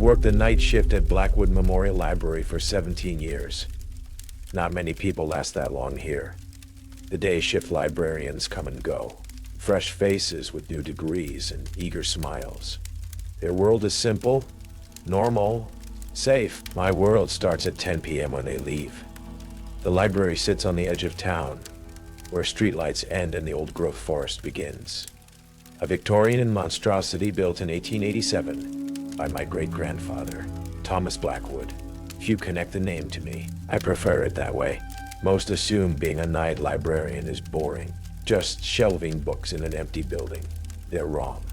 worked the night shift at Blackwood Memorial Library for 17 years. Not many people last that long here. The day shift librarians come and go. Fresh faces with new degrees and eager smiles. Their world is simple, normal, safe. My world starts at 10 p.m. when they leave. The library sits on the edge of town, where streetlights end and the old growth forest begins. A Victorian monstrosity built in 1887 by my great-grandfather, Thomas Blackwood. Few connect the name to me. I prefer it that way. Most assume being a night librarian is boring, just shelving books in an empty building. They're wrong.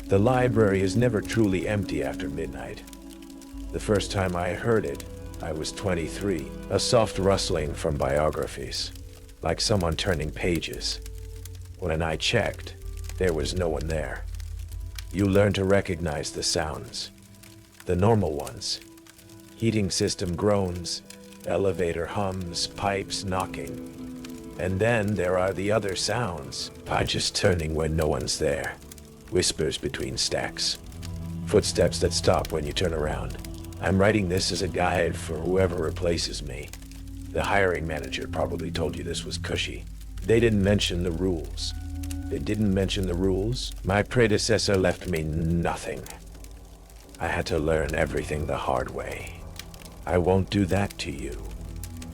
The library is never truly empty after midnight. The first time I heard it, I was 23, a soft rustling from biographies, like someone turning pages. When I checked, there was no one there. You learn to recognize the sounds, the normal ones. Heating system groans, elevator hums, pipes knocking. And then there are the other sounds, pages turning when no one's there, whispers between stacks, footsteps that stop when you turn around. I'm writing this as a guide for whoever replaces me. The hiring manager probably told you this was cushy. They didn't mention the rules. My predecessor left me nothing. I had to learn everything the hard way. I won't do that to you.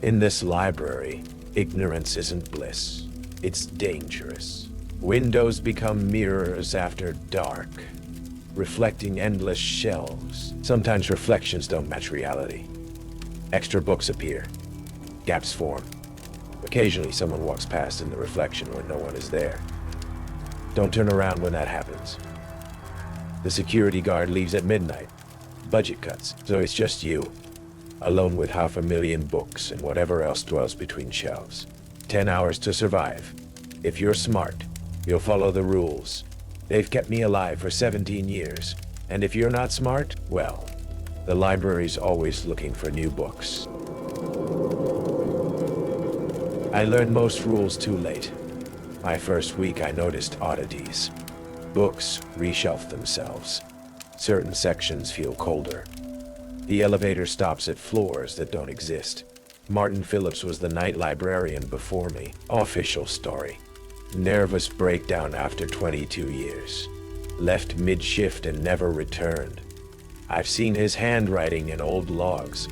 In this library, ignorance isn't bliss. It's dangerous. Windows become mirrors after dark, reflecting endless shelves. Sometimes reflections don't match reality. Extra books appear. Gaps form. Occasionally someone walks past in the reflection when no one is there. Don't turn around when that happens. The security guard leaves at midnight. Budget cuts, so it's just you, alone with 500,000 books and whatever else dwells between shelves. 10 hours to survive. If you're smart, you'll follow the rules. They've kept me alive for 17 years. And if you're not smart, well, the library's always looking for new books. I learned most rules too late. My first week I noticed oddities. Books reshelf themselves. Certain sections feel colder. The elevator stops at floors that don't exist. Martin Phillips was the night librarian before me. Official story. Nervous breakdown after 22 years. Left mid-shift and never returned. I've seen his handwriting in old logs.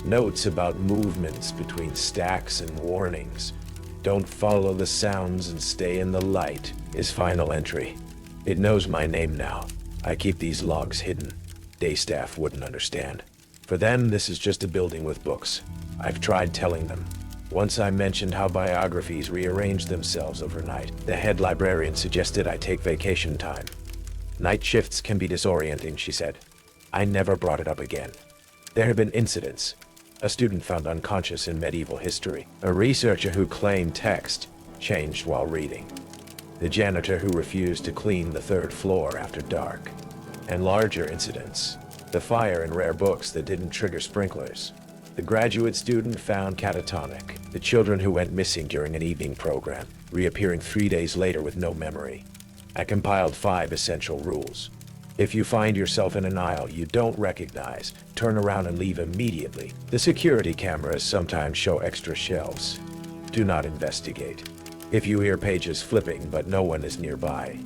Notes about movements between stacks and warnings. Don't follow the sounds and stay in the light. His final entry. It knows my name now. I keep these logs hidden. Day staff wouldn't understand. For them, this is just a building with books. I've tried telling them. Once I mentioned how biographies rearrange themselves overnight, the head librarian suggested I take vacation time. Night shifts can be disorienting, she said. I never brought it up again. There have been incidents. A student found unconscious in medieval history. A researcher who claimed text changed while reading. The janitor who refused to clean the third floor after dark. And larger incidents. The fire in rare books that didn't trigger sprinklers. The graduate student found catatonic. The children who went missing during an evening program, reappearing 3 days later with no memory. I compiled 5 essential rules. If you find yourself in an aisle you don't recognize, turn around and leave immediately. The security cameras sometimes show extra shelves. Do not investigate. If you hear pages flipping but no one is nearby,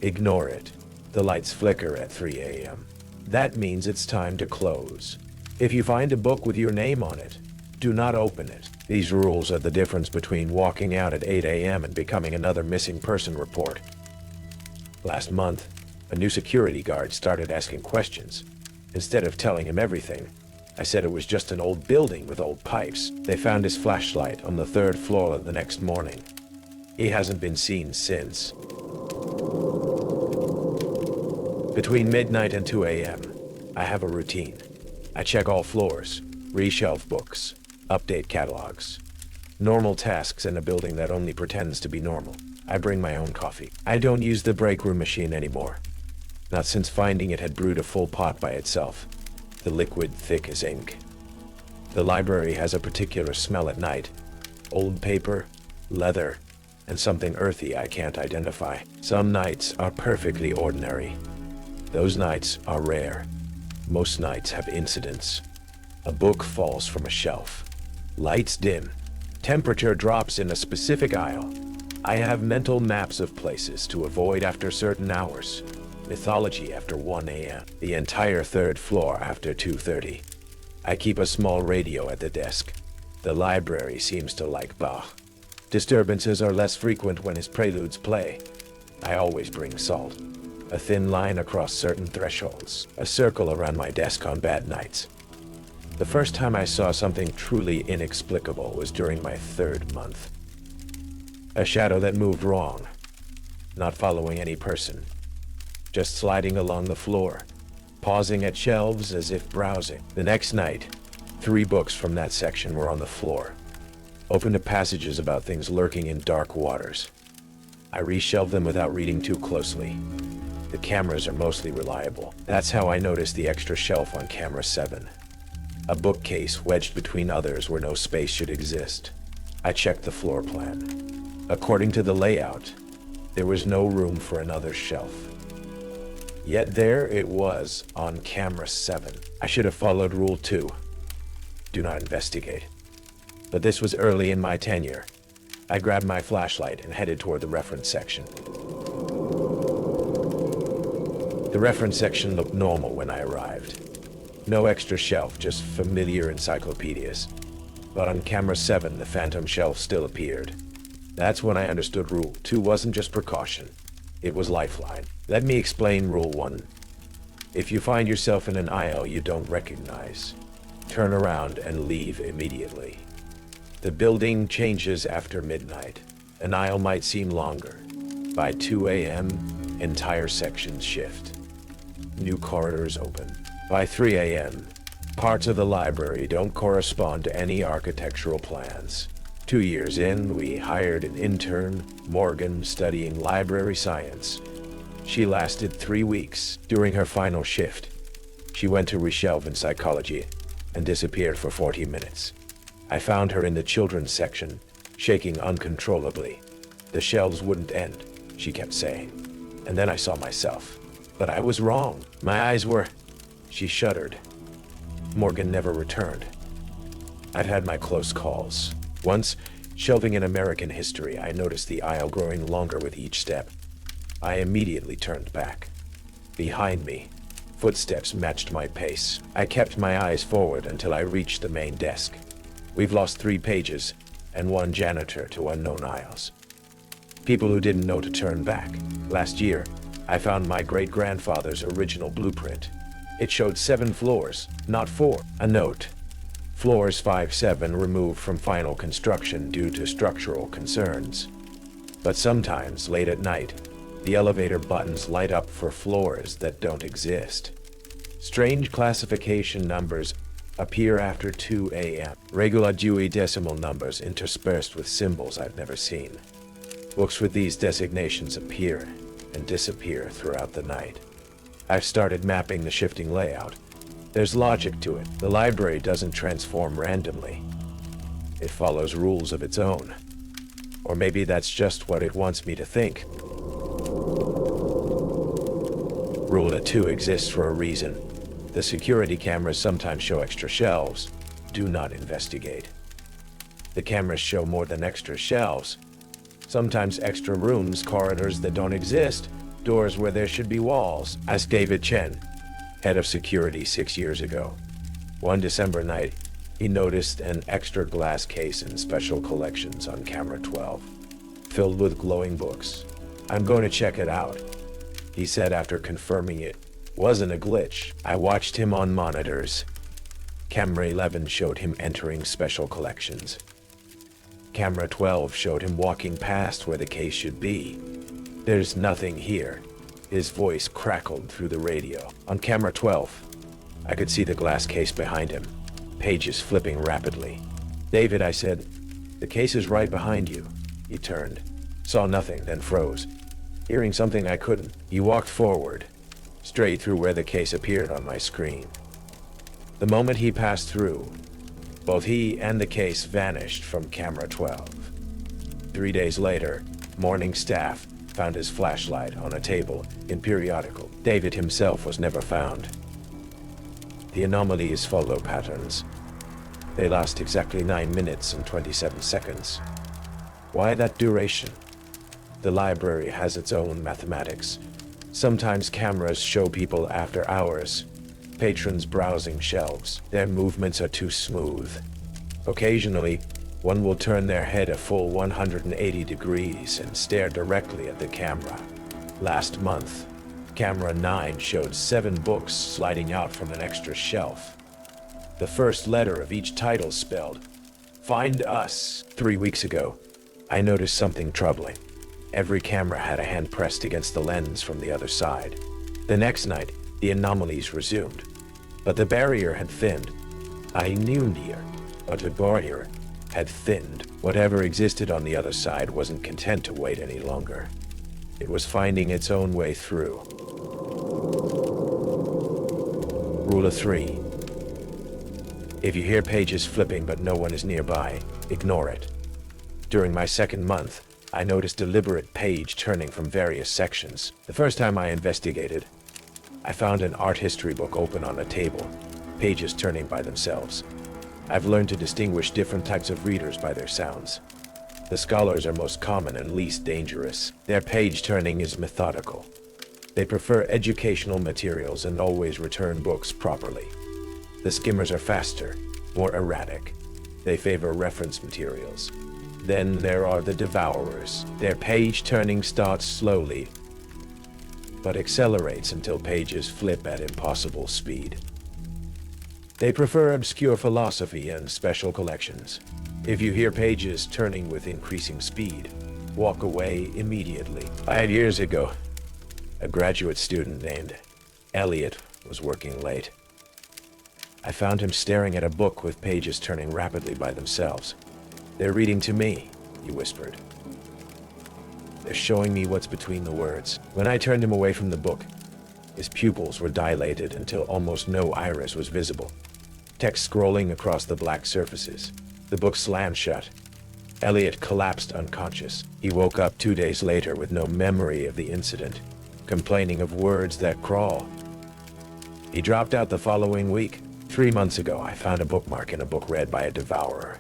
ignore it. The lights flicker at 3 a.m. That means it's time to close. If you find a book with your name on it, do not open it. These rules are the difference between walking out at 8 a.m. and becoming another missing person report. Last month, a new security guard started asking questions. Instead of telling him everything, I said it was just an old building with old pipes. They found his flashlight on the 3rd floor the next morning. He hasn't been seen since. Between midnight and 2 a.m., I have a routine. I check all floors, reshelf books, update catalogs. Normal tasks in a building that only pretends to be normal. I bring my own coffee. I don't use the break room machine anymore. Not since finding it had brewed a full pot by itself. The liquid thick as ink. The library has a particular smell at night. Old paper, leather, and something earthy I can't identify. Some nights are perfectly ordinary. Those nights are rare. Most nights have incidents. A book falls from a shelf. Lights dim. Temperature drops in a specific aisle. I have mental maps of places to avoid after certain hours. Mythology after 1 a.m. The entire third floor after 2:30. I keep a small radio at the desk. The library seems to like Bach. Disturbances are less frequent when his preludes play. I always bring salt. A thin line across certain thresholds. A circle around my desk on bad nights. The first time I saw something truly inexplicable was during my 3rd month. A shadow that moved wrong. Not following any person. Just sliding along the floor. Pausing at shelves as if browsing. The next night, 3 books from that section were on the floor. Open to passages about things lurking in dark waters. I reshelved them without reading too closely. The cameras are mostly reliable. That's how I noticed the extra shelf on camera 7. A bookcase wedged between others where no space should exist. I checked the floor plan. According to the layout, there was no room for another shelf. Yet there it was on camera 7. I should have followed rule 2. Do not investigate. But this was early in my tenure. I grabbed my flashlight and headed toward the reference section. The reference section looked normal when I arrived. No extra shelf, just familiar encyclopedias. But on camera 7, the phantom shelf still appeared. That's when I understood rule 2 wasn't just precaution. It was lifeline. Let me explain rule 1. If you find yourself in an aisle you don't recognize, turn around and leave immediately. The building changes after midnight. An aisle might seem longer. By 2 a.m., entire sections shift. New corridors open. By 3 a.m., parts of the library don't correspond to any architectural plans. 2 years in, we hired an intern, Morgan, studying library science. She lasted 3 weeks. During her final shift, she went to reshelve in psychology and disappeared for 40 minutes. I found her in the children's section, shaking uncontrollably. The shelves wouldn't end, she kept saying. And then I saw myself. But I was wrong. My eyes were... She shuddered. Morgan never returned. I've had my close calls. Once, shelving in American history, I noticed the aisle growing longer with each step. I immediately turned back. Behind me, footsteps matched my pace. I kept my eyes forward until I reached the main desk. We've lost 3 pages and 1 janitor to unknown aisles. People who didn't know to turn back. Last year, I found my great-grandfather's original blueprint. It showed 7 floors, not 4. A note. Floors 5-7 removed from final construction due to structural concerns. But sometimes, late at night, the elevator buttons light up for floors that don't exist. Strange classification numbers appear after 2 a.m. Regular Dewey Decimal numbers interspersed with symbols I've never seen. Books with these designations appear and disappear throughout the night. I've started mapping the shifting layout. There's logic to it. The library doesn't transform randomly. It follows rules of its own. Or maybe that's just what it wants me to think. Rule 2 exists for a reason. The security cameras sometimes show extra shelves. Do not investigate. The cameras show more than extra shelves. Sometimes extra rooms, corridors that don't exist, doors where there should be walls. Ask David Chen, head of security 6 years ago. One December night, he noticed an extra glass case in special collections on camera 12, filled with glowing books. I'm going to check it out, he said after confirming it wasn't a glitch. I watched him on monitors. Camera 11 showed him entering special collections. Camera 12 showed him walking past where the case should be. There's nothing here. His voice crackled through the radio. On camera 12, I could see the glass case behind him, pages flipping rapidly. David, I said, the case is right behind you. He turned, saw nothing, then froze. Hearing something I couldn't, he walked forward, straight through where the case appeared on my screen. The moment he passed through, both he and the case vanished from camera 12. 3 days later, morning staff found his flashlight on a table in periodical. David himself was never found. The anomalies follow patterns. They last exactly 9 minutes and 27 seconds. Why that duration? The library has its own mathematics. Sometimes cameras show people after hours. Patrons browsing shelves. Their movements are too smooth. Occasionally, one will turn their head a full 180 degrees and stare directly at the camera. Last month, camera 9 showed 7 books sliding out from an extra shelf. The first letter of each title spelled, "Find Us." 3 weeks ago, I noticed something troubling. Every camera had a hand pressed against the lens from the other side. The next night, the anomalies resumed. But the barrier had thinned. I knew near, but the barrier had thinned. Whatever existed on the other side wasn't content to wait any longer. It was finding its own way through. Rule of 3. If you hear pages flipping but no one is nearby, ignore it. During my second month, I noticed deliberate page turning from various sections. The first time I investigated, I found an art history book open on a table, pages turning by themselves. I've learned to distinguish different types of readers by their sounds. The scholars are most common and least dangerous. Their page turning is methodical. They prefer educational materials and always return books properly. The skimmers are faster, more erratic. They favor reference materials. Then there are the devourers. Their page turning starts slowly, but accelerates until pages flip at impossible speed. They prefer obscure philosophy and special collections. If you hear pages turning with increasing speed, walk away immediately. 5 years ago, a graduate student named Elliot was working late. I found him staring at a book with pages turning rapidly by themselves. "They're reading to me," he whispered. "They're showing me what's between the words." When I turned him away from the book, his pupils were dilated until almost no iris was visible. Text scrolling across the black surfaces. The book slammed shut. Elliot collapsed unconscious. He woke up 2 days later with no memory of the incident, complaining of words that crawl. He dropped out the following week. 3 months ago, I found a bookmark in a book read by a devourer.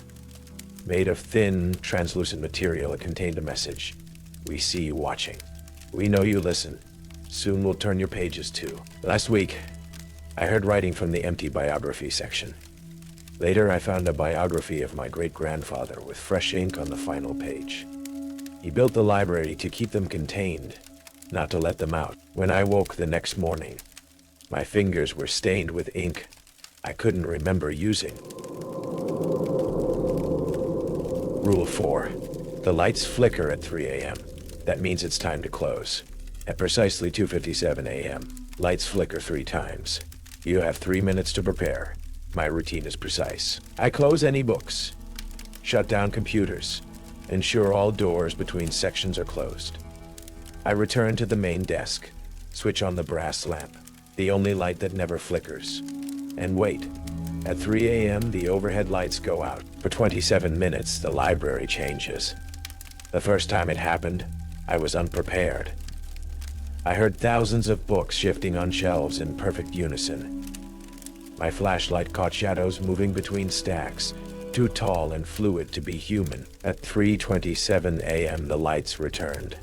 Made of thin, translucent material, it contained a message. "We see you watching. We know you listen. Soon we'll turn your pages too." Last week, I heard writing from the empty biography section. Later, I found a biography of my great-grandfather with fresh ink on the final page. He built the library to keep them contained, not to let them out. When I woke the next morning, my fingers were stained with ink I couldn't remember using. Rule 4. The lights flicker at 3 a.m. That means it's time to close. At precisely 2:57 a.m., lights flicker 3 times. You have 3 minutes to prepare. My routine is precise. I close any books, shut down computers, ensure all doors between sections are closed. I return to the main desk, switch on the brass lamp, the only light that never flickers, and wait. At 3 a.m., the overhead lights go out. For 27 minutes, the library changes. The first time it happened, I was unprepared. I heard thousands of books shifting on shelves in perfect unison. My flashlight caught shadows moving between stacks, too tall and fluid to be human. At 3:27 a.m., the lights returned.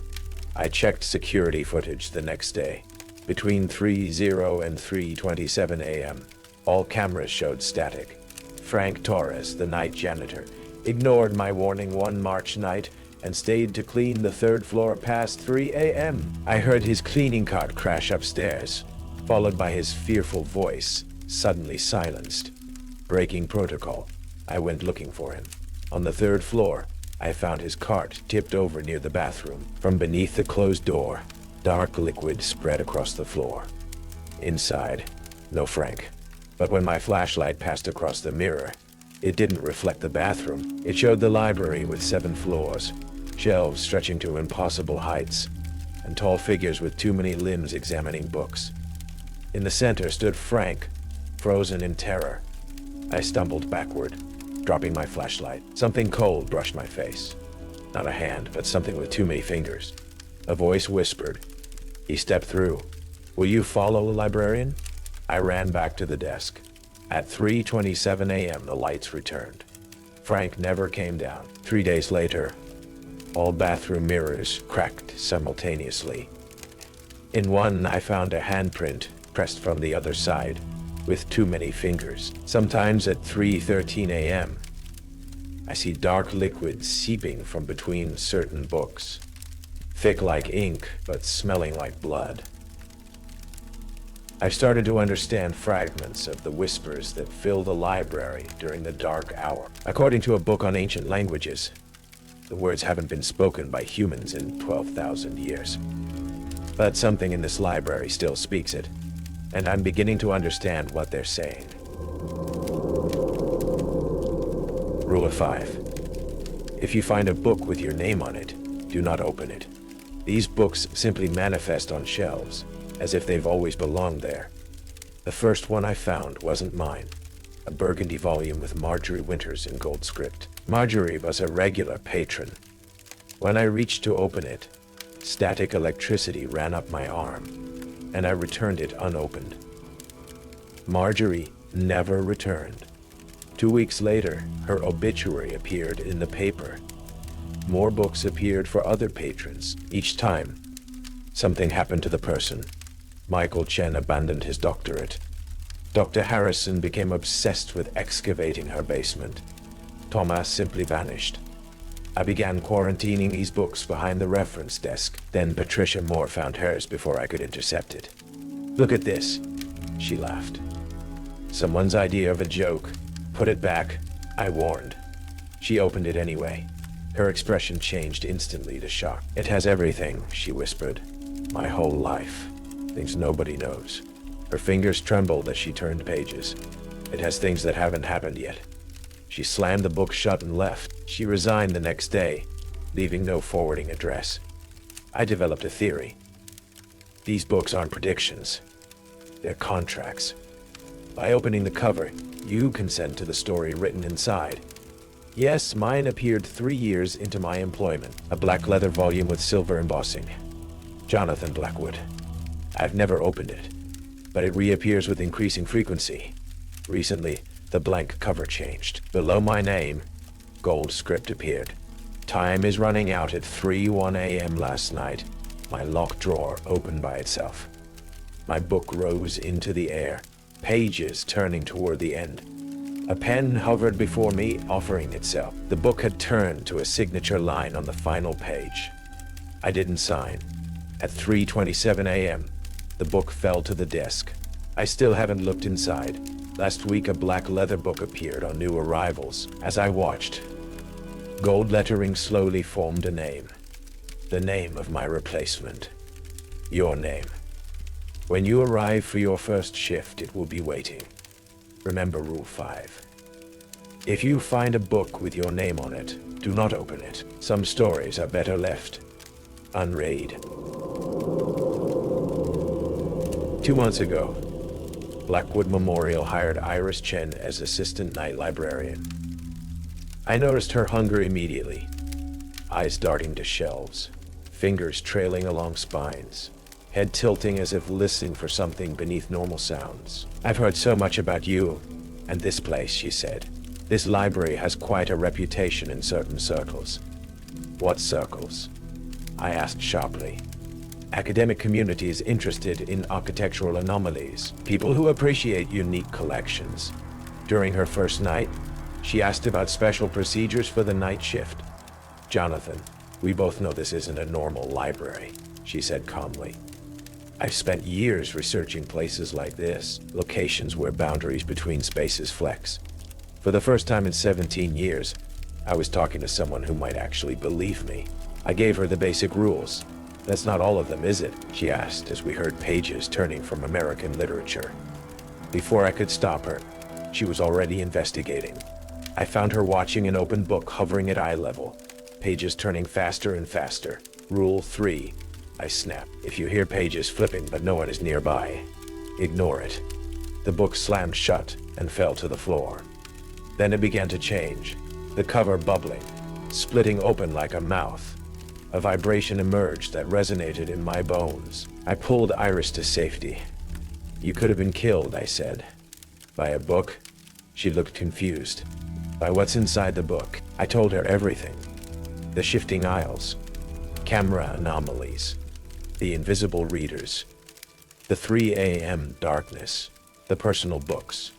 I checked security footage the next day. Between 3:00 and 3:27 a.m., all cameras showed static. Frank Torres, the night janitor, ignored my warning one March night and stayed to clean the 3rd floor past 3 a.m. I heard his cleaning cart crash upstairs, followed by his fearful voice, suddenly silenced. Breaking protocol, I went looking for him. On the 3rd floor, I found his cart tipped over near the bathroom. From beneath the closed door, dark liquid spread across the floor. Inside, no Frank. But when my flashlight passed across the mirror, it didn't reflect the bathroom. It showed the library with 7 floors, shelves stretching to impossible heights, and tall figures with too many limbs examining books. In the center stood Frank, frozen in terror. I stumbled backward, dropping my flashlight. Something cold brushed my face. Not a hand, but something with too many fingers. A voice whispered. He stepped through. "Will you follow, librarian?" I ran back to the desk. At 3:27 a.m., the lights returned. Frank never came down. 3 days later, all bathroom mirrors cracked simultaneously. In one, I found a handprint pressed from the other side, with too many fingers. Sometimes at 3:13 a.m., I see dark liquid seeping from between certain books, thick like ink, but smelling like blood. I started to understand fragments of the whispers that fill the library during the dark hour. According to a book on ancient languages, the words haven't been spoken by humans in 12,000 years. But something in this library still speaks it, and I'm beginning to understand what they're saying. Rule of 5. If you find a book with your name on it, do not open it. These books simply manifest on shelves, as if they've always belonged there. The first one I found wasn't mine. A burgundy volume with Marjorie Winters in gold script. Marjorie was a regular patron. When I reached to open it, static electricity ran up my arm, and I returned it unopened. Marjorie never returned. 2 weeks later, her obituary appeared in the paper. More books appeared for other patrons. Each time, something happened to the person. Michael Chen abandoned his doctorate. Dr. Harrison became obsessed with excavating her basement. Thomas simply vanished. I began quarantining these books behind the reference desk. Then Patricia Moore found hers before I could intercept it. "Look at this," she laughed. "Someone's idea of a joke. Put it back," I warned. She opened it anyway. Her expression changed instantly to shock. "It has everything," she whispered. "My whole life. Things nobody knows." Her fingers trembled as she turned pages. "It has things that haven't happened yet." She slammed the book shut and left. She resigned the next day, leaving no forwarding address. I developed a theory. These books aren't predictions. They're contracts. By opening the cover, you consent to the story written inside. Yes, mine appeared 3 years into my employment. A black leather volume with silver embossing. Jonathan Blackwood. I've never opened it, but it reappears with increasing frequency. Recently, the blank cover changed. Below my name, gold script appeared. "Time is running out at 3:01 a.m. last night." My locked drawer opened by itself. My book rose into the air, pages turning toward the end. A pen hovered before me, offering itself. The book had turned to a signature line on the final page. I didn't sign. At 3:27 a.m., the book fell to the desk. I still haven't looked inside. Last week, a black leather book appeared on new arrivals. As I watched, gold lettering slowly formed a name. The name of my replacement. Your name. When you arrive for your first shift, it will be waiting. Remember Rule 5. If you find a book with your name on it, do not open it. Some stories are better left unread. 2 months ago, Blackwood Memorial hired Iris Chen as assistant night librarian. I noticed her hunger immediately. Eyes darting to shelves, fingers trailing along spines, head tilting as if listening for something beneath normal sounds. "I've heard so much about you and this place," she said. "This library has quite a reputation in certain circles." "What circles?" I asked sharply. "Academic communities interested in architectural anomalies, people who appreciate unique collections." During her first night, she asked about special procedures for the night shift. "Jonathan, we both know this isn't a normal library," she said calmly. "I've spent years researching places like this, locations where boundaries between spaces flex. For the first time in 17 years, I was talking to someone who might actually believe me." I gave her the basic rules. "That's not all of them, is it?" she asked as we heard pages turning from American literature. Before I could stop her, she was already investigating. I found her watching an open book hovering at eye level, pages turning faster and faster. "Rule 3, I snapped. "If you hear pages flipping but no one is nearby, ignore it." The book slammed shut and fell to the floor. Then it began to change, the cover bubbling, splitting open like a mouth. A vibration emerged that resonated in my bones. I pulled Iris to safety. "You could have been killed," I said, By a book? She looked confused. By what's inside the book? I told her everything. The shifting aisles, camera anomalies, the invisible readers, the 3 a.m. darkness, the personal books,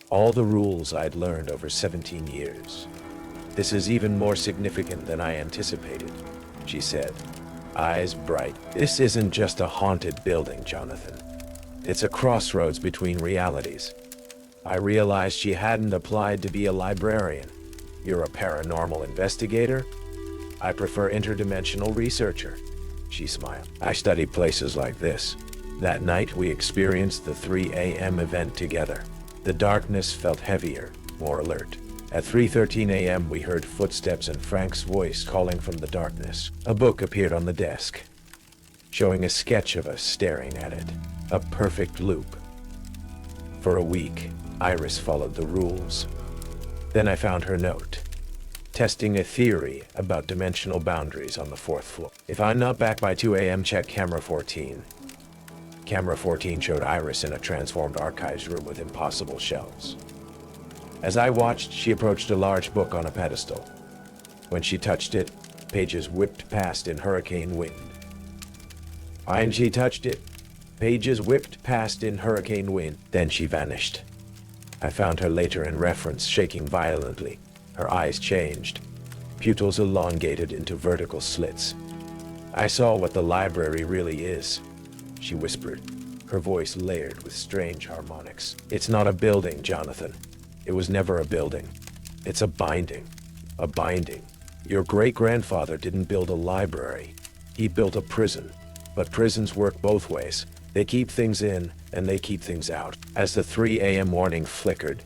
all the rules I'd learned over 17 years. This is even more significant than I anticipated, she said, eyes bright. This isn't just a haunted building, Jonathan. It's a crossroads between realities. I realized she hadn't applied to be a librarian. You're a paranormal investigator? I prefer interdimensional researcher, she smiled. I study places like this. That night we experienced the 3 a.m. event together. The darkness felt heavier, more alert. At 3:13 a.m. we heard footsteps and Frank's voice calling from the darkness. A book appeared on the desk, showing a sketch of us staring at it. A perfect loop. For a week, Iris followed the rules. Then I found her note, testing a theory about dimensional boundaries on the 4th floor. If I'm not back by 2 a.m., check camera 14. Camera 14 showed Iris in a transformed archives room with impossible shelves. As I watched, she approached a large book on a pedestal. When she touched it, pages whipped past in hurricane wind. And she touched it. Pages whipped past in hurricane wind. Then she vanished. I found her later in reference, shaking violently. Her eyes changed, pupils elongated into vertical slits. I saw what the library really is, she whispered, her voice layered with strange harmonics. It's not a building, Jonathan. It was never a building. It's a binding. A binding. Your great-grandfather didn't build a library. He built a prison. But prisons work both ways. They keep things in, and they keep things out. As the 3 a.m. warning flickered,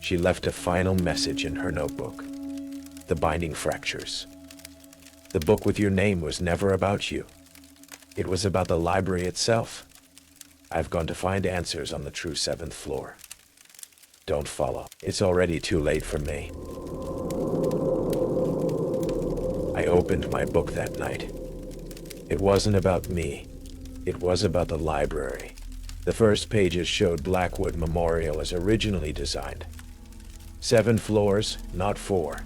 she left a final message in her notebook. The binding fractures. The book with your name was never about you. It was about the library itself. I've gone to find answers on the true 7th floor. Don't follow. It's already too late for me. I opened my book that night. It wasn't about me. It was about the library. The first pages showed Blackwood Memorial as originally designed. 7 floors, not 4.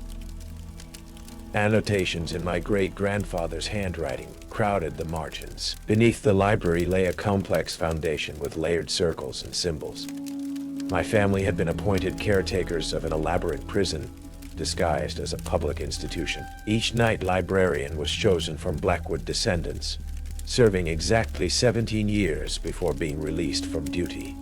Annotations in my great-grandfather's handwriting crowded the margins. Beneath the library lay a complex foundation with layered circles and symbols. My family had been appointed caretakers of an elaborate prison, disguised as a public institution. Each night librarian was chosen from Blackwood descendants, serving exactly 17 years before being released from duty.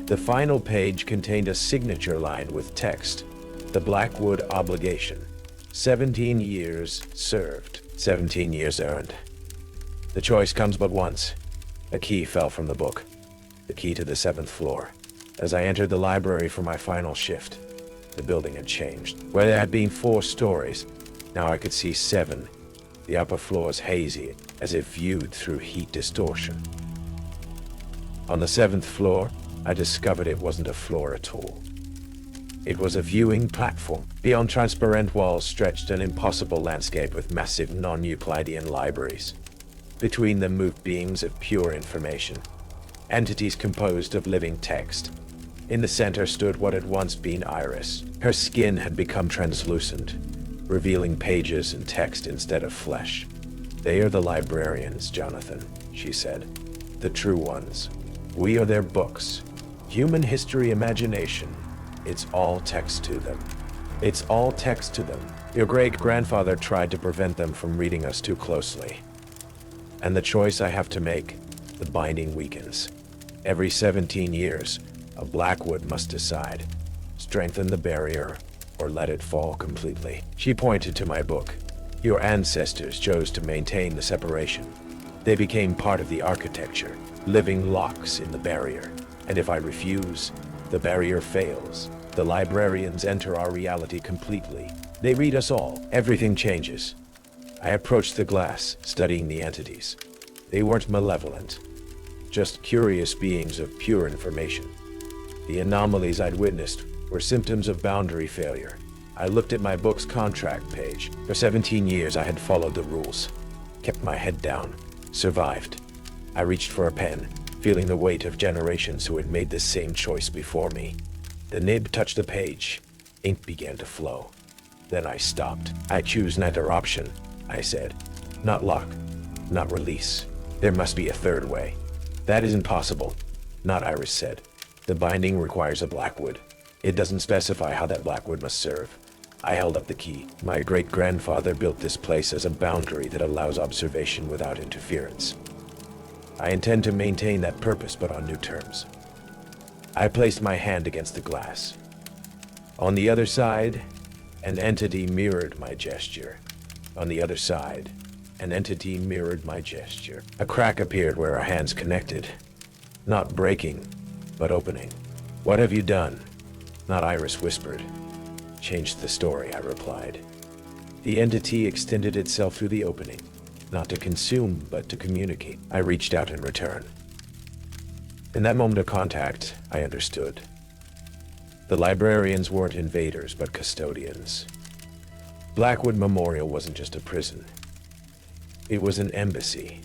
The final page contained a signature line with text, the Blackwood obligation. 17 years served, 17 years earned. The choice comes but once. A key fell from the book, the key to the 7th floor. As I entered the library for my final shift, the building had changed. Where there had been 4 stories, now I could see 7. The upper floors hazy, as if viewed through heat distortion. On the 7th floor, I discovered it wasn't a floor at all. It was a viewing platform. Beyond transparent walls stretched an impossible landscape with massive non-Euclidean libraries. Between them moved beings of pure information, entities composed of living text. In the center stood what had once been Iris. Her skin had become translucent, revealing pages and text instead of flesh. They are the librarians, Jonathan, she said. The true ones. We are their books. Human history imagination. It's all text to them. It's all text to them. Your great-grandfather tried to prevent them from reading us too closely. And the choice I have to make, the binding weakens. Every 17 years, a Blackwood must decide. Strengthen the barrier, or let it fall completely. She pointed to my book. Your ancestors chose to maintain the separation. They became part of the architecture, living locks in the barrier. And if I refuse, the barrier fails. The librarians enter our reality completely. They read us all. Everything changes. I approached the glass, studying the entities. They weren't malevolent, just curious beings of pure information. The anomalies I'd witnessed were symptoms of boundary failure. I looked at my book's contract page. For 17 years I had followed the rules, kept my head down, survived. I reached for a pen, feeling the weight of generations who had made the same choice before me. The nib touched the page. Ink began to flow. Then I stopped. I choose neither option, I said. Not lock, not release. There must be a third way. That isn't possible. Not, Iris said. The binding requires a blackwood. It doesn't specify how that blackwood must serve. I held up the key. My great-grandfather built this place as a boundary that allows observation without interference. I intend to maintain that purpose, but on new terms. I placed my hand against the glass. On the other side, an entity mirrored my gesture. On the other side, an entity mirrored my gesture. A crack appeared where our hands connected. Not breaking, but opening. What have you done? Not, Iris whispered. Changed the story, I replied. The entity extended itself through the opening, not to consume, but to communicate. I reached out in return. In that moment of contact, I understood. The librarians weren't invaders, but custodians. Blackwood Memorial wasn't just a prison. It was an embassy,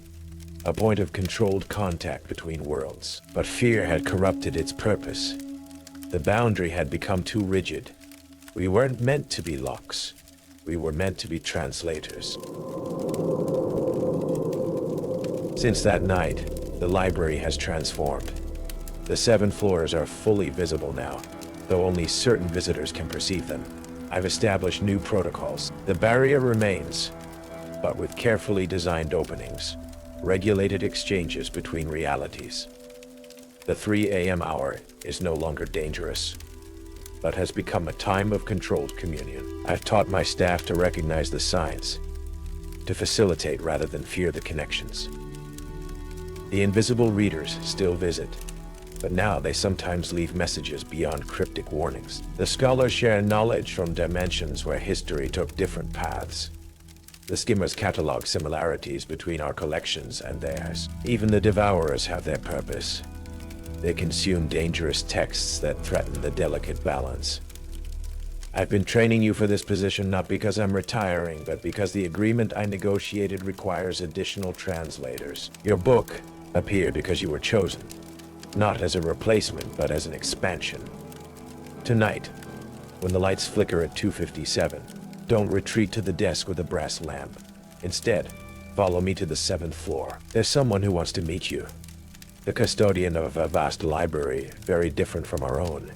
a point of controlled contact between worlds. But fear had corrupted its purpose. The boundary had become too rigid. We weren't meant to be locks. We were meant to be translators. Since that night, the library has transformed. The 7 floors are fully visible now, though only certain visitors can perceive them. I've established new protocols. The barrier remains, but with carefully designed openings, regulated exchanges between realities. The 3 a.m. hour is no longer dangerous, but has become a time of controlled communion. I've taught my staff to recognize the signs, to facilitate rather than fear the connections. The invisible readers still visit, but now they sometimes leave messages beyond cryptic warnings. The scholars share knowledge from dimensions where history took different paths. The skimmers catalog similarities between our collections and theirs. Even the devourers have their purpose. They consume dangerous texts that threaten the delicate balance. I've been training you for this position not because I'm retiring, but because the agreement I negotiated requires additional translators. Your book appeared because you were chosen, not as a replacement, but as an expansion. Tonight, when the lights flicker at 2:57, don't retreat to the desk with a brass lamp. Instead, follow me to the 7th floor. There's someone who wants to meet you. The custodian of a vast library, very different from our own,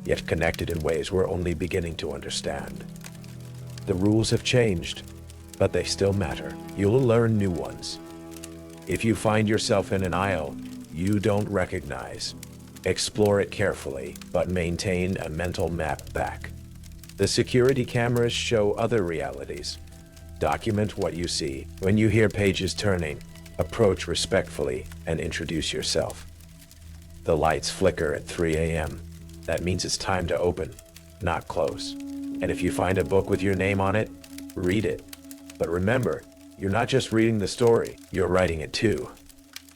yet connected in ways we're only beginning to understand. The rules have changed, but they still matter. You'll learn new ones. If you find yourself in an aisle you don't recognize, explore it carefully, but maintain a mental map back. The security cameras show other realities. Document what you see. When you hear pages turning, approach respectfully and introduce yourself. The lights flicker at 3 a.m. That means it's time to open, not close. And if you find a book with your name on it, read it. But remember, you're not just reading the story, you're writing it too.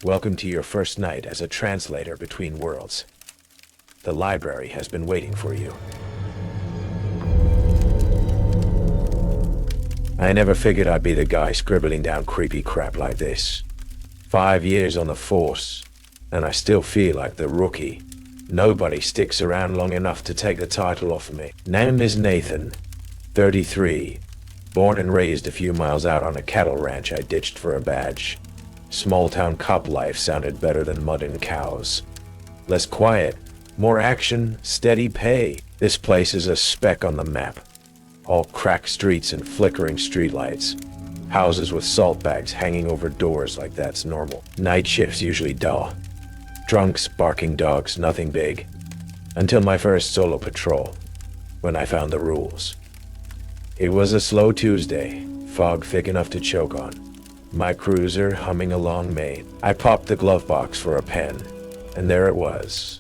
Welcome to your first night as a translator between worlds. The library has been waiting for you. I never figured I'd be the guy scribbling down creepy crap like this. 5 years on the force, and I still feel like the rookie. Nobody sticks around long enough to take the title off of me. Name is Nathan, 33, born and raised a few miles out on a cattle ranch I ditched for a badge. Small-town cop life sounded better than mud and cows. Less quiet, more action, steady pay. This place is a speck on the map. All cracked streets and flickering streetlights. Houses with salt bags hanging over doors like that's normal. Night shifts usually dull. Drunks, barking dogs, nothing big. Until my first solo patrol, when I found the rules. It was a slow Tuesday, fog thick enough to choke on. My cruiser humming along Maine. I popped the glove box for a pen, and there it was.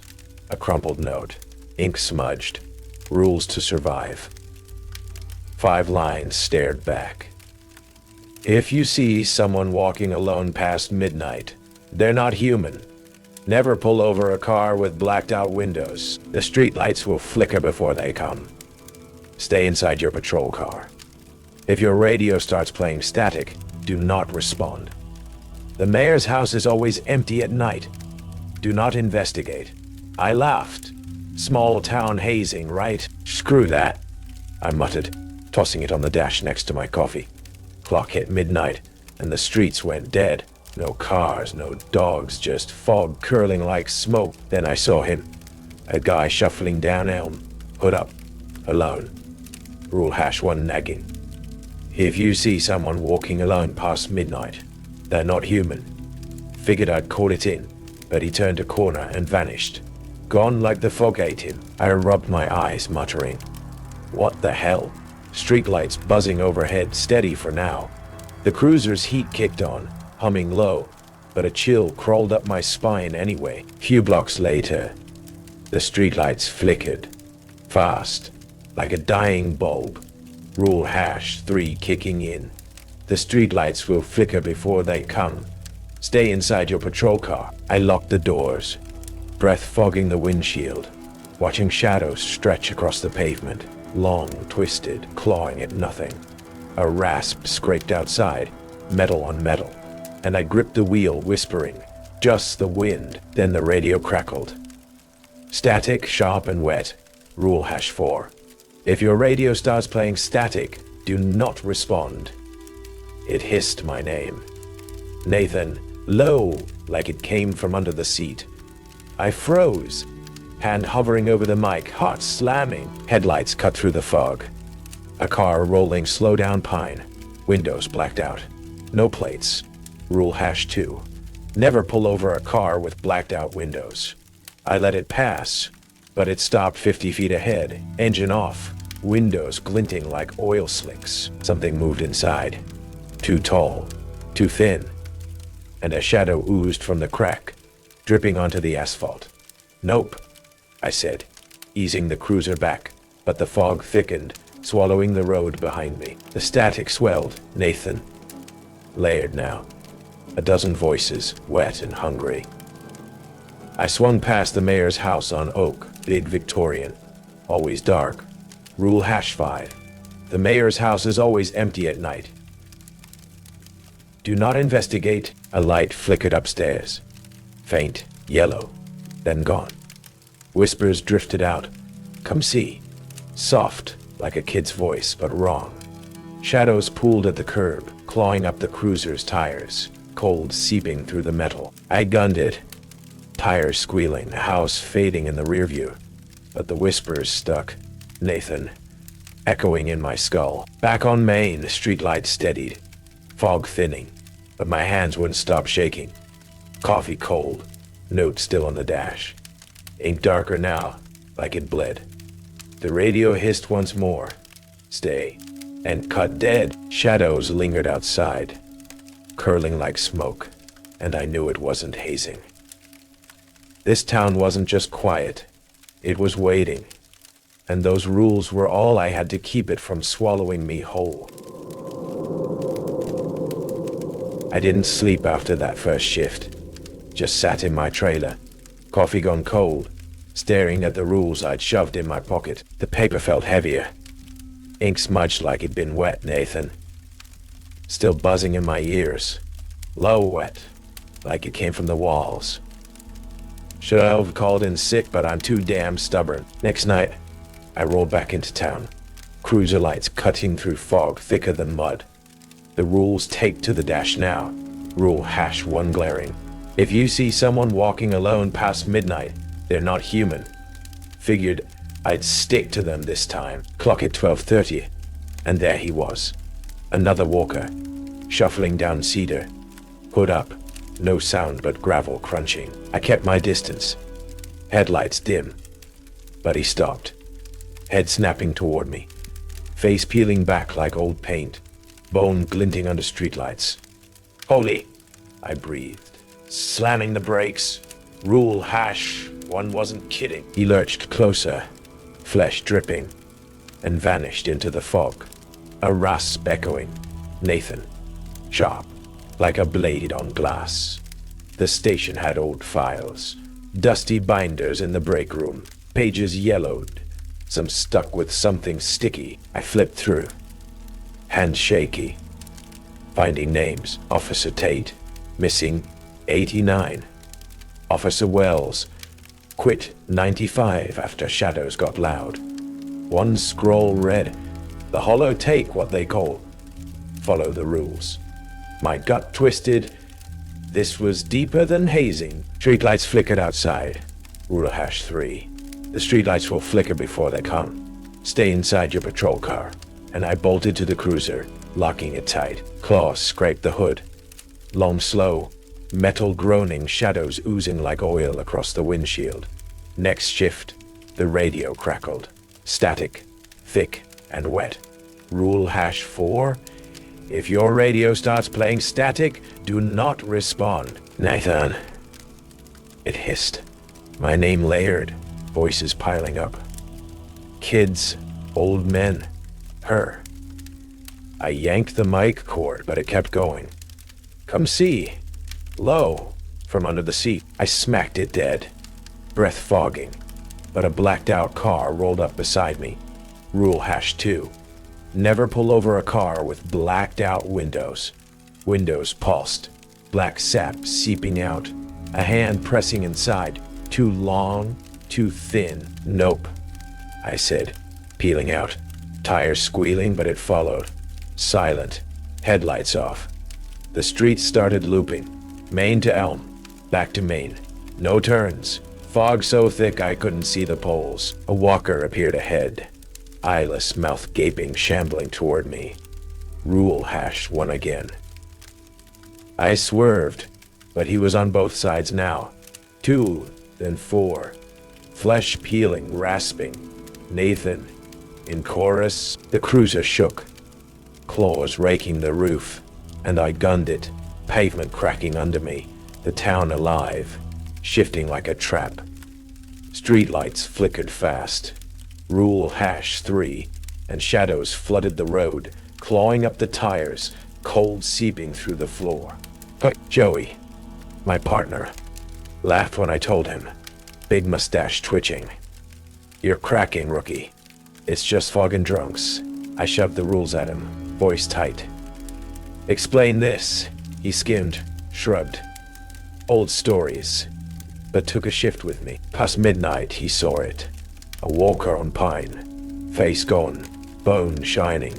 A crumpled note, ink smudged. Rules to survive. 5 lines stared back. If you see someone walking alone past midnight, they're not human. Never pull over a car with blacked out windows. The streetlights will flicker before they come. Stay inside your patrol car. If your radio starts playing static, do not respond. The mayor's house is always empty at night. Do not investigate. I laughed. Small town hazing, right? Screw that, I muttered, tossing it on the dash next to my coffee. Clock hit midnight, and the streets went dead. No cars, no dogs, just fog curling like smoke. Then I saw him. A guy shuffling down Elm, hood up, alone. Rule #1 nagging. If you see someone walking alone past midnight, they're not human. Figured I'd call it in, but he turned a corner and vanished. Gone like the fog ate him. I rubbed my eyes, muttering, what the hell? Streetlights buzzing overhead, steady for now. The cruiser's heat kicked on, humming low, but a chill crawled up my spine anyway. Few blocks later, the streetlights flickered, fast, like a dying bulb. Rule #3 kicking in. The streetlights will flicker before they come. Stay inside your patrol car. I locked the doors, breath fogging the windshield, watching shadows stretch across the pavement, long, twisted, clawing at nothing. A rasp scraped outside, metal on metal, and I gripped the wheel, whispering, just the wind. Then the radio crackled. Static, sharp and wet. Rule #4. If your radio starts playing static, do not respond. It hissed my name. Nathan, low, like it came from under the seat. I froze, hand hovering over the mic, heart slamming. Headlights cut through the fog. A car rolling slow down Pine. Windows blacked out. No plates. Rule #2. Never pull over a car with blacked out windows. I let it pass, but it stopped 50 feet ahead, engine off, windows glinting like oil slicks. Something moved inside. Too tall, too thin, and a shadow oozed from the crack, dripping onto the asphalt. Nope, I said, easing the cruiser back, but the fog thickened, swallowing the road behind me. The static swelled. Nathan. Layered now. A dozen voices, wet and hungry. I swung past the mayor's house on Oak, big Victorian, always dark. Rule #5. The mayor's house is always empty at night. Do not investigate. A light flickered upstairs. Faint, yellow, then gone. Whispers drifted out. Come see. Soft, like a kid's voice, but wrong. Shadows pooled at the curb, clawing up the cruiser's tires, cold seeping through the metal. I gunned it. Tires squealing, the house fading in the rear view. But the whispers stuck. Nathan, echoing in my skull. Back on Main, the streetlight steadied. Fog thinning, but my hands wouldn't stop shaking. Coffee cold, note still on the dash. Ink darker now, like it bled. The radio hissed once more. Stay. And cut dead. Shadows lingered outside, curling like smoke, and I knew it wasn't hazing. This town wasn't just quiet, it was waiting, and those rules were all I had to keep it from swallowing me whole. I didn't sleep after that first shift, just sat in my trailer, coffee gone cold, staring at the rules I'd shoved in my pocket. The paper felt heavier, ink smudged like it'd been wet. Nathan, still buzzing in my ears, low wet, like it came from the walls. Should I have called in sick, but I'm too damn stubborn. Next night, I rolled back into town, cruiser lights cutting through fog thicker than mud. The rules taped to the dash now. Rule #1 glaring. If you see someone walking alone past midnight, they're not human. Figured I'd stick to them this time. Clock at 12:30, and there he was. Another walker, shuffling down Cedar, hood up, no sound but gravel crunching. I kept my distance, headlights dim, but he stopped, head snapping toward me, face peeling back like old paint, bone glinting under streetlights. Holy, I breathed, slamming the brakes. Rule #1 wasn't kidding. He lurched closer, flesh dripping, and vanished into the fog. A rasp echoing. Nathan, sharp, like a blade on glass. The station had old files, dusty binders in the break room, pages yellowed, some stuck with something sticky. I flipped through, hand shaky, finding names. Officer Tate, missing 89. Officer Wells, Quit 95 after shadows got loud. One scroll read, the hollow take what they call. Follow the rules. My gut twisted. This was deeper than hazing. Streetlights flickered outside. Rule hash 3. The streetlights will flicker before they come. Stay inside your patrol car. And I bolted to the cruiser, locking it tight. Claws scraped the hood. Long slow, metal groaning, shadows oozing like oil across the windshield. Next shift, the radio crackled. Static, thick, and wet. Rule hash 4. If your radio starts playing static, do not respond. Nathan. It hissed. My name layered, voices piling up. Kids, old men, her. I yanked the mic cord, but it kept going. Come see. Low, from under the seat. I smacked it dead. Breath fogging, but a blacked out car rolled up beside me. Rule hash 2. Never pull over a car with blacked out windows. Windows pulsed, black sap seeping out, a hand pressing inside. Too long, too thin. Nope, I said, peeling out. Tires squealing, but it followed. Silent, headlights off. The street started looping. Main to Elm, back to Main. No turns. Fog so thick I couldn't see the poles. A walker appeared ahead. Eyeless, mouth gaping, shambling toward me. Rule hash 1 again. I swerved, but he was on both sides now. 2, then 4. Flesh peeling, rasping. Nathan. In chorus, the cruiser shook. Claws raking the roof, and I gunned it. Pavement cracking under me. The town alive, shifting like a trap. Streetlights flickered fast. Rule hash 3, and shadows flooded the road, clawing up the tires, cold seeping through the floor. But Joey, my partner, laughed when I told him, big mustache twitching. You're cracking, rookie. It's just fog and drunks. I shoved the rules at him, voice tight. Explain this. He skimmed, shrugged. Old stories, but took a shift with me. Past midnight, he saw it. A walker on pine, face gone, bone shining.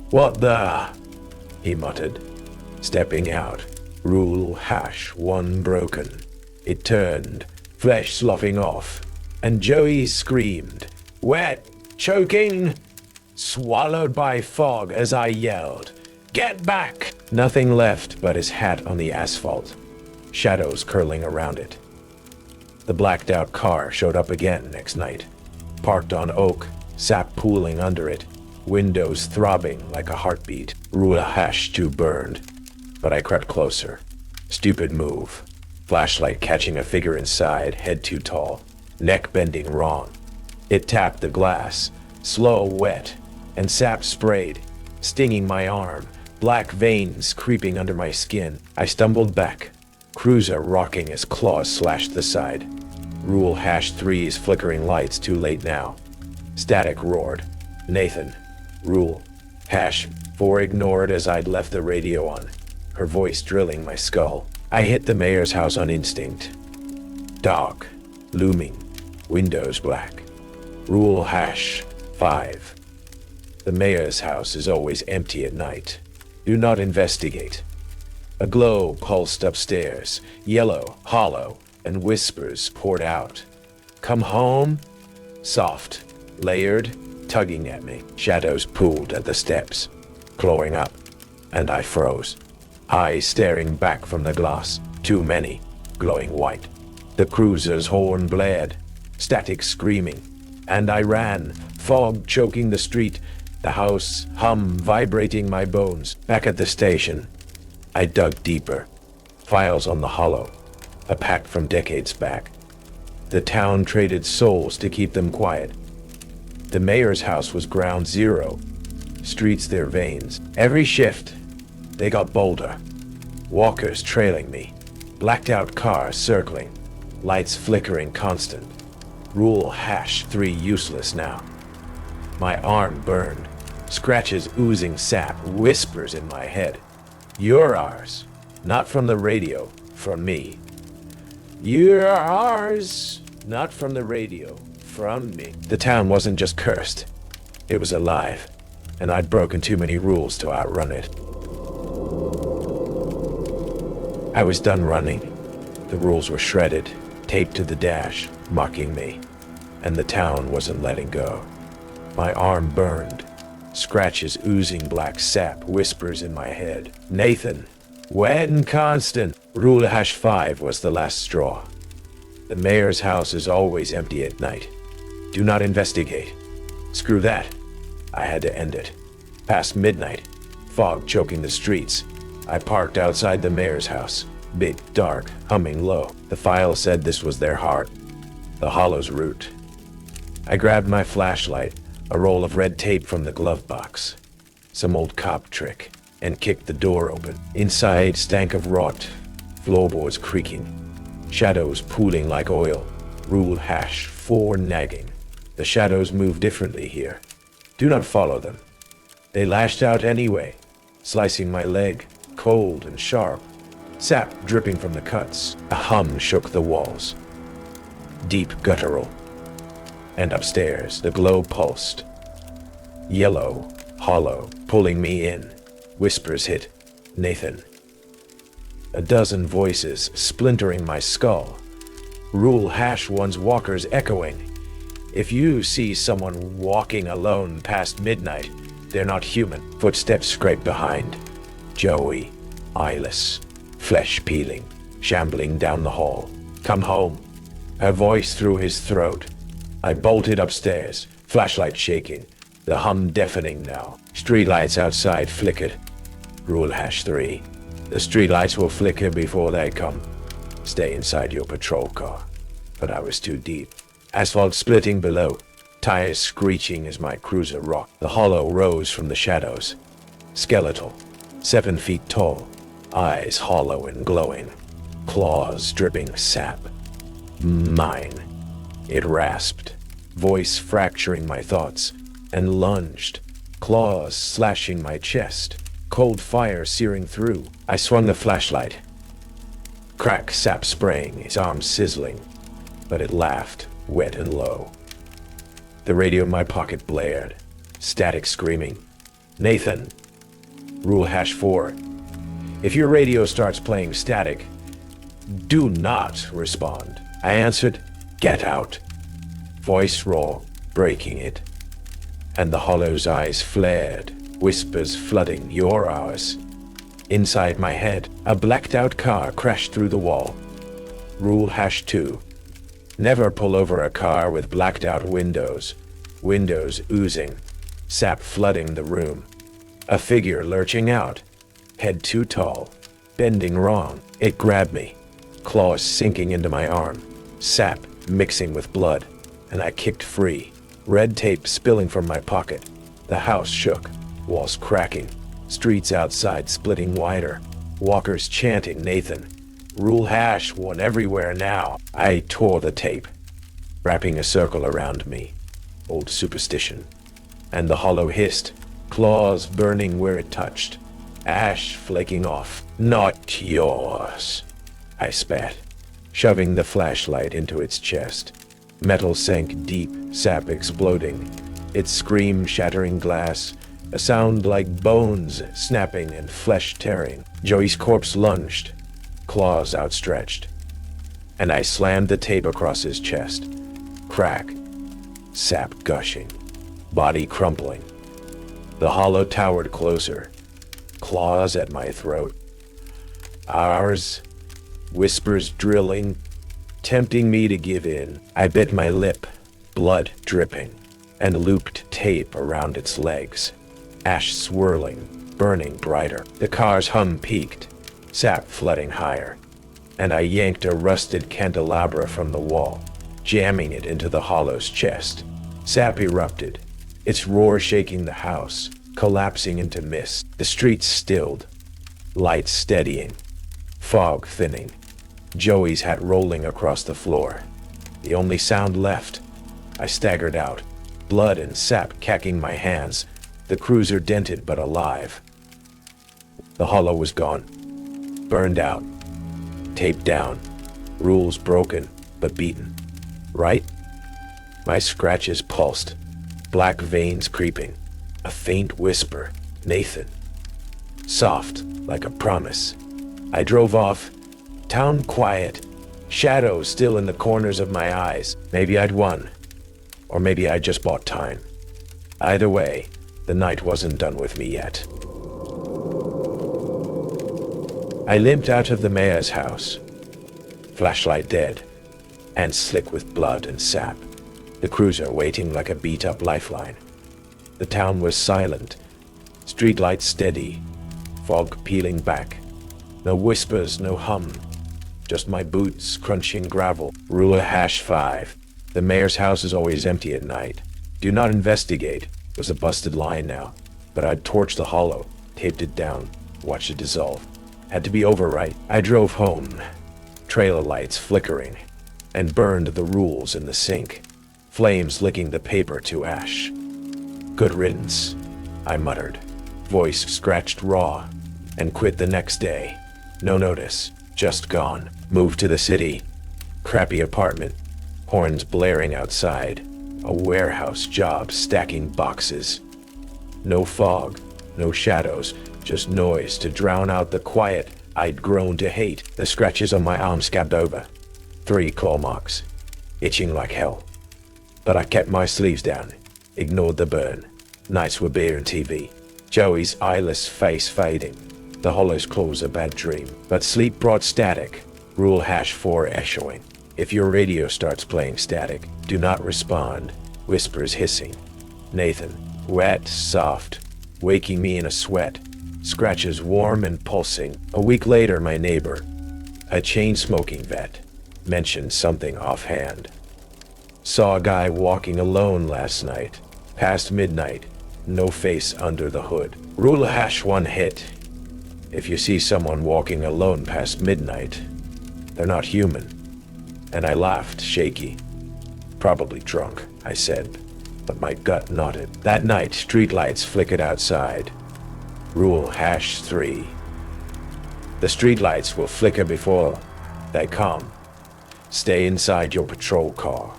What the? He muttered, stepping out. Rule hash 1 broken. It turned, flesh sloughing off, and Joey screamed. Wet, choking, swallowed by fog as I yelled. Get back! Nothing left but his hat on the asphalt, shadows curling around it. The blacked out car showed up again next night, parked on oak, sap pooling under it, windows throbbing like a heartbeat. Rule hash 2 burned, but I crept closer. Stupid move. Flashlight catching a figure inside, head too tall, neck bending wrong. It tapped the glass, slow, wet, and sap sprayed, stinging my arm, black veins creeping under my skin. I stumbled back, cruiser rocking as claws slashed the side. Rule hash 3's flickering lights too late now. Static roared. Nathan. Rule hash 4 ignored as I'd left the radio on, her voice drilling my skull. I hit the mayor's house on instinct. Dark, looming, windows black. Rule hash 5. The mayor's house is always empty at night. Do not investigate. A glow pulsed upstairs, yellow, hollow, and whispers poured out. Come home? Soft, layered, tugging at me. Shadows pooled at the steps, clawing up, and I froze. Eyes staring back from the glass, too many, glowing white. The cruiser's horn blared, static screaming, and I ran, fog choking the street, the house hum vibrating my bones. Back at the station, I dug deeper. Files on the hollow, a pack from decades back. The town traded souls to keep them quiet. The mayor's house was ground zero, streets their veins. Every shift, they got bolder. Walkers trailing me, blacked out cars circling, lights flickering constant. Rule hash 3 useless now. My arm burned, scratches oozing sap, whispers in my head. You're ours, not from the radio, from me. You're ours, Not from the radio, from me. The town wasn't just cursed. It was alive, and I'd broken too many rules to outrun it. I was done running. The rules were shredded, taped to the dash, mocking me, and the town wasn't letting go. My arm burned, scratches oozing black sap, whispers in my head. Nathan, wet and constant. Rule #5 was the last straw. The mayor's house is always empty at night. Do not investigate. Screw that. I had to end it. Past midnight, fog choking the streets. I parked outside the mayor's house. Big, dark, humming low. The file said this was their heart, the hollow's root. I grabbed my flashlight, a roll of red tape from the glove box, some old cop trick, and kicked the door open. Inside stank of rot, floorboards creaking, shadows pooling like oil. Rule #4 nagging. The shadows move differently here. Do not follow them. They lashed out anyway, slicing my leg, cold and sharp, sap dripping from the cuts. A hum shook the walls, deep guttural. And upstairs, the glow pulsed. Yellow, hollow, pulling me in. Whispers hit. Nathan. A dozen voices splintering my skull. Rule #1's walkers echoing. If you see someone walking alone past midnight, they're not human. Footsteps scrape behind. Joey, eyeless, flesh peeling, shambling down the hall. Come home. Her voice through his throat. I bolted upstairs, flashlight shaking, the hum deafening now. Streetlights outside flickered. Rule #3. The streetlights will flicker before they come. Stay inside your patrol car. But I was too deep. Asphalt splitting below, tires screeching as my cruiser rocked. The hollow rose from the shadows. Skeletal, 7 feet tall, eyes hollow and glowing, claws dripping sap. Mine. It rasped, voice fracturing my thoughts, and lunged, claws slashing my chest, cold fire searing through. I swung the flashlight. Crack, sap spraying, his arms sizzling, but it laughed, wet and low. The radio in my pocket blared, static screaming. Nathan. Rule #4. If your radio starts playing static, do not respond. I answered, get out. Voice raw, breaking it. And the hollow's eyes flared, whispers flooding. You're ours. Inside my head, a blacked out car crashed through the wall. Rule #2. Never pull over a car with blacked out windows. Windows oozing, sap flooding the room. A figure lurching out, head too tall, bending wrong. It grabbed me, claws sinking into my arm, sap mixing with blood, and I kicked free. Red tape spilling from my pocket. The house shook, walls cracking, streets outside splitting wider, walkers chanting Nathan. Rule #1 everywhere now. I tore the tape, wrapping a circle around me. Old superstition. And the hollow hissed, claws burning where it touched, ash flaking off. Not yours, I spat, shoving the flashlight into its chest. Metal sank deep, sap exploding, its scream shattering glass, a sound like bones snapping and flesh tearing. Joey's corpse lunged, claws outstretched, and I slammed the tape across his chest. Crack, sap gushing, body crumpling. The hollow towered closer, claws at my throat. Ours, whispers drilling, tempting me to give in. I bit my lip, blood dripping, and looped tape around its legs. Ash swirling, burning brighter. The car's hum peaked, sap flooding higher, and I yanked a rusted candelabra from the wall, jamming it into the hollow's chest. Sap erupted, its roar shaking the house, collapsing into mist. The streets stilled, lights steadying, fog thinning, Joey's hat rolling across the floor. The only sound left. I staggered out, blood and sap cacking my hands, the cruiser dented but alive. The hollow was gone, burned out, taped down, rules broken but beaten. right? My scratches pulsed, black veins creeping, a faint whisper, Nathan. Soft, like a promise. I drove off, town quiet, shadows still in the corners of my eyes. Maybe I'd won, or maybe I just bought time. Either way, the night wasn't done with me yet. I limped out of the mayor's house, flashlight dead, and slick with blood and sap, the cruiser waiting like a beat-up lifeline. The town was silent, streetlights steady, fog peeling back. No whispers, no hum, just my boots crunching gravel. Rule #5. The mayor's house is always empty at night. Do not investigate was a busted line now, but I'd torched the hollow, taped it down, watched it dissolve. Had to be over, right? I drove home, trailer lights flickering, and burned the rules in the sink, flames licking the paper to ash. Good riddance, I muttered, voice scratched raw, and quit the next day. No notice, just gone. Moved to the city, crappy apartment, horns blaring outside, a warehouse job stacking boxes. No fog, no shadows, just noise to drown out the quiet I'd grown to hate. The scratches on my arm scabbed over. 3 claw marks, itching like hell. But I kept my sleeves down, ignored the burn. Nights were beer and TV. Joey's eyeless face fading. The hollow's claws a bad dream. But sleep brought static. Rule #4 echoing. If your radio starts playing static, do not respond. Whispers hissing. Nathan, wet, soft, waking me in a sweat. Scratches warm and pulsing. A week later, my neighbor, a chain-smoking vet, mentioned something offhand. Saw a guy walking alone last night, past midnight, no face under the hood. Rule #1 hit. If you see someone walking alone past midnight, they're not human. And I laughed, shaky. Probably drunk, I said, but my gut nodded. That night, streetlights flickered outside. Rule #3. The streetlights will flicker before they come. Stay inside your patrol car.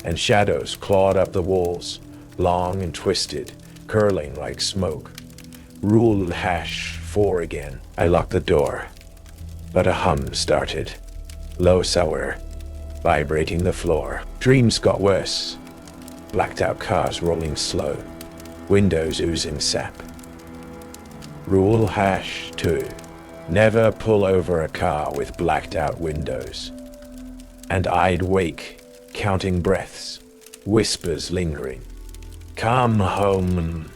And shadows clawed up the walls, long and twisted, curling like smoke. Rule #4 again. I locked the door, but a hum started. Low sour, vibrating the floor. Dreams got worse. Blacked out cars rolling slow, windows oozing sap. Rule #2. Never pull over a car with blacked out windows. And I'd wake, counting breaths, whispers lingering. Come home.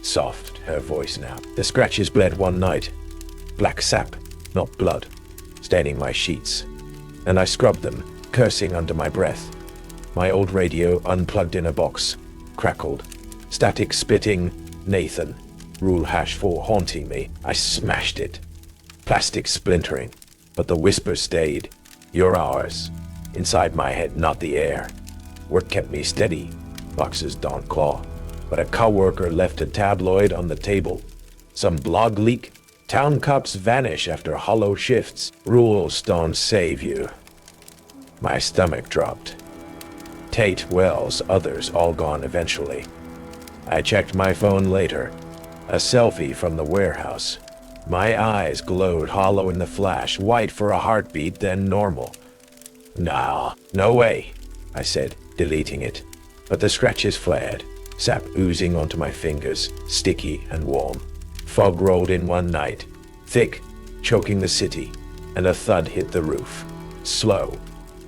Soft, her voice now. The scratches bled one night. Black sap, not blood, staining my sheets. And I scrubbed them, cursing under my breath. My old radio unplugged in a box, crackled. Static spitting, Nathan. Rule #4 haunting me. I smashed it. Plastic splintering, but the whisper stayed. You're ours. Inside my head, not the air. Work kept me steady. Boxes don't claw. But a coworker left a tabloid on the table. Some blog leak. Town cops vanish after hollow shifts. Rules don't save you. My stomach dropped. Tate, Wells, others all gone eventually. I checked my phone later. A selfie from the warehouse. My eyes glowed hollow in the flash, white for a heartbeat, then normal. Nah, no way, I said, deleting it. But the scratches flared, sap oozing onto my fingers, sticky and warm. Fog rolled in one night, thick, choking the city, and a thud hit the roof. Slow,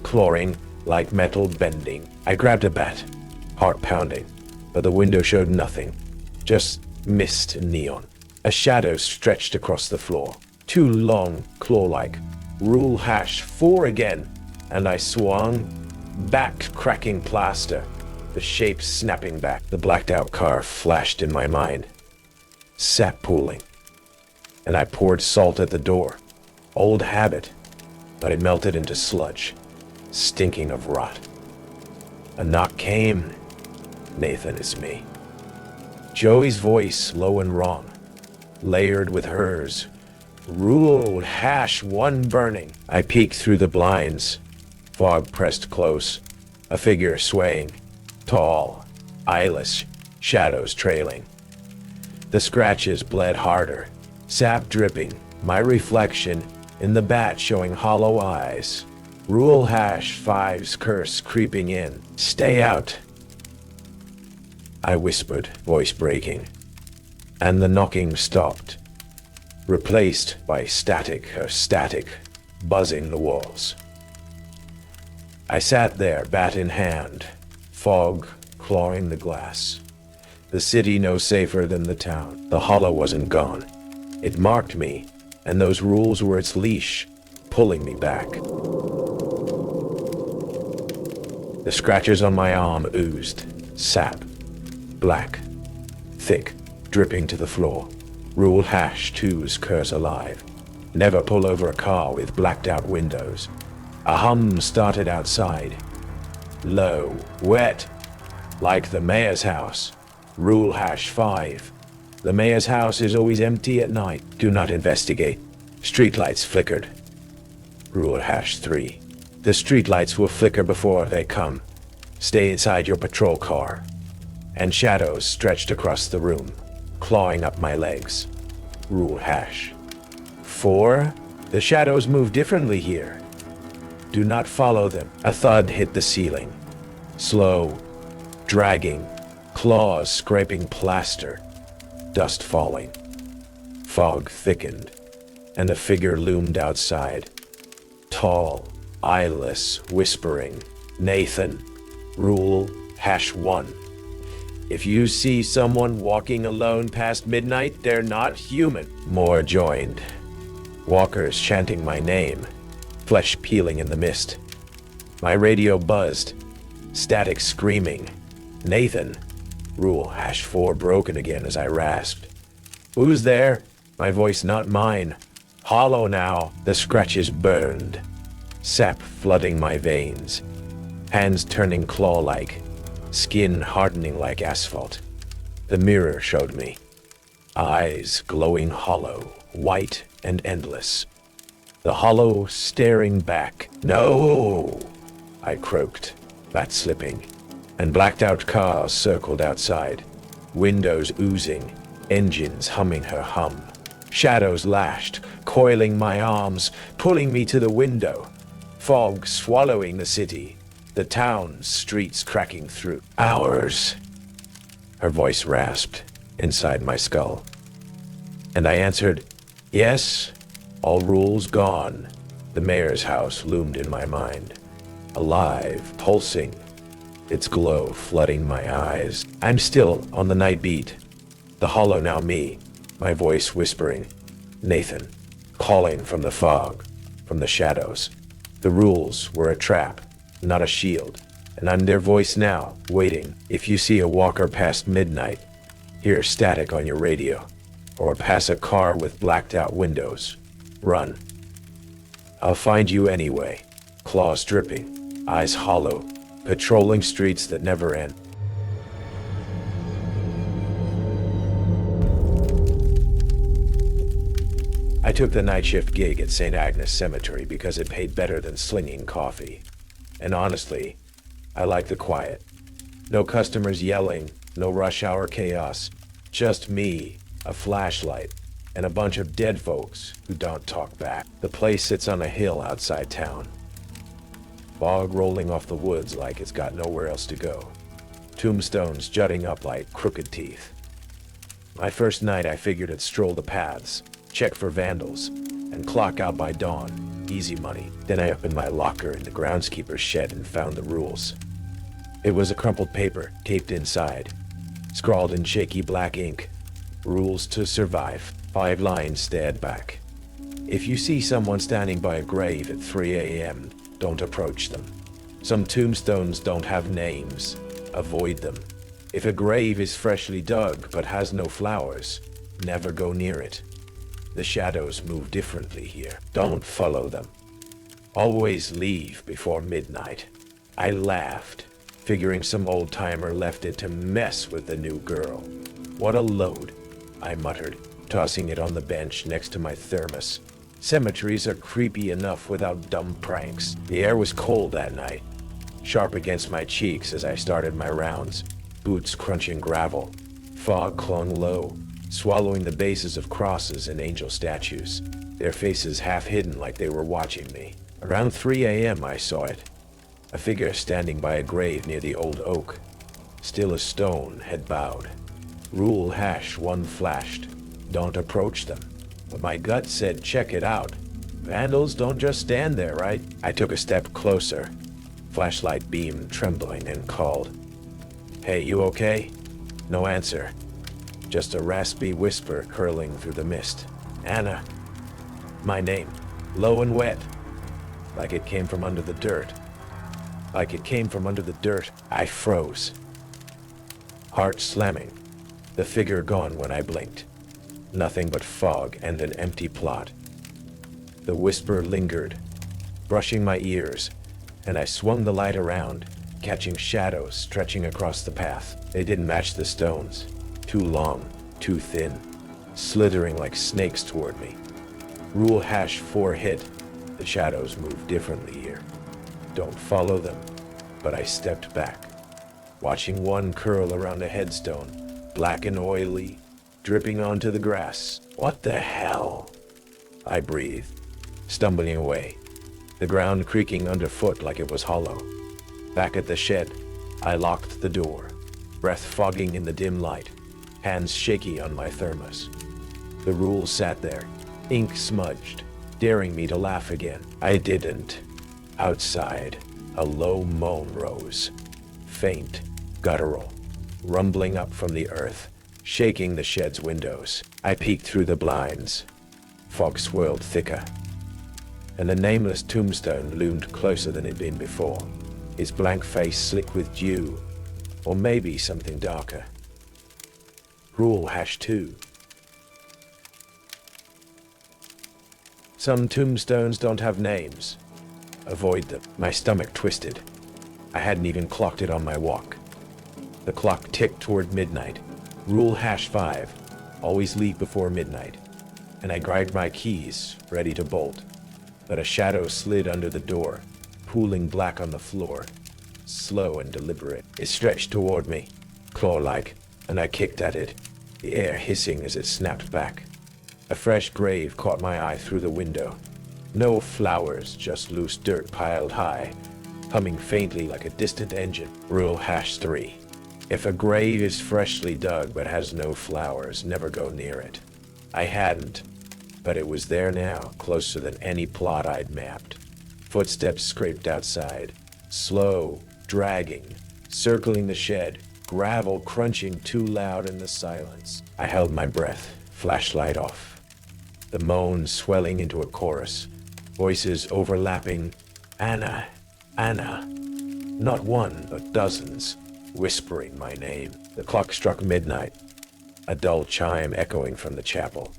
clawing, like metal bending. I grabbed a bat, heart pounding, but the window showed nothing, just mist and neon. A shadow stretched across the floor, too long, claw-like. Rule #4 again, and I swung, back cracking plaster, the shape snapping back. The blacked-out car flashed in my mind. Sap pooling. And I poured salt at the door. Old habit, but it melted into sludge, stinking of rot. A knock came. Nathan, it's me. Joey's voice, low and wrong, layered with hers. Rule #1 burning. I peeked through the blinds. Fog pressed close, a figure swaying, tall, eyeless, shadows trailing. The scratches bled harder, sap dripping, my reflection in the bat showing hollow eyes. Rule #5's curse creeping in. Stay out, I whispered, voice breaking, and the knocking stopped, replaced by static, buzzing the walls. I sat there, bat in hand, fog clawing the glass. The city no safer than the town. The hollow wasn't gone. It marked me, and those rules were its leash, pulling me back. The scratches on my arm oozed, sap, black, thick, dripping to the floor. Rule #2's curse alive. Never pull over a car with blacked out windows. A hum started outside. Low, wet, like the mayor's house. Rule #5. The mayor's house is always empty at night. Do not investigate. Streetlights flickered. Rule #3. The streetlights will flicker before they come. Stay inside your patrol car. And shadows stretched across the room, clawing up my legs. Rule #4. The shadows move differently here. Do not follow them. A thud hit the ceiling. Slow, dragging, claws scraping plaster, dust falling. Fog thickened, and a figure loomed outside. Tall, eyeless, whispering. Nathan, Rule #1. If you see someone walking alone past midnight, they're not human. More joined. Walkers chanting my name, flesh peeling in the mist. My radio buzzed, static screaming. Nathan, Rule #4 broken again as I rasped. Who's there? My voice not mine. Hollow now. The scratches burned, sap flooding my veins, hands turning claw-like, skin hardening like asphalt. The mirror showed me. Eyes glowing hollow, white and endless. The hollow staring back. No! I croaked, bat slipping, and blacked-out cars circled outside. Windows oozing, engines humming her hum. Shadows lashed, coiling my arms, pulling me to the window. Fog swallowing the city. The town's streets cracking through. Hours. Her voice rasped inside my skull. And I answered, yes, all rules gone. The mayor's house loomed in my mind. Alive, pulsing, its glow flooding my eyes. I'm still on the night beat. The hollow now me, my voice whispering. Nathan, calling from the fog, from the shadows. The rules were a trap, not a shield, and I'm their voice now, waiting. If you see a walker past midnight, hear static on your radio, or pass a car with blacked out windows, run. I'll find you anyway, claws dripping, eyes hollow, patrolling streets that never end. I took the night shift gig at St. Agnes Cemetery because it paid better than slinging coffee. And honestly, I like the quiet. No customers yelling, no rush hour chaos. Just me, a flashlight, and a bunch of dead folks who don't talk back. The place sits on a hill outside town. Fog rolling off the woods like it's got nowhere else to go. Tombstones jutting up like crooked teeth. My first night I figured I'd stroll the paths, check for vandals, and clock out by dawn. Easy money. Then I opened my locker in the groundskeeper's shed and found the rules. It was a crumpled paper, taped inside, scrawled in shaky black ink. Rules to survive. 5 lines stared back. If you see someone standing by a grave at 3 a.m., don't approach them. Some tombstones don't have names. Avoid them. If a grave is freshly dug but has no flowers, never go near it. The shadows move differently here. Don't follow them. Always leave before midnight. I laughed, figuring some old-timer left it to mess with the new girl. What a load, I muttered, tossing it on the bench next to my thermos. Cemeteries are creepy enough without dumb pranks. The air was cold that night, sharp against my cheeks as I started my rounds, boots crunching gravel. Fog clung low, swallowing the bases of crosses and angel statues, their faces half hidden like they were watching me. Around 3 a.m. I saw it, a figure standing by a grave near the old oak, still as stone, head bowed. Rule #1 flashed, "Don't approach them." But my gut said, check it out. Vandals don't just stand there, right? I took a step closer, flashlight beam trembling, and called, "Hey, you okay?" No answer, just a raspy whisper curling through the mist. "Anna." My name, low and wet, like it came from under the dirt. Like it came from under the dirt. I froze, heart slamming, the figure gone when I blinked. Nothing but fog and an empty plot. The whisper lingered, brushing my ears, and I swung the light around, catching shadows stretching across the path. They didn't match the stones. Too long, too thin, slithering like snakes toward me. Rule #4 hit. The shadows moved differently here. Don't follow them. But I stepped back, watching one curl around a headstone, black and oily, dripping onto the grass. "What the hell?" I breathed, stumbling away, the ground creaking underfoot like it was hollow. Back at the shed, I locked the door, breath fogging in the dim light, hands shaky on my thermos. The Rule sat there, ink smudged, daring me to laugh again. I didn't. Outside, a low moan rose, faint, guttural, rumbling up from the earth, shaking the shed's windows. I peeked through the blinds. Fog swirled thicker, and the nameless tombstone loomed closer than it'd been before, his blank face slick with dew, or maybe something darker. Rule #2. Some tombstones don't have names. Avoid them. My stomach twisted. I hadn't even clocked it on my walk. The clock ticked toward midnight. Rule #5, always leave before midnight. And I grabbed my keys, ready to bolt. But a shadow slid under the door, pooling black on the floor, slow and deliberate. It stretched toward me, claw-like, and I kicked at it, the air hissing as it snapped back. A fresh grave caught my eye through the window. No flowers, just loose dirt piled high, humming faintly like a distant engine. Rule #3. If a grave is freshly dug but has no flowers, never go near it. I hadn't, but it was there now, closer than any plot I'd mapped. Footsteps scraped outside, slow, dragging, circling the shed, gravel crunching too loud in the silence. I held my breath, flashlight off. The moan swelling into a chorus, voices overlapping. "Anna, Anna." Not one, but dozens, whispering my name. The clock struck midnight, a dull chime echoing from the chapel,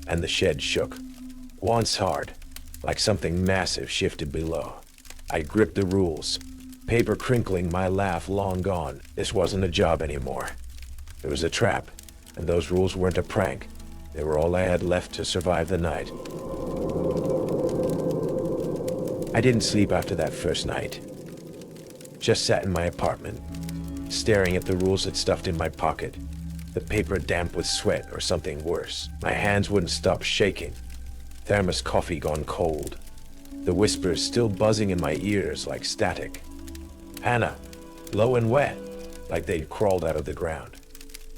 and the shed shook, once hard, like something massive shifted below. I gripped the rules, paper crinkling, my laugh long gone. This wasn't a job anymore. It was a trap, and those rules weren't a prank. They were all I had left to survive the night. I didn't sleep after that first night. Just sat in my apartment, staring at the rules I'd stuffed in my pocket, the paper damp with sweat or something worse. My hands wouldn't stop shaking, thermos coffee gone cold, the whispers still buzzing in my ears like static. "Hannah," low and wet, like they'd crawled out of the ground.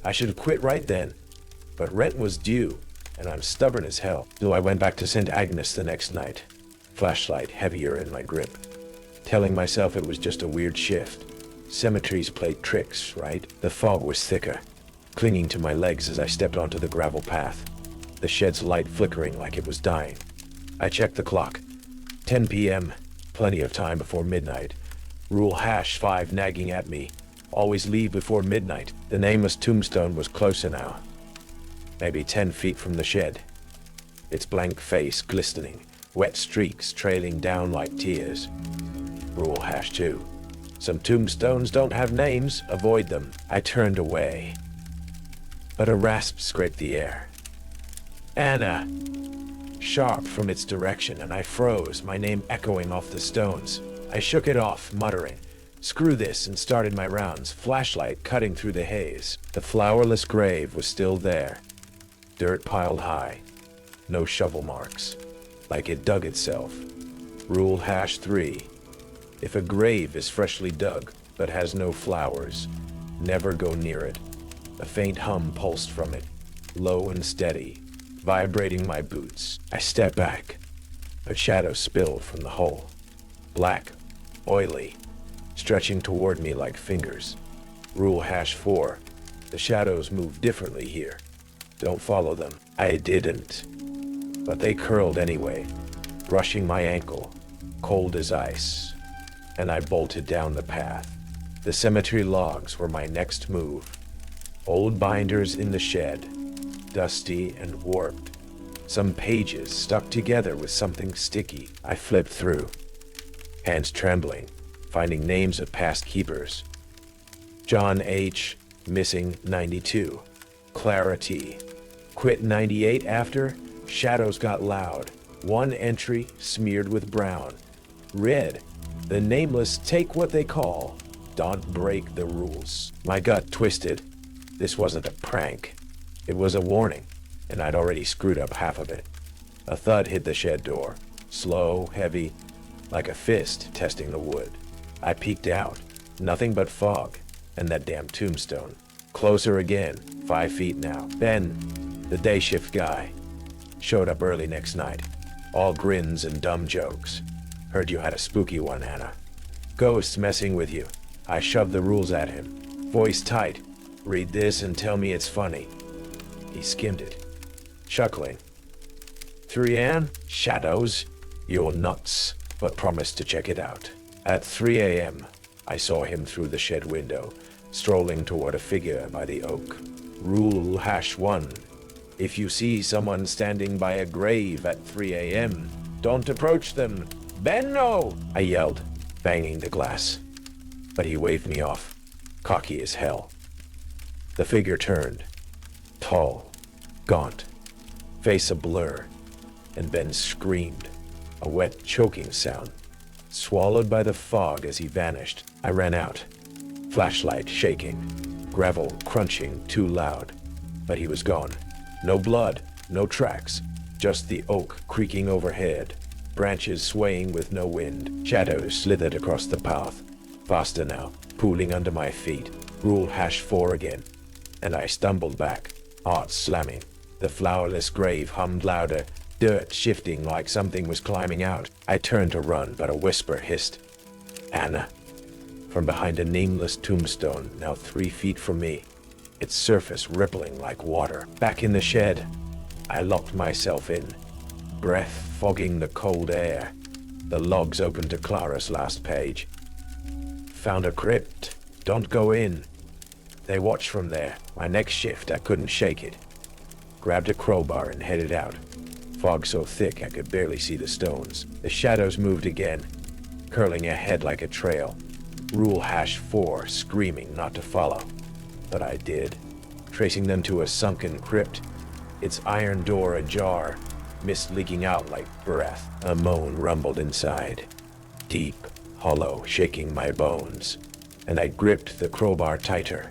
I should have quit right then, but rent was due, and I'm stubborn as hell. So I went back to St. Agnes the next night, flashlight heavier in my grip, telling myself it was just a weird shift. Cemeteries played tricks, right? The fog was thicker, clinging to my legs as I stepped onto the gravel path, the shed's light flickering like it was dying. I checked the clock. 10 p.m., plenty of time before midnight. Rule #5 nagging at me, always leave before midnight. The nameless tombstone was closer now, maybe 10 feet from the shed, its blank face glistening, wet streaks trailing down like tears. Rule #2. Some tombstones don't have names, avoid them. I turned away, but a rasp scraped the air. "Anna." sharp from its direction, and I froze, my name echoing off the stones. I shook it off, muttering, "Screw this," and started my rounds, flashlight cutting through the haze. The flowerless grave was still there, dirt piled high, no shovel marks, like it dug itself. Rule #3. If a grave is freshly dug, but has no flowers, never go near it. A faint hum pulsed from it, low and steady, vibrating my boots. I stepped back. A shadow spilled from the hole, black, oily, stretching toward me like fingers. Rule #4. The shadows move differently here. Don't follow them. I didn't. But they curled anyway, brushing my ankle, cold as ice, and I bolted down the path. The cemetery logs were my next move. Old binders in the shed, dusty and warped. Some pages stuck together with something sticky. I flipped through, hands trembling, finding names of past keepers. John H., missing 92. Clara T., quit 98 after. Shadows got loud. One entry smeared with brown. Red, the nameless take what they call. Don't break the rules. My gut twisted. This wasn't a prank. It was a warning, and I'd already screwed up half of it. A thud hit the shed door, slow, heavy, like a fist testing the wood. I peeked out. Nothing but fog, and that damn tombstone. Closer again, 5 feet now. Ben, the day shift guy, showed up early next night. All grins and dumb jokes. Heard you had a spooky one, Anna. Ghosts messing with you. I shoved the rules at him. Voice tight. Read this and tell me it's funny. He skimmed it, chuckling. 3 a.m. Shadows? You're nuts, but promised to check it out. At 3 a.m., I saw him through the shed window, strolling toward a figure by the oak. Rule #1. If you see someone standing by a grave at 3 a.m., don't approach them. Benno! I yelled, banging the glass. But he waved me off, cocky as hell. The figure turned, tall, gaunt, face a blur, and Ben screamed, a wet choking sound, swallowed by the fog as he vanished. I ran out, flashlight shaking, gravel crunching too loud, but he was gone. No blood, no tracks, just the oak creaking overhead, branches swaying with no wind. Shadows slithered across the path, faster now, pooling under my feet. Rule #4 again, and I stumbled back, heart slamming. The flowerless grave hummed louder, dirt shifting like something was climbing out. I turned to run, but a whisper hissed, "Anna," from behind a nameless tombstone, now 3 feet from me, its surface rippling like water. Back in the shed, I locked myself in, breath fogging the cold air. The logs opened to Clara's last page. Found a crypt. Don't go in. They watch from there. My next shift, I couldn't shake it. Grabbed a crowbar and headed out. Fog so thick I could barely see the stones. The shadows moved again, curling ahead like a trail. Rule #4, screaming not to follow. But I did, tracing them to a sunken crypt, its iron door ajar, mist leaking out like breath. A moan rumbled inside, deep, hollow, shaking my bones, and I gripped the crowbar tighter.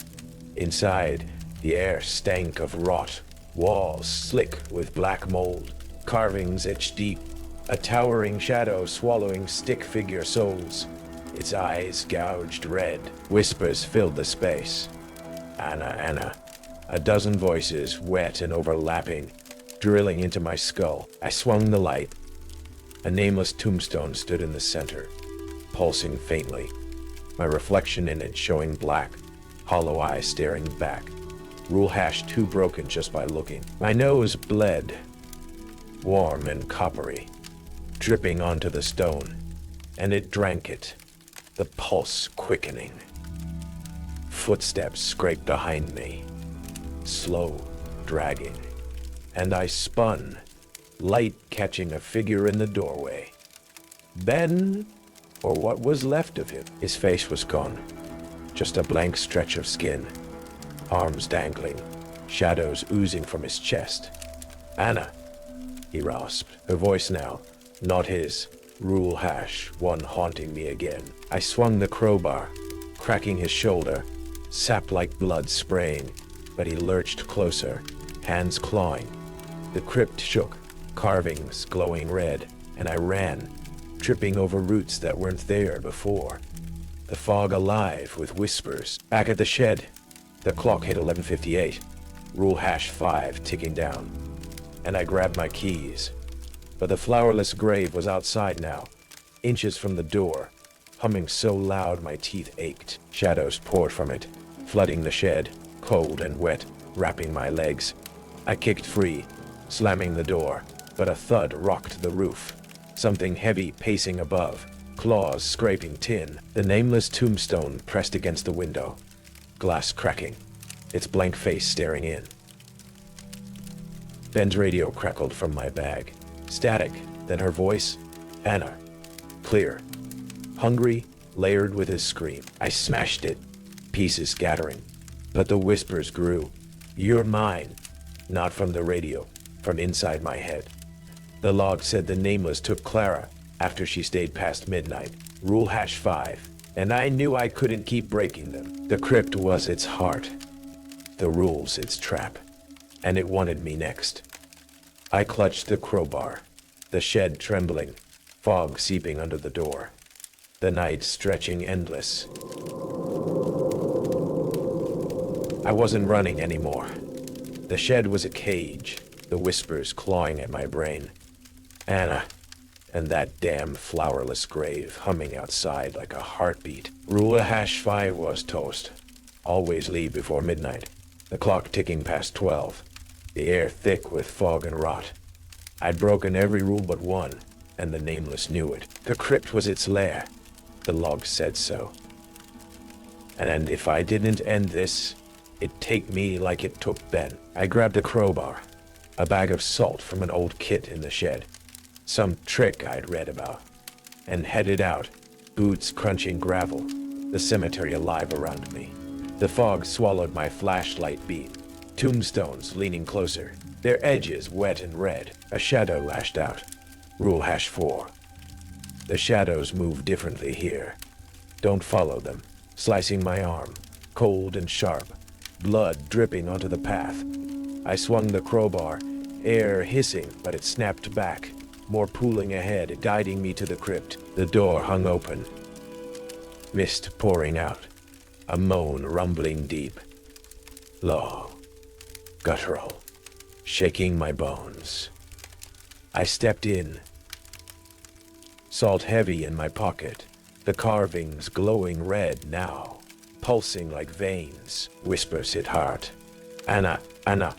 Inside, the air stank of rot, walls slick with black mold, carvings etched deep, a towering shadow swallowing stick figure souls, its eyes gouged red. Whispers filled the space. Anna, Anna. A dozen voices, wet and overlapping, drilling into my skull. I swung the light. A nameless tombstone stood in the center, pulsing faintly, my reflection in it showing black, hollow eyes staring back. Rule #2 broken just by looking. My nose bled, warm and coppery, dripping onto the stone, and it drank it, the pulse quickening. Footsteps scraped behind me, slow, dragging, and I spun, light catching a figure in the doorway. Ben, or what was left of him. His face was gone, just a blank stretch of skin, arms dangling, shadows oozing from his chest. Anna, he rasped. Her voice now, not his. Rule hash, one haunting me again. I swung the crowbar, cracking his shoulder, sap like blood spraying, but he lurched closer, hands clawing. The crypt shook, carvings glowing red, and I ran, tripping over roots that weren't there before. The fog alive with whispers. Back at the shed, the clock hit 11:58, rule hash 5 ticking down, and I grabbed my keys. But the flowerless grave was outside now, inches from the door, humming so loud my teeth ached. Shadows poured from it, flooding the shed, cold and wet, wrapping my legs. I kicked free, slamming the door, but a thud rocked the roof. Something heavy pacing above, claws scraping tin. The nameless tombstone pressed against the window, glass cracking, its blank face staring in. Ben's radio crackled from my bag. Static, then her voice. Anna. Clear. Hungry, layered with his scream. I smashed it, pieces scattering. But the whispers grew. You're mine. Not from the radio, from inside my head. The log said the nameless took Clara after she stayed past midnight. Rule hash 5. And I knew I couldn't keep breaking them. The crypt was its heart. The rules its trap. And it wanted me next. I clutched the crowbar, the shed trembling, fog seeping under the door, the night stretching endless. I wasn't running anymore. The shed was a cage, the whispers clawing at my brain. Anna, and that damn flowerless grave humming outside like a heartbeat. Rule hash 5 was toast. Always leave before midnight. The clock ticking past 12. The air thick with fog and rot. I'd broken every rule but one, and the nameless knew it. The crypt was its lair. The log said so. And if I didn't end this, it'd take me like it took Ben. I grabbed a crowbar, a bag of salt from an old kit in the shed, some trick I'd read about, and headed out, boots crunching gravel, the cemetery alive around me. The fog swallowed my flashlight beam. Tombstones leaning closer, their edges wet and red. A shadow lashed out. Rule hash 4. The shadows move differently here. Don't follow them. Slicing my arm, cold and sharp, blood dripping onto the path. I swung the crowbar, air hissing, but it snapped back, more pooling ahead, guiding me to the crypt. The door hung open. Mist pouring out, a moan rumbling deep. Low. Guttural, shaking my bones. I stepped in. Salt heavy in my pocket, the carvings glowing red now, pulsing like veins. Whispers hit heart. Anna, Anna.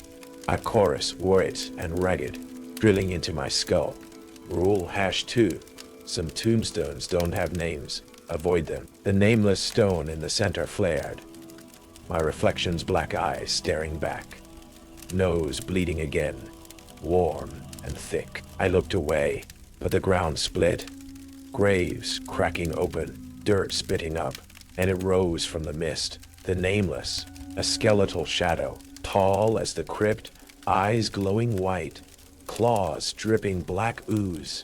A chorus, worried and ragged, drilling into my skull. Rule hash 2. Some tombstones don't have names. Avoid them. The nameless stone in the center flared. My reflection's black eyes staring back. Nose bleeding again, warm and thick. I looked away, but the ground split. Graves cracking open, dirt spitting up, and it rose from the mist. The nameless, a skeletal shadow, tall as the crypt, eyes glowing white, claws dripping black ooze.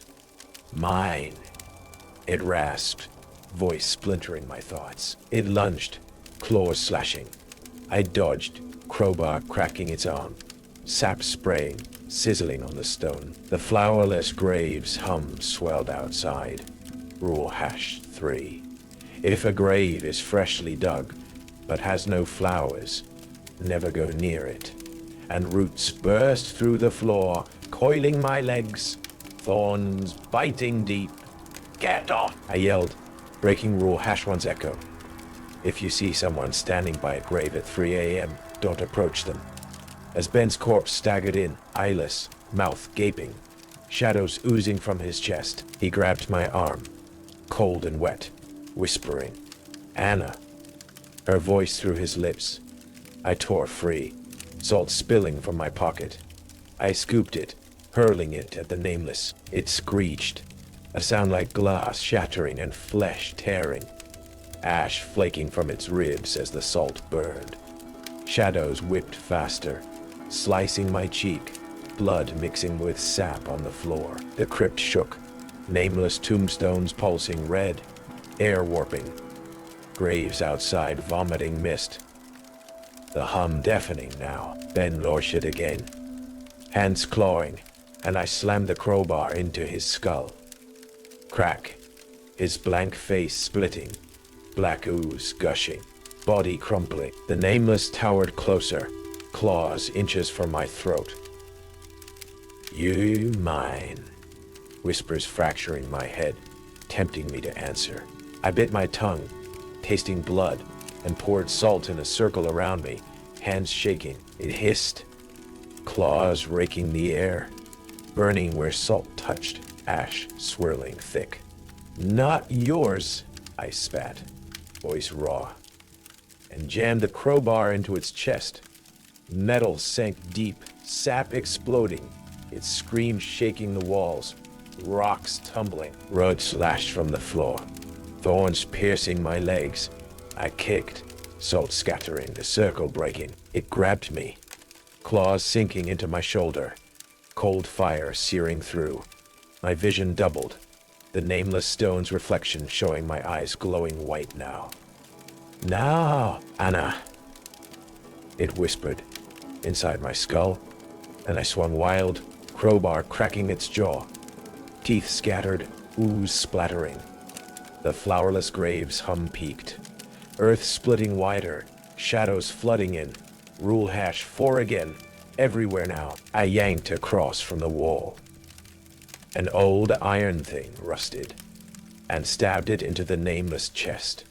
Mine. It rasped, voice splintering my thoughts. It lunged, claws slashing. I dodged, crowbar cracking its arm, sap spraying, sizzling on the stone. The flowerless grave's hum swelled outside. Rule hash 3. If a grave is freshly dug, but has no flowers, never go near it. And roots burst through the floor, coiling my legs, thorns biting deep. Get off! I yelled, breaking rule hash 1's echo. If you see someone standing by a grave at 3 a.m., don't approach them. As Ben's corpse staggered in, eyeless, mouth gaping, shadows oozing from his chest, he grabbed my arm, cold and wet, whispering, Anna. Her voice through his lips. I tore free, salt spilling from my pocket. I scooped it, hurling it at the nameless. It screeched, a sound like glass shattering and flesh tearing, ash flaking from its ribs as the salt burned. Shadows whipped faster, slicing my cheek, blood mixing with sap on the floor. The crypt shook, nameless tombstones pulsing red, air warping, graves outside vomiting mist. The hum deafening now. Ben lorched it again, hands clawing, and I slammed the crowbar into his skull. Crack, his blank face splitting, black ooze gushing, body crumpling. The nameless towered closer, claws inches from my throat. You mine, whispers fracturing my head, tempting me to answer. I bit my tongue, tasting blood, and poured salt in a circle around me, hands shaking. It hissed, claws raking the air, burning where salt touched, ash swirling thick. Not yours, I spat, voice raw, and jammed the crowbar into its chest. Metal sank deep, sap exploding, its scream shaking the walls, rocks tumbling, road slashed from the floor, thorns piercing my legs. I kicked, salt scattering, the circle breaking. It grabbed me, claws sinking into my shoulder, cold fire searing through. My vision doubled, the nameless stone's reflection showing my eyes glowing white now. Now, Anna, it whispered inside my skull, and I swung wild, crowbar cracking its jaw, teeth scattered, ooze splattering. The flowerless graves hum peaked, earth splitting wider, shadows flooding in. Rule hash 4 again, everywhere now. I yanked across from the wall. An old iron thing rusted, and stabbed it into the nameless chest.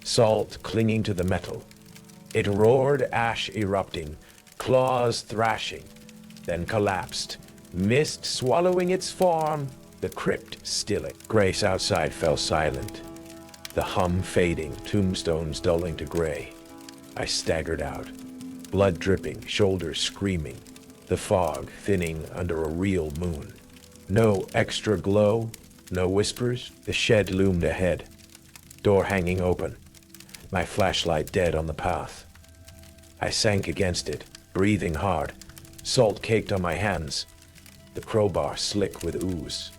Salt clinging to the metal. It roared, ash erupting, claws thrashing, then collapsed, mist swallowing its form, the crypt stilling. Grace outside fell silent, the hum fading, tombstones dulling to gray. I staggered out, blood dripping, shoulders screaming, the fog thinning under a real moon. No extra glow, no whispers. The shed loomed ahead, door hanging open, my flashlight dead on the path. I sank against it, breathing hard, salt caked on my hands, the crowbar slick with ooze.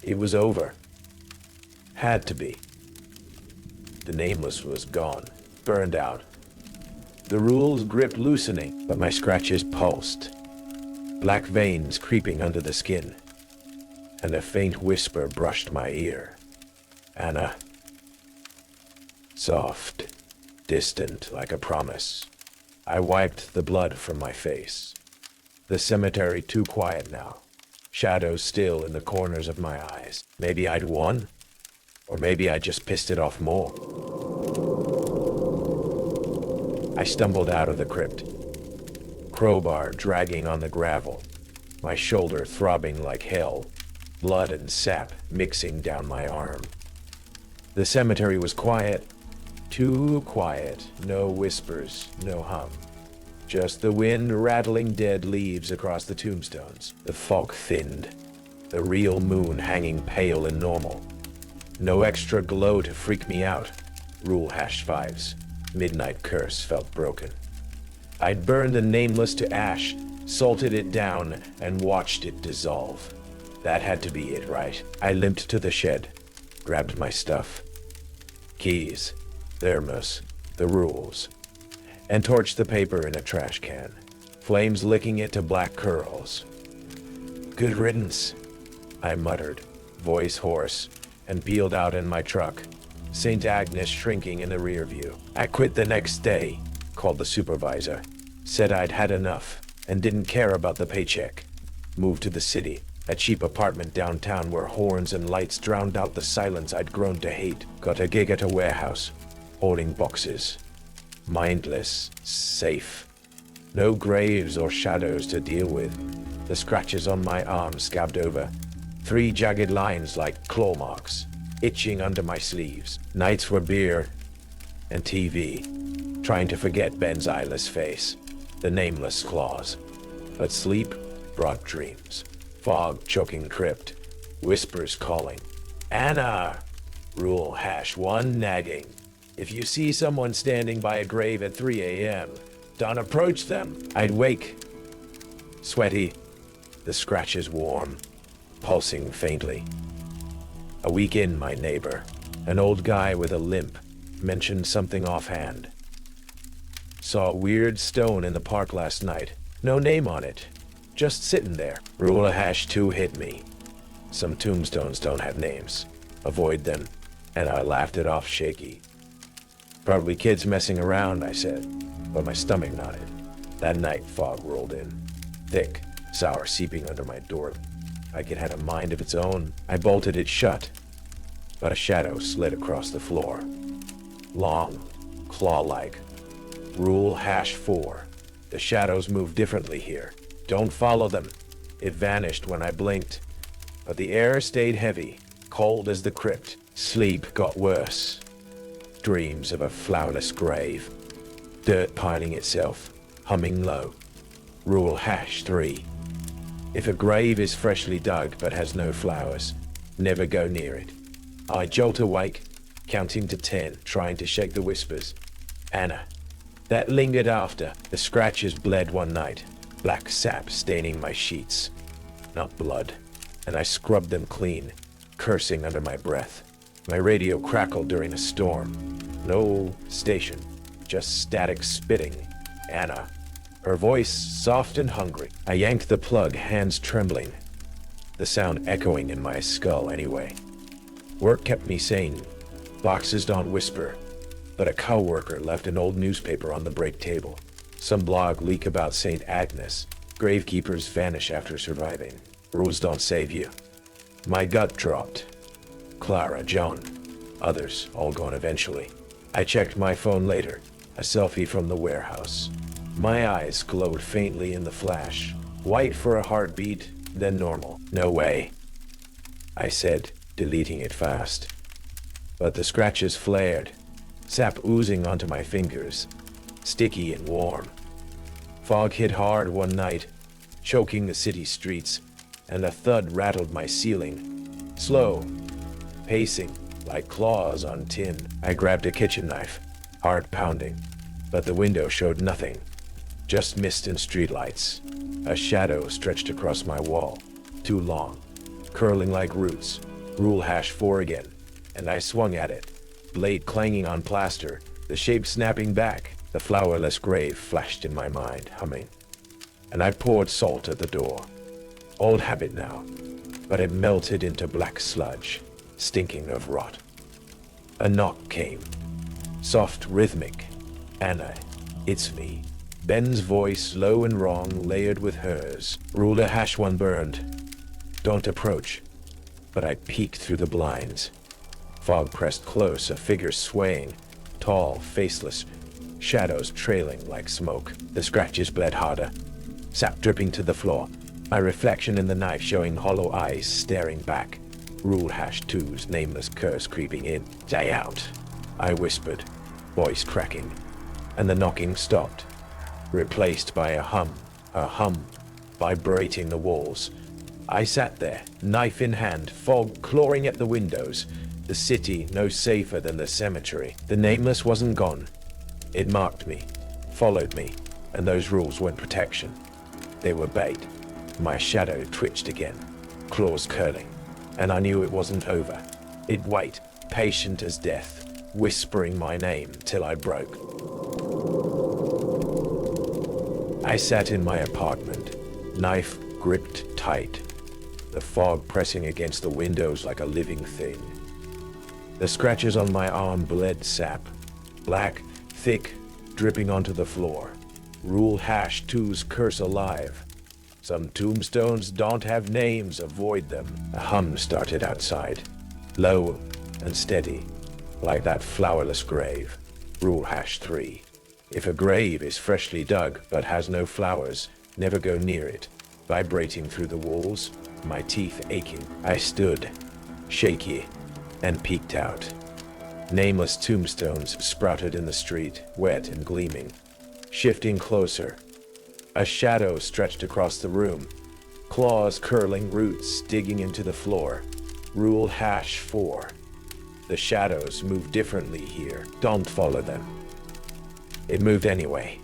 It was over. Had to be. The nameless was gone, burned out. The rules gripped loosening, but my scratches pulsed, black veins creeping under the skin, and a faint whisper brushed my ear. Anna. Soft, distant like a promise. I wiped the blood from my face. The cemetery too quiet now. Shadows still in the corners of my eyes. Maybe I'd won, or maybe I just pissed it off more. I stumbled out of the crypt, crowbar dragging on the gravel, my shoulder throbbing like hell, blood and sap mixing down my arm. The cemetery was quiet, too quiet, no whispers, no hum. Just the wind rattling dead leaves across the tombstones. The fog thinned, the real moon hanging pale and normal. No extra glow to freak me out. Rule #5's midnight curse felt broken. I'd burned the nameless to ash, salted it down, and watched it dissolve. That had to be it, right? I limped to the shed, grabbed my stuff. Keys, thermos, the rules, and torched the paper in a trash can, flames licking it to black curls. Good riddance, I muttered, voice hoarse, and peeled out in my truck, St. Agnes shrinking in the rear view. I quit the next day, called the supervisor, said I'd had enough, and didn't care about the paycheck. Moved to the city, a cheap apartment downtown where horns and lights drowned out the silence I'd grown to hate. Got a gig at a warehouse, holding boxes. Mindless, safe. No graves or shadows to deal with. The scratches on my arm scabbed over. 3 jagged lines like claw marks, itching under my sleeves. Nights were beer and TV, trying to forget Ben's eyeless face, the nameless claws. But sleep brought dreams. Fog choking crypt, whispers calling. Anna! Rule #1 nagging. If you see someone standing by a grave at 3 a.m., Don't approach them. I'd wake. Sweaty, the scratches warm, pulsing faintly. A week in, my neighbor, an old guy with a limp, mentioned something offhand. Saw a weird stone in the park last night. No name on it. Just sitting there. Rule #2 hit me. Some tombstones don't have names. Avoid them. And I laughed it off shaky. Probably kids messing around, I said, but my stomach nodded. That night, fog rolled in. Thick, sour seeping under my door. Like it had a mind of its own. I bolted it shut, but a shadow slid across the floor. Long, claw-like. Rule #4. The shadows move differently here. Don't follow them. It vanished when I blinked. But the air stayed heavy, cold as the crypt. Sleep got worse. Dreams of a flowerless grave. Dirt piling itself, humming low. Rule #3. If a grave is freshly dug but has no flowers, never go near it. I jolt awake, counting to 10, trying to shake the whispers. Anna. That lingered after. The scratches bled one night, black sap staining my sheets. Not blood, and I scrubbed them clean, cursing under my breath. My radio crackled during a storm. No station, just static spitting. Anna. Her voice soft and hungry. I yanked the plug, hands trembling. The sound echoing in my skull anyway. Work kept me sane. Boxes don't whisper. But a coworker left an old newspaper on the break table. Some blog leak about St. Agnes. Gravekeepers vanish after surviving. Rules don't save you. My gut dropped. Clara, John, others all gone eventually. I checked my phone later. A selfie from the warehouse. My eyes glowed faintly in the flash. White for a heartbeat, then normal. No way, I said, deleting it fast. But the scratches flared, sap oozing onto my fingers, sticky and warm. Fog hit hard one night, choking the city streets, and a thud rattled my ceiling. Slow, pacing, like claws on tin. I grabbed a kitchen knife, heart pounding, but the window showed nothing. Just mist and streetlights. A shadow stretched across my wall, too long, curling like roots. Rule #4 again, and I swung at it, blade clanging on plaster, the shape snapping back. The flowerless grave flashed in my mind, humming, and I poured salt at the door. Old habit now, but it melted into black sludge, stinking of rot. A knock came, soft, rhythmic. Anna, it's me. Ben's voice, low and wrong, layered with hers. Rule #1 burned. Don't approach. But I peeked through the blinds. Fog pressed close, a figure swaying, tall, faceless, shadows trailing like smoke. The scratches bled harder, sap dripping to the floor. My reflection in the knife showing hollow eyes staring back. Rule #2's nameless curse creeping in. Stay out, I whispered, voice cracking, and the knocking stopped, replaced by a hum, vibrating the walls. I sat there, knife in hand, fog clawing at the windows. The city no safer than the cemetery. The nameless wasn't gone. It marked me, followed me, and those rules weren't protection. They were bait. My shadow twitched again, claws curling, and I knew it wasn't over. It'd wait, patient as death, whispering my name till I broke. I sat in my apartment, knife gripped tight, the fog pressing against the windows like a living thing. The scratches on my arm bled sap, black, thick, dripping onto the floor. Rule #2's curse alive. Some tombstones don't have names, avoid them. A hum started outside, low and steady, like that flowerless grave. Rule #3. If a grave is freshly dug but has no flowers, never go near it. Vibrating through the walls, my teeth aching, I stood, shaky, and peeked out. Nameless tombstones sprouted in the street, wet and gleaming. Shifting closer, a shadow stretched across the room, claws curling, roots digging into the floor. Rule #4. The shadows move differently here. Don't follow them. It moved anyway,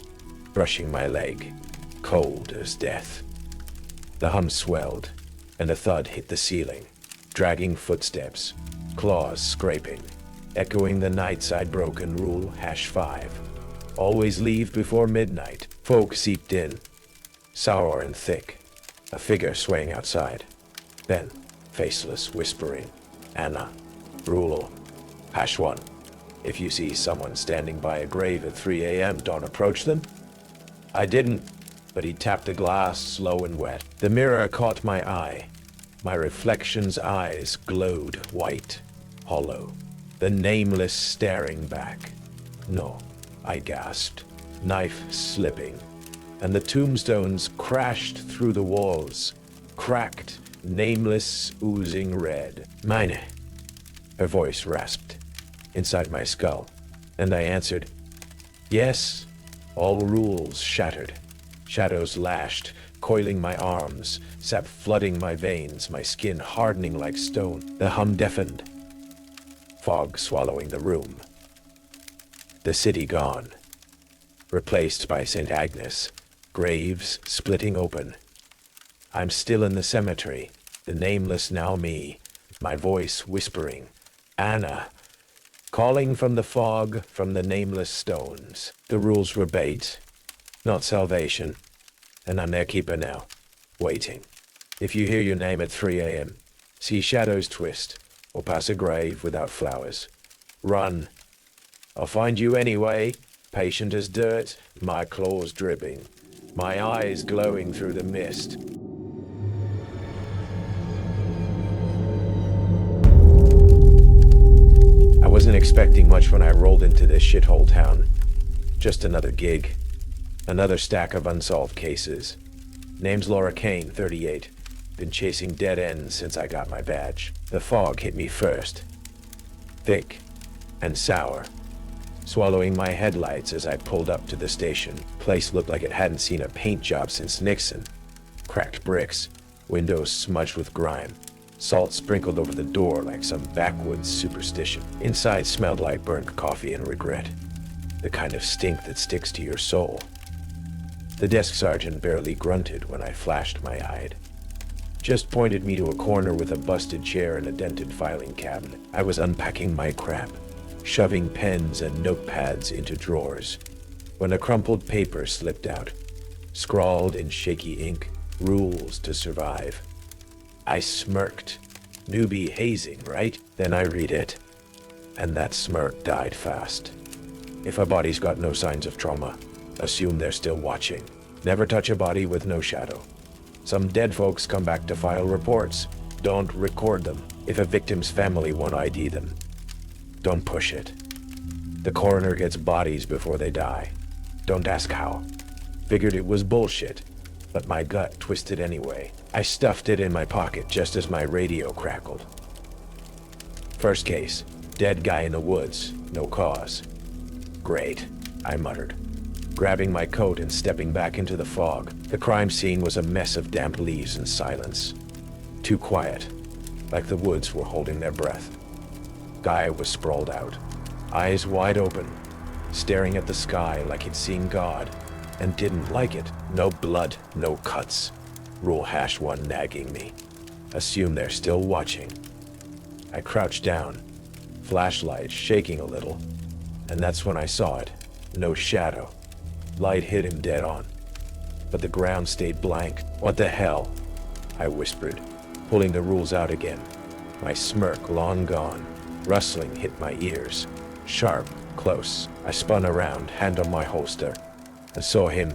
brushing my leg, cold as death. The hum swelled, and a thud hit the ceiling, dragging footsteps, claws scraping, echoing the nights I'd broken. Rule #5. Always leave before midnight. Folk seeped in, sour and thick, a figure swaying outside. Then, faceless, whispering, Anna. Rule #1. If you see someone standing by a grave at 3 a.m., don't approach them. I didn't, but he tapped the glass slow and wet. The mirror caught my eye. My reflection's eyes glowed white, hollow. The nameless staring back. No, I gasped, knife slipping, and the tombstones crashed through the walls, cracked, nameless, oozing red. Meine. Her voice rasped inside my skull, and I answered, yes. All rules shattered. Shadows lashed, coiling my arms, sap flooding my veins, my skin hardening like stone. The hum deafened. Fog swallowing the room. The city gone. Replaced by St. Agnes, graves splitting open. I'm still in the cemetery, the nameless now me, my voice whispering, Anna, calling from the fog, from the nameless stones. The rules were bait, not salvation, and I'm their keeper now, waiting. If you hear your name at 3 a.m., see shadows twist, or pass a grave without flowers, run. I'll find you anyway, patient as dirt, my claws dripping, my eyes glowing through the mist. I wasn't expecting much when I rolled into this shithole town. Just another gig. Another stack of unsolved cases. Name's Laura Kane, 38. Been chasing dead ends since I got my badge. The fog hit me first. Thick and sour. Swallowing my headlights as I pulled up to the station. Place looked like it hadn't seen a paint job since Nixon. Cracked bricks, windows smudged with grime. Salt sprinkled over the door like some backwoods superstition. Inside smelled like burnt coffee and regret. The kind of stink that sticks to your soul. The desk sergeant barely grunted when I flashed my eye. Just pointed me to a corner with a busted chair and a dented filing cabinet. I was unpacking my crap, shoving pens and notepads into drawers, when a crumpled paper slipped out, scrawled in shaky ink, rules to survive. I smirked. Newbie hazing, right? Then I read it, and that smirk died fast. If a body's got no signs of trauma, assume they're still watching. Never touch a body with no shadow. Some dead folks come back to file reports. Don't record them. If a victim's family won't ID them, don't push it. The coroner gets bodies before they die. Don't ask how. Figured it was bullshit, but my gut twisted anyway. I stuffed it in my pocket just as my radio crackled. First case, dead guy in the woods, no cause. Great, I muttered, grabbing my coat and stepping back into the fog. The crime scene was a mess of damp leaves and silence. Too quiet, like the woods were holding their breath. Guy was sprawled out, eyes wide open, staring at the sky like he'd seen God, and didn't like it. No blood, no cuts. Rule #1 nagging me. Assume they're still watching. I crouched down, flashlight shaking a little, and that's when I saw it. No shadow. Light hit him dead on, but the ground stayed blank. What the hell? I whispered, pulling the rules out again. My smirk long gone. Rustling hit my ears. Sharp, close. I spun around, hand on my holster, and saw him.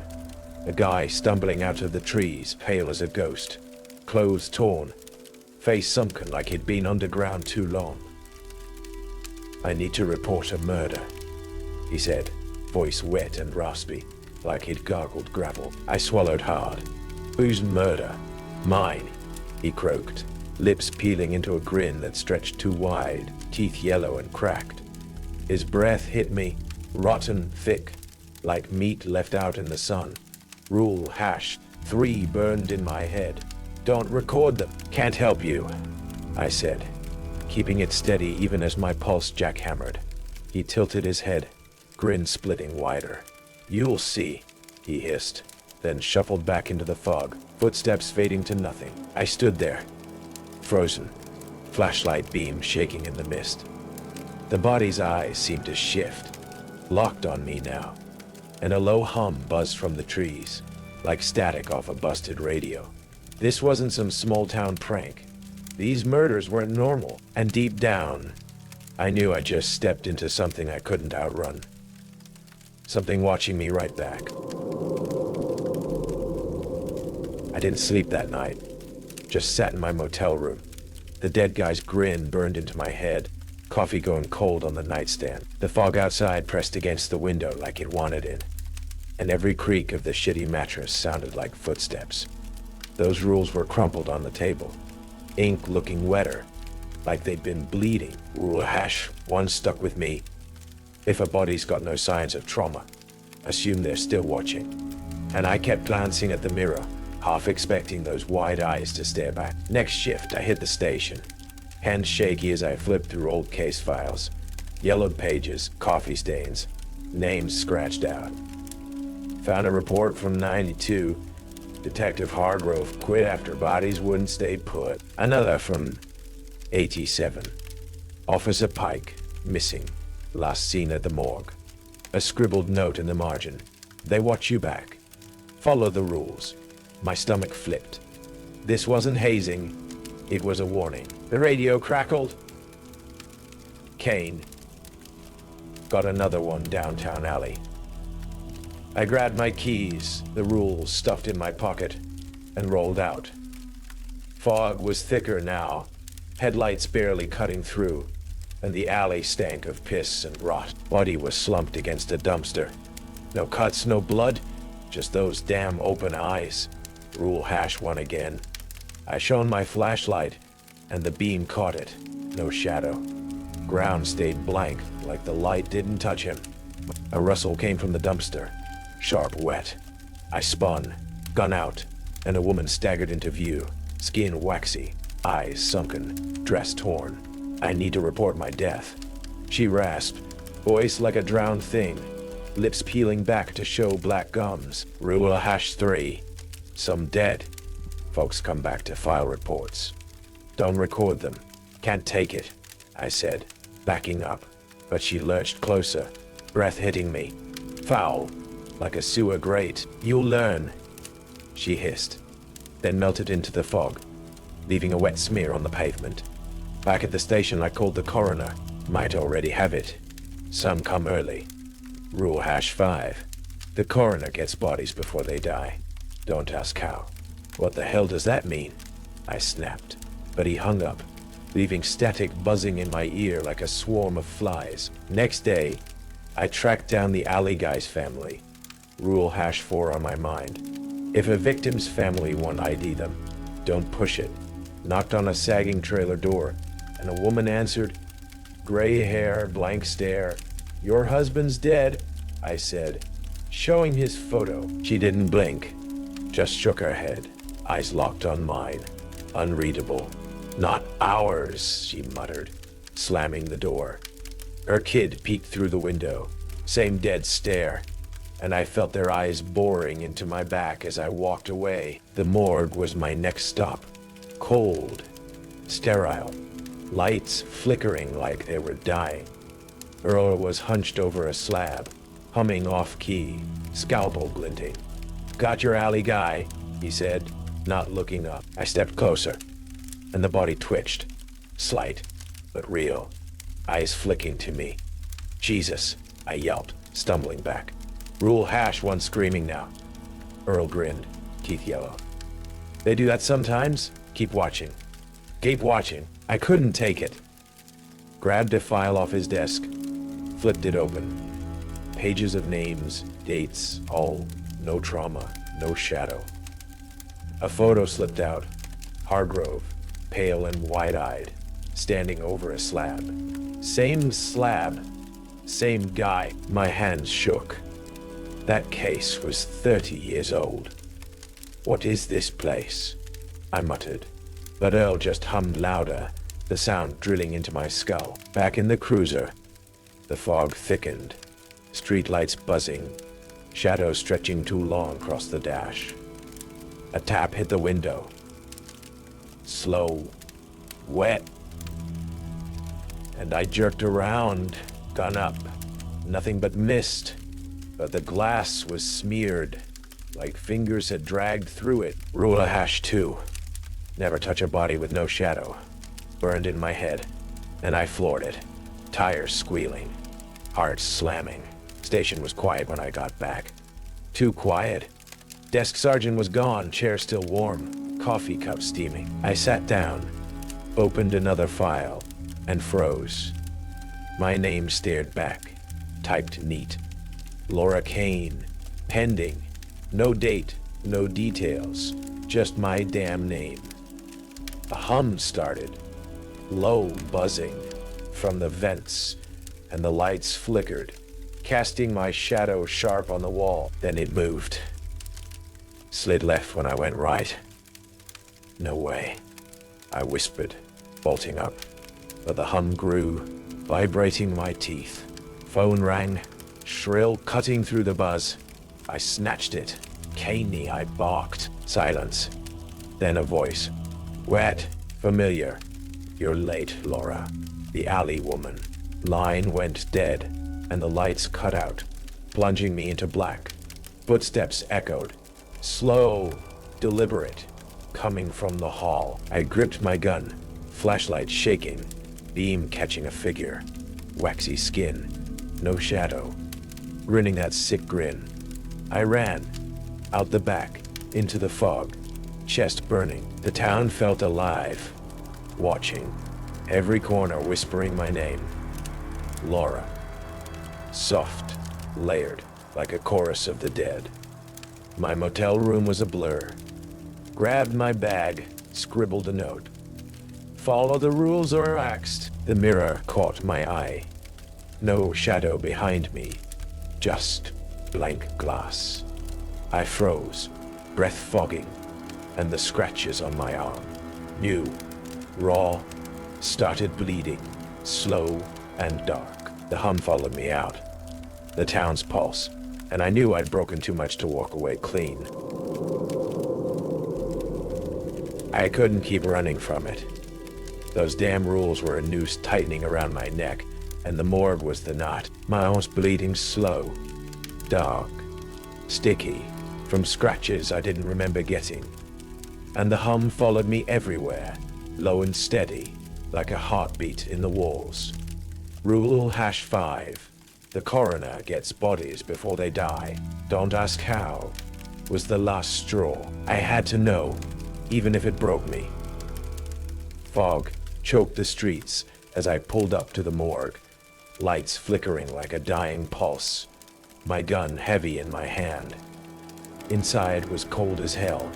A guy stumbling out of the trees, pale as a ghost. Clothes torn, face sunken like he'd been underground too long. I need to report a murder, he said, voice wet and raspy, like he'd gargled gravel. I swallowed hard. Whose murder? Mine, he croaked, lips peeling into a grin that stretched too wide, teeth yellow and cracked. His breath hit me, rotten thick, like meat left out in the sun. Rule #3 burned in my head. Don't record them. Can't help you, I said, keeping it steady even as my pulse jackhammered. He tilted his head, grin splitting wider. You'll see. he hissed, then shuffled back into the fog, footsteps fading to nothing. I stood there, frozen, flashlight beam shaking in the mist. The body's eyes seemed to shift, locked on me now, and a low hum buzzed from the trees, like static off a busted radio. This wasn't some small-town prank. These murders weren't normal, and deep down, I knew I just stepped into something I couldn't outrun. Something watching me right back. I didn't sleep that night, just sat in my motel room. The dead guy's grin burned into my head, coffee going cold on the nightstand. The fog outside pressed against the window like it wanted in, and every creak of the shitty mattress sounded like footsteps. Those rules were crumpled on the table, ink looking wetter, like they'd been bleeding. Rule hash 1 stuck with me. If a body's got no signs of trauma, assume they're still watching. And I kept glancing at the mirror, half expecting those wide eyes to stare back. Next shift, I hit the station, hands shaky as I flipped through old case files. Yellowed pages, coffee stains, names scratched out. Found a report from '92. Detective Hargrove quit after bodies wouldn't stay put. Another from '87. Officer Pike, missing. Last seen at the morgue. A scribbled note in the margin. They watch you back. Follow the rules. My stomach flipped. This wasn't hazing. It was a warning. The radio crackled. Kane. Got another one downtown alley. I grabbed my keys, the rules stuffed in my pocket, and rolled out. Fog was thicker now, headlights barely cutting through, and the alley stank of piss and rot. Body was slumped against a dumpster. No cuts, no blood, just those damn open eyes. Rule hash 1 again. I shone my flashlight, and the beam caught it. No shadow. Ground stayed blank, like the light didn't touch him. A rustle came from the dumpster. Sharp wet. I spun, gun out, and a woman staggered into view, skin waxy, eyes sunken, dress torn. I need to report my death. She rasped, voice like a drowned thing, lips peeling back to show black gums. Rule hash 3. Some dead. Folks come back to file reports. Don't record them. Can't take it, I said, backing up. But she lurched closer, breath hitting me. Foul. Like a sewer grate. You'll learn, she hissed, then melted into the fog, leaving a wet smear on the pavement. Back at the station, I called the coroner. Might already have it. Some come early. Rule hash 5. The coroner gets bodies before they die. Don't ask how. What the hell does that mean? I snapped, but he hung up, leaving static buzzing in my ear like a swarm of flies. Next day, I tracked down the alley guy's family. Rule hash 4 on my mind. If a victim's family won't ID them, don't push it. Knocked on a sagging trailer door, and a woman answered. Gray hair, blank stare. Your husband's dead, I said, showing his photo. She didn't blink, just shook her head, eyes locked on mine. Unreadable. Not ours, she muttered, slamming the door. Her kid peeked through the window, same dead stare, and I felt their eyes boring into my back as I walked away. The morgue was my next stop. Cold, sterile, lights flickering like they were dying. Earl was hunched over a slab, humming off-key, scalpel glinting. Got your alley guy, he said, not looking up. I stepped closer, and the body twitched, slight, but real, eyes flicking to me. Jesus, I yelped, stumbling back. Rule hash 1 screaming now. Earl grinned, teeth yellow. They do that sometimes? Keep watching. Keep watching. I couldn't take it. Grabbed a file off his desk, flipped it open. Pages of names, dates, all no trauma, no shadow. A photo slipped out. Hargrove, pale and wide-eyed, standing over a slab. Same slab, same guy. My hands shook. That case was 30 years old. What is this place? I muttered, but Earl just hummed louder, the sound drilling into my skull. Back in the cruiser, the fog thickened, streetlights buzzing, shadow stretching too long across the dash. A tap hit the window. Slow, wet. And I jerked around, gun up. Nothing but mist, but the glass was smeared, like fingers had dragged through it. Rule of hash 2. Never touch a body with no shadow. Burned in my head, and I floored it. Tires squealing, heart slamming. Station was quiet when I got back. Too quiet. Desk sergeant was gone, chair still warm, coffee cup steaming. I sat down, opened another file, and froze. My name stared back, typed neat. Laura Kane, pending. No date, no details, just my damn name. A hum started, low buzzing from the vents, and the lights flickered, casting my shadow sharp on the wall. Then it moved. Slid left when I went right. No way, I whispered, bolting up. But the hum grew, vibrating my teeth. Phone rang, shrill, cutting through the buzz. I snatched it. Caney, I barked. Silence. Then a voice. Wet, familiar. You're late, Laura. The alley woman. Line went dead, and the lights cut out, plunging me into black. Footsteps echoed. Slow, deliberate, coming from the hall. I gripped my gun, flashlight shaking, beam catching a figure. Waxy skin, no shadow. Grinning that sick grin. I ran, out the back, into the fog, chest burning. The town felt alive, watching, every corner whispering my name. Laura. Soft, layered, like a chorus of the dead. My motel room was a blur. Grabbed my bag, scribbled a note. Follow the rules or axed. The mirror caught my eye. No shadow behind me, just blank glass. I froze, breath fogging, and the scratches on my arm. New, raw, started bleeding, slow and dark. The hum followed me out. The town's pulse, and I knew I'd broken too much to walk away clean. I couldn't keep running from it. Those damn rules were a noose tightening around my neck, and the morgue was the knot. My arms bleeding slow, dark, sticky, from scratches I didn't remember getting. And the hum followed me everywhere, low and steady, like a heartbeat in the walls. Rule hash 5. The coroner gets bodies before they die. Don't ask how. Was the last straw. I had to know, even if it broke me. Fog choked the streets as I pulled up to the morgue, lights flickering like a dying pulse, my gun heavy in my hand. Inside was cold as hell,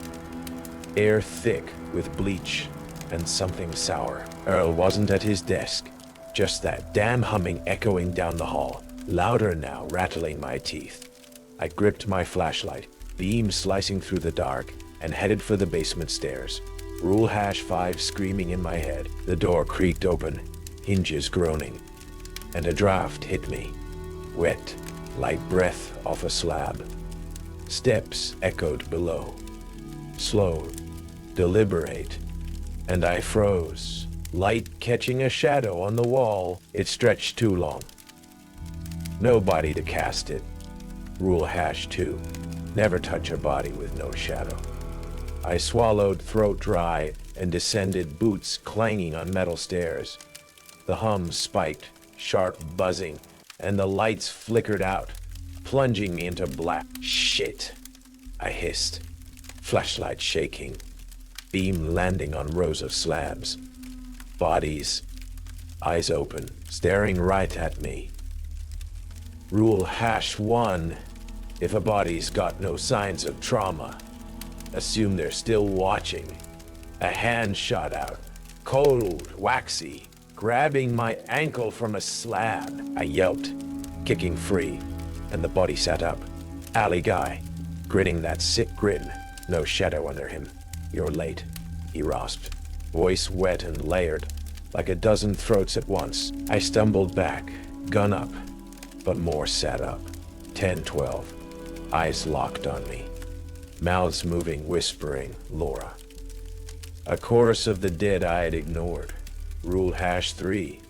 air thick with bleach and something sour. Earl wasn't at his desk, just that damn humming echoing down the hall, louder now, rattling my teeth. I gripped my flashlight, beam slicing through the dark, and headed for the basement stairs. Rule hash 5 screaming in my head. The door creaked open, hinges groaning, and a draft hit me. Wet, light breath off a slab. Steps echoed below. Slow, deliberate, and I froze. Light catching a shadow on the wall. It stretched too long. Nobody to cast it. Rule hash 2. Never touch a body with no shadow. I swallowed, throat dry, and descended, boots clanging on metal stairs. The hum spiked, sharp buzzing, and the lights flickered out, plunging me into black. Shit, I hissed, flashlight shaking, beam landing on rows of slabs. Bodies, eyes open, staring right at me. Rule hash 1. If a body's got no signs of trauma, assume they're still watching. A hand shot out, cold, waxy, grabbing my ankle from a slab. I yelped, kicking free, and the body sat up. Alley guy, grinning that sick grin, no shadow under him. You're late, he rasped, voice wet and layered, like a dozen throats at once. I stumbled back, gun up, but more sat up. 10, 12. eyes locked on me, mouths moving, whispering, Laura. A chorus of the dead I had ignored. Rule #3.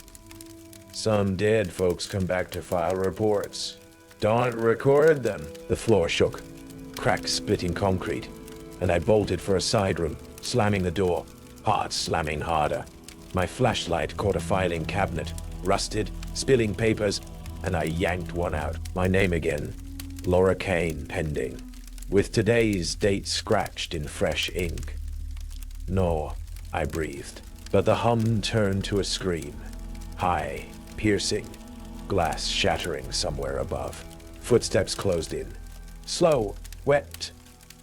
Some dead folks come back to file reports. Don't record them. The floor shook, cracks splitting concrete, and I bolted for a side room, slamming the door, heart slamming harder. My flashlight caught a filing cabinet, rusted, spilling papers, and I yanked one out. My name again, Laura Kane, pending, with today's date scratched in fresh ink. No, I breathed, but the hum turned to a scream. High, piercing, glass shattering somewhere above. Footsteps closed in. Slow, wet,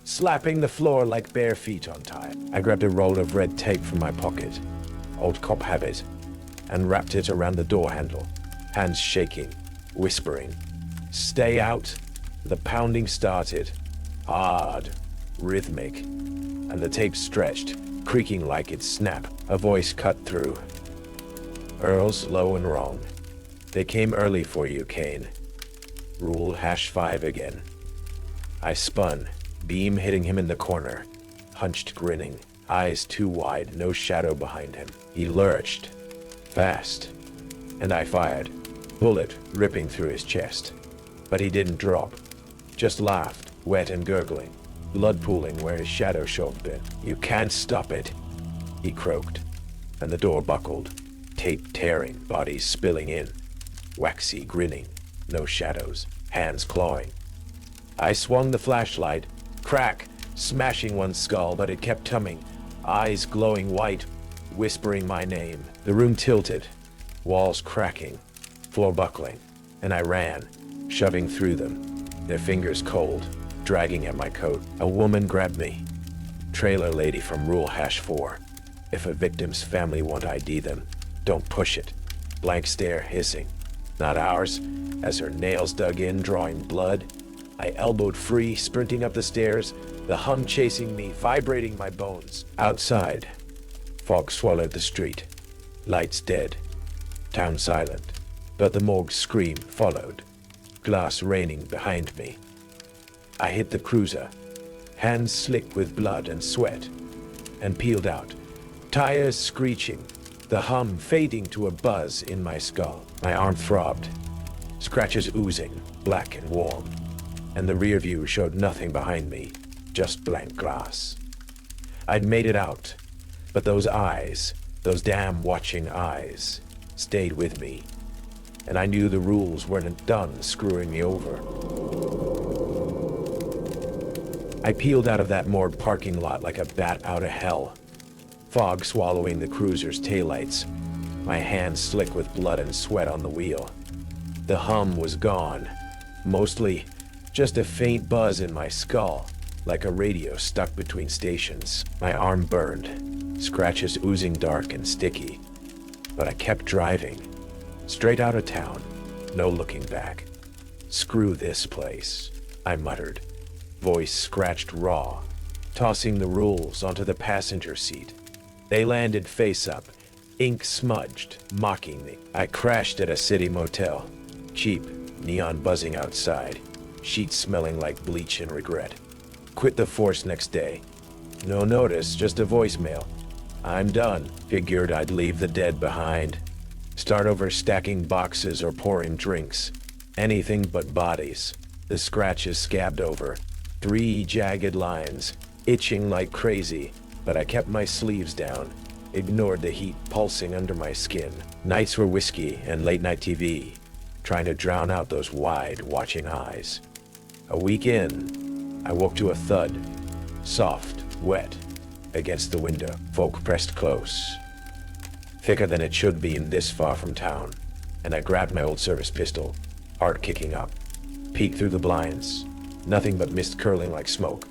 slapping the floor like bare feet on tile. I grabbed a roll of red tape from my pocket, old cop habit, and wrapped it around the door handle, hands shaking, whispering, "Stay out." The pounding started, hard, rhythmic, and the tape stretched, creaking like it'd snap. A voice cut through. "Earl's low and wrong. They came early for you, Kane. Rule #5 again." I spun, beam hitting him in the corner, hunched grinning, eyes too wide, no shadow behind him. He lurched, fast, and I fired, bullet ripping through his chest. But he didn't drop, just laughed, wet and gurgling, blood pooling where his shadow should have been. "You can't stop it," he croaked, and the door buckled, tape tearing, bodies spilling in, waxy grinning, no shadows, hands clawing. I swung the flashlight, crack, smashing one skull, but it kept coming, eyes glowing white, whispering my name. The room tilted, walls cracking, floor buckling, and I ran, shoving through them, their fingers cold, dragging at my coat. A woman grabbed me. Trailer lady from Rule #4. If a victim's family won't ID them, don't push it. Blank stare hissing. Not ours, as her nails dug in, drawing blood. I elbowed free, sprinting up the stairs, the hum chasing me, vibrating my bones. Outside, fog swallowed the street. Lights dead. Town silent. But the morgue scream followed. Glass raining behind me. I hit the cruiser, hands slick with blood and sweat, and peeled out, tires screeching, the hum fading to a buzz in my skull. My arm throbbed, scratches oozing, black and warm, and the rear view showed nothing behind me, just blank glass. I'd made it out, but those eyes, those damn watching eyes, stayed with me, and I knew the rules weren't done screwing me over. I peeled out of that morgue parking lot like a bat out of hell, fog swallowing the cruiser's taillights, my hands slick with blood and sweat on the wheel. The hum was gone, mostly just a faint buzz in my skull, like a radio stuck between stations. My arm burned, scratches oozing dark and sticky, but I kept driving, straight out of town, no looking back. "Screw this place," I muttered, voice scratched raw, tossing the rules onto the passenger seat. They landed face up, ink smudged, mocking me. I crashed at a city motel, cheap, neon buzzing outside, sheets smelling like bleach and regret. Quit the force next day. No notice, just a voicemail. "I'm done." Figured I'd leave the dead behind. Start over stacking boxes or pouring drinks. Anything but bodies. The scratches scabbed over. 3 jagged lines, itching like crazy, but I kept my sleeves down, ignored the heat pulsing under my skin. Nights were whiskey and late-night TV, trying to drown out those wide, watching eyes. A week in, I woke to a thud, soft, wet, against the window. Folk pressed close. Thicker than it should be in this far from town, and I grabbed my old service pistol, heart kicking up. Peeked through the blinds. Nothing but mist curling like smoke.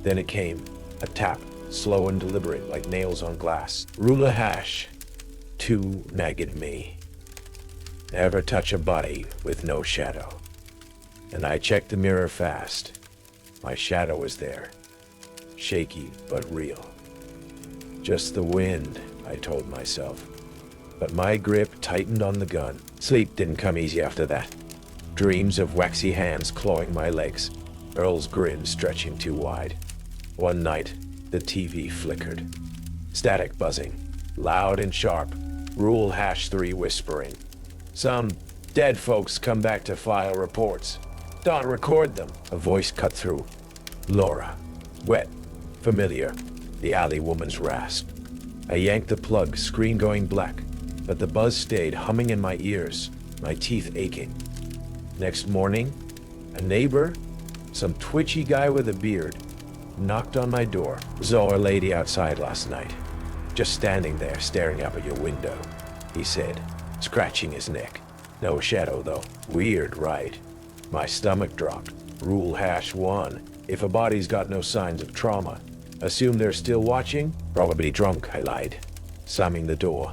Then it came, a tap, slow and deliberate like nails on glass. "Rule #2 nagged me. Never touch a body with no shadow." And I checked the mirror fast. My shadow was there, shaky but real. Just the wind, I told myself. But my grip tightened on the gun. Sleep didn't come easy after that. Dreams of waxy hands clawing my legs, Earl's grin stretching too wide. One night, the TV flickered. Static buzzing, loud and sharp. Rule #3 whispering. Some dead folks come back to file reports. Don't record them. A voice cut through. Laura. Wet. Familiar. The alley woman's rasp. I yanked the plug, screen going black, but the buzz stayed humming in my ears, my teeth aching. Next morning, a neighbor, some twitchy guy with a beard, knocked on my door. Saw a lady outside last night, just standing there staring up at your window, he said, scratching his neck. No shadow though. Weird, right? My stomach dropped. Rule #1. If a body's got no signs of trauma, assume they're still watching? Probably drunk, I lied, slamming the door.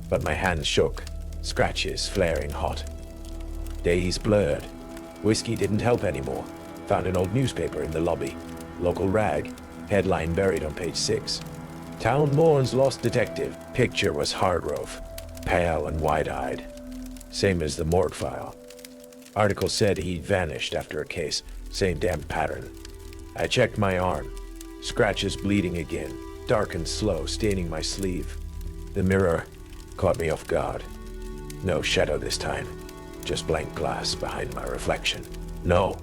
But my hands shook, scratches flaring hot. Days blurred. Whiskey didn't help anymore. Found an old newspaper in the lobby. Local rag. Headline buried on page 6. Town mourns lost detective. Picture was Hargrove. Pale and wide-eyed. Same as the morgue file. Article said he'd vanished after a case. Same damn pattern. I checked my arm. Scratches bleeding again. Dark and slow, staining my sleeve. The mirror caught me off guard. No shadow this time. Just blank glass behind my reflection. No,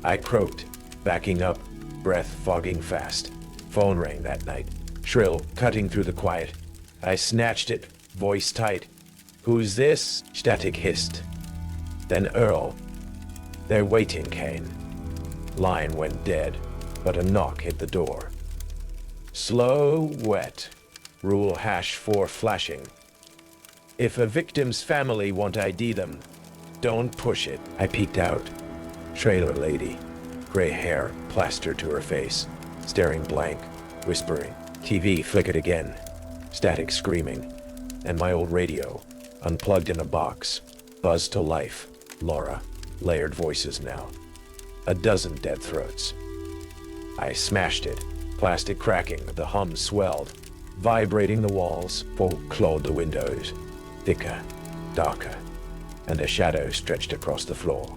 I croaked, backing up, breath fogging fast. Phone rang that night, shrill, cutting through the quiet. I snatched it, voice tight. Who's this? Static hissed. Then Earl. They're waiting, Kane. Line went dead, but a knock hit the door. Slow, wet. Rule #4 flashing. If a victim's family won't ID them, don't push it. I peeked out. Trailer lady. Gray hair plastered to her face. Staring blank. Whispering. TV flickered again. Static screaming. And my old radio. Unplugged in a box. Buzzed to life. Laura. Layered voices now. A dozen dead throats. I smashed it. Plastic cracking. The hum swelled. Vibrating the walls. Folk clawed the windows. Thicker. Darker. And a shadow stretched across the floor.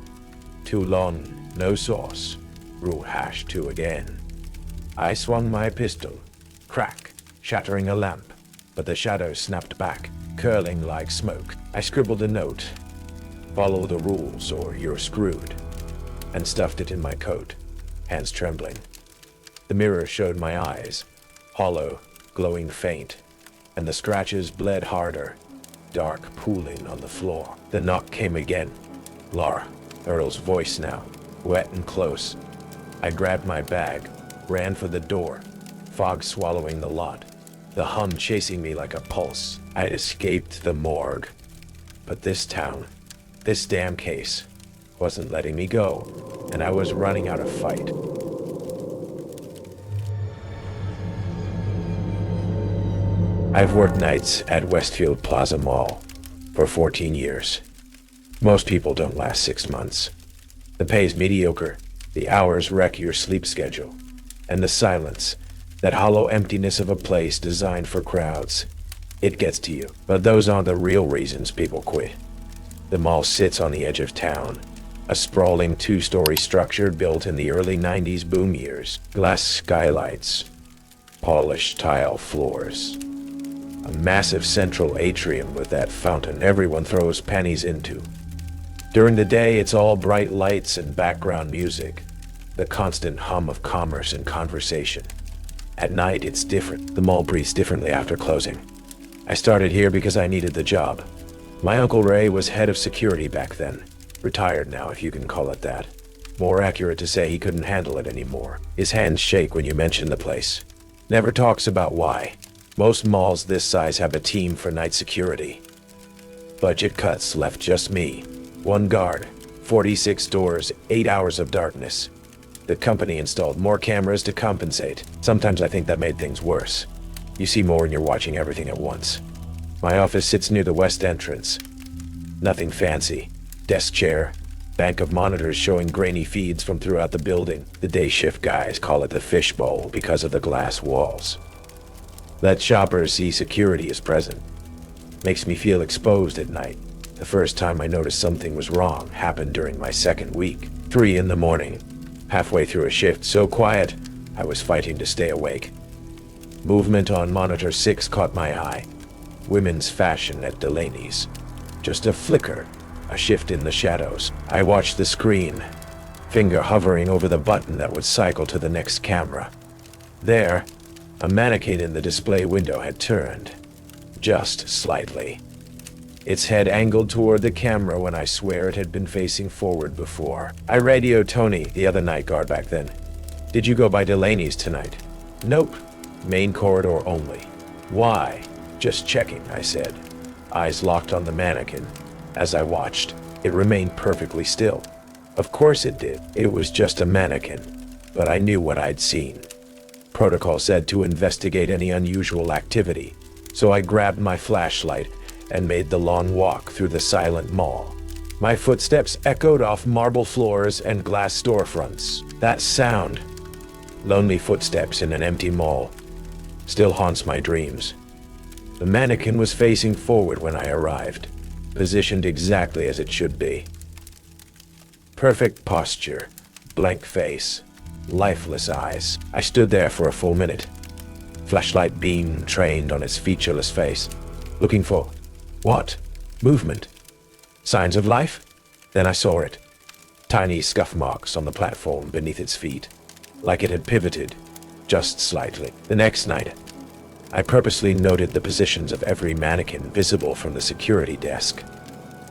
Too long, no sauce. Rule #2 again. I swung my pistol. Crack, shattering a lamp. But the shadow snapped back, curling like smoke. I scribbled a note. Follow the rules or you're screwed. And stuffed it in my coat, hands trembling. The mirror showed my eyes. Hollow, glowing faint. And the scratches bled harder. Dark pooling on the floor. The knock came again. Laura. Earl's voice now, wet and close. I grabbed my bag, ran for the door, fog swallowing the lot, the hum chasing me like a pulse. I'd escaped the morgue. But this town, this damn case, wasn't letting me go, and I was running out of fight. I've worked nights at Westfield Plaza Mall for 14 years. Most people don't last 6 months. The pay's mediocre, the hours wreck your sleep schedule, and the silence, that hollow emptiness of a place designed for crowds. It gets to you, but those aren't the real reasons people quit. The mall sits on the edge of town, a sprawling 2-story structure built in the early 90s boom years. Glass skylights, polished tile floors. A massive central atrium with that fountain everyone throws pennies into. During the day, it's all bright lights and background music, the constant hum of commerce and conversation. At night, it's different. The mall breathes differently after closing. I started here because I needed the job. My Uncle Ray was head of security back then. Retired now, if you can call it that. More accurate to say he couldn't handle it anymore. His hands shake when you mention the place. Never talks about why. Most malls this size have a team for night security. Budget cuts left just me. 1 guard, 46 doors, 8 hours of darkness. The company installed more cameras to compensate. Sometimes I think that made things worse. You see more when you're watching everything at once. My office sits near the west entrance. Nothing fancy. Desk chair, bank of monitors showing grainy feeds from throughout the building. The day shift guys call it the fishbowl because of the glass walls. Let shoppers see security is present. Makes me feel exposed at night. The first time I noticed something was wrong happened during my second week. 3 in the morning. Halfway through a shift so quiet, I was fighting to stay awake. Movement on monitor 6 caught my eye. Women's fashion at Delaney's. Just a flicker, a shift in the shadows. I watched the screen, finger hovering over the button that would cycle to the next camera. There, a mannequin in the display window had turned, just slightly. Its head angled toward the camera when I swear it had been facing forward before. I radioed Tony, the other night guard back then. Did you go by Delaney's tonight? Nope. Main corridor only. Why? Just checking, I said. Eyes locked on the mannequin. As I watched, it remained perfectly still. Of course it did. It was just a mannequin. But I knew what I'd seen. Protocol said to investigate any unusual activity. So I grabbed my flashlight and made the long walk through the silent mall. My footsteps echoed off marble floors and glass storefronts. That sound, lonely footsteps in an empty mall, still haunts my dreams. The mannequin was facing forward when I arrived, positioned exactly as it should be. Perfect posture, blank face, lifeless eyes. I stood there for a full minute, flashlight beam trained on its featureless face, looking for what? Movement? Signs of life? Then I saw it. Tiny scuff marks on the platform beneath its feet, like it had pivoted, just slightly. The next night, I purposely noted the positions of every mannequin visible from the security desk.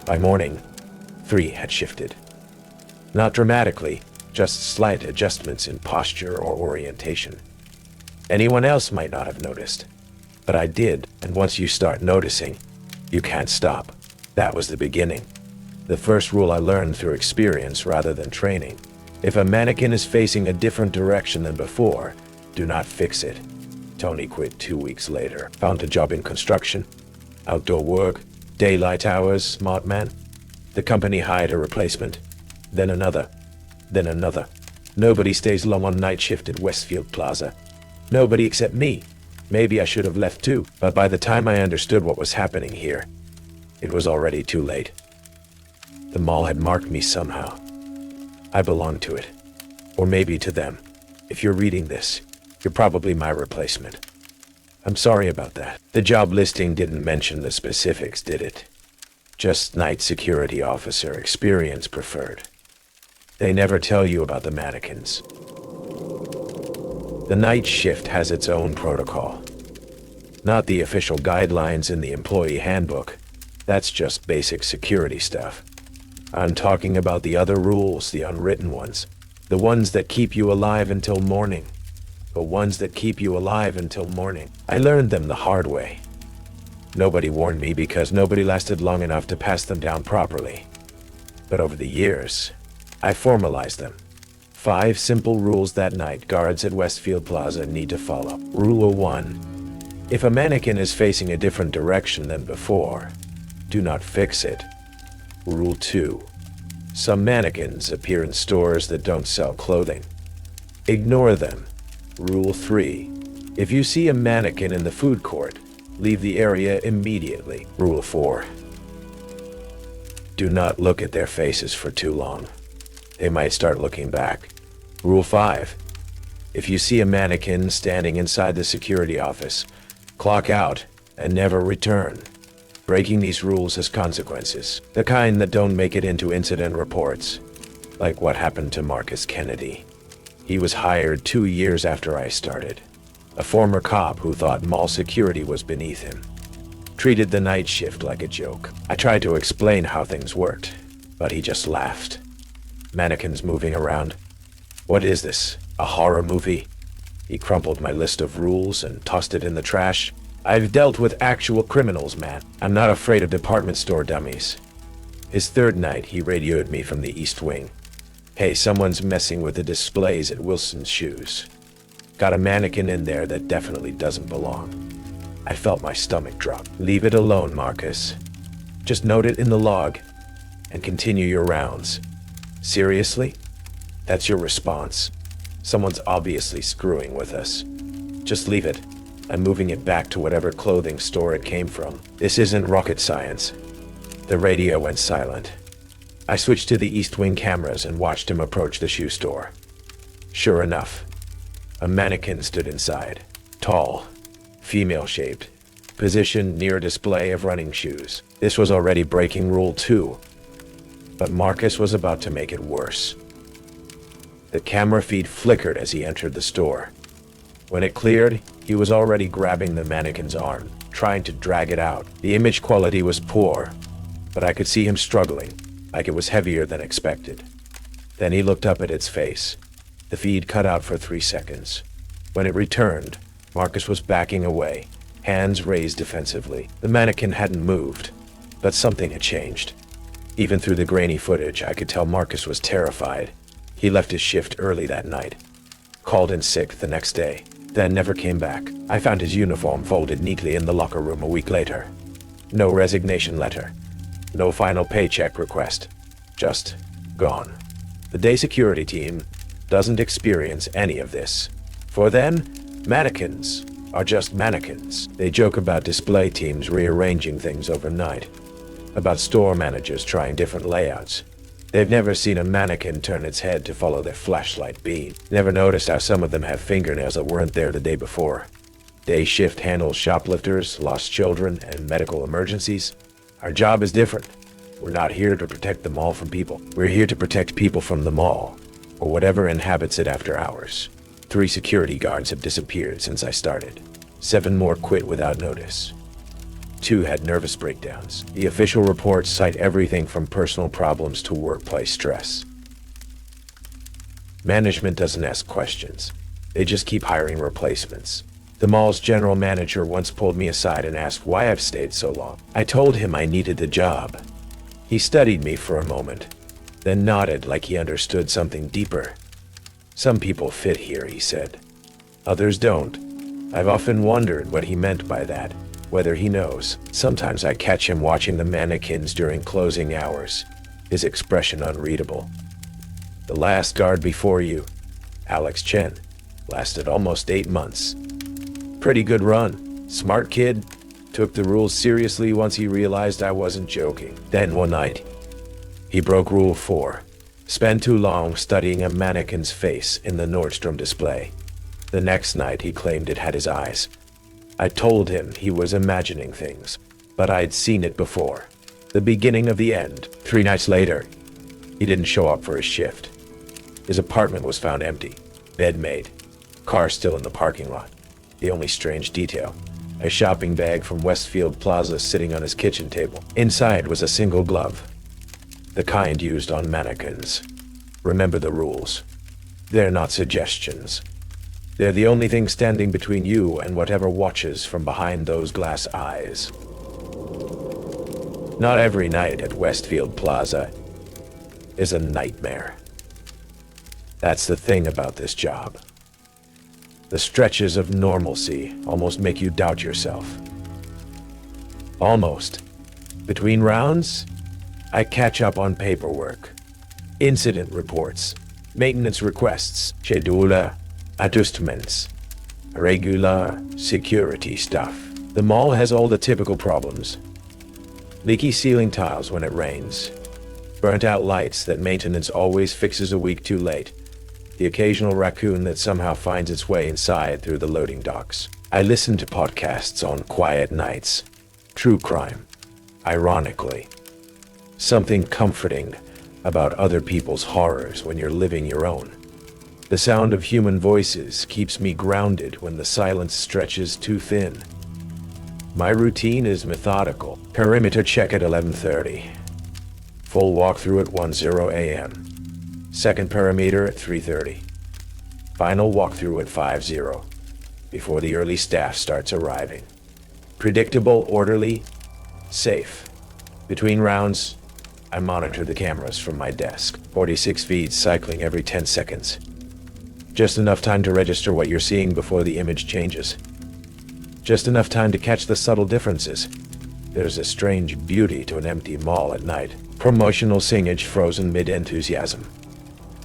By morning, 3 had shifted. Not dramatically, just slight adjustments in posture or orientation. Anyone else might not have noticed, but I did, and once you start noticing, you can't stop. That was the beginning. The first rule I learned through experience rather than training. If a mannequin is facing a different direction than before, do not fix it. Tony quit 2 weeks later. Found a job in construction, outdoor work, daylight hours, smart man. The company hired a replacement, then another, then another. Nobody stays long on night shift at Westfield Plaza. Nobody except me. Maybe I should have left too, but by the time I understood what was happening here, it was already too late. The mall had marked me somehow. I belonged to it, or maybe to them. If you're reading this, you're probably my replacement. I'm sorry about that. The job listing didn't mention the specifics, did it? Just night security officer, experience preferred. They never tell you about the mannequins. The night shift has its own protocol. Not the official guidelines in the employee handbook. That's just basic security stuff. I'm talking about the other rules, the unwritten ones. The ones that keep you alive until morning. The ones that keep you alive until morning. I learned them the hard way. Nobody warned me because nobody lasted long enough to pass them down properly. But over the years, I formalized them. 5 simple rules that night guards at Westfield Plaza need to follow. Rule 1. If a mannequin is facing a different direction than before, do not fix it. Rule 2. Some mannequins appear in stores that don't sell clothing. Ignore them. Rule 3. If you see a mannequin in the food court, leave the area immediately. Rule 4. Do not look at their faces for too long. They might start looking back. Rule 5. If you see a mannequin standing inside the security office, clock out and never return. Breaking these rules has consequences, the kind that don't make it into incident reports, like what happened to Marcus Kennedy. He was hired 2 years after I started. A former cop who thought mall security was beneath him. Treated the night shift like a joke. I tried to explain how things worked, but he just laughed. Mannequins moving around. What is this? A horror movie? He crumpled my list of rules and tossed it in the trash. I've dealt with actual criminals, man. I'm not afraid of department store dummies. His third night, he radioed me from the East Wing. Hey, someone's messing with the displays at Wilson's Shoes. Got a mannequin in there that definitely doesn't belong. I felt my stomach drop. Leave it alone, Marcus. Just note it in the log and continue your rounds. Seriously? That's your response? Someone's obviously screwing with us. Just leave it. I'm moving it back to whatever clothing store it came from. This isn't rocket science. The radio went silent. I switched to the East Wing cameras and watched him approach the shoe store. Sure enough, a mannequin stood inside. Tall, female-shaped, positioned near a display of running shoes. This was already breaking Rule 2, but Marcus was about to make it worse. The camera feed flickered as he entered the store. When it cleared, he was already grabbing the mannequin's arm, trying to drag it out. The image quality was poor, but I could see him struggling, like it was heavier than expected. Then he looked up at its face. The feed cut out for 3 seconds. When it returned, Marcus was backing away, hands raised defensively. The mannequin hadn't moved, but something had changed. Even through the grainy footage, I could tell Marcus was terrified. He left his shift early that night, called in sick the next day, then never came back. I found his uniform folded neatly in the locker room a week later. No resignation letter, no final paycheck request, just gone. The day security team doesn't experience any of this. For them, mannequins are just mannequins. They joke about display teams rearranging things overnight, about store managers trying different layouts. They've never seen a mannequin turn its head to follow their flashlight beam. Never noticed how some of them have fingernails that weren't there the day before. Day shift handles shoplifters, lost children, and medical emergencies. Our job is different. We're not here to protect the mall from people. We're here to protect people from the mall, or whatever inhabits it after hours. 3 security guards have disappeared since I started. 7 more quit without notice. 2 had nervous breakdowns. The official reports cite everything from personal problems to workplace stress. Management doesn't ask questions. They just keep hiring replacements. The mall's general manager once pulled me aside and asked why I've stayed so long. I told him I needed the job. He studied me for a moment, then nodded like he understood something deeper. Some people fit here, he said. Others don't. I've often wondered what he meant by that. Whether he knows. Sometimes I catch him watching the mannequins during closing hours, his expression unreadable. The last guard before you, Alex Chen, lasted almost 8 months. Pretty good run. Smart kid. Took the rules seriously once he realized I wasn't joking. Then one night, he broke Rule 4. Spent too long studying a mannequin's face in the Nordstrom display. The next night he claimed it had his eyes. I told him he was imagining things, but I'd seen it before. The beginning of the end. 3 nights later, he didn't show up for his shift. His apartment was found empty, bed made, car still in the parking lot. The only strange detail, a shopping bag from Westfield Plaza sitting on his kitchen table. Inside was a single glove, the kind used on mannequins. Remember the rules. They're not suggestions. They're the only thing standing between you and whatever watches from behind those glass eyes. Not every night at Westfield Plaza is a nightmare. That's the thing about this job. The stretches of normalcy almost make you doubt yourself. Almost. Between rounds, I catch up on paperwork, incident reports, maintenance requests, schedule adjustments, regular security stuff. The mall has all the typical problems. Leaky ceiling tiles when it rains, burnt out lights that maintenance always fixes a week too late, the occasional raccoon that somehow finds its way inside through the loading docks. I listen to podcasts on quiet nights, true crime, ironically. Something comforting about other people's horrors when you're living your own. The sound of human voices keeps me grounded when the silence stretches too thin. My routine is methodical. Perimeter check at 11:30. Full walkthrough at 10 a.m. Second perimeter at 3:30. Final walkthrough at 5:0, before the early staff starts arriving. Predictable, orderly, safe. Between rounds, I monitor the cameras from my desk. 46 feeds cycling every 10 seconds. Just enough time to register what you're seeing before the image changes. Just enough time to catch the subtle differences. There's a strange beauty to an empty mall at night. Promotional signage frozen mid-enthusiasm.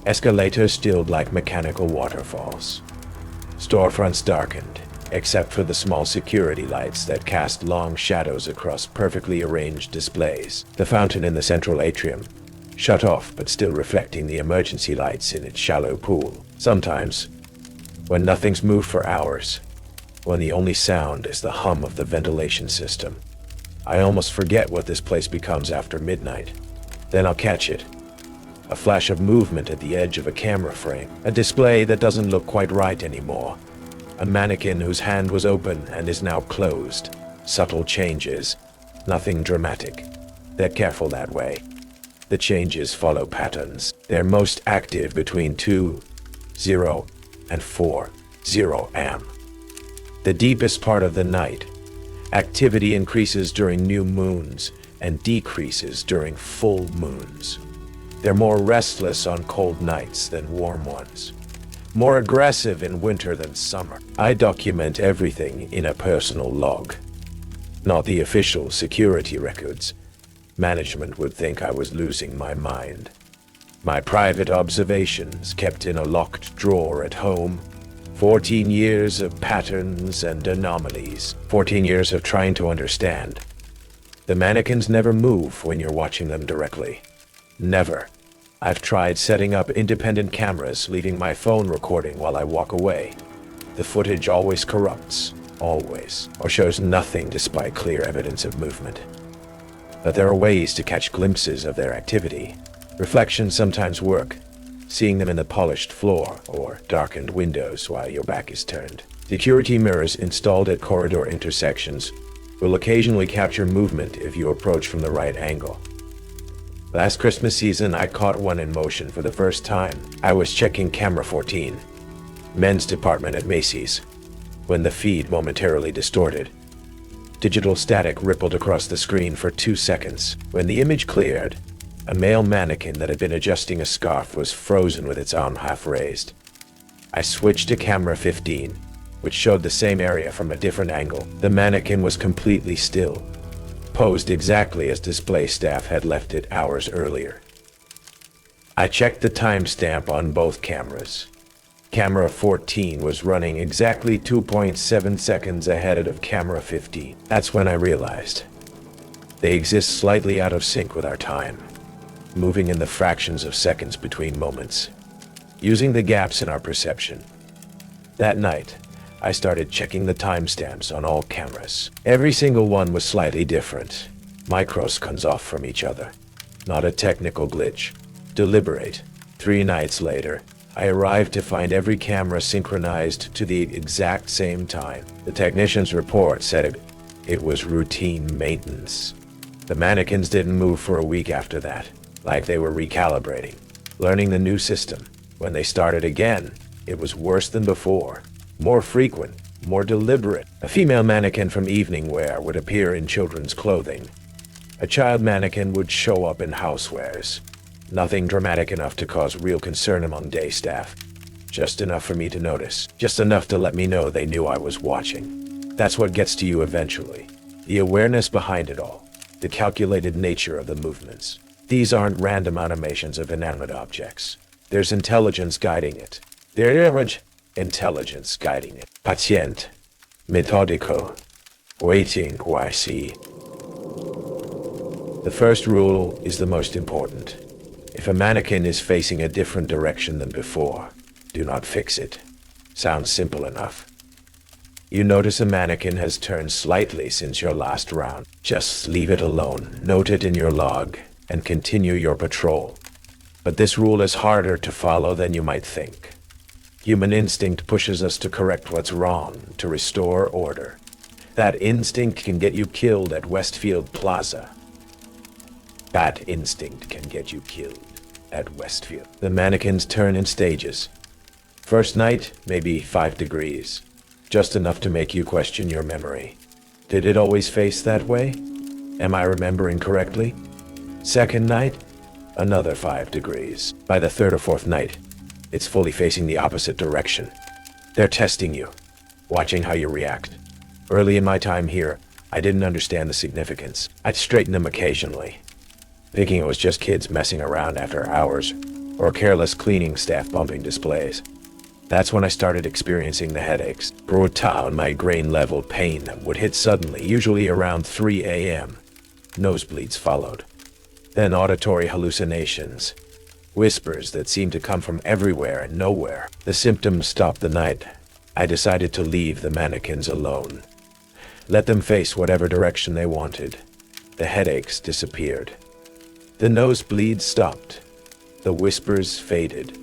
Escalators stilled like mechanical waterfalls. Storefronts darkened, except for the small security lights that cast long shadows across perfectly arranged displays. The fountain in the central atrium, shut off but still reflecting the emergency lights in its shallow pool. Sometimes, when nothing's moved for hours, when the only sound is the hum of the ventilation system, I almost forget what this place becomes after midnight. Then I'll catch it. A flash of movement at the edge of a camera frame, a display that doesn't look quite right anymore, a mannequin whose hand was open and is now closed. Subtle changes, nothing dramatic. They're careful that way. The changes follow patterns. They're most active between 2:0 and 4:0 am. The deepest part of the night. Activity increases during new moons and decreases during full moons. They're more restless on cold nights than warm ones. More aggressive in winter than summer. I document everything in a personal log. Not the official security records. Management would think I was losing my mind. My private observations kept in a locked drawer at home. 14 years of patterns and anomalies. 14 years of trying to understand. The mannequins never move when you're watching them directly. Never. I've tried setting up independent cameras, leaving my phone recording while I walk away. The footage always corrupts, always, or shows nothing despite clear evidence of movement. But there are ways to catch glimpses of their activity. Reflections sometimes work, seeing them in the polished floor or darkened windows while your back is turned. Security mirrors installed at corridor intersections will occasionally capture movement if you approach from the right angle. Last Christmas season, I caught one in motion for the first time. I was checking camera 14, men's department at Macy's, when the feed momentarily distorted. Digital static rippled across the screen for 2 seconds. When the image cleared, a male mannequin that had been adjusting a scarf was frozen with its arm half raised. I switched to camera 15, which showed the same area from a different angle. The mannequin was completely still, posed exactly as display staff had left it hours earlier. I checked the timestamp on both cameras. Camera 14 was running exactly 2.7 seconds ahead of camera 15. That's when I realized they exist slightly out of sync with our time, moving in the fractions of seconds between moments, using the gaps in our perception. That night, I started checking the timestamps on all cameras. Every single one was slightly different, microseconds off from each other. Not a technical glitch. Deliberate. 3 nights later, I arrived to find every camera synchronized to the exact same time. The technician's report said it was routine maintenance. The mannequins didn't move for a week after that, like they were recalibrating, learning the new system. When they started again, it was worse than before. More frequent, more deliberate. A female mannequin from evening wear would appear in children's clothing. A child mannequin would show up in housewares. Nothing dramatic enough to cause real concern among day staff. Just enough for me to notice. Just enough to let me know they knew I was watching. That's what gets to you eventually. The awareness behind it all. The calculated nature of the movements. These aren't random animations of inanimate objects. There's intelligence guiding it. There's intelligence guiding it. Patient. Methodical. Waiting, I see. The first rule is the most important. If a mannequin is facing a different direction than before, do not fix it. Sounds simple enough. You notice a mannequin has turned slightly since your last round. Just leave it alone, note it in your log, and continue your patrol. But this rule is harder to follow than you might think. Human instinct pushes us to correct what's wrong, to restore order. That instinct can get you killed at Westfield Plaza. That instinct can get you killed at Westfield. The mannequins turn in stages. First night, maybe 5 degrees. Just enough to make you question your memory. Did it always face that way? Am I remembering correctly? Second night, another 5 degrees. By the third or fourth night, it's fully facing the opposite direction. They're testing you, watching how you react. Early in my time here, I didn't understand the significance. I'd straighten them occasionally, thinking it was just kids messing around after hours, or careless cleaning staff bumping displays. That's when I started experiencing the headaches. Brutal migraine-level pain would hit suddenly, usually around 3 a.m. Nosebleeds followed. Then auditory hallucinations. Whispers that seemed to come from everywhere and nowhere. The symptoms stopped the night. I decided to leave the mannequins alone. Let them face whatever direction they wanted. The headaches disappeared. The nosebleeds stopped. The whispers faded.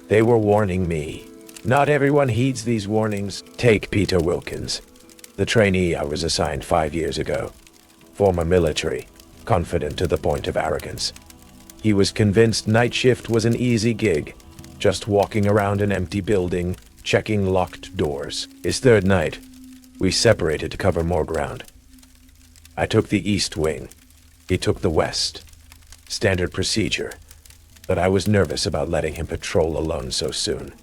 They were warning me. Not everyone heeds these warnings. Take Peter Wilkins, the trainee I was assigned 5 years ago. Former military, confident to the point of arrogance. He was convinced night shift was an easy gig, just walking around an empty building, checking locked doors. His third night, we separated to cover more ground. I took the east wing. He took the west. Standard procedure, but I was nervous about letting him patrol alone so soon.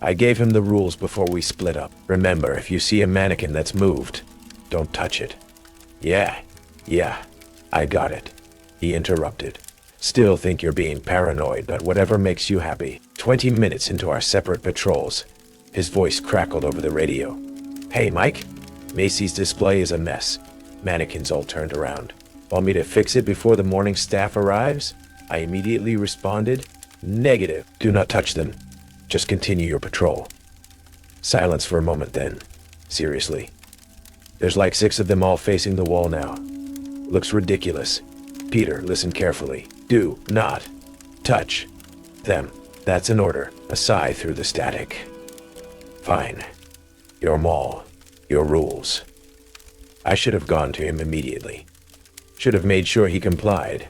I gave him the rules before we split up. Remember, if you see a mannequin that's moved, don't touch it. Yeah, I got it. He interrupted. Still think you're being paranoid, but whatever makes you happy. 20 minutes into our separate patrols, his voice crackled over the radio. Hey, Mike, Macy's display is a mess. Mannequins all turned around. Want me to fix it before the morning staff arrives? I immediately responded, negative. Do not touch them. Just continue your patrol. Silence for a moment then. Seriously. There's like 6 of them all facing the wall now. Looks ridiculous. Peter, listen carefully. Do not touch them. That's an order. A sigh through the static. Fine. Your mall. Your rules. I should have gone to him immediately. Should have made sure he complied.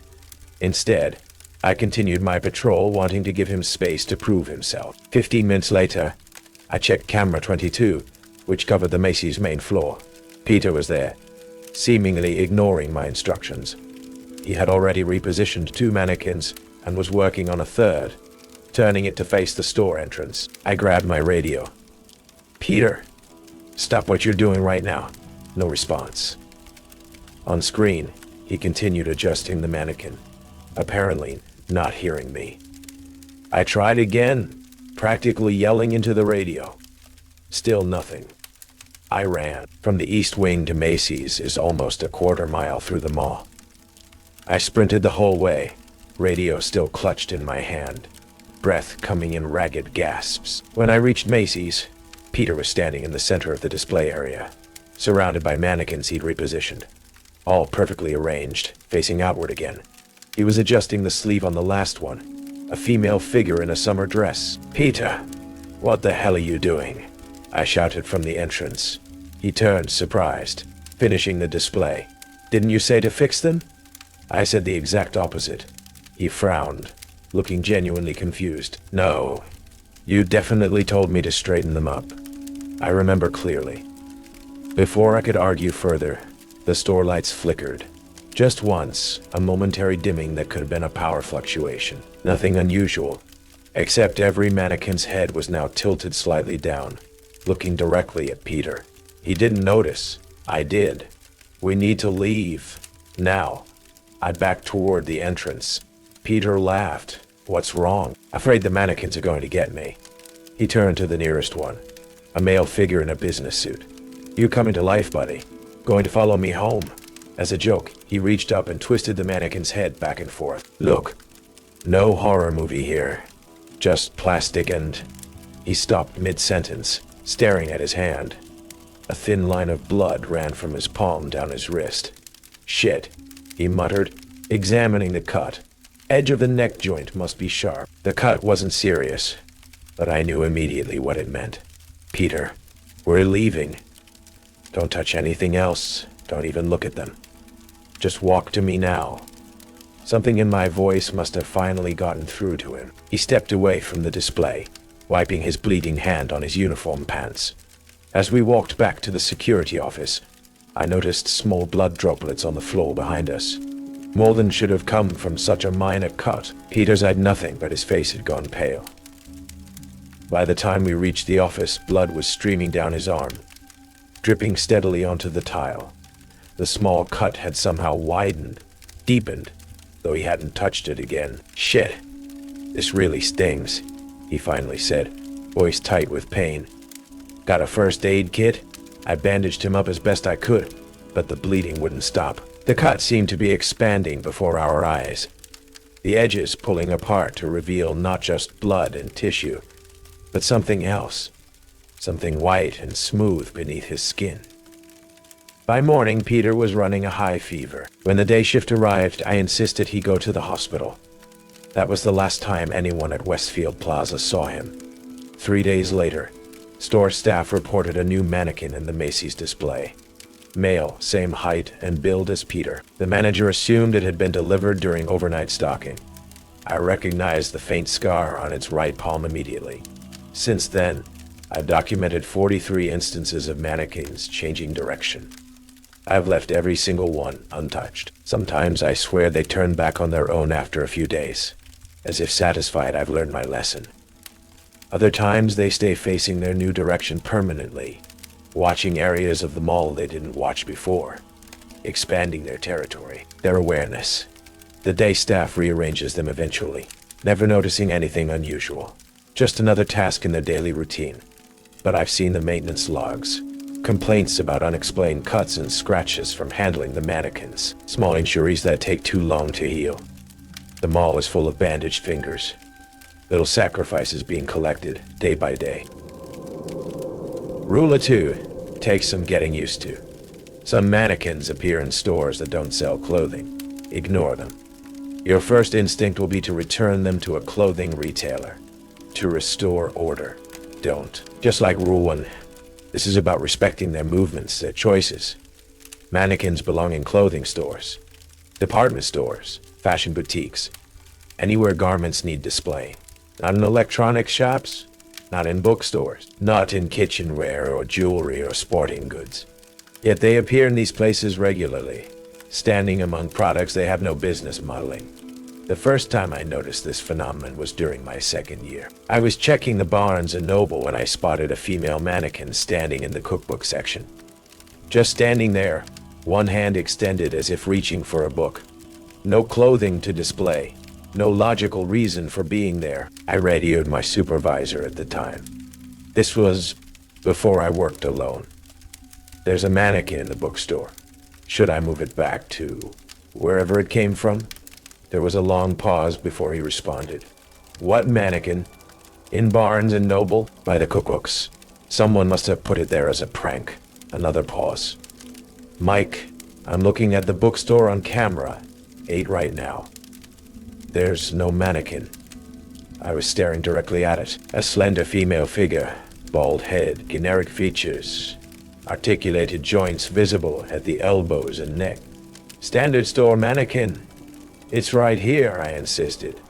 Instead, I continued my patrol, wanting to give him space to prove himself. 15 minutes later, I checked camera 22, which covered the Macy's main floor. Peter was there, seemingly ignoring my instructions. He had already repositioned 2 mannequins and was working on a third, turning it to face the store entrance. I grabbed my radio. Peter, stop what you're doing right now. No response. On screen, he continued adjusting the mannequin, apparently not hearing me. I tried again, practically yelling into the radio. Still nothing. I ran. From the east wing to Macy's is almost a quarter mile through the mall. I sprinted the whole way, radio still clutched in my hand, breath coming in ragged gasps. When I reached Macy's, Peter was standing in the center of the display area, surrounded by mannequins he'd repositioned, all perfectly arranged, facing outward again. He was adjusting the sleeve on the last one, a female figure in a summer dress. Peter, what the hell are you doing? I shouted from the entrance. He turned, surprised, finishing the display. Didn't you say to fix them? I said the exact opposite. He frowned, looking genuinely confused. No, you definitely told me to straighten them up. I remember clearly. Before I could argue further, the store lights flickered. Just once, a momentary dimming that could have been a power fluctuation. Nothing unusual, except every mannequin's head was now tilted slightly down, looking directly at Peter. He didn't notice. I did. We need to leave. Now. I backed toward the entrance. Peter laughed. What's wrong? Afraid the mannequins are going to get me. He turned to the nearest one, a male figure in a business suit. You coming to life, buddy? Going to follow me home? As a joke, he reached up and twisted the mannequin's head back and forth. Look, no horror movie here. Just plastic and... He stopped mid-sentence, staring at his hand. A thin line of blood ran from his palm down his wrist. Shit, he muttered, examining the cut. Edge of the neck joint must be sharp. The cut wasn't serious, but I knew immediately what it meant. Peter, we're leaving. Don't touch anything else. Don't even look at them. Just walk to me now. Something in my voice must have finally gotten through to him. He stepped away from the display, wiping his bleeding hand on his uniform pants. As we walked back to the security office, I noticed small blood droplets on the floor behind us. More than should have come from such a minor cut. Peter's had nothing, but his face had gone pale. By the time we reached the office, blood was streaming down his arm, dripping steadily onto the tile. The small cut had somehow widened, deepened, though he hadn't touched it again. Shit, this really stings, he finally said, voice tight with pain. Got a first aid kit? I bandaged him up as best I could, but the bleeding wouldn't stop. The cut seemed to be expanding before our eyes, the edges pulling apart to reveal not just blood and tissue, but something else, something white and smooth beneath his skin. By morning, Peter was running a high fever. When the day shift arrived, I insisted he go to the hospital. That was the last time anyone at Westfield Plaza saw him. 3 days later, store staff reported a new mannequin in the Macy's display. Male, same height and build as Peter. The manager assumed it had been delivered during overnight stocking. I recognized the faint scar on its right palm immediately. Since then, I've documented 43 instances of mannequins changing direction. I've left every single one untouched. Sometimes I swear they turn back on their own after a few days, as if satisfied I've learned my lesson. Other times they stay facing their new direction permanently, watching areas of the mall they didn't watch before, expanding their territory, their awareness. The day staff rearranges them eventually, never noticing anything unusual. Just another task in their daily routine. But I've seen the maintenance logs. Complaints about unexplained cuts and scratches from handling the mannequins. Small injuries that take too long to heal. The mall is full of bandaged fingers. Little sacrifices being collected day by day. Rule of 2 takes some getting used to. Some mannequins appear in stores that don't sell clothing. Ignore them. Your first instinct will be to return them to a clothing retailer. To restore order. Don't. Just like Rule 1. This is about respecting their movements, their choices. Mannequins belong in clothing stores, department stores, fashion boutiques, anywhere garments need display. Not in electronics shops, not in bookstores, not in kitchenware or jewelry or sporting goods. Yet they appear in these places regularly, standing among products they have no business modeling. The first time I noticed this phenomenon was during my second year. I was checking the Barnes & Noble when I spotted a female mannequin standing in the cookbook section. Just standing there, one hand extended as if reaching for a book. No clothing to display, no logical reason for being there. I radioed my supervisor at the time. This was before I worked alone. There's a mannequin in the bookstore. Should I move it back to wherever it came from? There was a long pause before he responded. What mannequin? In Barnes & Noble? By the cookbooks. Someone must have put it there as a prank. Another pause. Mike, I'm looking at the bookstore on camera. 8 right now. There's no mannequin. I was staring directly at it. A slender female figure. Bald head, generic features. Articulated joints visible at the elbows and neck. Standard store mannequin. It's right here, I insisted.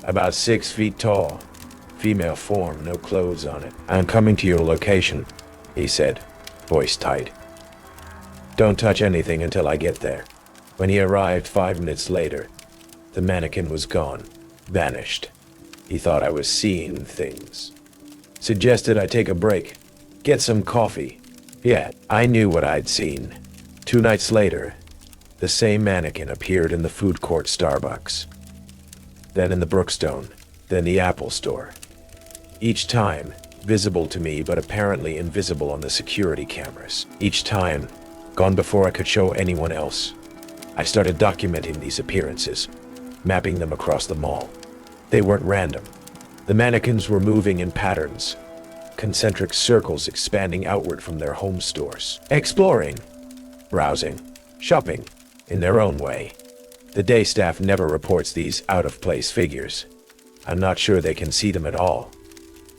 About 6 feet tall. Female form, no clothes on it. I'm coming to your location, he said, voice tight. Don't touch anything until I get there. When he arrived 5 minutes later, the mannequin was gone, vanished. He thought I was seeing things. Suggested I take a break, get some coffee. Yet, I knew what I'd seen. 2 nights later, the same mannequin appeared in the food court Starbucks. Then in the Brookstone, then the Apple store. Each time, visible to me but apparently invisible on the security cameras. Each time, gone before I could show anyone else. I started documenting these appearances, mapping them across the mall. They weren't random. The mannequins were moving in patterns, concentric circles expanding outward from their home stores. Exploring, browsing, shopping, in their own way. The day staff never reports these out-of-place figures. I'm not sure they can see them at all.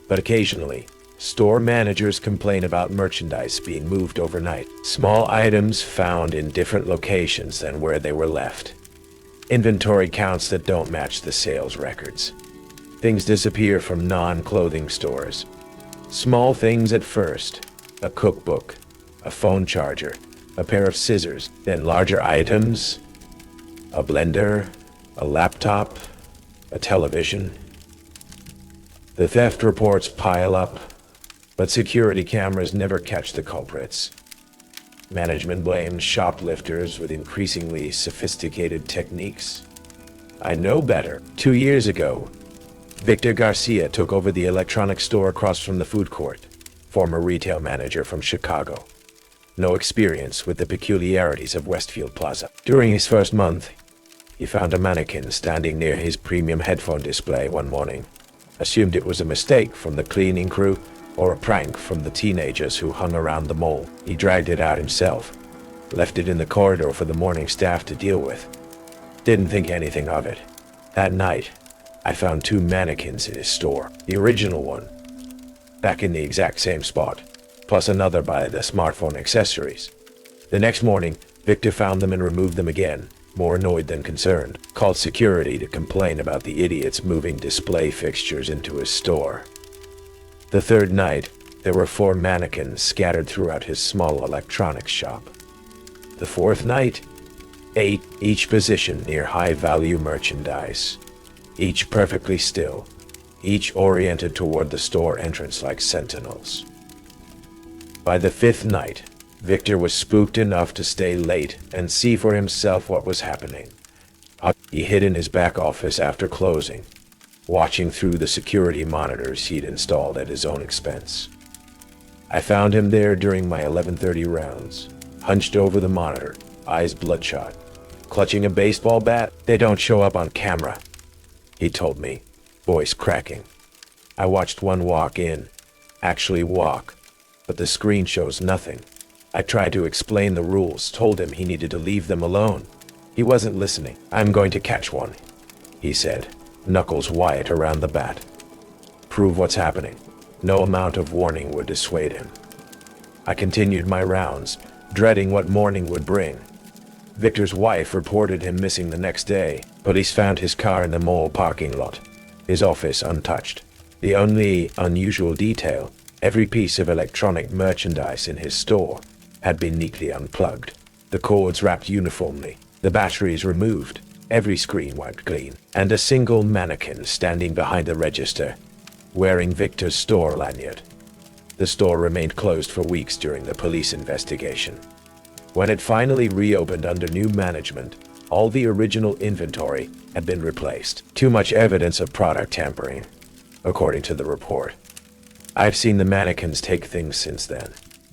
But occasionally, store managers complain about merchandise being moved overnight. Small items found in different locations than where they were left. Inventory counts that don't match the sales records. Things disappear from non-clothing stores. Small things at first. A cookbook, a phone charger, a pair of scissors, then larger items, a blender, a laptop, a television. The theft reports pile up, but security cameras never catch the culprits. Management blames shoplifters with increasingly sophisticated techniques. I know better. 2 years ago, Victor Garcia took over the electronics store across from the food court, former retail manager from Chicago. no experience with the peculiarities of Westfield Plaza. During his first month, he found a mannequin standing near his premium headphone display one morning. Assumed it was a mistake from the cleaning crew or a prank from the teenagers who hung around the mall. He dragged it out himself, left it in the corridor for the morning staff to deal with. Didn't think anything of it. That night, I found 2 mannequins in his store. The original one, back in the exact same spot, plus another by the smartphone accessories. The next morning, Victor found them and removed them again, more annoyed than concerned. Called security to complain about the idiots moving display fixtures into his store. The third night, there were 4 mannequins scattered throughout his small electronics shop. The fourth night, 8, each positioned near high-value merchandise, each perfectly still, each oriented toward the store entrance like sentinels. By the 5th night, Victor was spooked enough to stay late and see for himself what was happening. He hid in his back office after closing, watching through the security monitors he'd installed at his own expense. I found him there during my 11:30 rounds, hunched over the monitor, eyes bloodshot, clutching a baseball bat. "They don't show up on camera," he told me, voice cracking. I watched one walk in, actually walk, but the screen shows nothing. I tried to explain the rules, told him he needed to leave them alone. He wasn't listening. "I'm going to catch one," he said, knuckles wide around the bat. Prove what's happening. No amount of warning would dissuade him. I continued my rounds, dreading what morning would bring. Victor's wife reported him missing the next day. Police found his car in the mall parking lot, his office untouched. The only unusual detail, every piece of electronic merchandise in his store had been neatly unplugged, the cords wrapped uniformly, the batteries removed, every screen wiped clean, and a single mannequin standing behind the register, wearing Victor's store lanyard. The store remained closed for weeks during the police investigation. When it finally reopened under new management, all the original inventory had been replaced. Too much evidence of product tampering, according to the report. I've seen the mannequins take things since then.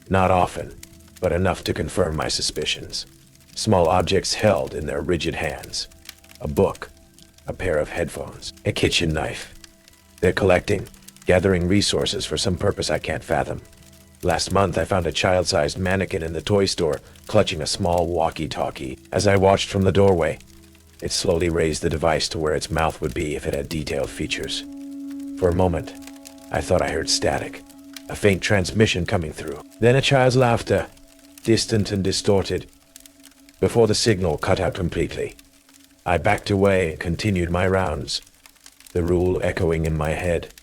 Not often, but enough to confirm my suspicions. Small objects held in their rigid hands. A book, a pair of headphones, a kitchen knife. They're collecting, gathering resources for some purpose I can't fathom. Last month I found a child-sized mannequin in the toy store, clutching a small walkie-talkie. As I watched from the doorway, it slowly raised the device to where its mouth would be if it had detailed features. For a moment, I thought I heard static, a faint transmission coming through. Then a child's laughter, distant and distorted, before the signal cut out completely. I backed away and continued my rounds, the rule echoing in my head.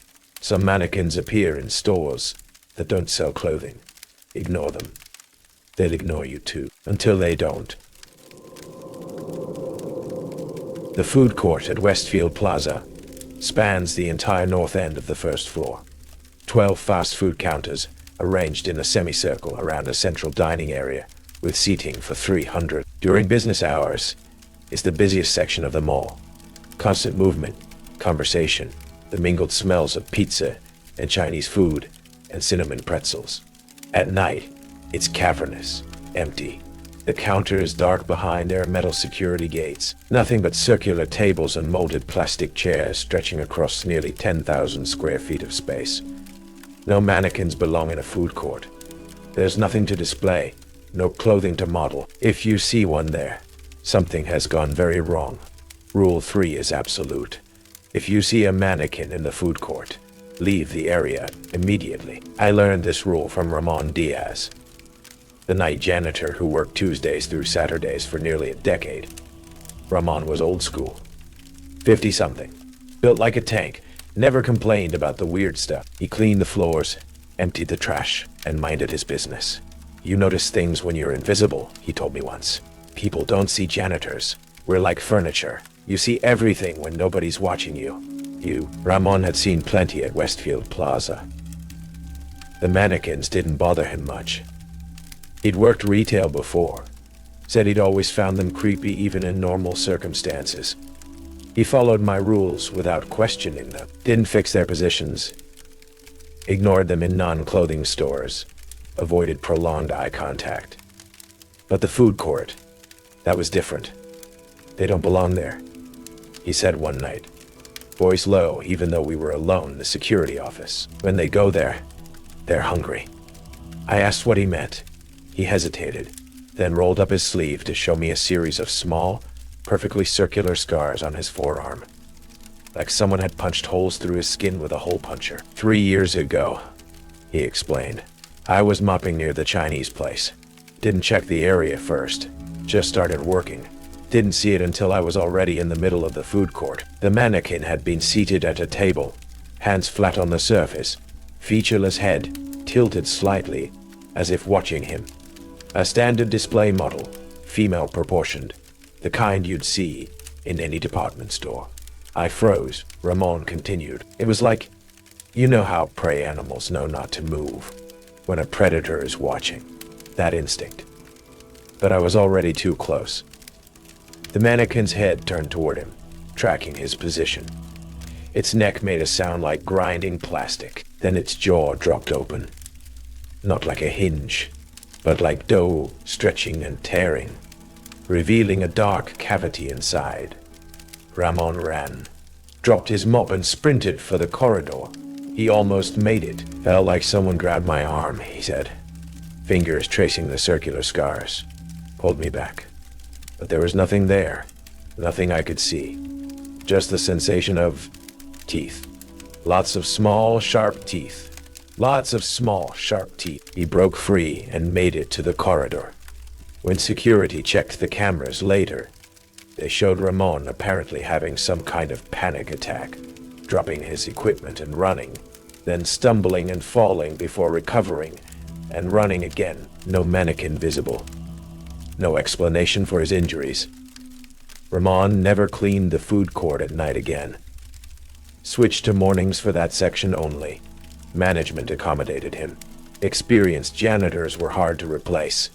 Some mannequins appear in stores that don't sell clothing. Ignore them. They'll ignore you too, until they don't. The food court at Westfield Plaza spans the entire north end of the first floor. 12 fast food counters arranged in a semicircle around a central dining area with seating for 300. During business hours, it's the busiest section of the mall. Constant movement, conversation, the mingled smells of pizza and Chinese food and cinnamon pretzels. At night, it's cavernous, empty. The counter is dark behind their metal security gates. Nothing but circular tables and molded plastic chairs stretching across nearly 10,000 square feet of space. No mannequins belong in a food court. There's nothing to display, no clothing to model. If you see one there, something has gone very wrong. Rule 3 is absolute. If you see a mannequin in the food court, leave the area immediately. I learned this rule from Ramon Diaz, the night janitor who worked Tuesdays through Saturdays for nearly a decade. Ramon was old school, 50-something, built like a tank, never complained about the weird stuff. He cleaned the floors, emptied the trash, and minded his business. "You notice things when you're invisible," he told me once. "People don't see janitors. We're like furniture. You see everything when nobody's watching you." Ramon had seen plenty at Westfield Plaza. The mannequins didn't bother him much. He'd worked retail before, said he'd always found them creepy even in normal circumstances. He followed my rules without questioning them, didn't fix their positions, ignored them in non-clothing stores, avoided prolonged eye contact. But the food court, that was different. They don't belong there, he said one night, voice low even though we were alone in the security office. When they go there, they're hungry. I asked what he meant. He hesitated, then rolled up his sleeve to show me a series of small, perfectly circular scars on his forearm, like someone had punched holes through his skin with a hole puncher. 3 years ago, he explained, I was mopping near the Chinese place. Didn't check the area first, just started working. Didn't see it until I was already in the middle of the food court. The mannequin had been seated at a table, hands flat on the surface, featureless head tilted slightly, as if watching him. A standard display model, female proportioned, the kind you'd see in any department store. I froze. Ramon continued. It was like, you know how prey animals know not to move when a predator is watching. That instinct. But I was already too close. The mannequin's head turned toward him, tracking his position. Its neck made a sound like grinding plastic. Then its jaw dropped open. Not like a hinge, but like dough stretching and tearing, revealing a dark cavity inside. Ramon ran, dropped his mop and sprinted for the corridor. He almost made it. Felt like someone grabbed my arm, he said, fingers tracing the circular scars. Pulled me back. But there was nothing there, nothing I could see. Just the sensation of teeth. Lots of small, sharp teeth. Lots of small, sharp teeth. He broke free and made it to the corridor. When security checked the cameras later, they showed Ramon apparently having some kind of panic attack, dropping his equipment and running, then stumbling and falling before recovering and running again. No mannequin visible. No explanation for his injuries. Ramon never cleaned the food court at night again. Switched to mornings for that section only. Management accommodated him. Experienced janitors were hard to replace.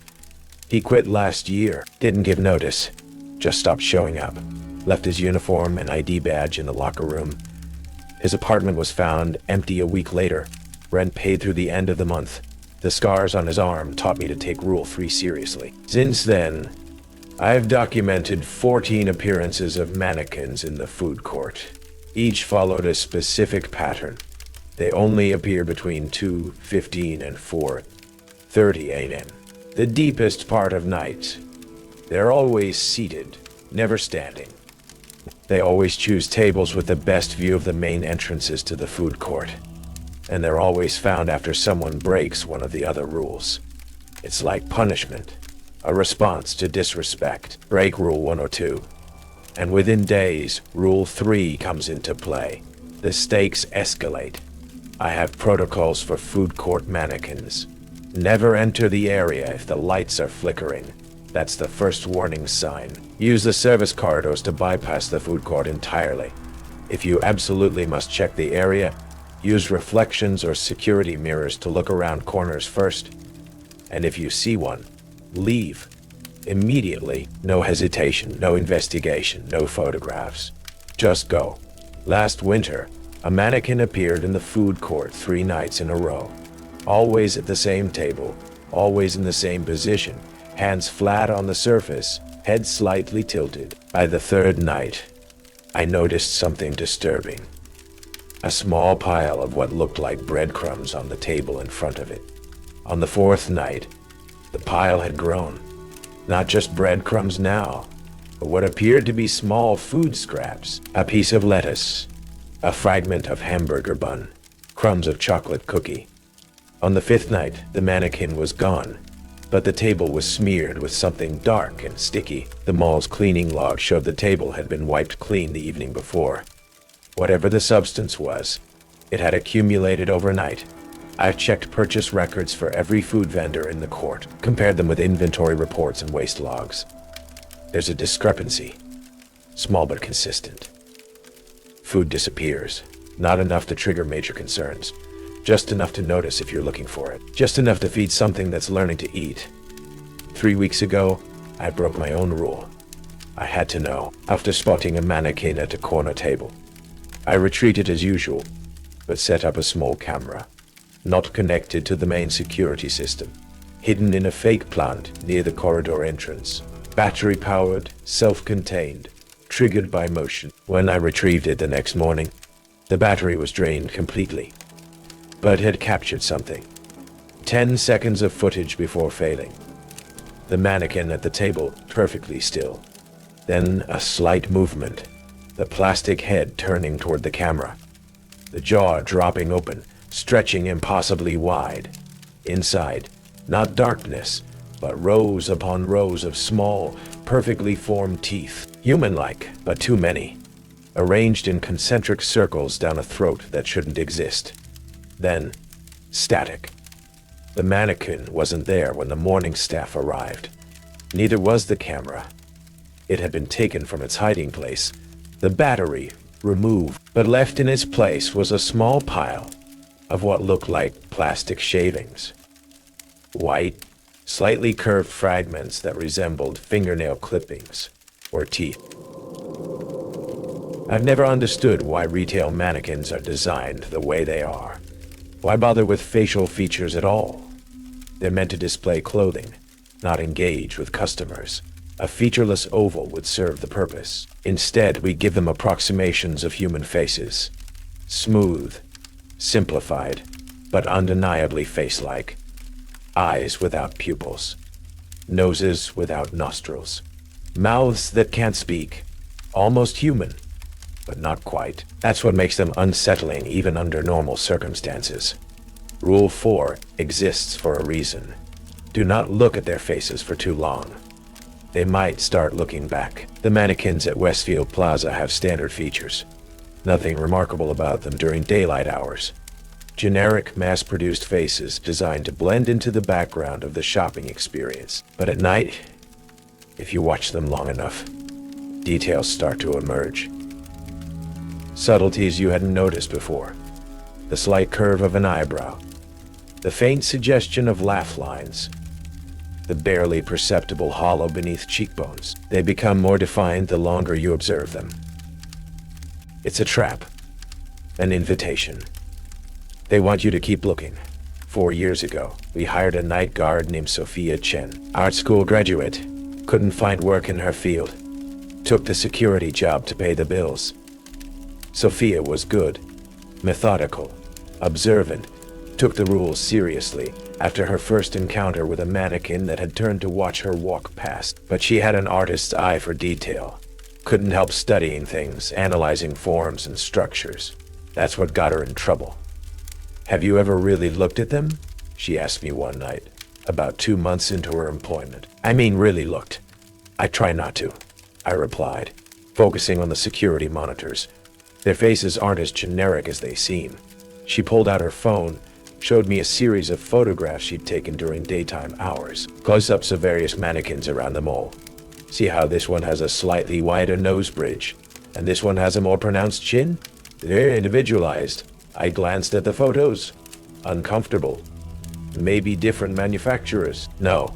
He quit last year, didn't give notice, just stopped showing up. Left his uniform and ID badge in the locker room. His apartment was found empty a week later, rent paid through the end of the month. The scars on his arm taught me to take Rule 3 seriously. Since then, I've documented 14 appearances of mannequins in the food court. Each followed a specific pattern. They only appear between 2:15 and 4:30 a.m. The deepest part of night. They're always seated, never standing. They always choose tables with the best view of the main entrances to the food court. And they're always found after someone breaks one of the other rules. It's like punishment, a response to disrespect. Break Rule 102. And within days, Rule 3 comes into play. The stakes escalate. I have protocols for food court mannequins. Never enter the area if the lights are flickering. That's the first warning sign. Use the service corridors to bypass the food court entirely. If you absolutely must check the area, use reflections or security mirrors to look around corners first. And if you see one, leave. Immediately. No hesitation, no investigation, no photographs. Just go. Last winter, a mannequin appeared in the food court 3 nights in a row. Always at the same table, always in the same position, hands flat on the surface, head slightly tilted. By the 3rd night, I noticed something disturbing. A small pile of what looked like breadcrumbs on the table in front of it. On the 4th night, the pile had grown. Not just breadcrumbs now, but what appeared to be small food scraps. A piece of lettuce, a fragment of hamburger bun, crumbs of chocolate cookie. On the 5th night, the mannequin was gone, but the table was smeared with something dark and sticky. The mall's cleaning log showed the table had been wiped clean the evening before. Whatever the substance was, it had accumulated overnight. I've checked purchase records for every food vendor in the court, compared them with inventory reports and waste logs. There's a discrepancy, small but consistent. Food disappears, not enough to trigger major concerns, just enough to notice if you're looking for it, just enough to feed something that's learning to eat. 3 weeks ago, I broke my own rule. I had to know, after spotting a mannequin at a corner table. I retreated as usual, but set up a small camera. not connected to the main security system. Hidden in a fake plant near the corridor entrance. Battery-powered, self-contained, triggered by motion. When I retrieved it the next morning, the battery was drained completely, but had captured something. 10 seconds of footage before failing. The mannequin at the table perfectly still. Then a slight movement, the plastic head turning toward the camera. The jaw dropping open, stretching impossibly wide. Inside, not darkness, but rows upon rows of small, perfectly formed teeth. Human-like, but too many. Arranged in concentric circles down a throat that shouldn't exist. Then, static. The mannequin wasn't there when the morning staff arrived. Neither was the camera. It had been taken from its hiding place, the battery removed, but left in its place was a small pile of what looked like plastic shavings. White, slightly curved fragments that resembled fingernail clippings or teeth. I've never understood why retail mannequins are designed the way they are. Why bother with facial features at all? They're meant to display clothing, not engage with customers. A featureless oval would serve the purpose. Instead, we give them approximations of human faces. Smooth, simplified, but undeniably face-like. Eyes without pupils. Noses without nostrils. Mouths that can't speak. Almost human, but not quite. That's what makes them unsettling even under normal circumstances. Rule 4 exists for a reason. Do not look at their faces for too long. They might start looking back. The mannequins at Westfield Plaza have standard features. Nothing remarkable about them during daylight hours. Generic, mass-produced faces designed to blend into the background of the shopping experience. But at night, if you watch them long enough, details start to emerge. Subtleties you hadn't noticed before. The slight curve of an eyebrow. The faint suggestion of laugh lines. The barely perceptible hollow beneath cheekbones. They become more defined the longer you observe them. It's a trap. An invitation. They want you to keep looking. 4 years ago, we hired a night guard named Sophia Chen. Art school graduate. Couldn't find work in her field. Took the security job to pay the bills. Sophia was good, methodical, observant, took the rules seriously after her first encounter with a mannequin that had turned to watch her walk past. But she had an artist's eye for detail. Couldn't help studying things, analyzing forms and structures. That's what got her in trouble. Have you ever really looked at them? She asked me one night, about 2 months into her employment. I mean really looked. I try not to, I replied, focusing on the security monitors. Their faces aren't as generic as they seem. She pulled out her phone, showed me a series of photographs she'd taken during daytime hours, close-ups of various mannequins around the mall. See how this one has a slightly wider nose bridge, and this one has a more pronounced chin? They're individualized. I glanced at the photos. Uncomfortable. Maybe different manufacturers. No,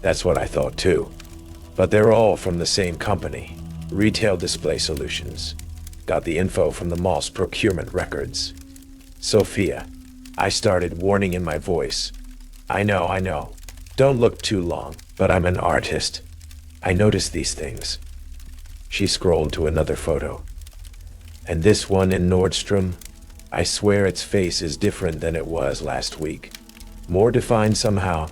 that's what I thought too. But they're all from the same company, Retail Display Solutions. Got the info from the mall's procurement records. Sophia, I started warning in my voice. I know. Don't look too long, but I'm an artist. I notice these things. She scrolled to another photo. And this one in Nordstrom, I swear its face is different than it was last week. More defined somehow.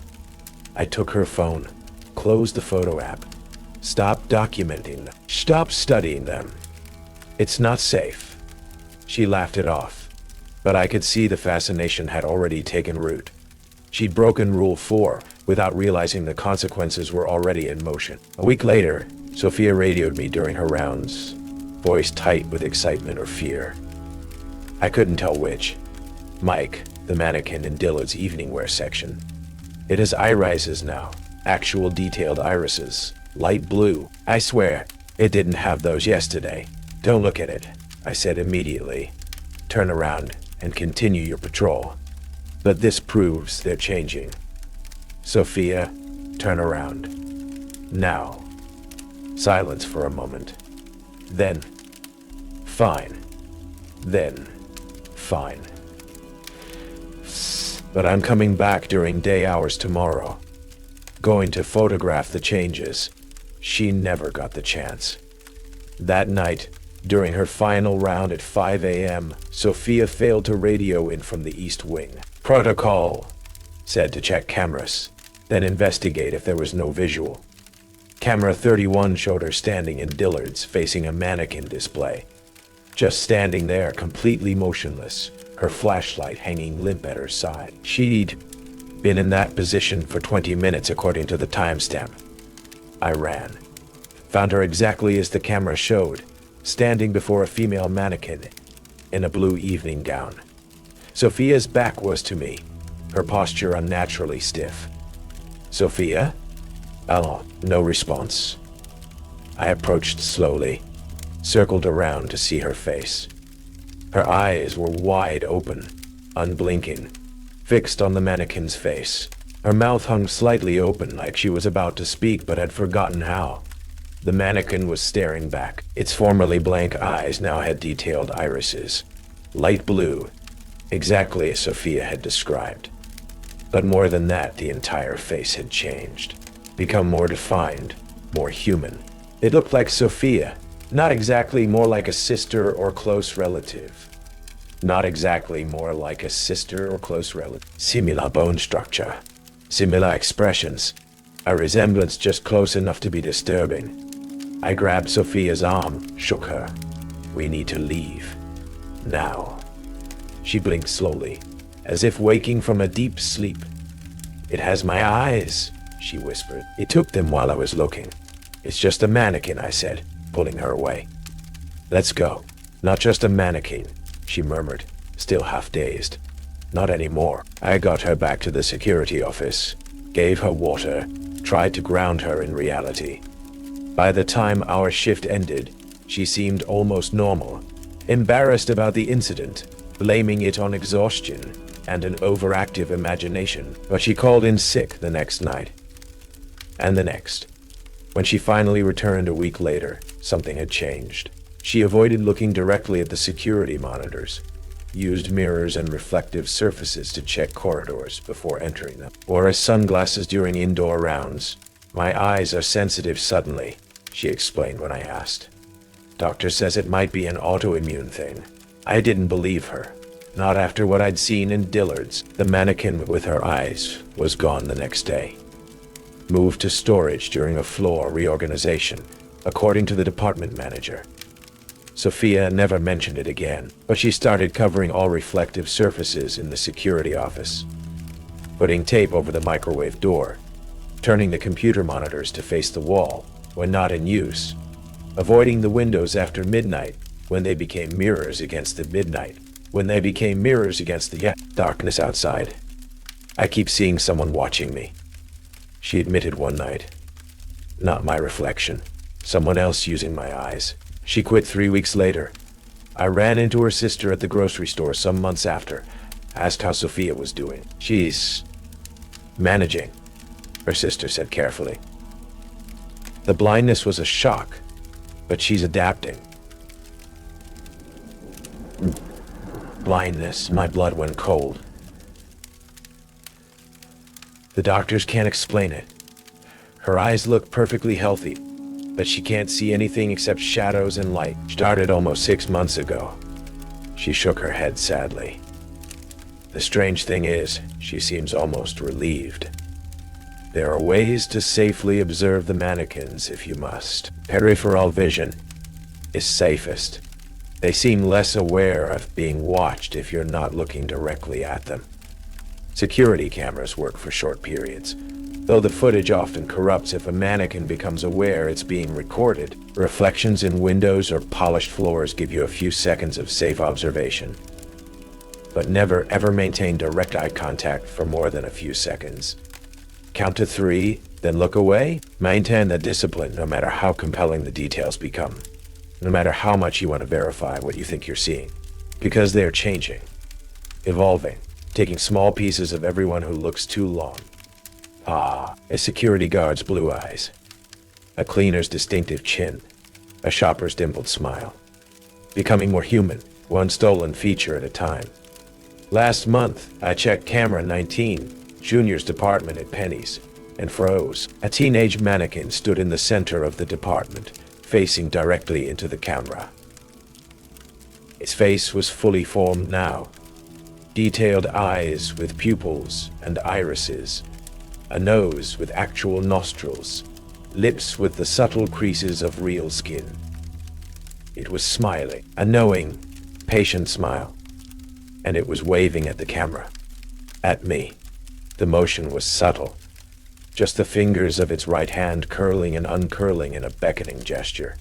I took her phone, closed the photo app, stopped documenting them, stopped studying them. It's not safe. She laughed it off, but I could see the fascination had already taken root. She'd broken Rule 4 without realizing the consequences were already in motion. A week later, Sophia radioed me during her rounds, voice tight with excitement or fear. I couldn't tell which. Mike, the mannequin in Dillard's evening wear section. It has irises now, actual detailed irises, light blue. I swear, it didn't have those yesterday. Don't look at it, I said immediately. Turn around and continue your patrol. But this proves they're changing. Sophia, turn around. Now. Silence for a moment. Then, fine. Then, fine. But I'm coming back during day hours tomorrow. Going to photograph the changes. She never got the chance. That night, during her final round at 5 a.m., Sophia failed to radio in from the East Wing. Protocol said to check cameras, then investigate if there was no visual. Camera 31 showed her standing in Dillard's facing a mannequin display. Just standing there, completely motionless, her flashlight hanging limp at her side. She'd been in that position for 20 minutes according to the timestamp. I ran. Found her exactly as the camera showed, standing before a female mannequin in a blue evening gown. Sophia's back was to me, her posture unnaturally stiff. Sophia? Oh, no response. I approached slowly, circled around to see her face. Her eyes were wide open, unblinking, fixed on the mannequin's face. Her mouth hung slightly open like she was about to speak but had forgotten how. The mannequin was staring back. Its formerly blank eyes now had detailed irises, light blue, exactly as Sophia had described. But more than that, the entire face had changed, become more defined, more human. It looked like Sophia, not exactly more like a sister or close relative. Not exactly more like a sister or close relative. Similar bone structure, similar expressions, a resemblance just close enough to be disturbing. I grabbed Sophia's arm, shook her. We need to leave. Now. She blinked slowly, as if waking from a deep sleep. It has my eyes, she whispered. It took them while I was looking. It's just a mannequin, I said, pulling her away. Let's go. Not just a mannequin, she murmured, still half dazed. Not anymore. I got her back to the security office, gave her water, tried to ground her in reality. By the time our shift ended, she seemed almost normal, embarrassed about the incident, blaming it on exhaustion and an overactive imagination. But she called in sick the next night. And the next. When she finally returned a week later, something had changed. She avoided looking directly at the security monitors, used mirrors and reflective surfaces to check corridors before entering them, wore sunglasses during indoor rounds. My eyes are sensitive suddenly, she explained when I asked. Doctor says it might be an autoimmune thing. I didn't believe her. Not after what I'd seen in Dillard's. The mannequin with her eyes was gone the next day. Moved to storage during a floor reorganization, according to the department manager. Sophia never mentioned it again, but she started covering all reflective surfaces in the security office, putting tape over the microwave door, turning the computer monitors to face the wall when not in use, avoiding the windows after midnight when they became mirrors against the darkness outside. I keep seeing someone watching me, she admitted one night. Not my reflection, someone else using my eyes. She quit 3 weeks later. I ran into her sister at the grocery store some months after, asked how Sophia was doing. She's managing, her sister said carefully. The blindness was a shock, but she's adapting. Blindness, my blood went cold. The doctors can't explain it. Her eyes look perfectly healthy, but she can't see anything except shadows and light. Started almost 6 months ago. She shook her head sadly. The strange thing is, she seems almost relieved. There are ways to safely observe the mannequins if you must. Peripheral vision is safest. They seem less aware of being watched if you're not looking directly at them. Security cameras work for short periods, though the footage often corrupts if a mannequin becomes aware it's being recorded. Reflections in windows or polished floors give you a few seconds of safe observation, but never ever maintain direct eye contact for more than a few seconds. Count to 3, then look away. Maintain that discipline no matter how compelling the details become, no matter how much you want to verify what you think you're seeing, because they are changing, evolving, taking small pieces of everyone who looks too long. A security guard's blue eyes, a cleaner's distinctive chin, a shopper's dimpled smile, becoming more human, one stolen feature at a time. Last month, I checked camera 19, Junior's department at Penny's, and froze. A teenage mannequin stood in the center of the department, facing directly into the camera. Its face was fully formed now. Detailed eyes with pupils and irises, a nose with actual nostrils, lips with the subtle creases of real skin. It was smiling, a knowing, patient smile, and it was waving at the camera. At me. The motion was subtle, just the fingers of its right hand curling and uncurling in a beckoning gesture.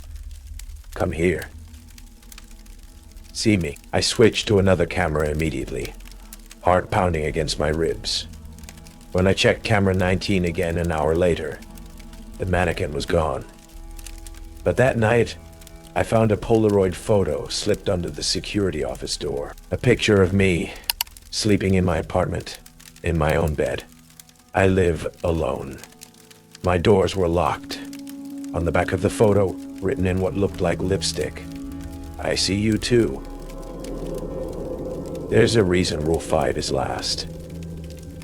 Come here. See me. I switched to another camera immediately, heart pounding against my ribs. When I checked camera 19 again an hour later, the mannequin was gone. But that night, I found a Polaroid photo slipped under the security office door. A picture of me, sleeping in my apartment, in my own bed. I live alone. My doors were locked. On the back of the photo, written in what looked like lipstick, I see you too. There's a reason Rule 5 is last.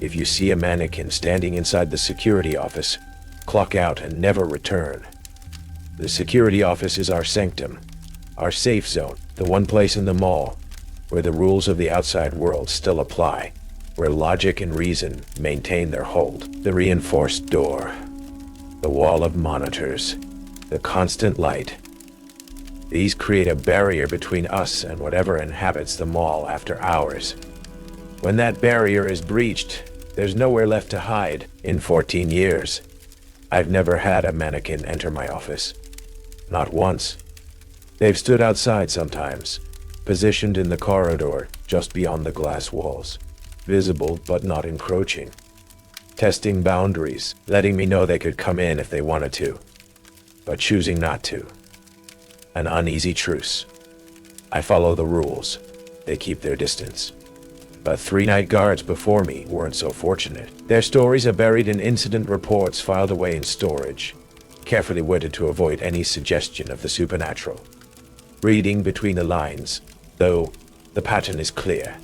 If you see a mannequin standing inside the security office, clock out and never return. The security office is our sanctum, our safe zone, the one place in the mall where the rules of the outside world still apply, where logic and reason maintain their hold. The reinforced door, the wall of monitors, the constant light. These create a barrier between us and whatever inhabits the mall after hours. When that barrier is breached, there's nowhere left to hide. In 14 years, I've never had a mannequin enter my office. Not once. They've stood outside sometimes, positioned in the corridor just beyond the glass walls, visible but not encroaching, testing boundaries, letting me know they could come in if they wanted to, but choosing not to. An uneasy truce. I follow the rules. They keep their distance. But 3 night guards before me weren't so fortunate. Their stories are buried in incident reports filed away in storage, carefully worded to avoid any suggestion of the supernatural. Reading between the lines, though, the pattern is clear.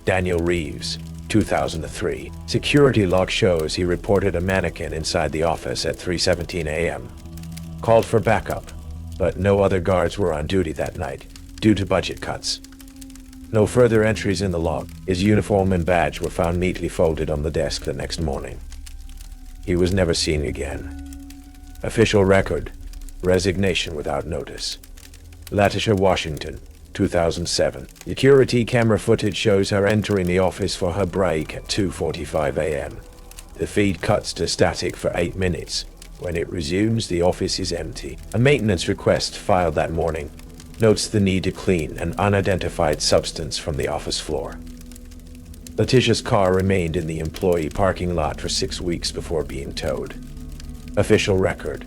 Daniel Reeves, 2003. Security log shows he reported a mannequin inside the office at 3:17 a.m. Called for backup, but no other guards were on duty that night, due to budget cuts. No further entries in the log. His uniform and badge were found neatly folded on the desk the next morning. He was never seen again. Official record, resignation without notice. Letitia, Washington, 2007. Security camera footage shows her entering the office for her break at 2:45 a.m. The feed cuts to static for 8 minutes. When it resumes, the office is empty. A maintenance request filed that morning notes the need to clean an unidentified substance from the office floor. Letitia's car remained in the employee parking lot for 6 weeks before being towed. Official record,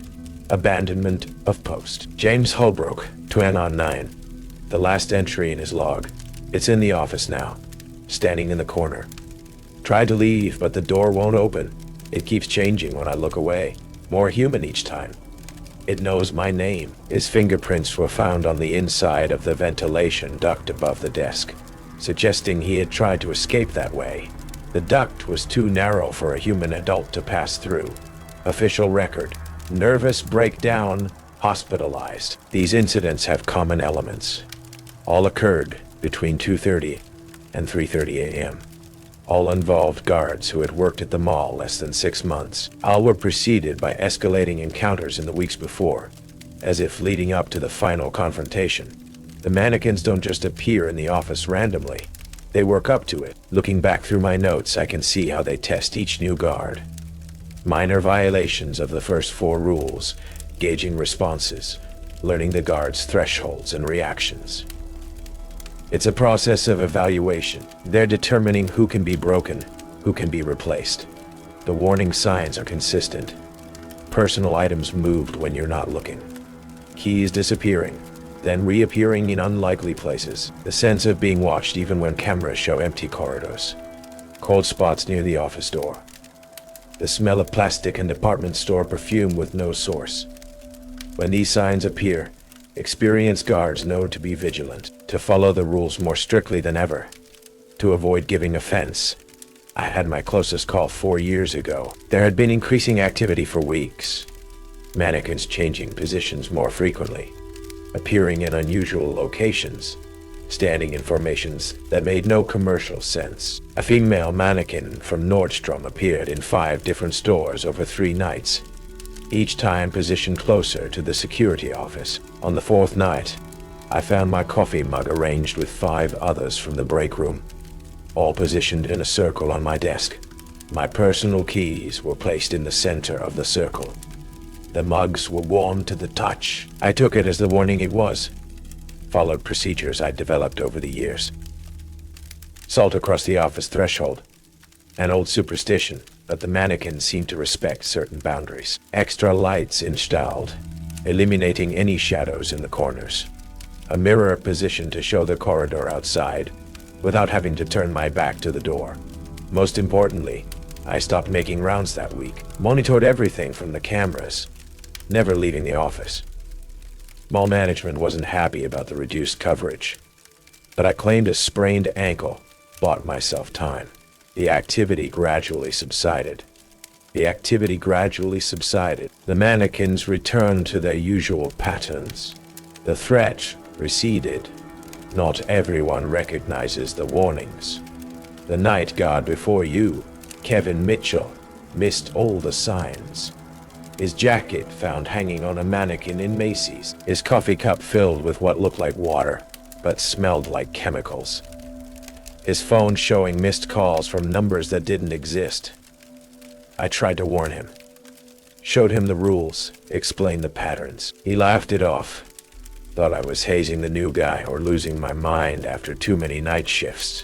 abandonment of post. James Holbrook, 2009. The last entry in his log. It's in the office now, standing in the corner. Tried to leave, but the door won't open. It keeps changing when I look away. More human each time. It knows my name. His fingerprints were found on the inside of the ventilation duct above the desk, suggesting he had tried to escape that way. The duct was too narrow for a human adult to pass through. Official record, nervous breakdown, hospitalized. These incidents have common elements. All occurred between 2:30 and 3:30 a.m. All involved guards who had worked at the mall less than 6 months. All were preceded by escalating encounters in the weeks before, as if leading up to the final confrontation. The mannequins don't just appear in the office randomly. They work up to it. Looking back through my notes, I can see how they test each new guard. Minor violations of the first 4 rules, gauging responses, learning the guard's thresholds and reactions. It's a process of evaluation. They're determining who can be broken, who can be replaced. The warning signs are consistent. Personal items moved when you're not looking. Keys disappearing, then reappearing in unlikely places. The sense of being watched even when cameras show empty corridors. Cold spots near the office door. The smell of plastic and department store perfume with no source. When these signs appear, experienced guards know to be vigilant, to follow the rules more strictly than ever. to avoid giving offense. I had my closest call 4 years ago. There had been increasing activity for weeks. Mannequins changing positions more frequently, appearing in unusual locations, standing in formations that made no commercial sense. A female mannequin from Nordstrom appeared in 5 different stores over 3 nights, each time positioned closer to the security office. On the 4th night, I found my coffee mug arranged with 5 others from the break room, all positioned in a circle on my desk. My personal keys were placed in the center of the circle. The mugs were warm to the touch. I took it as the warning it was. Followed procedures I'd developed over the years. Salt across the office threshold. An old superstition, but the mannequins seemed to respect certain boundaries. Extra lights installed, eliminating any shadows in the corners. A mirror positioned to show the corridor outside, without having to turn my back to the door. Most importantly, I stopped making rounds that week. Monitored everything from the cameras, never leaving the office. Mall management wasn't happy about the reduced coverage, but I claimed a sprained ankle, bought myself time. The activity gradually subsided. The mannequins returned to their usual patterns. The threat receded. Not everyone recognizes the warnings. The night guard before you, Kevin Mitchell, missed all the signs. His jacket found hanging on a mannequin in Macy's. His coffee cup filled with what looked like water, but smelled like chemicals. His phone showing missed calls from numbers that didn't exist. I tried to warn him. Showed him the rules, explained the patterns. He laughed it off. Thought I was hazing the new guy or losing my mind after too many night shifts.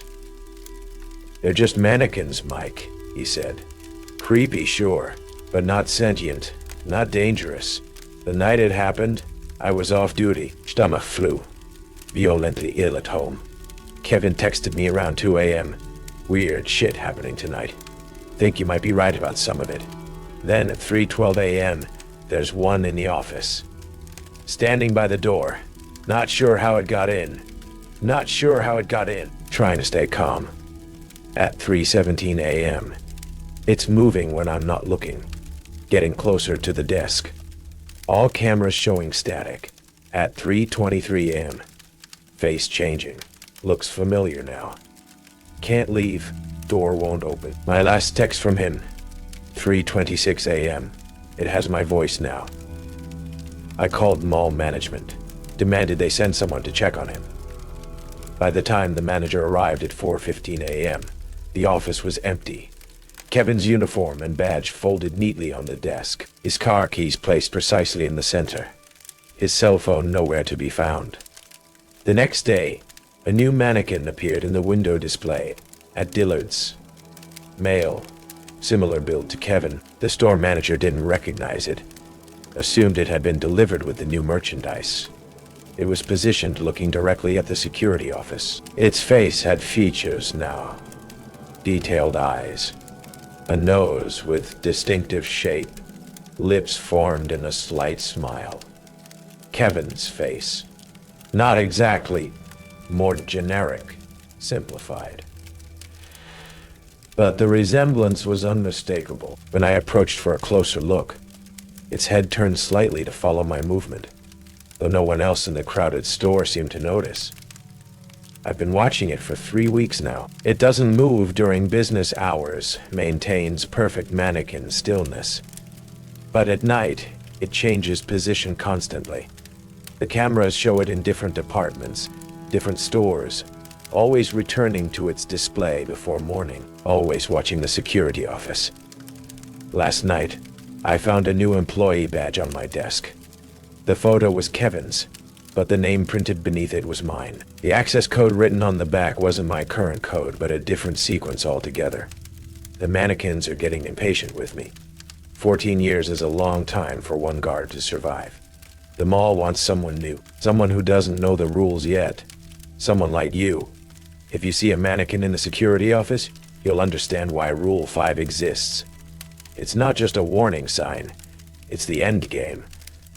"They're just mannequins, Mike," he said. "Creepy, sure, but not sentient, not dangerous. The night it happened, I was off duty. Stomach flu. Violently ill at home. Kevin texted me around 2 a.m. Weird shit happening tonight. Think you might be right about some of it. Then at 3:12 a.m., there's one in the office. Standing by the door. Not sure how it got in. Trying to stay calm. At 3:17 a.m. It's moving when I'm not looking. Getting closer to the desk. All cameras showing static. At 3:23 a.m. Face changing. Looks familiar now. Can't leave. Door won't open. My last text from him. 3:26 a.m. It has my voice now. I called mall management. Demanded they send someone to check on him. By the time the manager arrived at 4:15 a.m., the office was empty. Kevin's uniform and badge folded neatly on the desk. His car keys placed precisely in the center. His cell phone nowhere to be found. The next day, a new mannequin appeared in the window display at Dillard's. Male, similar build to Kevin. The store manager didn't recognize it. Assumed it had been delivered with the new merchandise. It was positioned looking directly at the security office. Its face had features now. Detailed eyes. A nose with distinctive shape. Lips formed in a slight smile. Kevin's face. Not exactly. More generic. Simplified. But the resemblance was unmistakable. When I approached for a closer look, its head turned slightly to follow my movement, though no one else in the crowded store seemed to notice. I've been watching it for 3 weeks now. It doesn't move during business hours, maintains perfect mannequin stillness. But at night, it changes position constantly. The cameras show it in different departments, different stores, always returning to its display before morning, always watching the security office. Last night, I found a new employee badge on my desk. The photo was Kevin's, but the name printed beneath it was mine. The access code written on the back wasn't my current code, but a different sequence altogether. The mannequins are getting impatient with me. 14 years is a long time for one guard to survive. The mall wants someone new, someone who doesn't know the rules yet. Someone like you. If you see a mannequin in the security office, you'll understand why Rule 5 exists. It's not just a warning sign. It's the end game.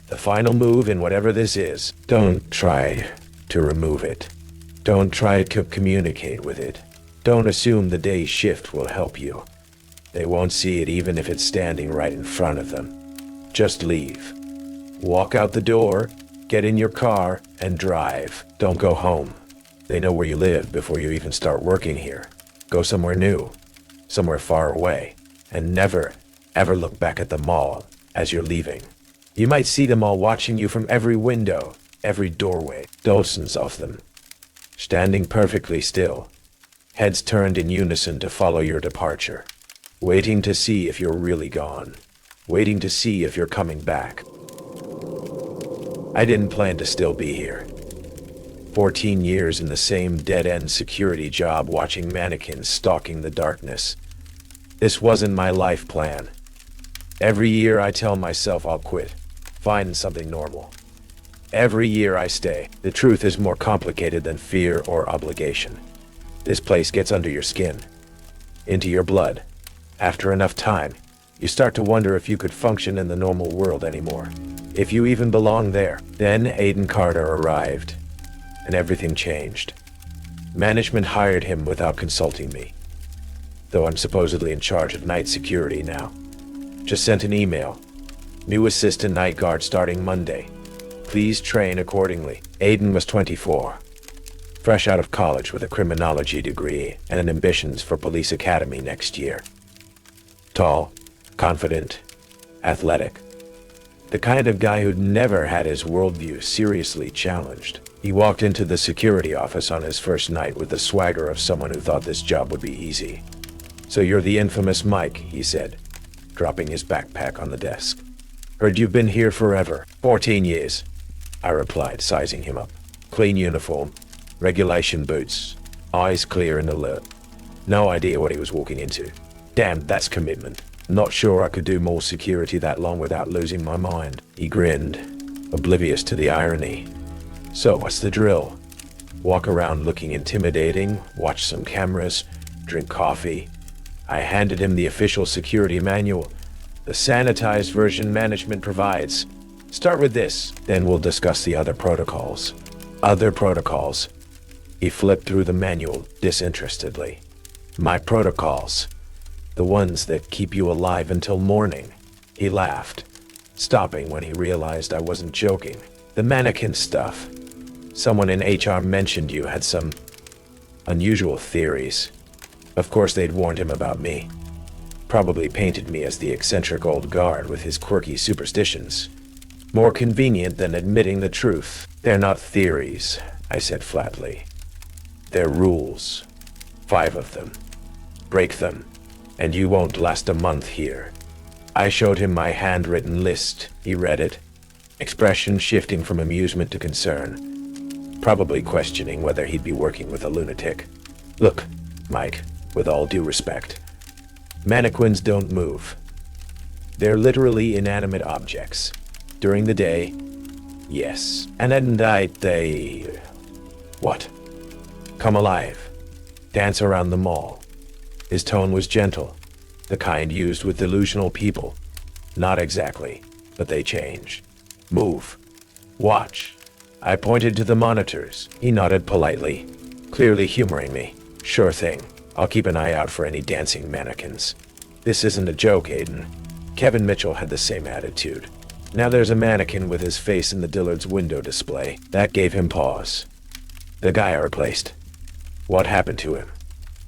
The final move in whatever this is. Don't try to remove it. Don't try to communicate with it. Don't assume the day's shift will help you. They won't see it even if it's standing right in front of them. Just leave. Walk out the door, get in your car, and drive. Don't go home. They know where you live before you even start working here. Go somewhere new, somewhere far away, and never, ever look back at the mall as you're leaving. You might see them all watching you from every window, every doorway, dozens of them, standing perfectly still, heads turned in unison to follow your departure, waiting to see if you're really gone, waiting to see if you're coming back. I didn't plan to still be here. 14 years in the same dead-end security job watching mannequins stalking the darkness. This wasn't my life plan. Every year I tell myself I'll quit, find something normal. Every year I stay. The truth is more complicated than fear or obligation. This place gets under your skin, into your blood. After enough time, you start to wonder if you could function in the normal world anymore. If you even belong there. Then Aiden Carter arrived, and everything changed. Management hired him without consulting me, though I'm supposedly in charge of night security now. Just sent an email. New assistant night guard starting Monday. Please train accordingly. Aiden was 24, fresh out of college with a criminology degree and ambitions for police academy next year. Tall, confident, athletic. The kind of guy who'd never had his worldview seriously challenged. He walked into the security office on his first night with the swagger of someone who thought this job would be easy. "So you're the infamous Mike," he said, dropping his backpack on the desk. "Heard you've been here forever." 14 years, I replied, sizing him up. Clean uniform, regulation boots, eyes clear and alert. No idea what he was walking into. Damn, that's commitment. Not sure I could do more security that long without losing my mind. He grinned, oblivious to the irony. "So what's the drill? Walk around looking intimidating, watch some cameras, drink coffee." I handed him the official security manual, the sanitized version management provides. "Start with this, then we'll discuss the other protocols." Other protocols. He flipped through the manual disinterestedly. "My protocols. The ones that keep you alive until morning." He laughed, stopping when he realized I wasn't joking. "The mannequin stuff. Someone in HR mentioned you had some unusual theories." Of course they'd warned him about me. Probably painted me as the eccentric old guard with his quirky superstitions. More convenient than admitting the truth. "They're not theories," I said flatly. "They're rules. 5 of them. Break them, and you won't last a month here." I showed him my handwritten list. He read it, expression shifting from amusement to concern, probably questioning whether he'd be working with a lunatic. "Look, Mike, with all due respect, mannequins don't move. They're literally inanimate objects. During the day, yes, and at night they... what? Come alive. Dance around the mall." His tone was gentle, the kind used with delusional people. "Not exactly, but they change. Move. Watch." I pointed to the monitors. He nodded politely, clearly humoring me. "Sure thing. I'll keep an eye out for any dancing mannequins." "This isn't a joke, Aiden." Kevin Mitchell had the same attitude. "Now there's a mannequin with his face in the Dillard's window display." That gave him pause. "The guy I replaced. What happened to him?"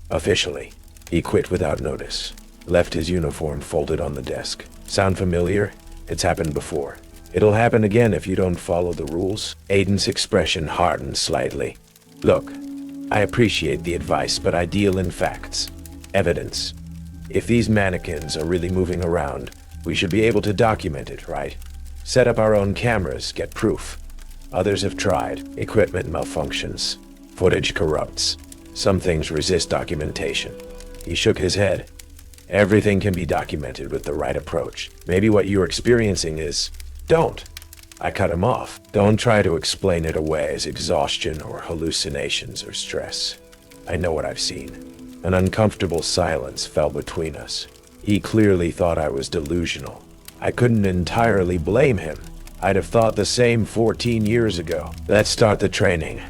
"Officially, he quit without notice. Left his uniform folded on the desk." "Sound familiar? It's happened before. It'll happen again if you don't follow the rules." Aiden's expression hardened slightly. "Look, I appreciate the advice, but I deal in facts. Evidence. If these mannequins are really moving around, we should be able to document it, right? Set up our own cameras, get proof. Others have tried. Equipment malfunctions. Footage corrupts. Some things resist documentation." He shook his head. "Everything can be documented with the right approach. Maybe what you're experiencing is..." "Don't." I cut him off. "Don't try to explain it away as exhaustion or hallucinations or stress. I know what I've seen." An uncomfortable silence fell between us. He clearly thought I was delusional. I couldn't entirely blame him. I'd have thought the same 14 years ago. "Let's start the training,"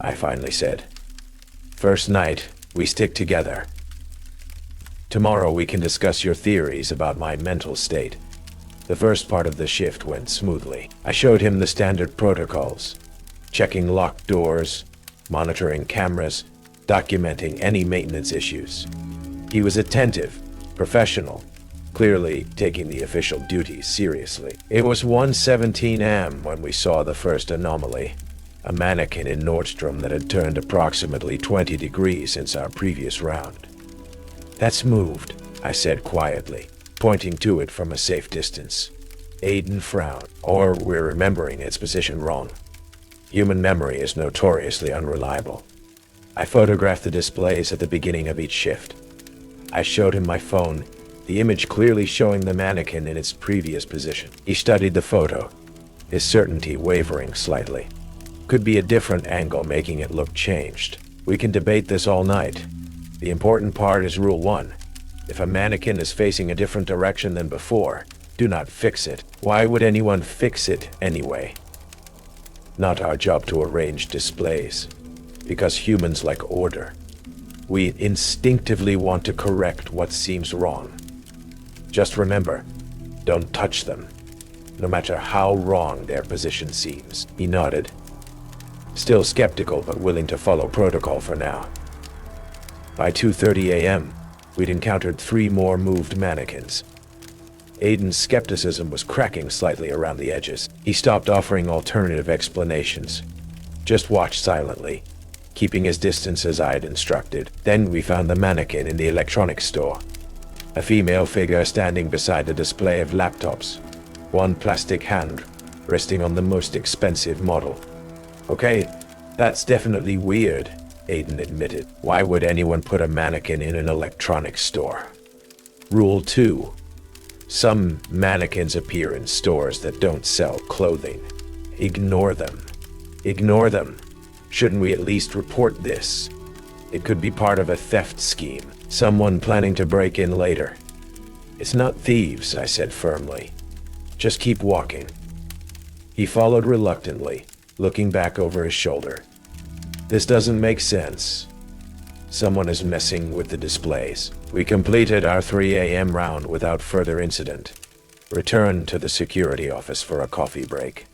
I finally said. First night, We stick together. Tomorrow we can discuss your theories about my mental state. The first part of the shift went smoothly. I showed him the standard protocols, checking locked doors, monitoring cameras, documenting any maintenance issues. He was attentive, professional, clearly taking the official duties seriously. It was 1:17 a.m. when we saw the first anomaly, a mannequin in Nordstrom that had turned approximately 20 degrees since our previous round. "That's moved," I said quietly, pointing to it from a safe distance. Aiden frowned. "Or we're remembering its position wrong. Human memory is notoriously unreliable." I photographed the displays at the beginning of each shift. I showed him my phone, the image clearly showing the mannequin in its previous position. He studied the photo, his certainty wavering slightly. Could be a different angle making it look changed. We can debate this all night. The important part is rule 1. If a mannequin is facing a different direction than before, do not fix it. Why would anyone fix it anyway? Not our job to arrange displays, because humans like order. We instinctively want to correct what seems wrong. Just remember, don't touch them, no matter how wrong their position seems. He nodded, still skeptical but willing to follow protocol for now. By 2:30 a.m., we'd encountered 3 more moved mannequins. Aiden's skepticism was cracking slightly around the edges. He stopped offering alternative explanations. Just watched silently, keeping his distance as I had instructed. Then we found the mannequin in the electronics store. A female figure standing beside a display of laptops, one plastic hand resting on the most expensive model. "Okay, that's definitely weird," Aiden admitted. "Why would anyone put a mannequin in an electronics store?" Rule 2. Some mannequins appear in stores that don't sell clothing. Ignore them. Ignore them. Shouldn't we at least report this? It could be part of a theft scheme. Someone planning to break in later. "It's not thieves," I said firmly. "Just keep walking." He followed reluctantly, looking back over his shoulder. "This doesn't make sense. Someone is messing with the displays." We completed our 3 a.m. round without further incident. Returned to the security office for a coffee break.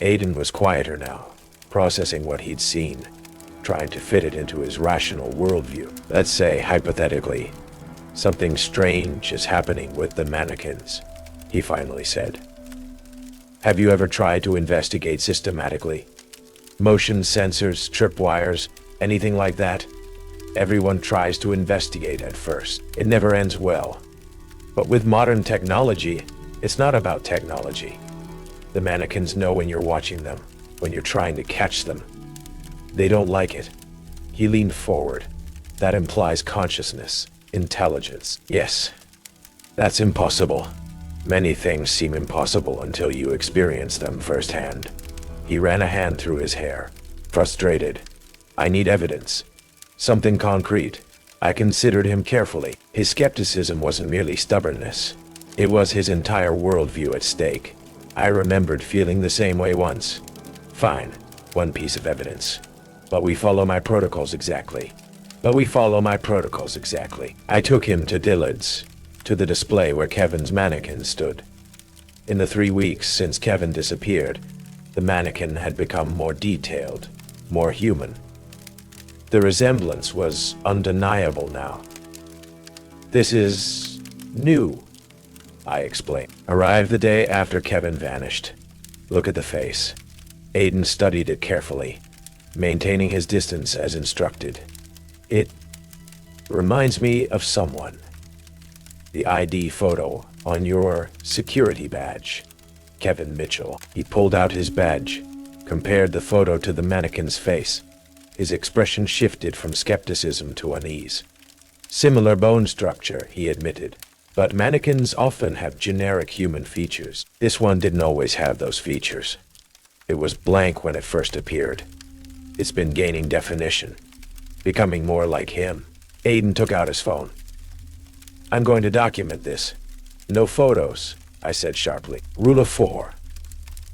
Aiden was quieter now, processing what he'd seen, trying to fit it into his rational worldview. "Let's say, hypothetically, something strange is happening with the mannequins," he finally said. "Have you ever tried to investigate systematically? Motion sensors, tripwires, anything like that? Everyone tries to investigate at first. It never ends well. But with modern technology, it's not about technology. The mannequins know when you're watching them, when you're trying to catch them. They don't like it." He leaned forward. "That implies consciousness, intelligence." "Yes, that's impossible. Many things seem impossible until you experience them firsthand." He ran a hand through his hair, frustrated. "I need evidence. Something concrete." I considered him carefully. His skepticism wasn't merely stubbornness. It was his entire worldview at stake. I remembered feeling the same way once. "Fine, one piece of evidence. But we follow my protocols exactly." I took him to Dillard's, to the display where Kevin's mannequin stood. In the 3 weeks since Kevin disappeared, the mannequin had become more detailed, more human. The resemblance was undeniable now. "This is new," I explained. "Arrived the day after Kevin vanished. Look at the face." Aiden studied it carefully, maintaining his distance as instructed. "It reminds me of someone. The ID photo on your security badge. Kevin Mitchell." He pulled out his badge, compared the photo to the mannequin's face. His expression shifted from skepticism to unease. "Similar bone structure," he admitted. "But mannequins often have generic human features. This one didn't always have those features. It was blank when it first appeared. It's been gaining definition, becoming more like him." Aiden took out his phone. "I'm going to document this. No photos," I said sharply. Rule of 4.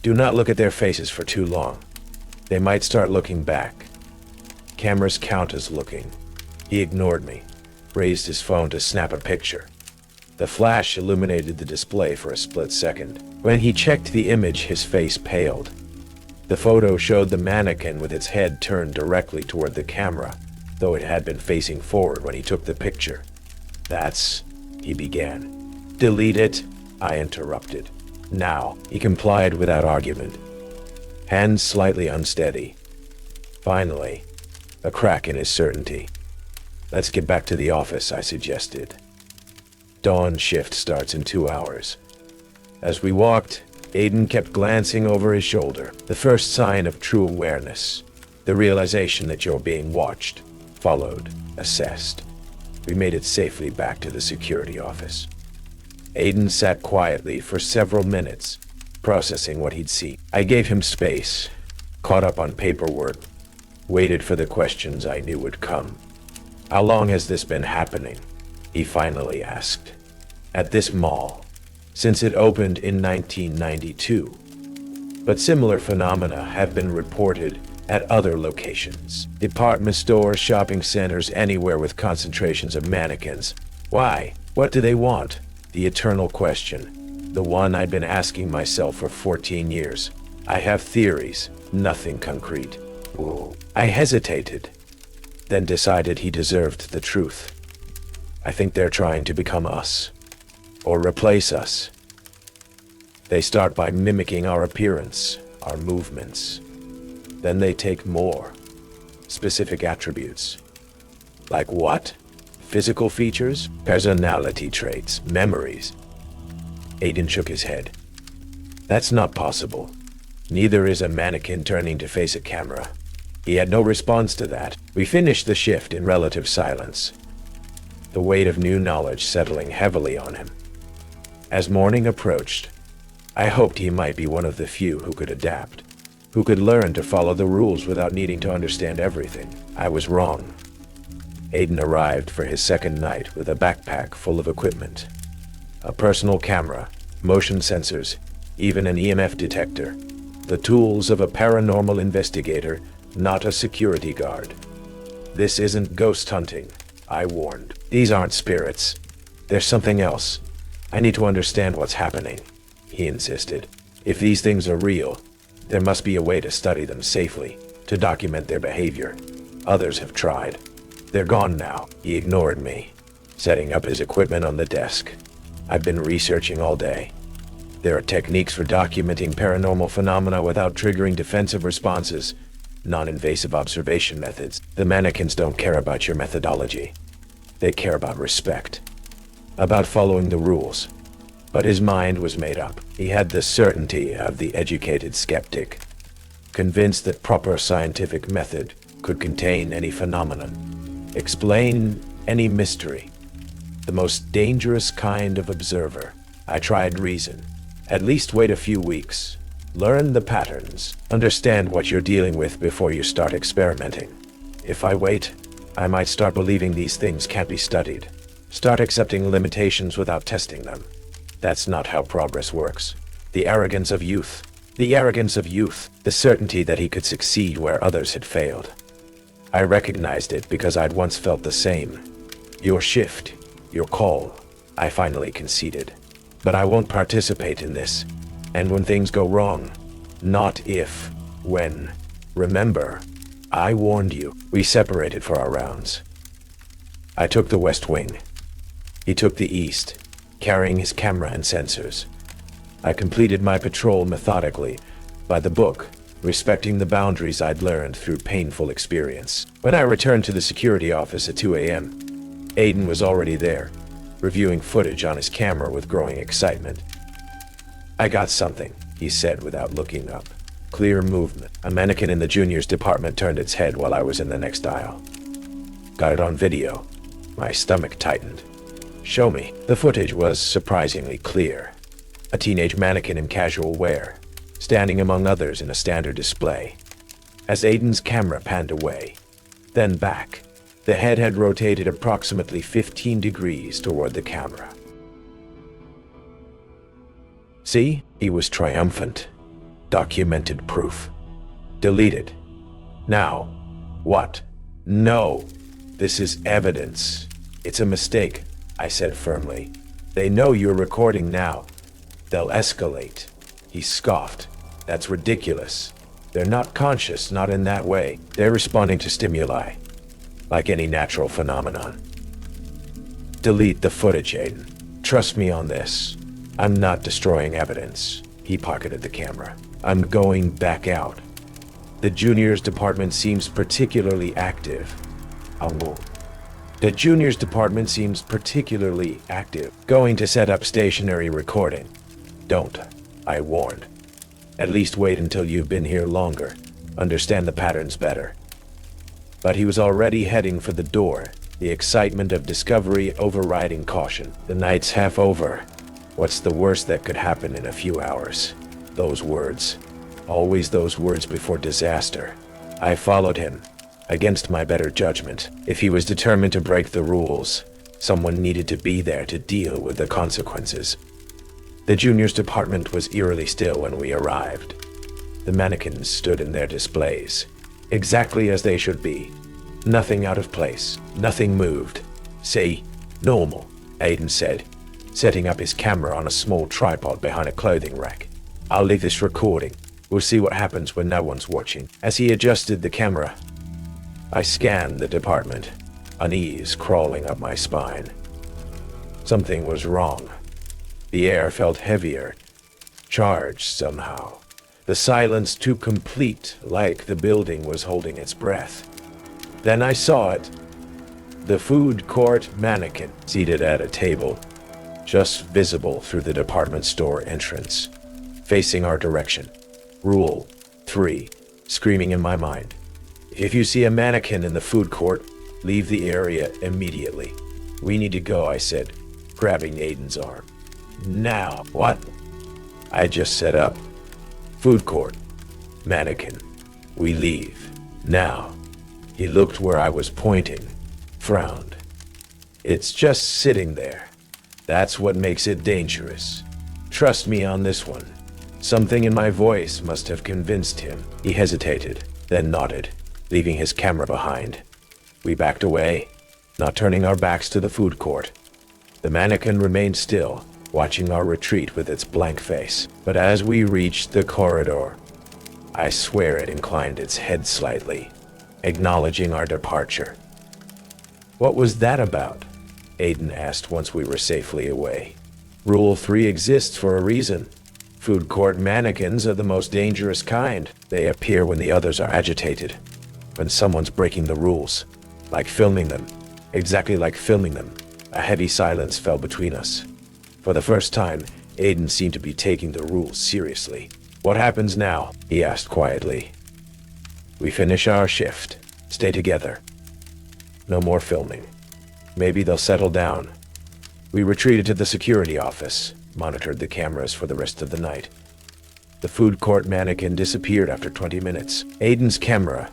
Do not look at their faces for too long. They might start looking back. Cameras count as looking. He ignored me, raised his phone to snap a picture. The flash illuminated the display for a split second. When he checked the image, his face paled. The photo showed the mannequin with its head turned directly toward the camera, though it had been facing forward when he took the picture. "That's," he began. "Delete it," I interrupted. "Now," he complied without argument, hands slightly unsteady. Finally, a crack in his certainty. "Let's get back to the office," I suggested. Dawn shift starts in 2 hours. As we walked, Aiden kept glancing over his shoulder, the first sign of true awareness, the realization that you're being watched, followed, assessed. We made it safely back to the security office. Aiden sat quietly for several minutes, processing what he'd seen. I gave him space, caught up on paperwork, waited for the questions I knew would come. "How long has this been happening?" he finally asked. "At this mall, since it opened in 1992. But similar phenomena have been reported at other locations. Department stores, shopping centers, anywhere with concentrations of mannequins. Why? What do they want?" The eternal question, the one I'd been asking myself for 14 years. "I have theories, nothing concrete." I hesitated, then decided he deserved the truth. "I think they're trying to become us, or replace us. They start by mimicking our appearance, our movements. Then they take more specific attributes." "Like what?" "Physical features, personality traits, memories." Aiden shook his head. "That's not possible. Neither is a mannequin turning to face a camera." He had no response to that. We finished the shift in relative silence, the weight of new knowledge settling heavily on him. As morning approached, I hoped he might be one of the few who could adapt, who could learn to follow the rules without needing to understand everything. I was wrong. Aiden arrived for his second night with a backpack full of equipment. A personal camera, motion sensors, even an EMF detector. The tools of a paranormal investigator, not a security guard. "This isn't ghost hunting," I warned. "These aren't spirits. There's something else. I need to understand what's happening," he insisted. "If these things are real, there must be a way to study them safely, to document their behavior. Others have tried. They're gone now." He ignored me, setting up his equipment on the desk. "I've been researching all day. There are techniques for documenting paranormal phenomena without triggering defensive responses, non-invasive observation methods. The mannequins don't care about your methodology. They care about respect, about following the rules." But his mind was made up. He had the certainty of the educated skeptic, convinced that proper scientific method could contain any phenomenon, explain any mystery. The most dangerous kind of observer. I tried reason. At least wait a few weeks. Learn the patterns. Understand what you're dealing with before you start experimenting. If I wait, I might start believing these things can't be studied. Start accepting limitations without testing them. That's not how progress works. The arrogance of youth. The arrogance of youth. The certainty that he could succeed where others had failed. I recognized it because I'd once felt the same. "Your shift. Your call," I finally conceded. "But I won't participate in this. And when things go wrong, not if, when. Remember, I warned you." We separated for our rounds. I took the west wing. He took the east, carrying his camera and sensors. I completed my patrol methodically, by the book, respecting the boundaries I'd learned through painful experience. When I returned to the security office at 2 a.m., Aiden was already there, reviewing footage on his camera with growing excitement. "I got something," he said without looking up. Clear movement. A mannequin in the juniors department turned its head while I was in the next aisle. "Got it on video." My stomach tightened. "Show me." The footage was surprisingly clear. A teenage mannequin in casual wear, standing among others in a standard display. As Aiden's camera panned away, then back, the head had rotated approximately 15 degrees toward the camera. "See?" He was triumphant. "Documented proof. Deleted. Now." "What?" "No." This is evidence. It's a mistake, I said firmly. They know you're recording now. They'll escalate. He scoffed. That's ridiculous. They're not conscious, not in that way. They're responding to stimuli, like any natural phenomenon. Delete the footage, Aiden. Trust me on this. I'm not destroying evidence. He pocketed the camera. I'm going back out. The juniors department seems particularly active. The juniors department seems particularly active. Going to set up stationary recording. Don't, I warned. At least wait until you've been here longer. Understand the patterns better. But he was already heading for the door, the excitement of discovery overriding caution. The night's half over. What's the worst that could happen in a few hours? Those words. Always those words before disaster. I followed him, against my better judgment. If he was determined to break the rules, someone needed to be there to deal with the consequences. The juniors department was eerily still when we arrived. The mannequins stood in their displays, exactly as they should be. Nothing out of place, nothing moved. See, normal, Aiden said, setting up his camera on a small tripod behind a clothing rack. I'll leave this recording. We'll see what happens when no one's watching. As he adjusted the camera, I scanned the department, unease crawling up my spine. Something was wrong. The air felt heavier, charged somehow. The silence too complete, like the building was holding its breath. Then I saw it. The food court mannequin, seated at a table, just visible through the department store entrance, facing our direction. Rule 3, screaming in my mind. If you see a mannequin in the food court, leave the area immediately. We need to go, I said, grabbing Aiden's arm. Now, what? I just set up. Food court. Mannequin. We leave. Now. He looked where I was pointing, frowned. It's just sitting there. That's what makes it dangerous. Trust me on this one. Something in my voice must have convinced him. He hesitated, then nodded, leaving his camera behind. We backed away, not turning our backs to the food court. The mannequin remained still, watching our retreat with its blank face. But as we reached the corridor, I swear it inclined its head slightly, acknowledging our departure. What was that about? Aiden asked once we were safely away. Rule 3 exists for a reason. Food court mannequins are the most dangerous kind. They appear when the others are agitated, when someone's breaking the rules, like filming them. Exactly like filming them. A heavy silence fell between us. For the first time, Aiden seemed to be taking the rules seriously. What happens now? He asked quietly. We finish our shift. Stay together. No more filming. Maybe they'll settle down. We retreated to the security office, monitored the cameras for the rest of the night. The food court mannequin disappeared after 20 minutes. Aiden's camera,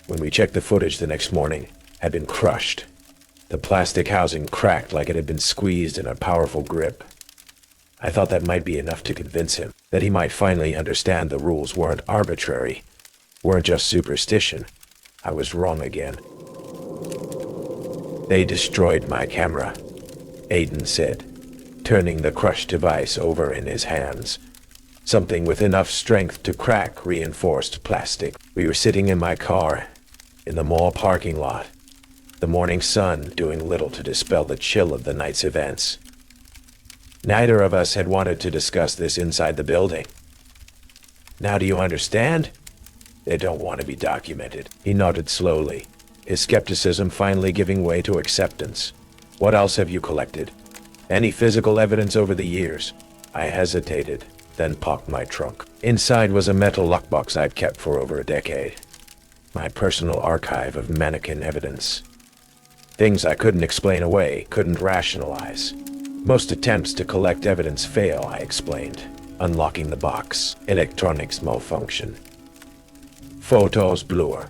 when we checked the footage the next morning, had been crushed. The plastic housing cracked like it had been squeezed in a powerful grip. I thought that might be enough to convince him, that he might finally understand the rules weren't arbitrary, weren't just superstition. I was wrong again. They destroyed my camera, Aiden said, turning the crushed device over in his hands. Something with enough strength to crack reinforced plastic. We were sitting in my car, in the mall parking lot, the morning sun doing little to dispel the chill of the night's events. Neither of us had wanted to discuss this inside the building. Now do you understand? They don't want to be documented. He nodded slowly, his skepticism finally giving way to acceptance. What else have you collected? Any physical evidence over the years? I hesitated, then popped my trunk. Inside was a metal lockbox I'd kept for over a decade. My personal archive of mannequin evidence. Things I couldn't explain away, couldn't rationalize. Most attempts to collect evidence fail, I explained, unlocking the box. Electronics malfunction. Photos blur.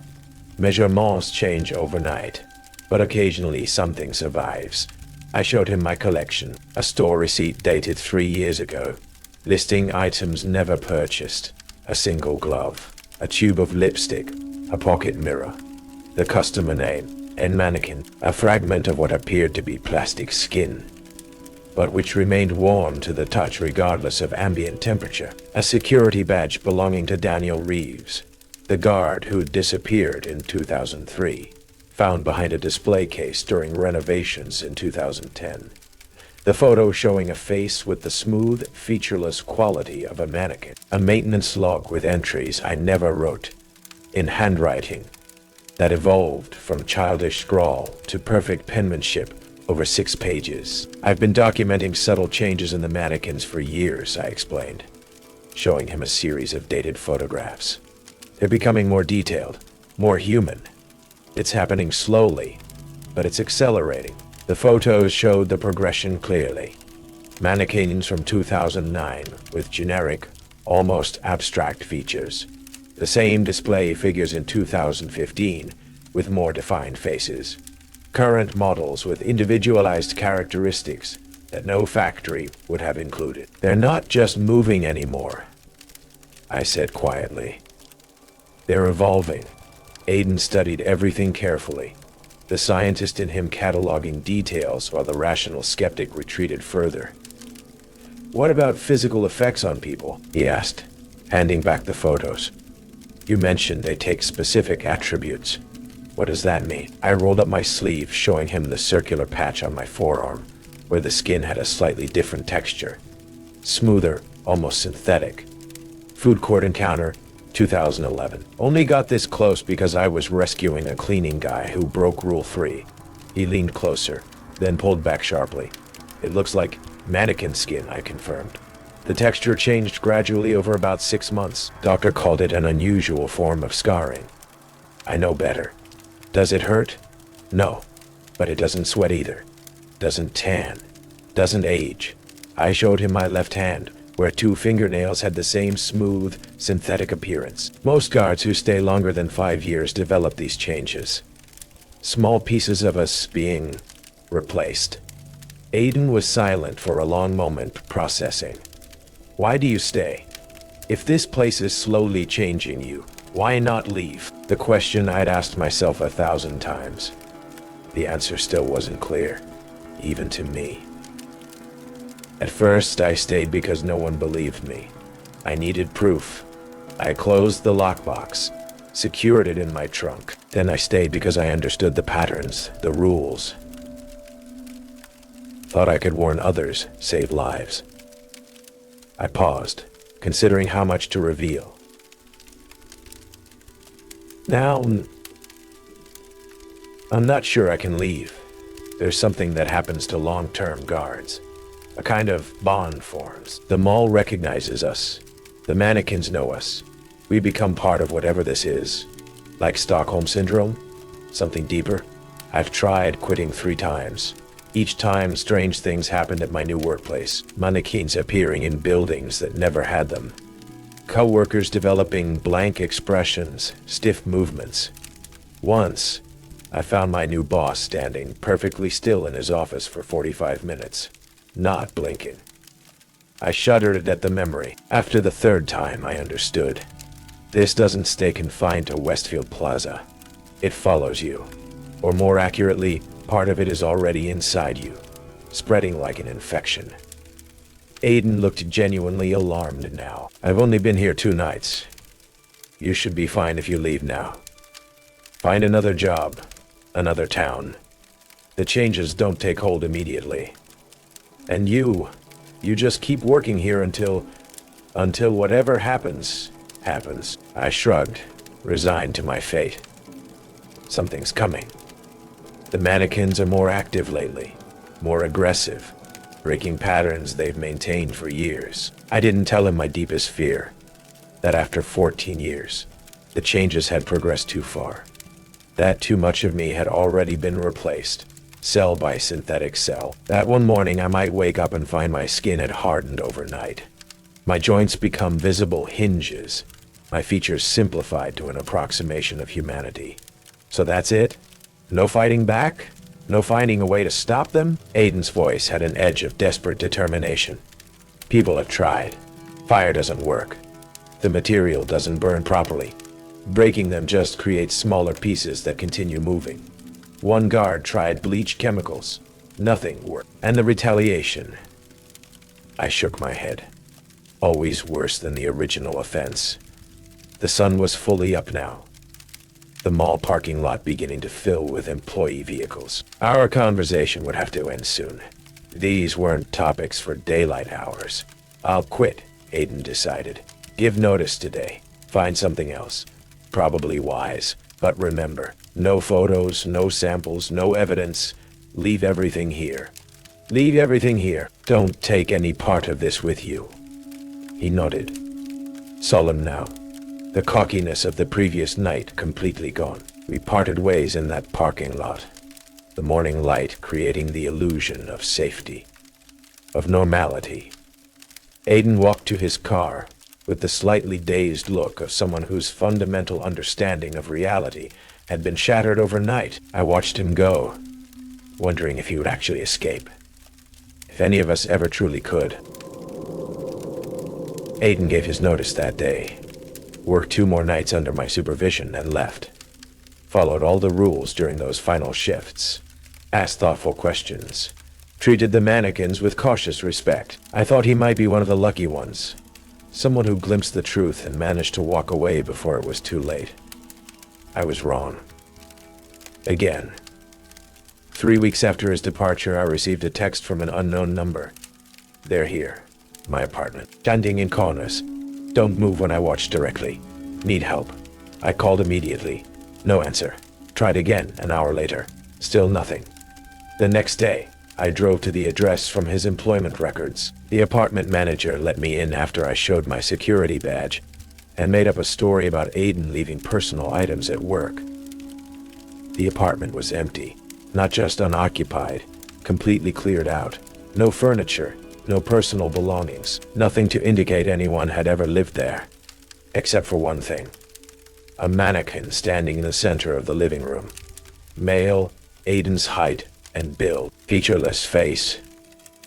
Measurements change overnight, but occasionally something survives. I showed him my collection, a store receipt dated 3 years ago, listing items never purchased, a single glove, a tube of lipstick, a pocket mirror, the customer name, and mannequin, a fragment of what appeared to be plastic skin, but which remained warm to the touch regardless of ambient temperature. A security badge belonging to Daniel Reeves, the guard who disappeared in 2003, found behind a display case during renovations in 2010. The photo showing a face with the smooth, featureless quality of a mannequin. A maintenance log with entries I never wrote, in handwriting, that evolved from childish scrawl to perfect penmanship over 6 pages. I've been documenting subtle changes in the mannequins for years, I explained, showing him a series of dated photographs. They're becoming more detailed, more human. It's happening slowly, but it's accelerating. The photos showed the progression clearly. Mannequins from 2009 with generic, almost abstract features. The same display figures in 2015 with more defined faces. Current models with individualized characteristics that no factory would have included. They're not just moving anymore, I said quietly. They're evolving. Aiden studied everything carefully, the scientist in him cataloging details while the rational skeptic retreated further. What about physical effects on people? He asked, handing back the photos. You mentioned they take specific attributes. What does that mean? I rolled up my sleeve, showing him the circular patch on my forearm, where the skin had a slightly different texture. Smoother, almost synthetic. Food court encounter, 2011. Only got this close because I was rescuing a cleaning guy who broke Rule 3. He leaned closer, then pulled back sharply. It looks like mannequin skin, I confirmed. The texture changed gradually over about 6 months. Doctor called it an unusual form of scarring. I know better. Does it hurt? No, but it doesn't sweat either. Doesn't tan. Doesn't age. I showed him my left hand, where 2 fingernails had the same smooth, synthetic appearance. Most guards who stay longer than 5 years develop these changes. Small pieces of us being replaced. Aiden was silent for a long moment, processing. Why do you stay? If this place is slowly changing you, why not leave? The question I'd asked myself 1,000 times. The answer still wasn't clear, even to me. At first, I stayed because no one believed me. I needed proof. I closed the lockbox, secured it in my trunk. Then I stayed because I understood the patterns, the rules. Thought I could warn others, save lives. I paused, considering how much to reveal. Now, I'm not sure I can leave. There's something that happens to long-term guards. A kind of bond forms. The mall recognizes us. The mannequins know us. We become part of whatever this is. Like Stockholm Syndrome? Something deeper? I've tried quitting 3 times. Each time, strange things happened at my new workplace. Mannequins appearing in buildings that never had them. Co-workers developing blank expressions, stiff movements. Once, I found my new boss standing perfectly still in his office for 45 minutes, not blinking. I shuddered at the memory. After the 3rd time, I understood. This doesn't stay confined to Westfield Plaza. It follows you. Or more accurately, part of it is already inside you, spreading like an infection. Aiden looked genuinely alarmed now. I've only been here 2 nights. You should be fine if you leave now. Find another job, another town. The changes don't take hold immediately. And you just keep working here until whatever happens. I shrugged, resigned to my fate. Something's coming. The mannequins are more active lately, more aggressive, breaking patterns they've maintained for years. I didn't tell him my deepest fear, that after 14 years, the changes had progressed too far. That too much of me had already been replaced, cell by synthetic cell. That one morning I might wake up and find my skin had hardened overnight. My joints become visible hinges, my features simplified to an approximation of humanity. So that's it? No fighting back? No finding a way to stop them? Aiden's voice had an edge of desperate determination. People have tried. Fire doesn't work. The material doesn't burn properly. Breaking them just creates smaller pieces that continue moving. One guard tried bleach chemicals. Nothing worked. And the retaliation. I shook my head. Always worse than the original offense. The sun was fully up now. The mall parking lot beginning to fill with employee vehicles. Our conversation would have to end soon. These weren't topics for daylight hours. I'll quit, Aiden decided. Give notice today. Find something else. Probably wise. But remember, no photos, no samples, no evidence. Leave everything here. Leave everything here. Don't take any part of this with you. He nodded. Solemn now. The cockiness of the previous night completely gone. We parted ways in that parking lot. The morning light creating the illusion of safety, of normality. Aiden walked to his car with the slightly dazed look of someone whose fundamental understanding of reality had been shattered overnight. I watched him go, wondering if he would actually escape. If any of us ever truly could. Aiden gave his notice that day. Worked 2 more nights under my supervision and left. Followed all the rules during those final shifts. Asked thoughtful questions. Treated the mannequins with cautious respect. I thought he might be one of the lucky ones. Someone who glimpsed the truth and managed to walk away before it was too late. I was wrong. Again. 3 weeks after his departure, I received a text from an unknown number. They're here. My apartment. Standing in corners. Don't move when I watch directly. Need help. I called immediately. No answer. Tried again an hour later. Still nothing. The next day, I drove to the address from his employment records. The apartment manager let me in after I showed my security badge and made up a story about Aiden leaving personal items at work. The apartment was empty. Not just unoccupied, completely cleared out. No furniture. No personal belongings, nothing to indicate anyone had ever lived there. Except for one thing. A mannequin standing in the center of the living room. Male, Aiden's height and build. Featureless face,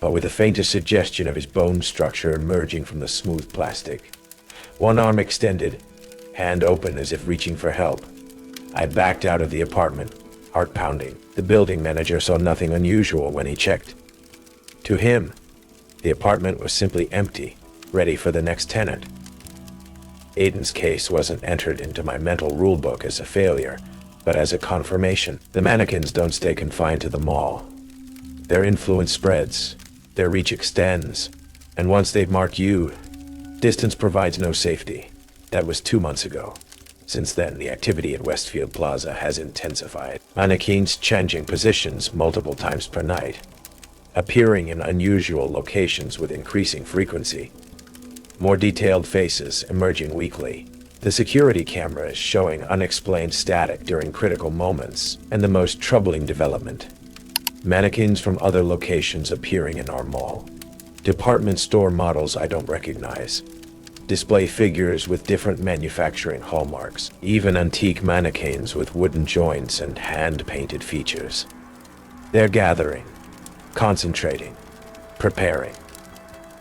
but with the faintest suggestion of his bone structure emerging from the smooth plastic. One arm extended, hand open as if reaching for help. I backed out of the apartment, heart pounding. The building manager saw nothing unusual when he checked. To him, the apartment was simply empty, ready for the next tenant. Aiden's case wasn't entered into my mental rulebook as a failure, but as a confirmation. The mannequins don't stay confined to the mall. Their influence spreads, their reach extends, and once they've marked you, distance provides no safety. That was 2 months ago. Since then, the activity at Westfield Plaza has intensified. Mannequins changing positions multiple times per night. Appearing in unusual locations with increasing frequency. More detailed faces emerging weekly. The security cameras showing unexplained static during critical moments, and the most troubling development. Mannequins from other locations appearing in our mall. Department store models I don't recognize. Display figures with different manufacturing hallmarks. Even antique mannequins with wooden joints and hand-painted features. They're gathering. Concentrating, preparing.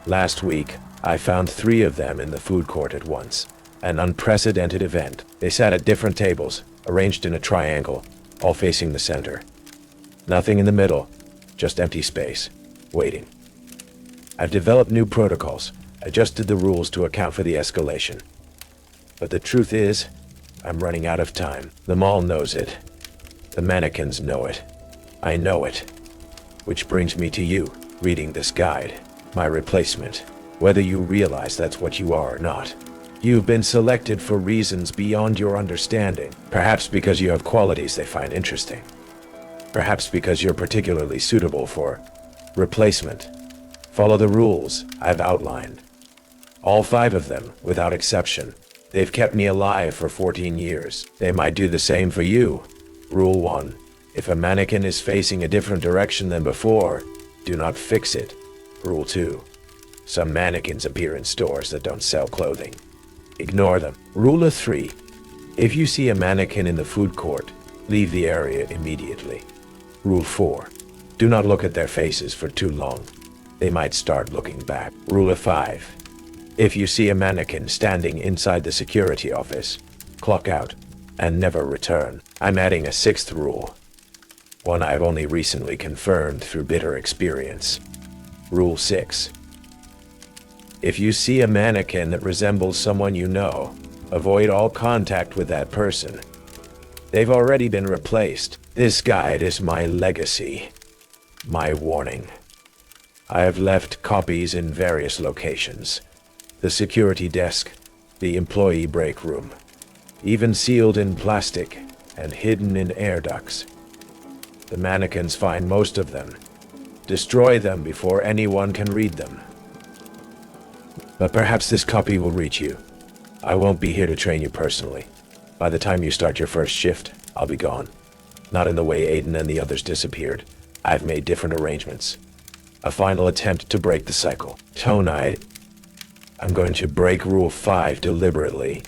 Last week, I found 3 of them in the food court at once. An unprecedented event. They sat at different tables, arranged in a triangle, all facing the center. Nothing in the middle, just empty space, waiting. I've developed new protocols, adjusted the rules to account for the escalation. But the truth is, I'm running out of time. The mall knows it. The mannequins know it. I know it. Which brings me to you, reading this guide, my replacement, whether you realize that's what you are or not. You've been selected for reasons beyond your understanding, perhaps because you have qualities they find interesting. Perhaps because you're particularly suitable for replacement. Follow the rules I've outlined. All 5 of them, without exception. They've kept me alive for 14 years. They might do the same for you. Rule 1. If a mannequin is facing a different direction than before, do not fix it. Rule 2. Some mannequins appear in stores that don't sell clothing. Ignore them. Rule 3. If you see a mannequin in the food court, leave the area immediately. Rule 4. Do not look at their faces for too long. They might start looking back. Rule 5. If you see a mannequin standing inside the security office, clock out and never return. I'm adding a 6th rule. one I've only recently confirmed through bitter experience. Rule 6. If you see a mannequin that resembles someone you know, avoid all contact with that person. They've already been replaced. This guide is my legacy. My warning. I have left copies in various locations. The security desk, the employee break room, even sealed in plastic and hidden in air ducts. The mannequins find most of them. Destroy them before anyone can read them. But perhaps this copy will reach you. I won't be here to train you personally. By the time you start your first shift, I'll be gone. Not in the way Aiden and the others disappeared. I've made different arrangements. A final attempt to break the cycle. Tonight, I'm going to break Rule 5 deliberately.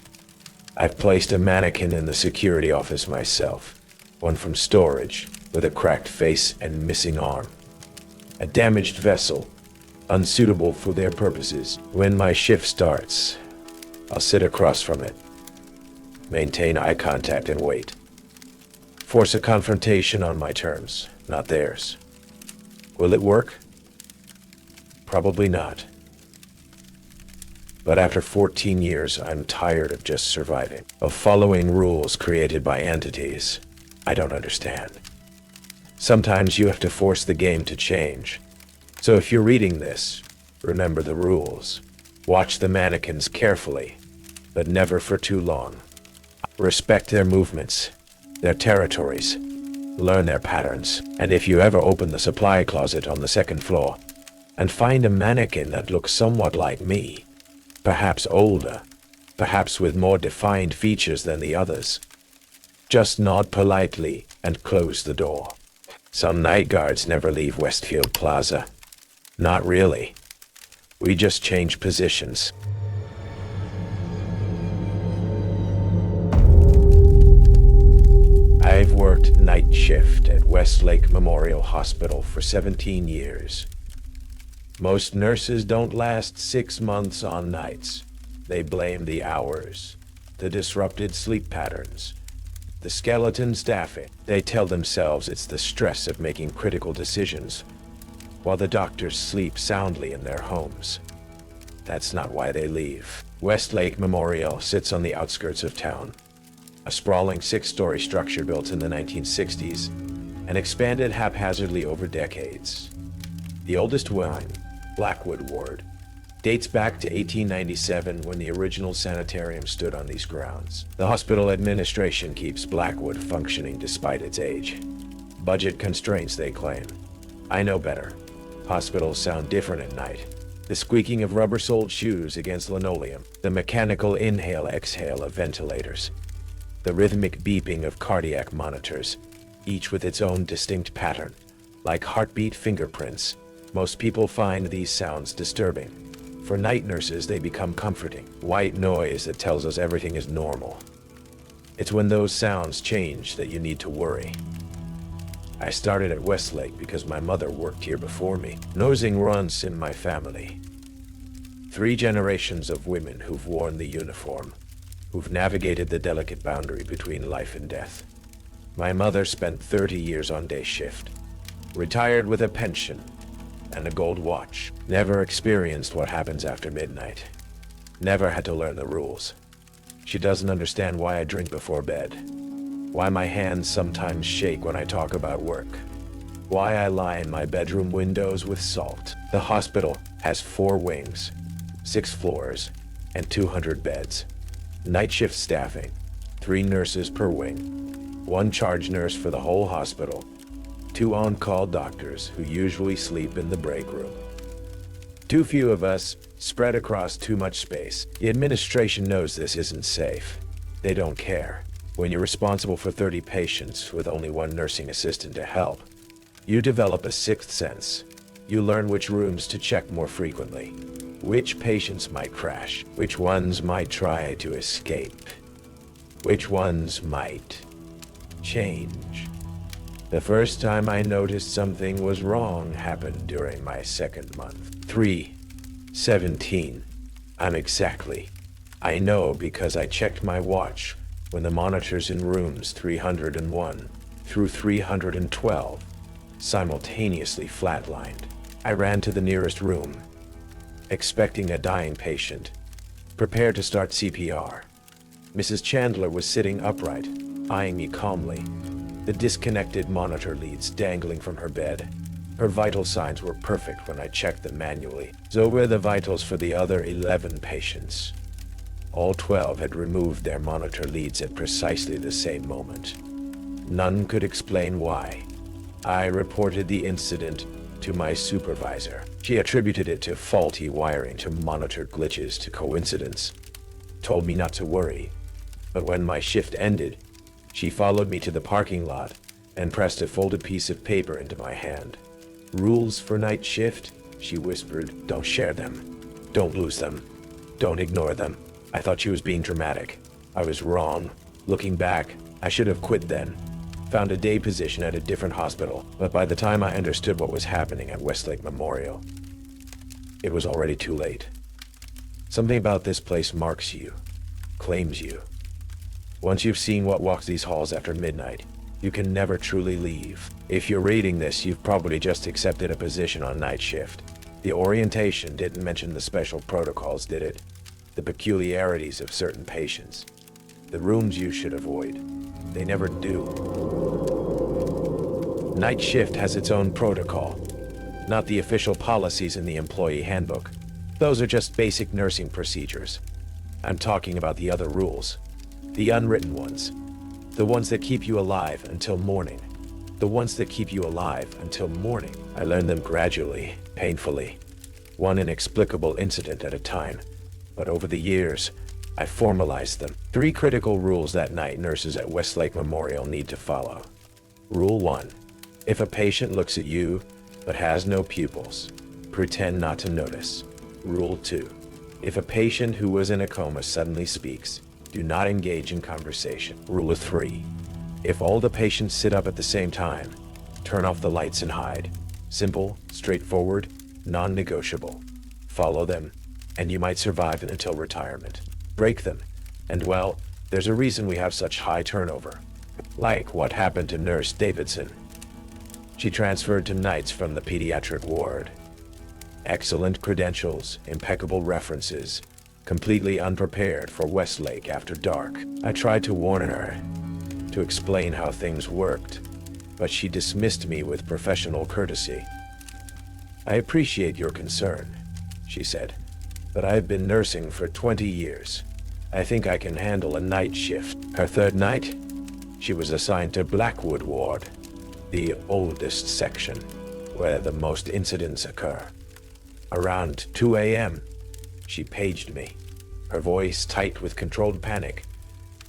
I've placed a mannequin in the security office myself. One from storage, with a cracked face and missing arm. A damaged vessel, unsuitable for their purposes. When my shift starts, I'll sit across from it. Maintain eye contact and wait. Force a confrontation on my terms, not theirs. Will it work? Probably not. But after 14 years, I'm tired of just surviving, of following rules created by entities I don't understand. Sometimes you have to force the game to change. So if you're reading this, remember the rules. Watch the mannequins carefully, but never for too long. Respect their movements, their territories, learn their patterns. And if you ever open the supply closet on the second floor and find a mannequin that looks somewhat like me, perhaps older, perhaps with more defined features than the others, just nod politely and close the door. Some night guards never leave Westfield Plaza. Not really. We just change positions. I've worked night shift at Westlake Memorial Hospital for 17 years. Most nurses don't last 6 months on nights. They blame the hours, the disrupted sleep patterns, the skeleton staffing. They tell themselves it's the stress of making critical decisions, while the doctors sleep soundly in their homes. That's not why they leave. Westlake Memorial sits on the outskirts of town. A sprawling 6-story structure built in the 1960s and expanded haphazardly over decades. The oldest wing, Blackwood Ward, dates back to 1897 when the original sanitarium stood on these grounds. The hospital administration keeps Blackwood functioning despite its age. Budget constraints, they claim. I know better. Hospitals sound different at night. The squeaking of rubber-soled shoes against linoleum, the mechanical inhale-exhale of ventilators, the rhythmic beeping of cardiac monitors, each with its own distinct pattern, like heartbeat fingerprints. Most people find these sounds disturbing. For night nurses, they become comforting. White noise that tells us everything is normal. It's when those sounds change that you need to worry. I started at Westlake because my mother worked here before me. Nosing runs in my family. 3 generations of women who've worn the uniform, who've navigated the delicate boundary between life and death. My mother spent 30 years on day shift, retired with a pension and a gold watch. Never experienced what happens after midnight. Never had to learn the rules. She doesn't understand why I drink before bed, why my hands sometimes shake when I talk about work, why I lie in my bedroom windows with salt. The hospital has 4 wings, 6 floors, and 200 beds. Night shift staffing, 3 nurses per wing, 1 charge nurse for the whole hospital, 2 on-call doctors who usually sleep in the break room. Too few of us, spread across too much space. The administration knows this isn't safe. They don't care. When you're responsible for 30 patients with only 1 nursing assistant to help, you develop a 6th sense. You learn which rooms to check more frequently, which patients might crash, which ones might try to escape, which ones might change. The first time I noticed something was wrong happened during my 2nd month. 3:17. I know because I checked my watch when the monitors in rooms 301 through 312, simultaneously flatlined. I ran to the nearest room, expecting a dying patient, prepared to start CPR. Mrs. Chandler was sitting upright, eyeing me calmly, the disconnected monitor leads dangling from her bed. Her vital signs were perfect when I checked them manually. So were the vitals for the other 11 patients. All 12 had removed their monitor leads at precisely the same moment. None could explain why. I reported the incident to my supervisor. She attributed it to faulty wiring, to monitor glitches, to coincidence. Told me not to worry. But when my shift ended, she followed me to the parking lot and pressed a folded piece of paper into my hand. "Rules for night shift," she whispered. "Don't share them. Don't lose them. Don't ignore them." I thought she was being dramatic. I was wrong. Looking back, I should have quit then. Found a day position at a different hospital, but by the time I understood what was happening at Westlake Memorial, it was already too late. Something about this place marks you, claims you. Once you've seen what walks these halls after midnight, you can never truly leave. If you're reading this, you've probably just accepted a position on night shift. The orientation didn't mention the special protocols, did it? The peculiarities of certain patients. The rooms you should avoid. They never do. Night shift has its own protocol, not the official policies in the employee handbook. Those are just basic nursing procedures. I'm talking about the other rules, the unwritten ones, the ones that keep you alive until morning. The ones that keep you alive until morning. I learned them gradually, painfully, one inexplicable incident at a time. But over the years, I formalized them. 3 critical rules that night nurses at Westlake Memorial need to follow. Rule 1. If a patient looks at you but has no pupils, pretend not to notice. Rule 2. If a patient who was in a coma suddenly speaks, do not engage in conversation. Rule 3. If all the patients sit up at the same time, turn off the lights and hide. Simple, straightforward, non-negotiable. Follow them, and you might survive until retirement. Break them, and well, there's a reason we have such high turnover. Like what happened to Nurse Davidson. She transferred to nights from the pediatric ward. Excellent credentials, impeccable references, completely unprepared for Westlake after dark. I tried to warn her, to explain how things worked, but she dismissed me with professional courtesy. "I appreciate your concern," she said, "but I've been nursing for 20 years. I think I can handle a night shift." Her third night, she was assigned to Blackwood Ward, the oldest section, where the most incidents occur. Around 2 a.m., she paged me, her voice tight with controlled panic.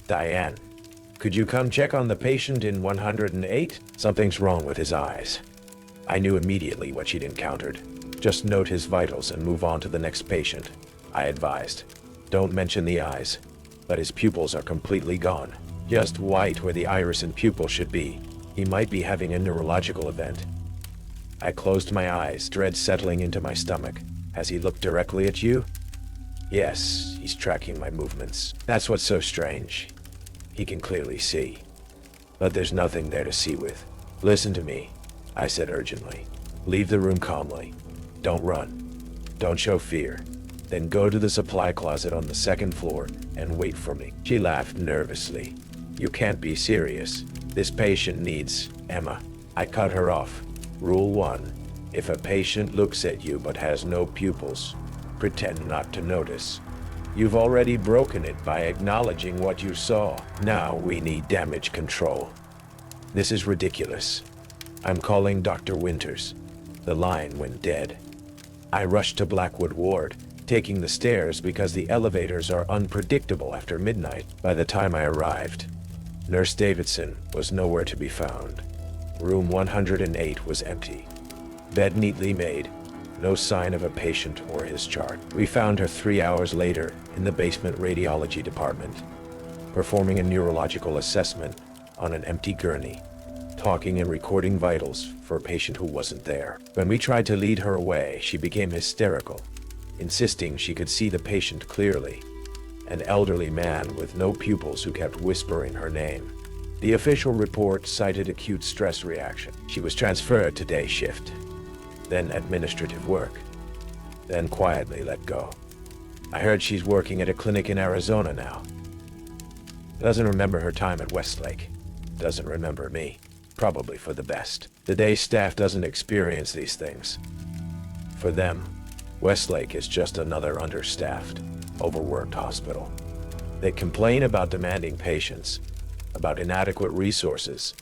"Diane, could you come check on the patient in 108? Something's wrong with his eyes." I knew immediately what she'd encountered. "Just note his vitals and move on to the next patient," I advised. "Don't mention the eyes, but his pupils are completely gone. Just white where the iris and pupil should be. He might be having a neurological event." I closed my eyes, dread settling into my stomach. "Has he looked directly at you?" "Yes, he's tracking my movements. That's what's so strange. He can clearly see. But there's nothing there to see with. Listen to me," I said urgently. "Leave the room calmly. Don't run. Don't show fear. Then go to the supply closet on the second floor and wait for me." She laughed nervously. "You can't be serious. This patient needs Emma." I cut her off. Rule 1. If a patient looks at you but has no pupils, pretend not to notice. You've already broken it by acknowledging what you saw. Now we need damage control. This is ridiculous. I'm calling Dr. Winters. The line went dead. I rushed to Blackwood Ward, taking the stairs because the elevators are unpredictable after midnight. By the time I arrived, Nurse Davidson was nowhere to be found. Room 108 was empty. Bed neatly made, no sign of a patient or his chart. We found her 3 hours later in the basement radiology department, performing a neurological assessment on an empty gurney, talking and recording vitals for a patient who wasn't there. When we tried to lead her away, she became hysterical, insisting she could see the patient clearly, an elderly man with no pupils who kept whispering her name. The official report cited acute stress reaction. She was transferred to day shift, then administrative work, then quietly let go. I heard she's working at a clinic in Arizona now. Doesn't remember her time at Westlake. Doesn't remember me. Probably for the best. The day staff doesn't experience these things. For them, Westlake is just another understaffed, overworked hospital. They complain about demanding patients, about inadequate resources,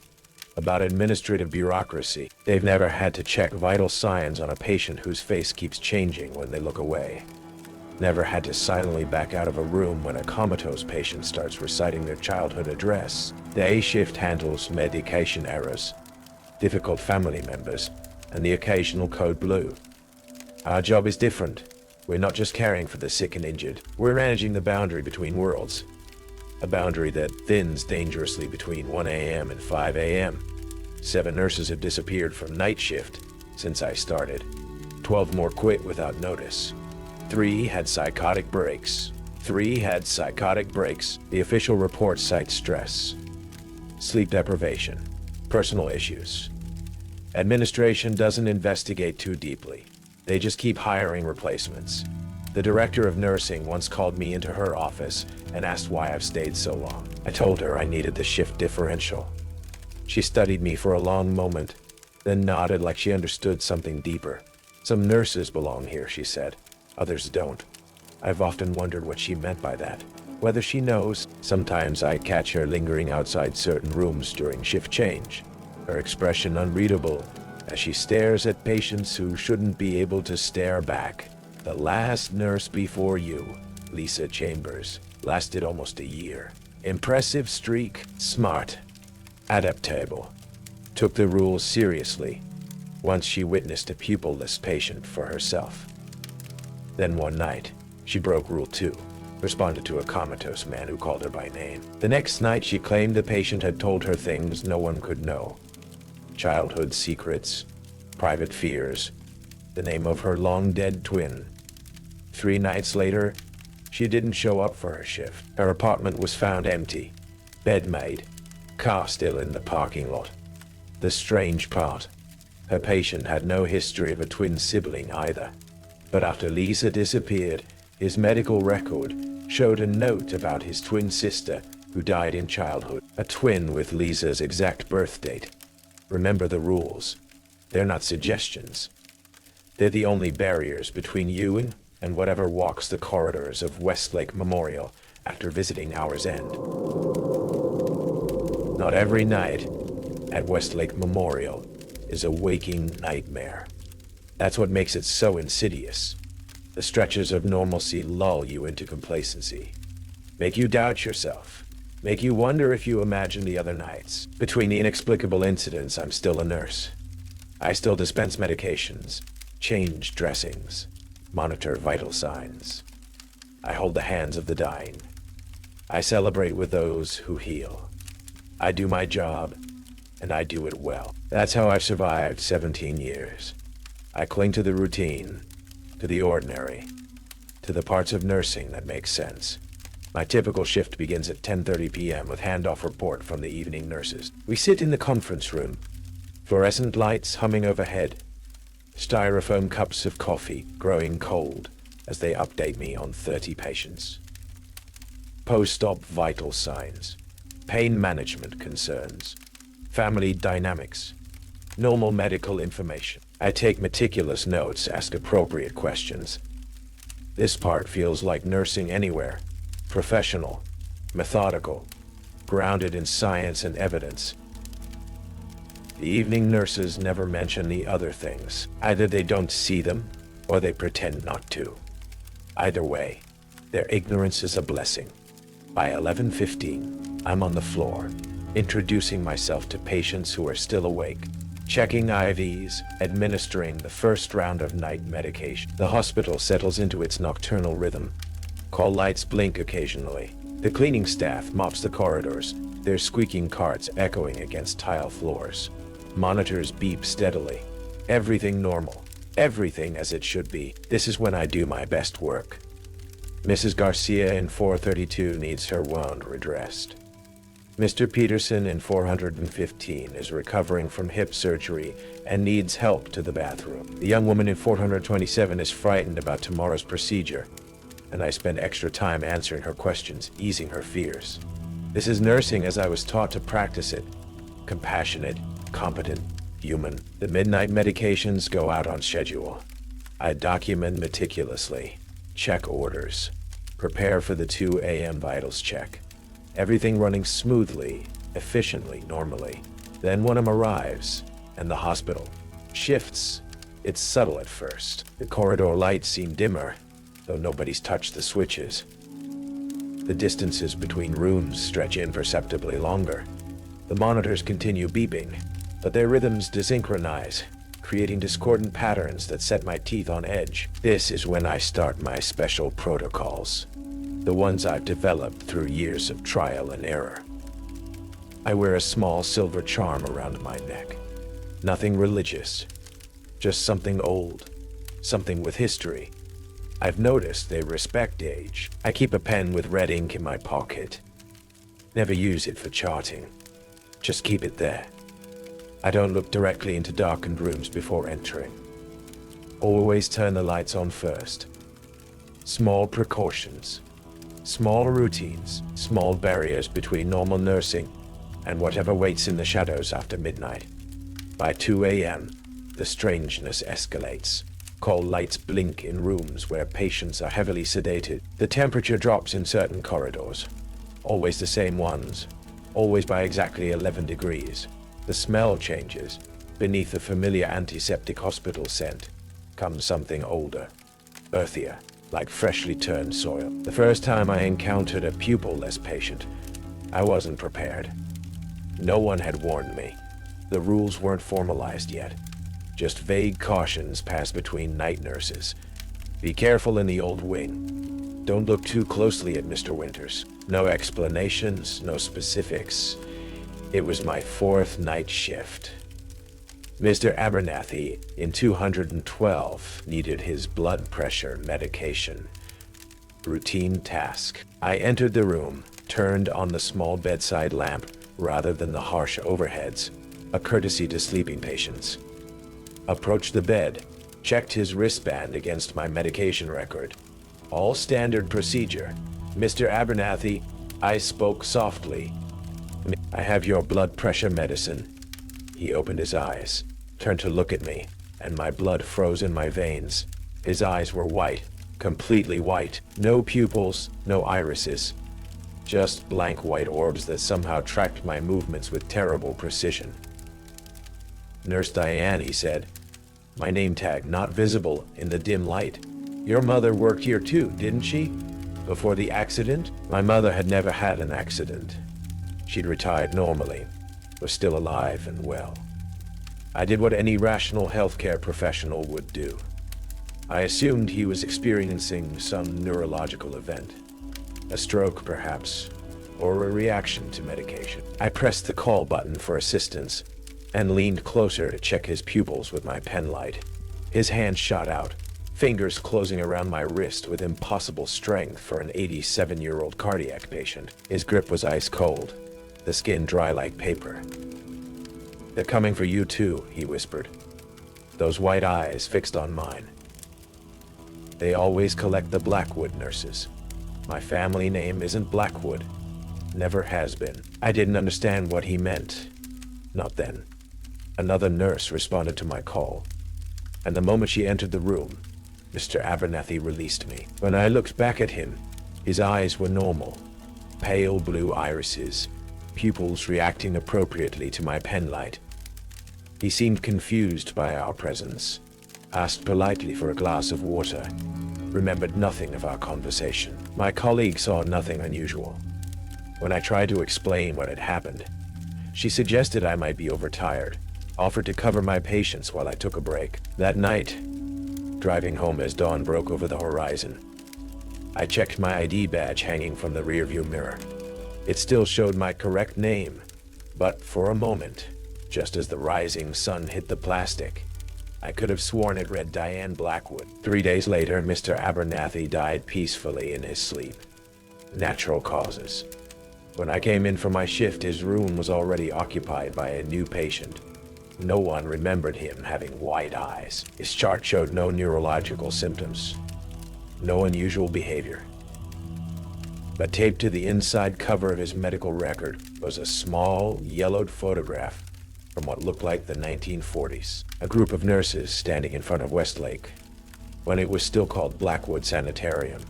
about administrative bureaucracy. They've never had to check vital signs on a patient whose face keeps changing when they look away. Never had to silently back out of a room when a comatose patient starts reciting their childhood address. Day shift handles medication errors, difficult family members, and the occasional code blue. Our job is different. We're not just caring for the sick and injured. We're managing the boundary between worlds. A boundary that thins dangerously between 1 a.m. and 5 a.m. 7 nurses have disappeared from night shift since I started. 12 more quit without notice. 3 had psychotic breaks. The official report cites stress, sleep deprivation, personal issues. Administration doesn't investigate too deeply. They just keep hiring replacements. The director of nursing once called me into her office and asked why I've stayed so long. I told her I needed the shift differential. She studied me for a long moment, then nodded like she understood something deeper. Some nurses belong here, she said. Others don't. I've often wondered what she meant by that. Whether she knows. Sometimes I catch her lingering outside certain rooms during shift change, her expression unreadable as she stares at patients who shouldn't be able to stare back. The last nurse before you, Lisa Chambers, lasted almost a year. Impressive streak, smart, adaptable, took the rules seriously. Once she witnessed a pupil-less patient for herself. Then one night, she broke Rule 2, responded to a comatose man who called her by name. The next night, she claimed the patient had told her things no one could know. Childhood secrets, private fears, the name of her long-dead twin. 3 nights later, she didn't show up for her shift. Her apartment was found empty, bed made, car still in the parking lot. The strange part, her patient had no history of a twin sibling either. But after Lisa disappeared, his medical record showed a note about his twin sister who died in childhood. A twin with Lisa's exact birth date. Remember the rules. They're not suggestions. They're the only barriers between you and whatever walks the corridors of Westlake Memorial after visiting Hour's End. Not every night at Westlake Memorial is a waking nightmare. That's what makes it so insidious. The stretches of normalcy lull you into complacency, make you doubt yourself, make you wonder if you imagine the other nights. Between the inexplicable incidents, I'm still a nurse. I still dispense medications, change dressings, monitor vital signs. I hold the hands of the dying. I celebrate with those who heal. I do my job, and I do it well. That's how I've survived 17 years. I cling to the routine, to the ordinary, to the parts of nursing that make sense. My typical shift begins at 10:30 p.m. with handoff report from the evening nurses. We sit in the conference room, fluorescent lights humming overhead, styrofoam cups of coffee growing cold as they update me on 30 patients. Post-op vital signs, pain management concerns, family dynamics, normal medical information. I take meticulous notes, ask appropriate questions. This part feels like nursing anywhere. Professional, methodical, grounded in science and evidence. The evening nurses never mention the other things. Either they don't see them, or they pretend not to. Either way, their ignorance is a blessing. By 11:15, I'm on the floor, introducing myself to patients who are still awake, checking IVs, administering the first round of night medication. The hospital settles into its nocturnal rhythm. Call lights blink occasionally. The cleaning staff mops the corridors, their squeaking carts echoing against tile floors. Monitors beep steadily. Everything normal. Everything as it should be. This is when I do my best work. Mrs. Garcia in 432 needs her wound redressed. Mr. Peterson in 415 is recovering from hip surgery and needs help to the bathroom. The young woman in 427 is frightened about tomorrow's procedure, and I spend extra time answering her questions, easing her fears. This is nursing as I was taught to practice it. Compassionate, competent, human. The midnight medications go out on schedule. I document meticulously, check orders, prepare for the 2 a.m. vitals check. Everything running smoothly, efficiently, normally. Then one of them arrives, and the hospital shifts. It's subtle at first. The corridor lights seem dimmer, though nobody's touched the switches. The distances between rooms stretch imperceptibly longer. The monitors continue beeping, but their rhythms desynchronize, creating discordant patterns that set my teeth on edge. This is when I start my special protocols, the ones I've developed through years of trial and error. I wear a small silver charm around my neck. Nothing religious, just something old, something with history. I've noticed they respect age. I keep a pen with red ink in my pocket. Never use it for charting. Just keep it there. I don't look directly into darkened rooms before entering. Always turn the lights on first. Small precautions, small routines, small barriers between normal nursing and whatever waits in the shadows after midnight. By 2 a.m., the strangeness escalates. Coal lights blink in rooms where patients are heavily sedated. The temperature drops in certain corridors. Always the same ones. Always by exactly 11 degrees. The smell changes. Beneath the familiar antiseptic hospital scent comes something older, earthier, like freshly turned soil. The first time I encountered a pupil-less patient, I wasn't prepared. No one had warned me. The rules weren't formalized yet. Just vague cautions passed between night nurses. Be careful in the old wing. Don't look too closely at Mr. Winters. No explanations, no specifics. It was my 4th night shift. Mr. Abernathy, in 212, needed his blood pressure medication. Routine task. I entered the room, turned on the small bedside lamp rather than the harsh overheads, a courtesy to sleeping patients. Approached the bed, checked his wristband against my medication record. All standard procedure. Mr. Abernathy, I spoke softly. I have your blood pressure medicine. He opened his eyes, turned to look at me, and my blood froze in my veins. His eyes were white, completely white. No pupils, no irises. Just blank white orbs that somehow tracked my movements with terrible precision. Nurse Diane, he said. My name tag not visible in the dim light. Your mother worked here too, didn't she? Before the accident? My mother had never had an accident. She'd retired normally, was still alive and well. I did what any rational healthcare professional would do. I assumed he was experiencing some neurological event. A stroke, perhaps, or a reaction to medication. I pressed the call button for assistance and leaned closer to check his pupils with my pen light. His hand shot out, fingers closing around my wrist with impossible strength for an 87-year-old cardiac patient. His grip was ice cold, the skin dry like paper. They're coming for you too, he whispered, those white eyes fixed on mine. They always collect the Blackwood nurses. My family name isn't Blackwood. Never has been. I didn't understand what he meant. Not then. Another nurse responded to my call, and the moment she entered the room, Mr. Abernathy released me. When I looked back at him, his eyes were normal. Pale blue irises, pupils reacting appropriately to my pen light. He seemed confused by our presence, asked politely for a glass of water, remembered nothing of our conversation. My colleague saw nothing unusual. When I tried to explain what had happened, she suggested I might be overtired, offered to cover my patients while I took a break. That night, driving home as dawn broke over the horizon, I checked my ID badge hanging from the rearview mirror. It still showed my correct name, but for a moment, just as the rising sun hit the plastic, I could have sworn it read Diane Blackwood. 3 days later, Mr. Abernathy died peacefully in his sleep. Natural causes. When I came in for my shift, his room was already occupied by a new patient. No one remembered him having white eyes. His chart showed no neurological symptoms, no unusual behavior. But taped to the inside cover of his medical record was a small, yellowed photograph from what looked like the 1940s. A group of nurses standing in front of Westlake, when it was still called Blackwood Sanitarium.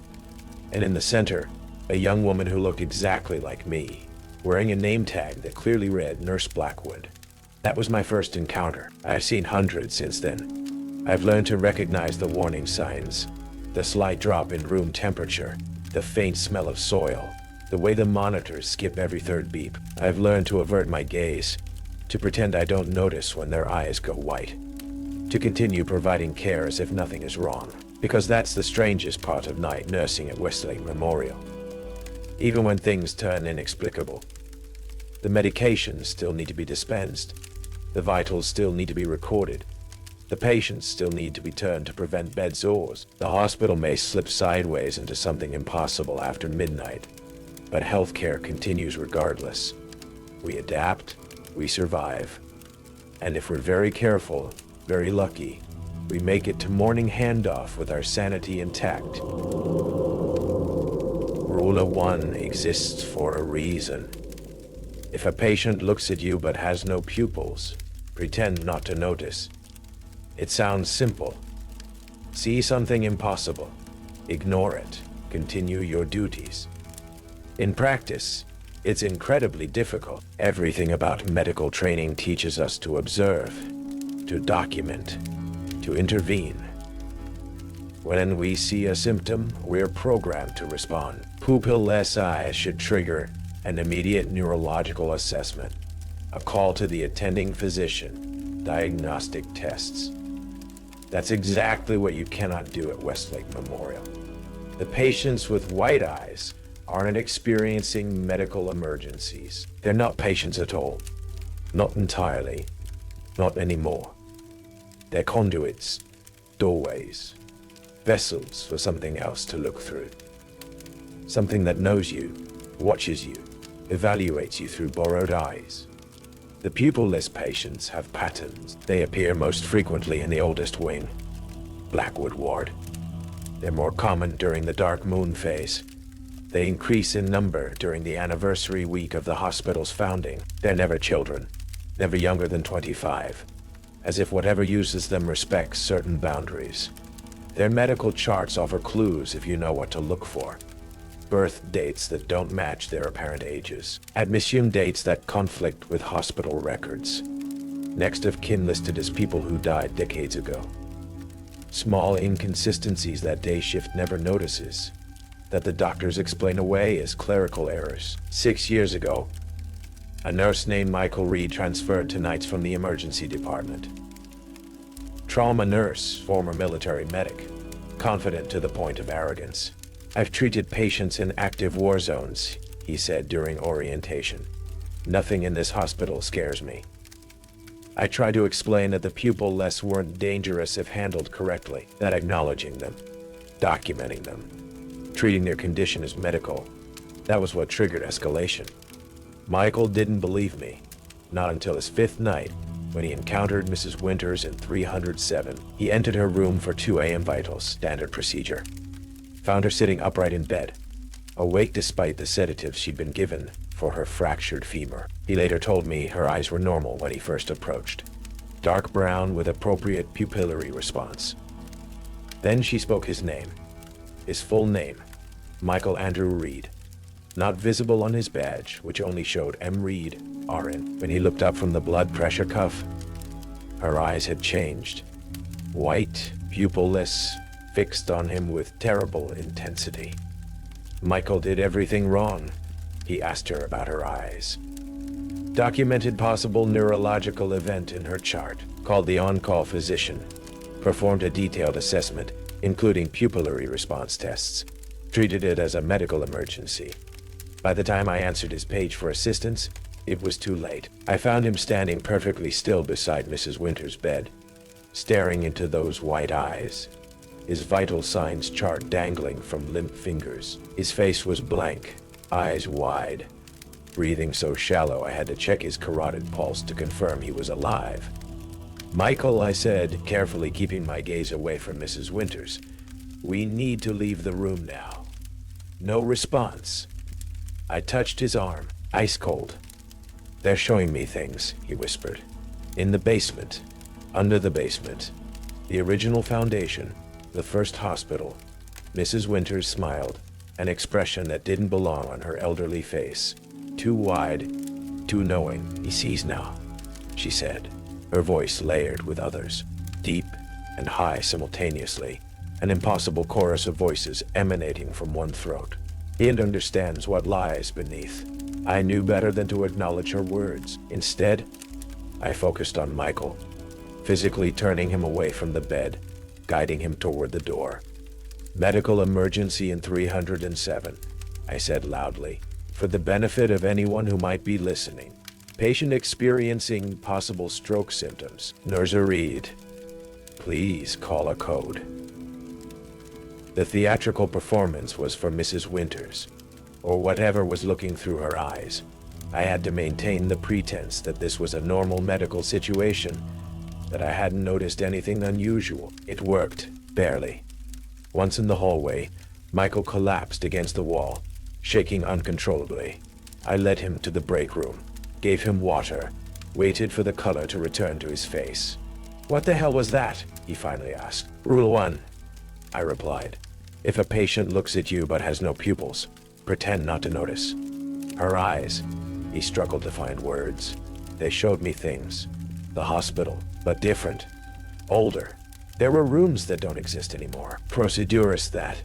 And in the center, a young woman who looked exactly like me, wearing a name tag that clearly read Nurse Blackwood. That was my first encounter. I've seen hundreds since then. I've learned to recognize the warning signs, the slight drop in room temperature, the faint smell of soil, the way the monitors skip every third beep. I've learned to avert my gaze, to pretend I don't notice when their eyes go white, to continue providing care as if nothing is wrong, because that's the strangest part of night nursing at Westlake Memorial. Even when things turn inexplicable, the medications still need to be dispensed, the vitals still need to be recorded, the patients still need to be turned to prevent bed sores. The hospital may slip sideways into something impossible after midnight, but healthcare continues regardless. We adapt, we survive, and if we're very careful, very lucky, we make it to morning handoff with our sanity intact. Rule of 1 exists for a reason. If a patient looks at you but has no pupils, pretend not to notice. It sounds simple. See something impossible, ignore it, continue your duties. In practice, it's incredibly difficult. Everything about medical training teaches us to observe, to document, to intervene. When we see a symptom, we're programmed to respond. Pupilless eyes should trigger an immediate neurological assessment, a call to the attending physician, diagnostic tests. That's exactly what you cannot do at Westlake Memorial. The patients with white eyes aren't experiencing medical emergencies. They're not patients at all. Not entirely. Not anymore. They're conduits, doorways, vessels for something else to look through. Something that knows you, watches you, evaluates you through borrowed eyes. The pupilless patients have patterns. They appear most frequently in the oldest wing, Blackwood Ward. They're more common during the dark moon phase. They increase in number during the anniversary week of the hospital's founding. They're never children, never younger than 25, as if whatever uses them respects certain boundaries. Their medical charts offer clues if you know what to look for. Birth dates that don't match their apparent ages. Admission dates that conflict with hospital records. Next of kin listed as people who died decades ago. Small inconsistencies that day shift never notices, that the doctors explain away as clerical errors. 6 years ago, a nurse named Michael Reed transferred to nights from the emergency department. Trauma nurse, former military medic, confident to the point of arrogance. I've treated patients in active war zones, he said during orientation. Nothing in this hospital scares me. I tried to explain that the pupilless weren't dangerous if handled correctly, that acknowledging them, documenting them, treating their condition as medical, that was what triggered escalation. Michael didn't believe me, not until his 5th night, when he encountered Mrs. Winters in 307. He entered her room for 2 a.m. vitals, standard procedure. Found her sitting upright in bed, awake despite the sedatives she'd been given for her fractured femur. He later told me her eyes were normal when he first approached, dark brown with appropriate pupillary response. Then she spoke his name, his full name, Michael Andrew Reed, not visible on his badge, which only showed M. Reed, RN. When he looked up from the blood pressure cuff, her eyes had changed, white, pupilless, fixed on him with terrible intensity. Michael did everything wrong. He asked her about her eyes. Documented possible neurological event in her chart, called the on-call physician. Performed a detailed assessment, including pupillary response tests. Treated it as a medical emergency. By the time I answered his page for assistance, it was too late. I found him standing perfectly still beside Mrs. Winters' bed, staring into those white eyes. His vital signs chart dangling from limp fingers. His face was blank, eyes wide, breathing so shallow I had to check his carotid pulse to confirm he was alive. "Michael," I said, carefully keeping my gaze away from Mrs. Winters, "we need to leave the room now." No response. I touched his arm, ice cold. "They're showing me things," he whispered. "In the basement. Under the basement. The original foundation. The first hospital." Mrs. Winters smiled, an expression that didn't belong on her elderly face. Too wide, too knowing. "He sees now," she said, her voice layered with others, deep and high simultaneously, an impossible chorus of voices emanating from one throat. "He understands what lies beneath." I knew better than to acknowledge her words. Instead, I focused on Michael, physically turning him away from the bed, guiding him toward the door. "Medical emergency in 307, I said loudly, for the benefit of anyone who might be listening. "Patient experiencing possible stroke symptoms. Nurse read. Please call a code." The theatrical performance was for Mrs. Winters, or whatever was looking through her eyes. I had to maintain the pretense that this was a normal medical situation, that I hadn't noticed anything unusual. It worked, barely. Once in the hallway, Michael collapsed against the wall, shaking uncontrollably. I led him to the break room, gave him water, waited for the color to return to his face. "What the hell was that?" he finally asked. "Rule 1, I replied. "If a patient looks at you but has no pupils, pretend not to notice." Her eyes, he struggled to find words. They showed me things. The hospital, but different. Older. There were rooms that don't exist anymore. Procedures that.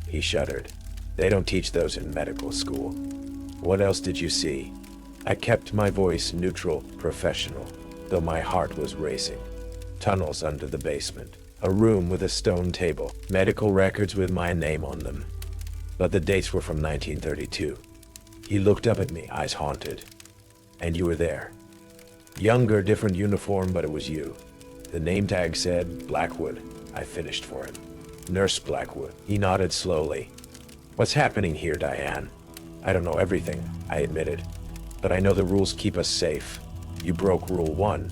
He shuddered. They don't teach those in medical school. "What else did you see?" I kept my voice neutral, professional, though my heart was racing. "Tunnels under the basement. A room with a stone table. Medical records with my name on them. But the dates were from 1932. He looked up at me, eyes haunted. "And you were there. Younger, different uniform, but it was you." The name tag said Blackwood. I finished for him. "Nurse Blackwood." He nodded slowly. "What's happening here, Diane?" "I don't know everything," I admitted. "But I know the rules keep us safe. You broke Rule 1.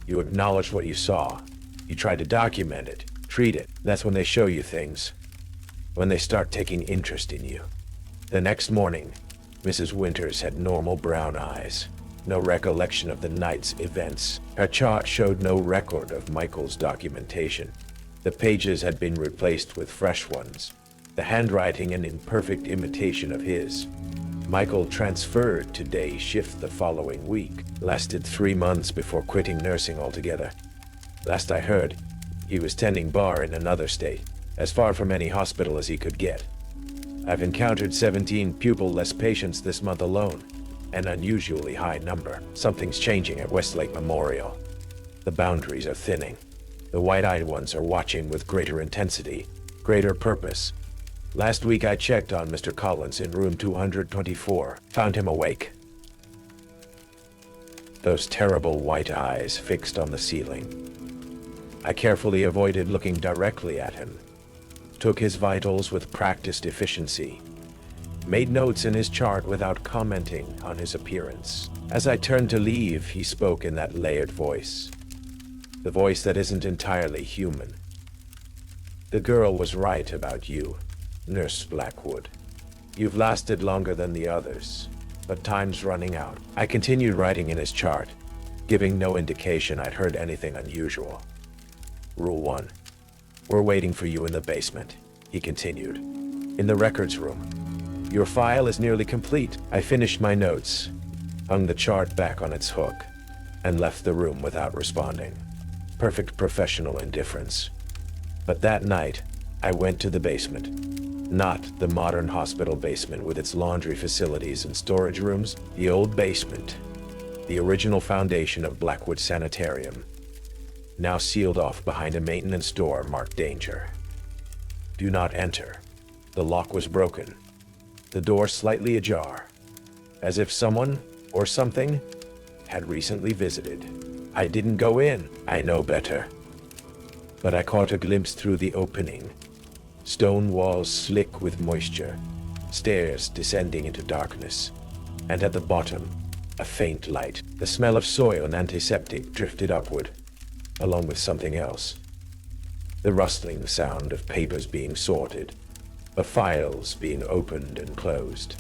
You acknowledged what you saw. You tried to document it, treat it. That's when they show you things. When they start taking interest in you." The next morning, Mrs. Winters had normal brown eyes. No recollection of the night's events. Her chart showed no record of Michael's documentation. The pages had been replaced with fresh ones, the handwriting an imperfect imitation of his. Michael transferred to day shift the following week, lasted 3 months before quitting nursing altogether. Last I heard, he was tending bar in another state, as far from any hospital as he could get. I've encountered 17 pupil-less patients this month alone, an unusually high number. Something's changing at Westlake Memorial. The boundaries are thinning. The white-eyed ones are watching with greater intensity, greater purpose. Last week I checked on Mr. Collins in room 224, found him awake. Those terrible white eyes fixed on the ceiling. I carefully avoided looking directly at him, took his vitals with practiced efficiency, made notes in his chart without commenting on his appearance. As I turned to leave, he spoke in that layered voice, the voice that isn't entirely human. "The girl was right about you, Nurse Blackwood. You've lasted longer than the others, but time's running out." I continued writing in his chart, giving no indication I'd heard anything unusual. "Rule 1. We're waiting for you in the basement," he continued. "In the records room. Your file is nearly complete." I finished my notes, hung the chart back on its hook, and left the room without responding. Perfect professional indifference. But that night, I went to the basement. Not the modern hospital basement with its laundry facilities and storage rooms. The old basement. The original foundation of Blackwood Sanitarium. Now sealed off behind a maintenance door marked "Danger. Do not enter." The lock was broken. The door slightly ajar, as if someone, or something, had recently visited. I didn't go in. I know better. But I caught a glimpse through the opening. Stone walls slick with moisture, stairs descending into darkness. And at the bottom, a faint light. The smell of soil and antiseptic drifted upward, along with something else. The rustling sound of papers being sorted, of files being opened and closed.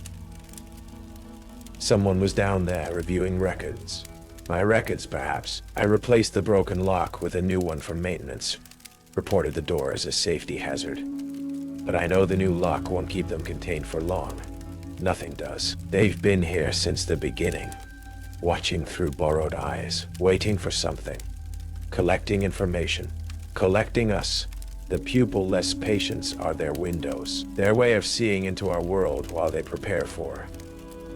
Someone was down there reviewing records. My records, perhaps. I replaced the broken lock with a new one for maintenance. Reported the door as a safety hazard. But I know the new lock won't keep them contained for long. Nothing does. They've been here since the beginning. Watching through borrowed eyes, waiting for something. Collecting information. Collecting us. The pupil-less patients are their windows. Their way of seeing into our world while they prepare for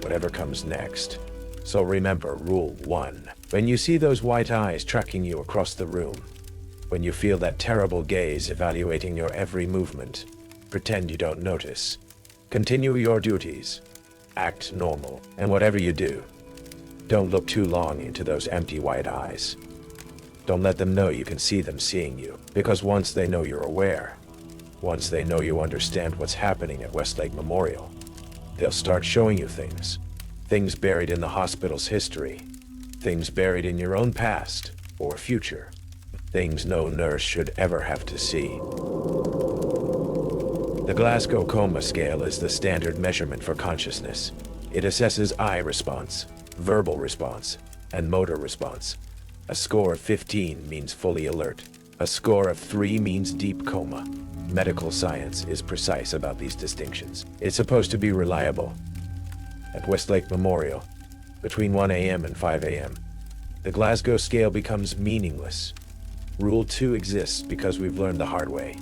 whatever comes next. So remember Rule 1. When you see those white eyes tracking you across the room, when you feel that terrible gaze evaluating your every movement, pretend you don't notice. Continue your duties. Act normal. And whatever you do, don't look too long into those empty white eyes. Don't let them know you can see them seeing you, because once they know you're aware, once they know you understand what's happening at Westlake Memorial, they'll start showing you things. Things buried in the hospital's history. Things buried in your own past or future. Things no nurse should ever have to see. The Glasgow Coma Scale is the standard measurement for consciousness. It assesses eye response, verbal response, and motor response. A score of 15 means fully alert. A score of 3 means deep coma. Medical science is precise about these distinctions. It's supposed to be reliable. At Westlake Memorial, between 1 a.m. and 5 a.m., the Glasgow scale becomes meaningless. Rule 2 exists because we've learned the hard way.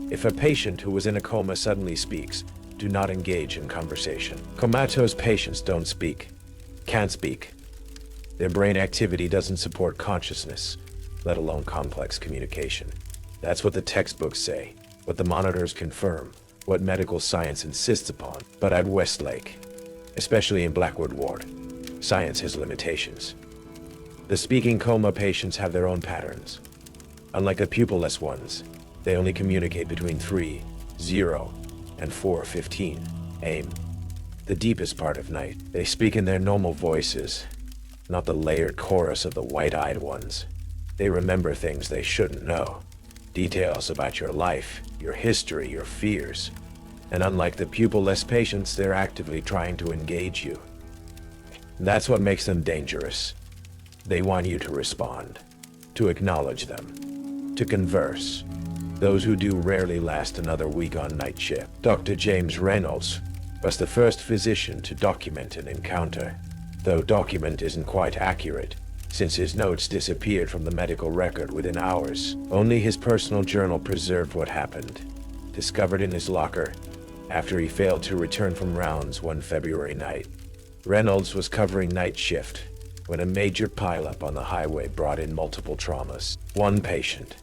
If a patient who was in a coma suddenly speaks, do not engage in conversation. Comatose patients don't speak, can't speak. Their brain activity doesn't support consciousness, let alone complex communication. That's what the textbooks say, what the monitors confirm, what medical science insists upon. But at Westlake, especially in Blackwood Ward, science has limitations. The speaking coma patients have their own patterns. Unlike the pupil-less ones, they only communicate between 3:0 and 4:15 a.m. The deepest part of night. They speak in their normal voices, not the layered chorus of the white-eyed ones. They remember things they shouldn't know. Details about your life, your history, your fears. And unlike the pupil-less patients, they're actively trying to engage you. That's what makes them dangerous. They want you to respond, to acknowledge them, to converse. Those who do rarely last another week on night shift. Dr. James Reynolds was the first physician to document an encounter, though document isn't quite accurate, since his notes disappeared from the medical record within hours. Only his personal journal preserved what happened, discovered in his locker after he failed to return from rounds one February night. Reynolds was covering night shift when a major pileup on the highway brought in multiple traumas. One patient,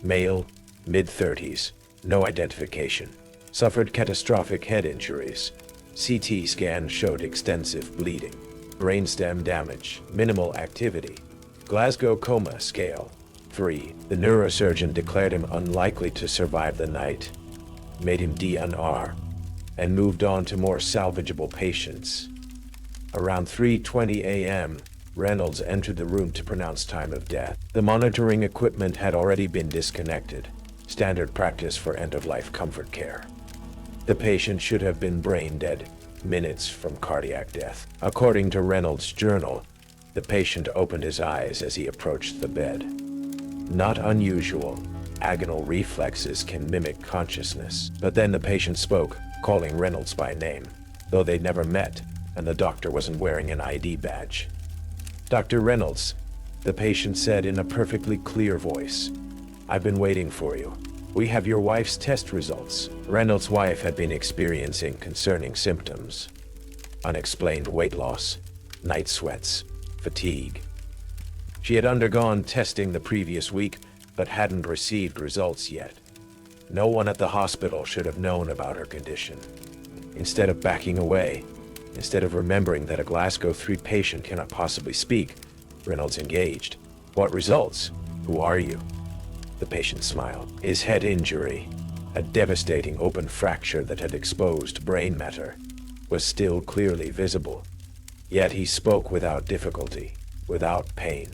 male, mid-30s, no identification, suffered catastrophic head injuries. CT scan showed extensive bleeding, brainstem damage, minimal activity. Glasgow Coma Scale 3. The neurosurgeon declared him unlikely to survive the night, made him DNR, and moved on to more salvageable patients. Around 3:20 a.m., Reynolds entered the room to pronounce time of death. The monitoring equipment had already been disconnected, standard practice for end-of-life comfort care. The patient should have been brain dead minutes from cardiac death. According to Reynolds' journal, the patient opened his eyes as he approached the bed. Not unusual. Agonal reflexes can mimic consciousness. But then the patient spoke, calling Reynolds by name, though they'd never met, and the doctor wasn't wearing an ID badge. "Dr. Reynolds," the patient said in a perfectly clear voice, "I've been waiting for you. We have your wife's test results." Reynolds' wife had been experiencing concerning symptoms. Unexplained weight loss, night sweats, fatigue. She had undergone testing the previous week, but hadn't received results yet. No one at the hospital should have known about her condition. Instead of backing away, instead of remembering that a Glasgow 3 patient cannot possibly speak, Reynolds engaged. "What results? Who are you?" The patient smiled. His head injury, a devastating open fracture that had exposed brain matter, was still clearly visible. Yet he spoke without difficulty, without pain.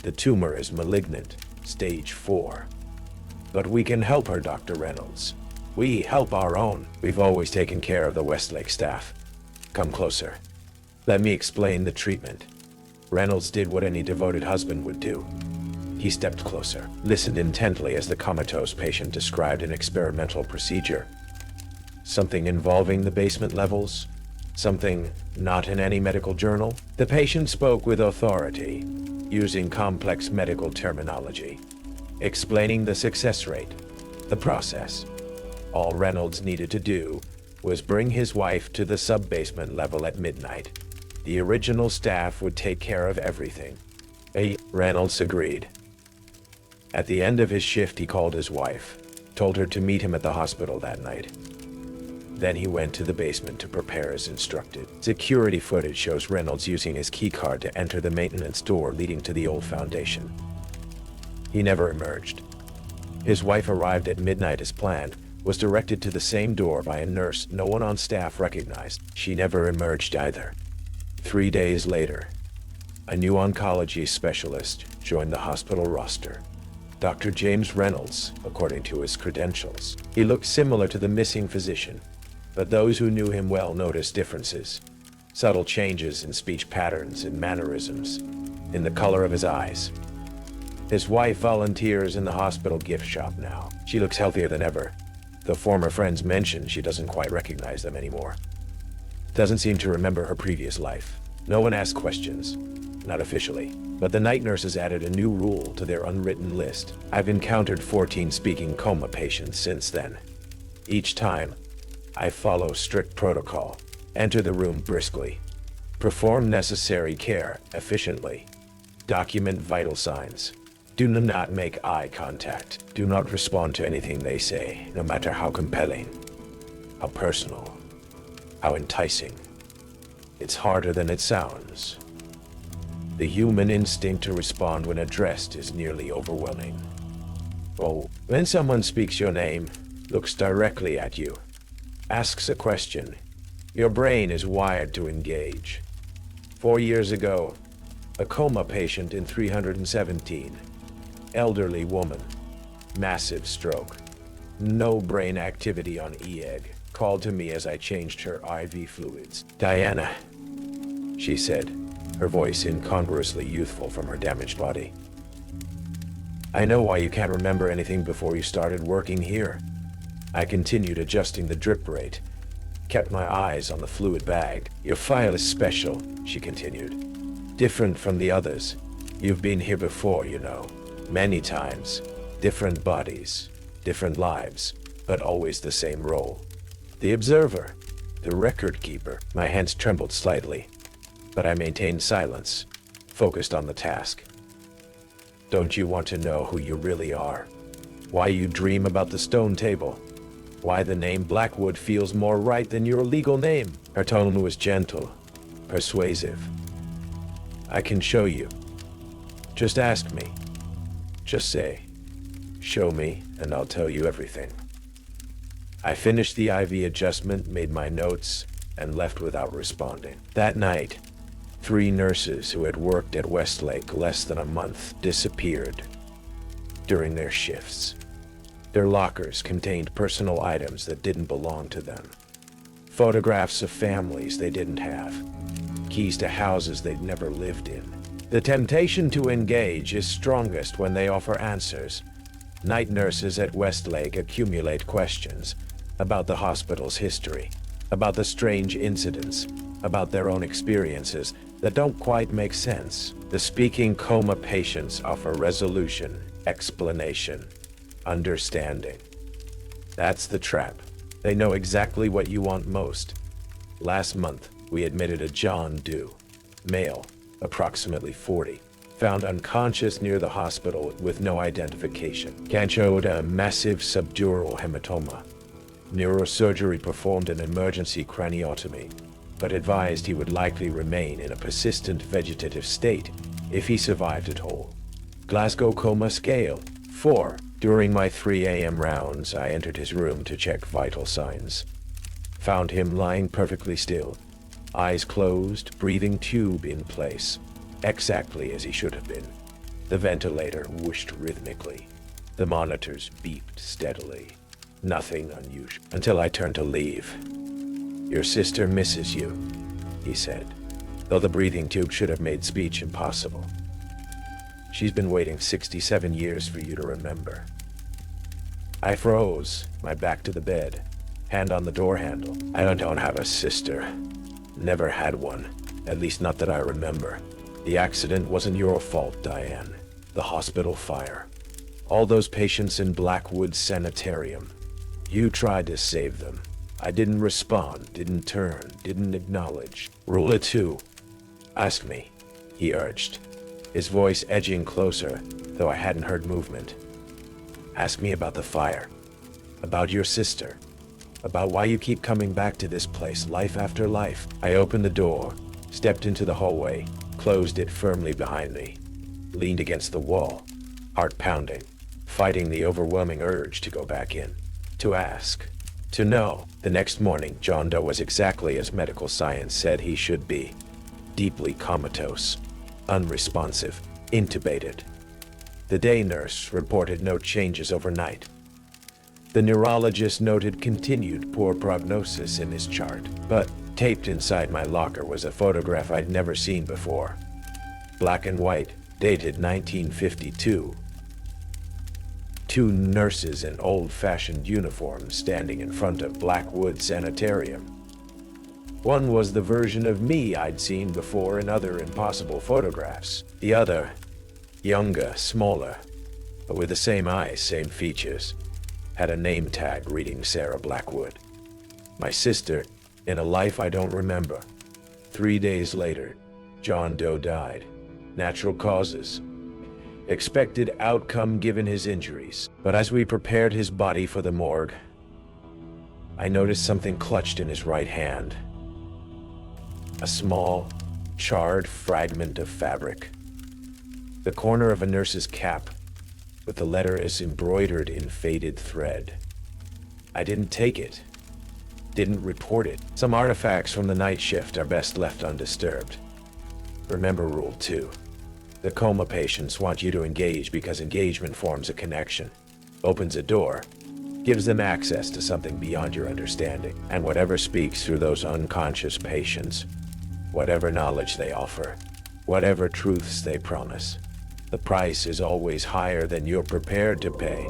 The tumor is malignant, stage 4. But we can help her, Dr. Reynolds. We help our own. We've always taken care of the Westlake staff. Come closer. Let me explain the treatment. Reynolds did what any devoted husband would do. He stepped closer, listened intently as the comatose patient described an experimental procedure. Something involving the basement levels? Something not in any medical journal? The patient spoke with authority, using complex medical terminology, explaining the success rate, the process. All Reynolds needed to do was bring his wife to the sub-basement level at midnight. The original staff would take care of everything. Reynolds agreed. At the end of his shift, he called his wife, told her to meet him at the hospital that night. Then he went to the basement to prepare as instructed. Security footage shows Reynolds using his keycard to enter the maintenance door leading to the old foundation. He never emerged. His wife arrived at midnight as planned, was directed to the same door by a nurse no one on staff recognized. She never emerged either. 3 days later, a new oncology specialist joined the hospital roster. Dr. James Reynolds, according to his credentials. He looked similar to the missing physician, but those who knew him well noticed differences. Subtle changes in speech patterns and mannerisms, in the color of his eyes. His wife volunteers in the hospital gift shop now. She looks healthier than ever. The former friends mention she doesn't quite recognize them anymore. Doesn't seem to remember her previous life. No one asks questions. Not officially. But the night nurses added a new rule to their unwritten list. I've encountered 14 speaking coma patients since then. Each time, I follow strict protocol. Enter the room briskly. Perform necessary care efficiently. Document vital signs. Do not make eye contact. Do not respond to anything they say, no matter how compelling, how personal, how enticing. It's harder than it sounds. The human instinct to respond when addressed is nearly overwhelming. Oh, when someone speaks your name, looks directly at you, asks a question, your brain is wired to engage. 4 years ago, a coma patient in 317, elderly woman, massive stroke, no brain activity on EEG, called to me as I changed her IV fluids. Diana, she said, her voice incongruously youthful from her damaged body. I know why you can't remember anything before you started working here. I continued adjusting the drip rate, kept my eyes on the fluid bag. Your file is special, she continued. Different from the others. You've been here before, you know. Many times. Different bodies, different lives, but always the same role. The observer, the record keeper. My hands trembled slightly, but I maintained silence, focused on the task. Don't you want to know who you really are? Why you dream about the stone table? Why the name Blackwood feels more right than your legal name? Her tone was gentle, persuasive. I can show you. Just ask me. Just say, show me, and I'll tell you everything. I finished the IV adjustment, made my notes, and left without responding. That night, 3 nurses who had worked at Westlake less than a month disappeared during their shifts. Their lockers contained personal items that didn't belong to them. Photographs of families they didn't have. Keys to houses they'd never lived in. The temptation to engage is strongest when they offer answers. Night nurses at Westlake accumulate questions about the hospital's history, about the strange incidents, about their own experiences that don't quite make sense. The speaking coma patients offer resolution, explanation, understanding. That's the trap. They know exactly what you want most. Last month, we admitted a John Doe, male, approximately 40, found unconscious near the hospital with no identification. Showed a massive subdural hematoma. Neurosurgery performed an emergency craniotomy, but advised he would likely remain in a persistent vegetative state if he survived at all. Glasgow Coma Scale, 4. During my 3 a.m. rounds, I entered his room to check vital signs. Found him lying perfectly still, Eyes closed, breathing tube in place, exactly as he should have been. The ventilator whooshed rhythmically. The monitors beeped steadily. Nothing unusual, until I turned to leave. "Your sister misses you," he said, though the breathing tube should have made speech impossible. "She's been waiting 67 years for you to remember." I froze, my back to the bed, hand on the door handle. "I don't have a sister. Never had one, at least not that I remember. The accident wasn't your fault, Diane. The hospital fire. All those patients in Blackwood Sanitarium. You tried to save them. I didn't respond, didn't turn, didn't acknowledge. Rule 2. Ask me," he urged, his voice edging closer, though I hadn't heard movement. "Ask me about the fire, about your sister, about why you keep coming back to this place life after life." I opened the door, stepped into the hallway, closed it firmly behind me, leaned against the wall, heart pounding, fighting the overwhelming urge to go back in, to ask, to know. The next morning, John Doe was exactly as medical science said he should be. Deeply comatose, unresponsive, intubated. The day nurse reported no changes overnight. The neurologist noted continued poor prognosis in his chart, but taped inside my locker was a photograph I'd never seen before. Black and white, dated 1952. Two nurses in old-fashioned uniforms standing in front of Blackwood Sanitarium. One was the version of me I'd seen before in other impossible photographs. The other, younger, smaller, but with the same eyes, same features, had a name tag reading Sarah Blackwood. My sister, in a life I don't remember. 3 days later, John Doe died. Natural causes. Expected outcome given his injuries. But as we prepared his body for the morgue, I noticed something clutched in his right hand. A small, charred fragment of fabric. The corner of a nurse's cap, with the letter is embroidered in faded thread. I didn't take it. Didn't report it. Some artifacts from the night shift are best left undisturbed. Remember Rule 2. The coma patients want you to engage because engagement forms a connection, opens a door, gives them access to something beyond your understanding, and whatever speaks through those unconscious patients, whatever knowledge they offer, whatever truths they promise, the price is always higher than you're prepared to pay.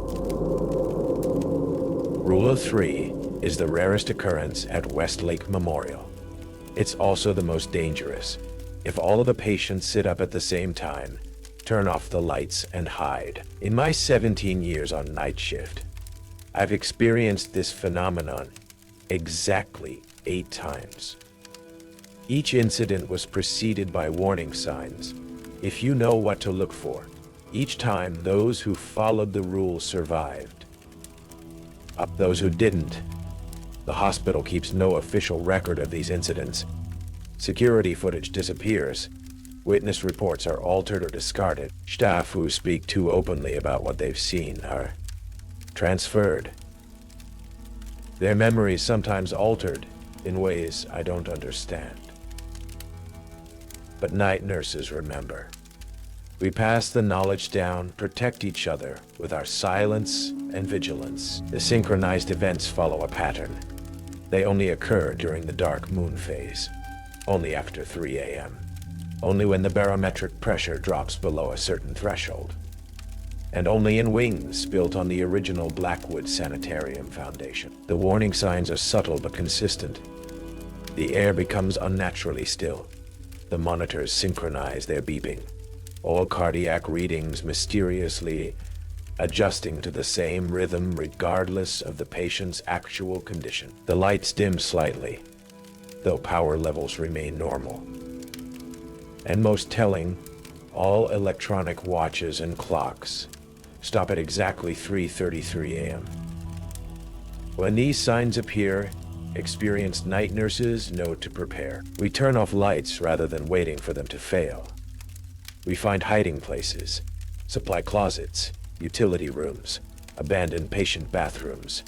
Rule 3 is the rarest occurrence at Westlake Memorial. It's also the most dangerous. If all of the patients sit up at the same time, turn off the lights and hide. In my 17 years on night shift, I've experienced this phenomenon exactly 8 times. Each incident was preceded by warning signs. If you know what to look for, each time those who followed the rules survived. Those who didn't, the hospital keeps no official record of these incidents. Security footage disappears. Witness reports are altered or discarded. Staff who speak too openly about what they've seen are transferred. Their memories sometimes altered in ways I don't understand. But night nurses remember. We pass the knowledge down, protect each other with our silence and vigilance. The synchronized events follow a pattern. They only occur during the dark moon phase. Only after 3 a.m. Only when the barometric pressure drops below a certain threshold. And only in wings built on the original Blackwood Sanitarium foundation. The warning signs are subtle but consistent. The air becomes unnaturally still. The monitors synchronize their beeping. All cardiac readings mysteriously adjusting to the same rhythm regardless of the patient's actual condition. The lights dim slightly, though power levels remain normal. And most telling, all electronic watches and clocks stop at exactly 3:33 a.m. When these signs appear, experienced night nurses know to prepare. We turn off lights rather than waiting for them to fail. We find hiding places, supply closets, utility rooms, abandoned patient bathrooms,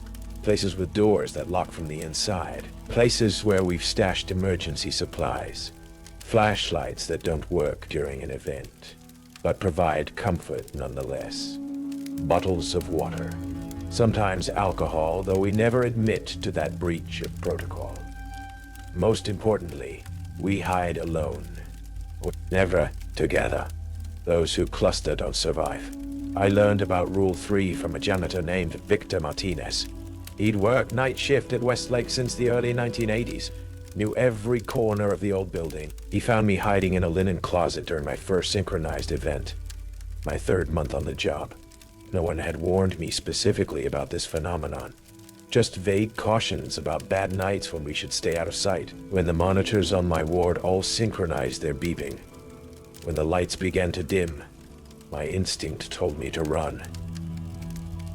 places with doors that lock from the inside, places where we've stashed emergency supplies, flashlights that don't work during an event, but provide comfort nonetheless, bottles of water, sometimes alcohol, though we never admit to that breach of protocol. Most importantly, we hide alone, never together. Those who cluster don't survive. I learned about Rule 3 from a janitor named Victor Martinez. He'd worked night shift at Westlake since the early 1980s, knew every corner of the old building. He found me hiding in a linen closet during my first synchronized event, my 3rd month on the job. No one had warned me specifically about this phenomenon. Just vague cautions about bad nights when we should stay out of sight. When the monitors on my ward all synchronized their beeping, when the lights began to dim, my instinct told me to run.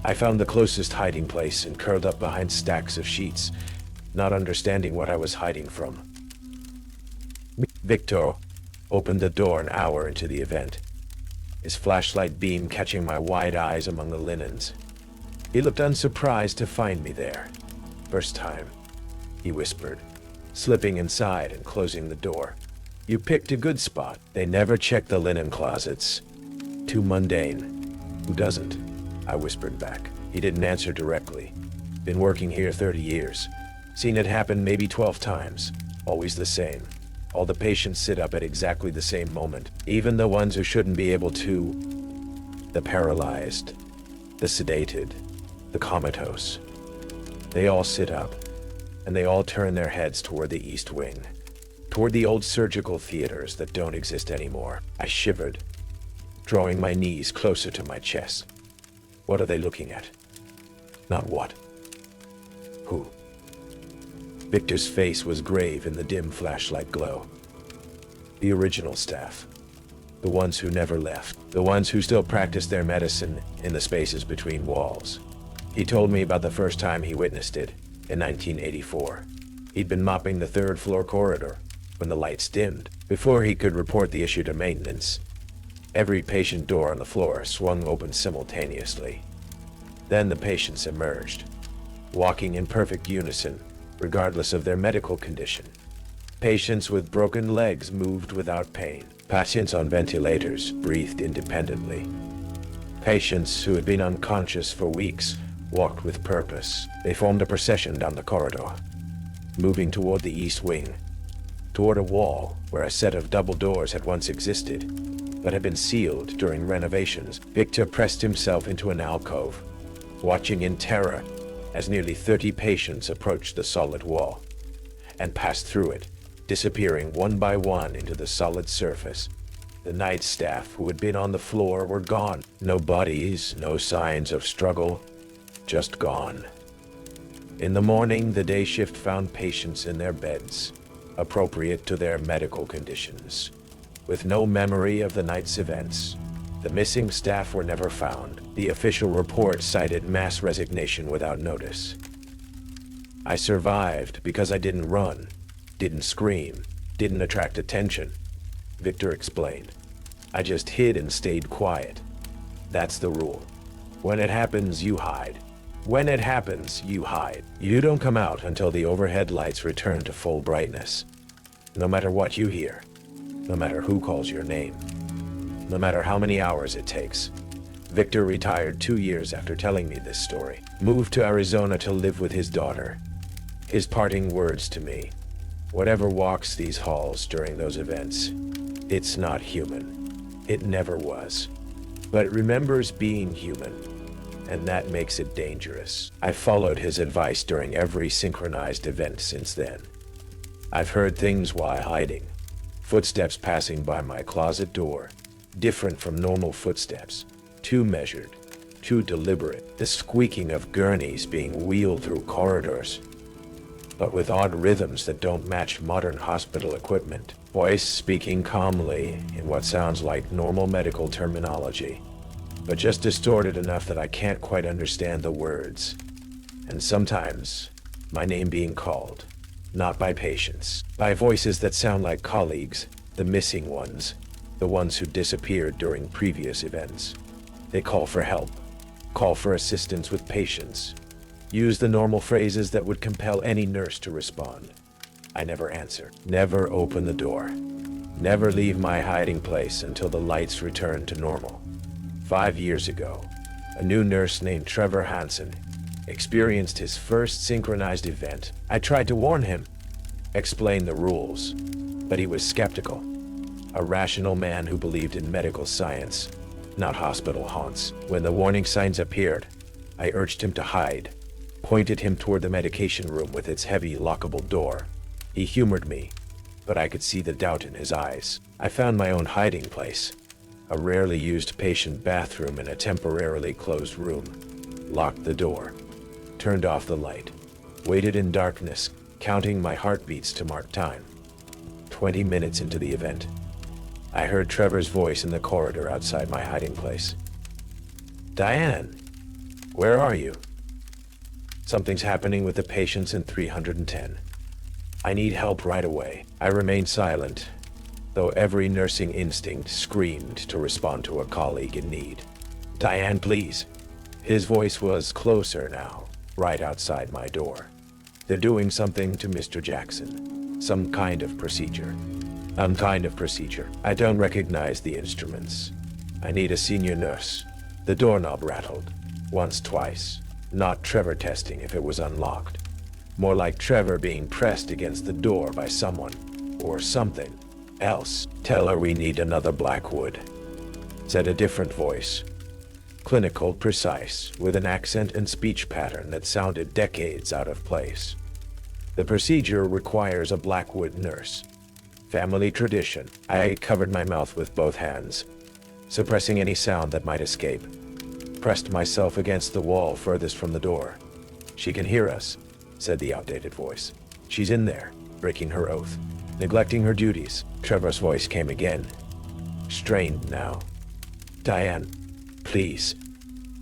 I found the closest hiding place and curled up behind stacks of sheets, not understanding what I was hiding from. Victor opened the door an hour into the event, his flashlight beam catching my wide eyes among the linens. He looked unsurprised to find me there. "First time," he whispered, slipping inside and closing the door. "You picked a good spot." They never checked the linen closets. Too mundane. "Who doesn't?" I whispered back. He didn't answer directly. Been working here 30 years. Seen it happen maybe 12 times. Always the same. All the patients sit up at exactly the same moment. Even the ones who shouldn't be able to. The paralyzed. The sedated. The comatose. They all sit up. And they all turn their heads toward the East Wing. Toward the old surgical theaters that don't exist anymore. I shivered, drawing my knees closer to my chest. What are they looking at? Not what. Who? Victor's face was grave in the dim flashlight glow. The original staff. The ones who never left. The ones who still practiced their medicine in the spaces between walls. He told me about the first time he witnessed it, in 1984. He'd been mopping the 3rd floor corridor when the lights dimmed, before he could report the issue to maintenance. Every patient door on the floor swung open simultaneously. Then the patients emerged, walking in perfect unison, regardless of their medical condition. Patients with broken legs moved without pain. Patients on ventilators breathed independently. Patients who had been unconscious for weeks walked with purpose. They formed a procession down the corridor, moving toward the East Wing, toward a wall where a set of double doors had once existed, but had been sealed during renovations. Victor pressed himself into an alcove, watching in terror as nearly 30 patients approached the solid wall and passed through it, disappearing one by one into the solid surface. The night staff who had been on the floor were gone. No bodies, no signs of struggle, just gone. In the morning, the day shift found patients in their beds, appropriate to their medical conditions. With no memory of the night's events, the missing staff were never found. The official report cited mass resignation without notice. I survived because I didn't run, didn't scream, didn't attract attention, Victor explained. I just hid and stayed quiet. That's the rule. When it happens, you hide. When it happens, you hide. You don't come out until the overhead lights return to full brightness. No matter what you hear, no matter who calls your name, no matter how many hours it takes. Victor retired 2 years after telling me this story. Moved to Arizona to live with his daughter. His parting words to me: whatever walks these halls during those events, it's not human. It never was. But it remembers being human, and that makes it dangerous. I followed his advice during every synchronized event since then. I've heard things while hiding. Footsteps passing by my closet door, different from normal footsteps. Too measured, too deliberate. The squeaking of gurneys being wheeled through corridors, but with odd rhythms that don't match modern hospital equipment. Voice speaking calmly in what sounds like normal medical terminology, but just distorted enough that I can't quite understand the words. And sometimes, my name being called, not by patients, by voices that sound like colleagues, the missing ones, the ones who disappeared during previous events. They call for help, call for assistance with patients, Use the normal phrases that would compel any nurse to respond. I never answered. Never open the door. Never leave my hiding place until the lights return to normal. 5 years ago, a new nurse named Trevor Hansen experienced his first synchronized event. I tried to warn him, explain the rules, but he was skeptical. A rational man who believed in medical science, not hospital haunts. When the warning signs appeared, I urged him to hide, pointed him toward the medication room with its heavy lockable door. He humored me, but I could see the doubt in his eyes. I found my own hiding place, a rarely used patient bathroom in a temporarily closed room. Locked the door, turned off the light, waited in darkness, counting my heartbeats to mark time. 20 minutes into the event, I heard Trevor's voice in the corridor outside my hiding place. "Diane, where are you? Something's happening with the patients in 310. I need help right away." I remained silent, though every nursing instinct screamed to respond to a colleague in need. "Diane, please." His voice was closer now, right outside my door. "They're doing something to Mr. Jackson. Some kind of procedure." Kind of procedure. I don't recognize the instruments. I need a senior nurse." The doorknob rattled. Once, twice. Not Trevor testing if it was unlocked. More like Trevor being pressed against the door by someone, or something else. "Tell her we need another Blackwood," said a different voice. Clinical, precise, with an accent and speech pattern that sounded decades out of place. "The procedure requires a Blackwood nurse. Family tradition." I covered my mouth with both hands, suppressing any sound that might escape. Pressed myself against the wall furthest from the door. "She can hear us," said the outdated voice. "She's in there, breaking her oath, neglecting her duties." Trevor's voice came again, strained now. "Diane, please.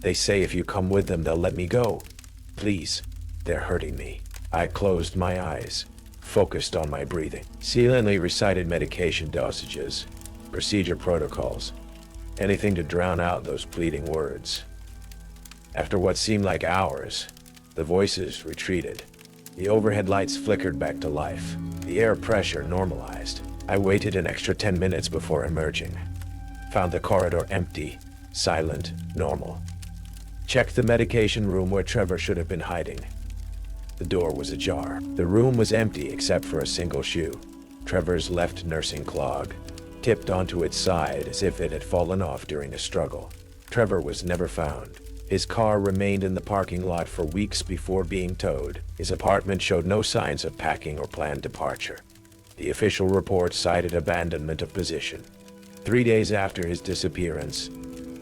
They say if you come with them, they'll let me go. Please. They're hurting me." I closed my eyes, focused on my breathing. Silently recited medication dosages, procedure protocols, anything to drown out those pleading words. After what seemed like hours, the voices retreated. The overhead lights flickered back to life. The air pressure normalized. I waited an extra 10 minutes before emerging. Found the corridor empty, silent, normal. Checked the medication room where Trevor should have been hiding. The door was ajar. The room was empty except for a single shoe. Trevor's left nursing clog, tipped onto its side as if it had fallen off during a struggle. Trevor was never found. His car remained in the parking lot for weeks before being towed. His apartment showed no signs of packing or planned departure. The official report cited abandonment of position. 3 days after his disappearance,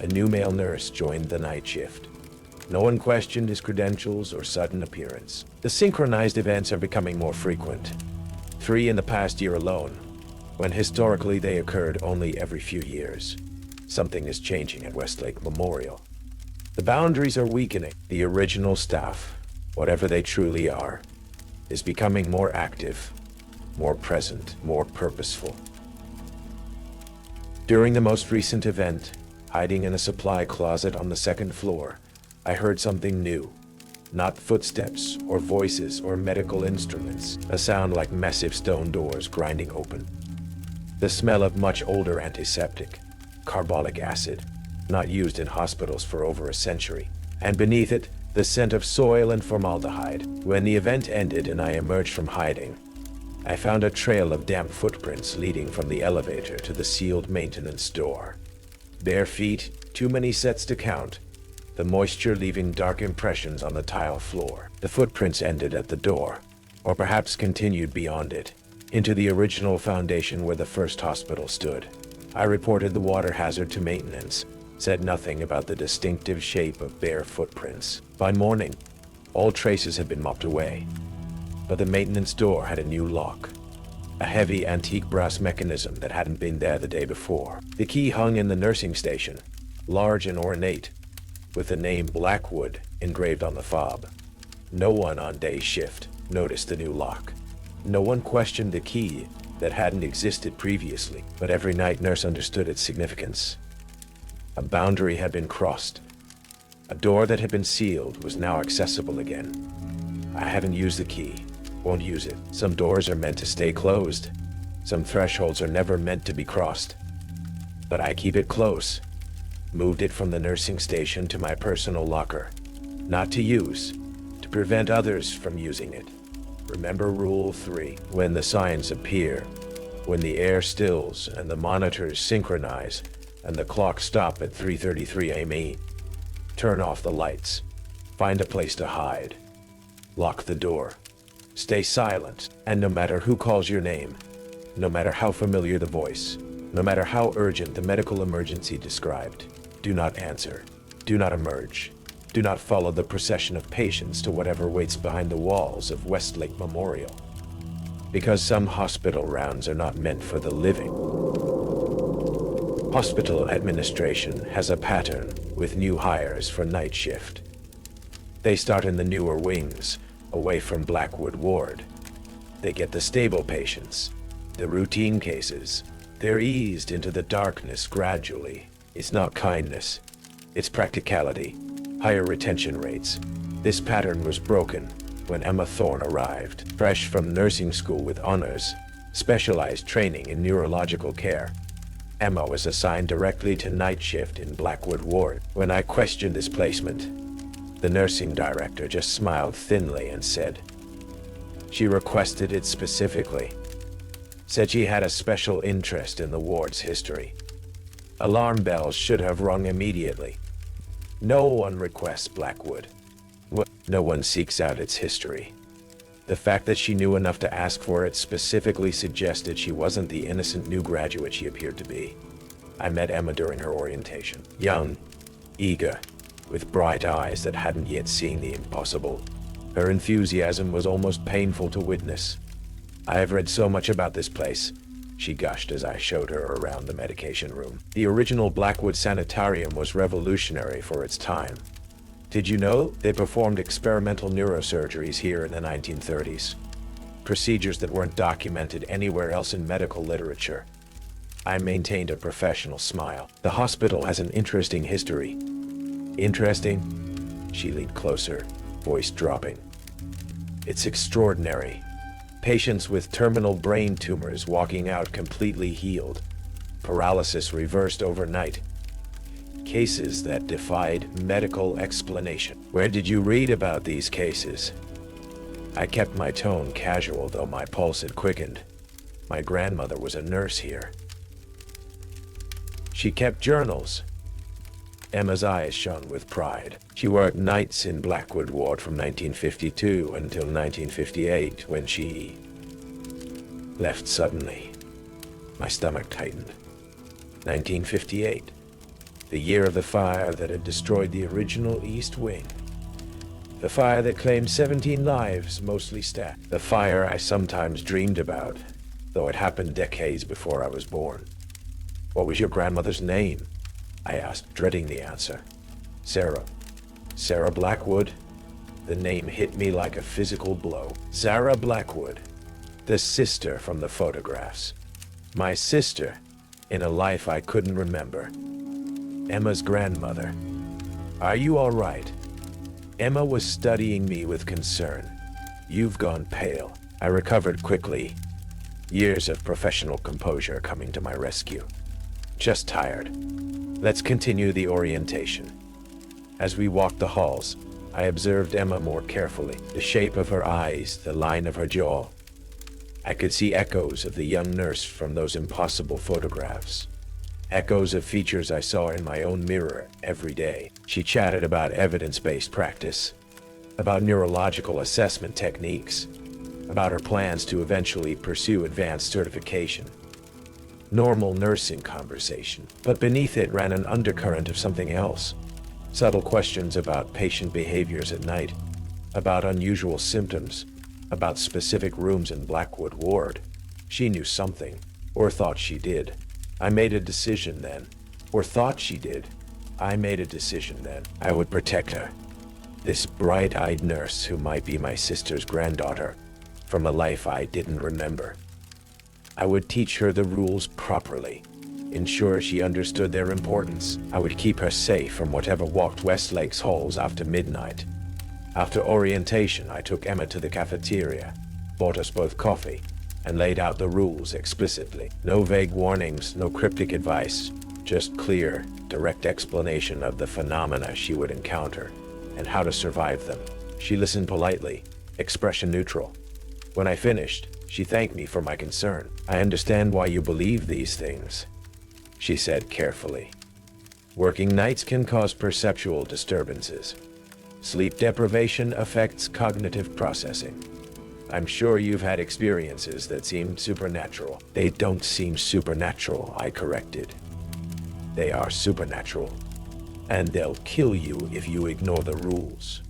a new male nurse joined the night shift. No one questioned his credentials or sudden appearance. The synchronized events are becoming more frequent. 3 in the past year alone, when historically they occurred only every few years. Something is changing at Westlake Memorial. The boundaries are weakening. The original staff, whatever they truly are, is becoming more active, more present, more purposeful. During the most recent event, hiding in a supply closet on the 2nd floor, I heard something new. Not footsteps or voices or medical instruments, a sound like massive stone doors grinding open. The smell of much older antiseptic, carbolic acid, not used in hospitals for over a century. And beneath it, the scent of soil and formaldehyde. When the event ended and I emerged from hiding, I found a trail of damp footprints leading from the elevator to the sealed maintenance door. Bare feet, too many sets to count, the moisture leaving dark impressions on the tile floor. The footprints ended at the door, or perhaps continued beyond it, into the original foundation where the first hospital stood. I reported the water hazard to maintenance, said nothing about the distinctive shape of bare footprints. By morning, all traces had been mopped away, but the maintenance door had a new lock, a heavy antique brass mechanism that hadn't been there the day before. The key hung in the nursing station, large and ornate, with the name Blackwood engraved on the fob. No one on day shift noticed the new lock. No one questioned the key that hadn't existed previously, but every night nurse understood its significance. A boundary had been crossed. A door that had been sealed was now accessible again. I hadn't used the key. Won't use it. Some doors are meant to stay closed. Some thresholds are never meant to be crossed. But I keep it close. Moved it from the nursing station to my personal locker. Not to use, to prevent others from using it. Remember Rule 3. When the signs appear, when the air stills and the monitors synchronize and the clock stop at 3:33 a.m., turn off the lights. Find a place to hide. Lock the door. Stay silent, and no matter who calls your name, no matter how familiar the voice, no matter how urgent the medical emergency described, do not answer. Do not emerge. Do not follow the procession of patients to whatever waits behind the walls of Westlake Memorial. Because some hospital rounds are not meant for the living. Hospital administration has a pattern with new hires for night shift. They start in the newer wings, away from Blackwood Ward. They get the stable patients, the routine cases. They're eased into the darkness gradually. It's not kindness, it's practicality. Higher retention rates. This pattern was broken when Emma Thorne arrived, fresh from nursing school with honors, specialized training in neurological care. Emma was assigned directly to night shift in Blackwood Ward. When I questioned this placement, the nursing director just smiled thinly and said, she requested it specifically. Said she had a special interest in the ward's history. Alarm bells should have rung immediately. No one requests Blackwood. No one seeks out its history. The fact that she knew enough to ask for it specifically suggested she wasn't the innocent new graduate she appeared to be. I met Emma during her orientation. Young, eager, with bright eyes that hadn't yet seen the impossible. Her enthusiasm was almost painful to witness. I have read so much about this place, she gushed as I showed her around the medication room. The original Blackwood Sanitarium was revolutionary for its time. Did you know they performed experimental neurosurgeries here in the 1930s? Procedures that weren't documented anywhere else in medical literature. I maintained a professional smile. The hospital has an interesting history. Interesting? She leaned closer, voice dropping. It's extraordinary. Patients with terminal brain tumors walking out completely healed. Paralysis reversed overnight. Cases that defied medical explanation. Where did you read about these cases? I kept my tone casual, though my pulse had quickened. My grandmother was a nurse here. She kept journals. Emma's eyes shone with pride. She worked nights in Blackwood Ward from 1952 until 1958, when she left suddenly. My stomach tightened. 1958. The year of the fire that had destroyed the original East Wing. The fire that claimed 17 lives, mostly staff. The fire I sometimes dreamed about, though it happened decades before I was born. What was your grandmother's name? I asked, dreading the answer. Sarah. Sarah Blackwood? The name hit me like a physical blow. Sarah Blackwood. The sister from the photographs. My sister, in a life I couldn't remember. Emma's grandmother. Are you all right? Emma was studying me with concern. You've gone pale. I recovered quickly. Years of professional composure coming to my rescue. Just tired. Let's continue the orientation. As we walked the halls, I observed Emma more carefully. The shape of her eyes, the line of her jaw. I could see echoes of the young nurse from those impossible photographs. Echoes of features I saw in my own mirror every day. She chatted about evidence-based practice, about neurological assessment techniques, about her plans to eventually pursue advanced certification. Normal nursing conversation, but beneath it ran an undercurrent of something else. Subtle questions about patient behaviors at night, about unusual symptoms, about specific rooms in Blackwood Ward. She knew something, or thought she did. I made a decision then, or thought she did. I made a decision then. I would protect her. This bright-eyed nurse who might be my sister's granddaughter, from a life I didn't remember. I would teach her the rules properly, ensure she understood their importance. I would keep her safe from whatever walked Westlake's halls after midnight. After orientation, I took Emma to the cafeteria, bought us both coffee, and laid out the rules explicitly. No vague warnings, no cryptic advice, just clear, direct explanation of the phenomena she would encounter and how to survive them. She listened politely, expression neutral. When I finished, she thanked me for my concern. "I understand why you believe these things," she said carefully. "Working nights can cause perceptual disturbances. Sleep deprivation affects cognitive processing. I'm sure you've had experiences that seem supernatural." "They don't seem supernatural," I corrected. "They are supernatural, and they'll kill you if you ignore the rules."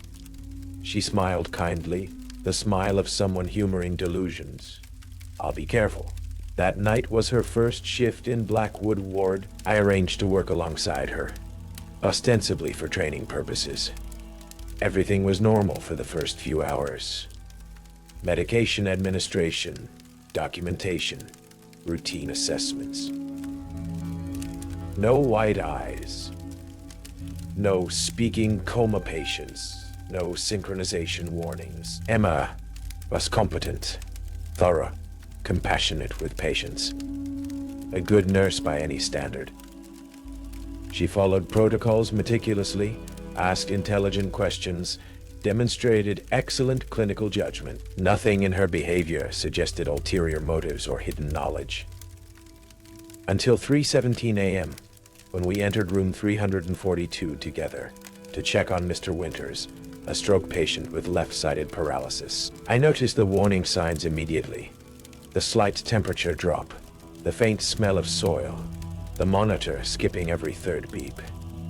She smiled kindly, the smile of someone humoring delusions. "I'll be careful." That night was her first shift in Blackwood Ward. I arranged to work alongside her, ostensibly for training purposes. Everything was normal for the first few hours. Medication administration, documentation, routine assessments. No white eyes. No speaking coma patients. No synchronization warnings. Emma was competent, thorough, compassionate with patients. A good nurse by any standard. She followed protocols meticulously, asked intelligent questions, demonstrated excellent clinical judgment. Nothing in her behavior suggested ulterior motives or hidden knowledge. Until 3:17 a.m., when we entered room 342 together to check on Mr. Winters, a stroke patient with left-sided paralysis. I noticed the warning signs immediately. The slight temperature drop, the faint smell of soil, the monitor skipping every third beep.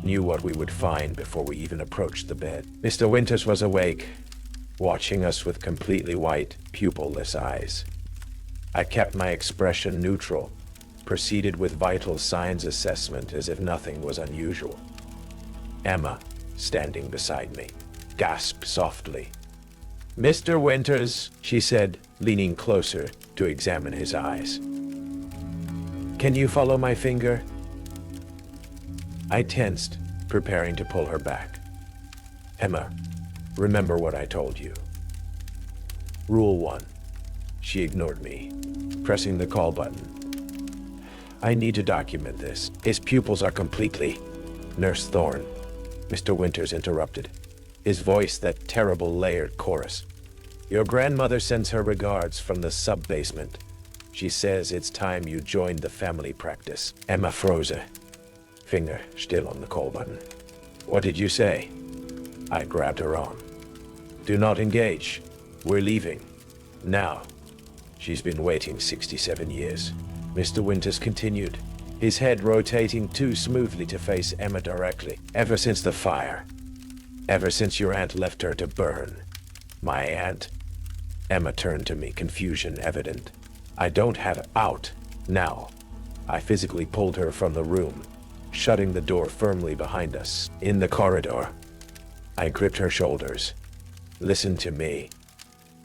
Knew what we would find before we even approached the bed. Mr. Winters was awake, watching us with completely white, pupilless eyes. I kept my expression neutral, proceeded with vital signs assessment as if nothing was unusual. Emma, standing beside me, gasped softly. "Mr. Winters," she said, leaning closer to examine his eyes. "Can you follow my finger?" I tensed, preparing to pull her back. "Emma, remember what I told you. Rule 1. She ignored me, pressing the call button. "I need to document this. His pupils are completely—" "Nurse Thorne," Mr. Winters interrupted, his voice that terrible layered chorus. "Your grandmother sends her regards from the sub-basement. She says it's time you joined the family practice." Emma froze, finger still on the call button. "What did you say?" I grabbed her arm. "Do not engage. We're leaving. Now." "She's been waiting 67 years. Mr. Winters continued, his head rotating too smoothly to face Emma directly. "Ever since the fire. Ever since your aunt left her to burn." "My aunt?" Emma turned to me, confusion evident. "I don't have out now." I physically pulled her from the room, shutting the door firmly behind us. In the corridor, I gripped her shoulders. "Listen to me.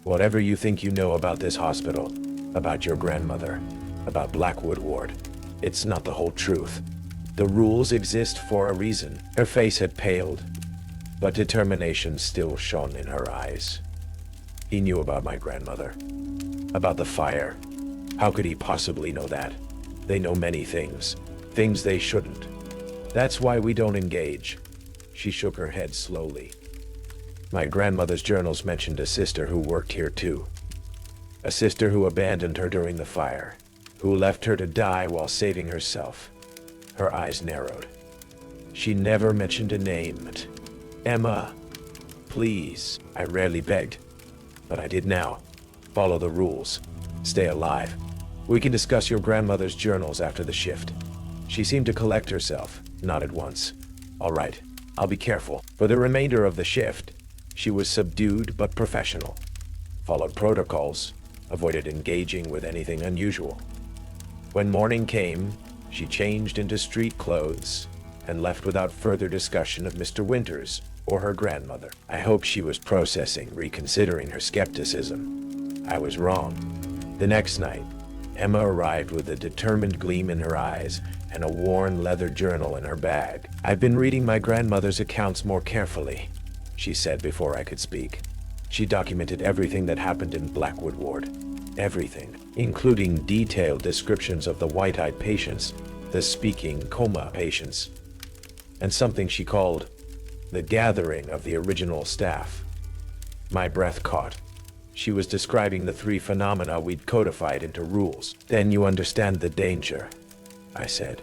Whatever you think you know about this hospital, about your grandmother, about Blackwood Ward, it's not the whole truth. The rules exist for a reason." Her face had paled, but determination still shone in her eyes. "He knew about my grandmother, about the fire. How could he possibly know that? They know many things, things they shouldn't. That's why we don't engage." She shook her head slowly. "My grandmother's journals mentioned a sister who worked here too. A sister who abandoned her during the fire, who left her to die while saving herself." Her eyes narrowed. "She never mentioned a name." "Emma, please," I rarely begged, but I did now. "Follow the rules. Stay alive. We can discuss your grandmother's journals after the shift." She seemed to collect herself, nodded once. "All right, I'll be careful." For the remainder of the shift, she was subdued but professional. Followed protocols, avoided engaging with anything unusual. When morning came, she changed into street clothes and left without further discussion of Mr. Winters or her grandmother. I hoped she was processing, reconsidering her skepticism. I was wrong. The next night, Emma arrived with a determined gleam in her eyes and a worn leather journal in her bag. "I've been reading my grandmother's accounts more carefully," she said before I could speak. She documented everything that happened in Blackwood Ward. Everything, including detailed descriptions of the white-eyed patients, the speaking coma patients, and something she called the gathering of the original staff. My breath caught. She was describing the 3 phenomena we'd codified into rules. "Then you understand the danger," I said.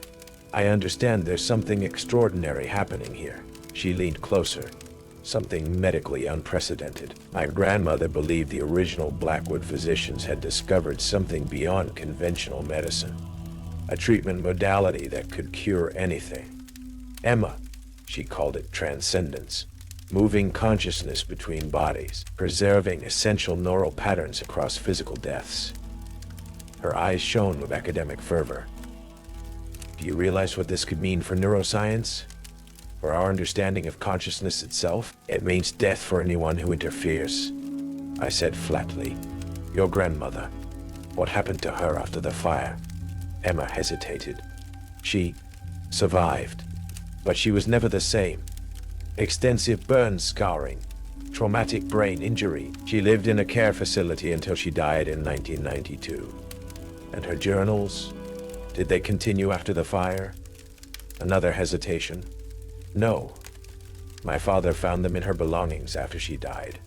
"I understand there's something extraordinary happening here." She leaned closer. "Something medically unprecedented. My grandmother believed the original Blackwood physicians had discovered something beyond conventional medicine. A treatment modality that could cure anything. Emma, she called it transcendence. Moving consciousness between bodies, preserving essential neural patterns across physical deaths." Her eyes shone with academic fervor. "Do you realize what this could mean for neuroscience? For our understanding of consciousness itself? It means death for anyone who interferes," I said flatly. "Your grandmother, what happened to her after the fire?" Emma hesitated. "She survived, but she was never the same. Extensive burn scarring, traumatic brain injury. She lived in a care facility until she died in 1992. And her journals? Did they continue after the fire?" Another hesitation. "No. My father found them in her belongings after she died.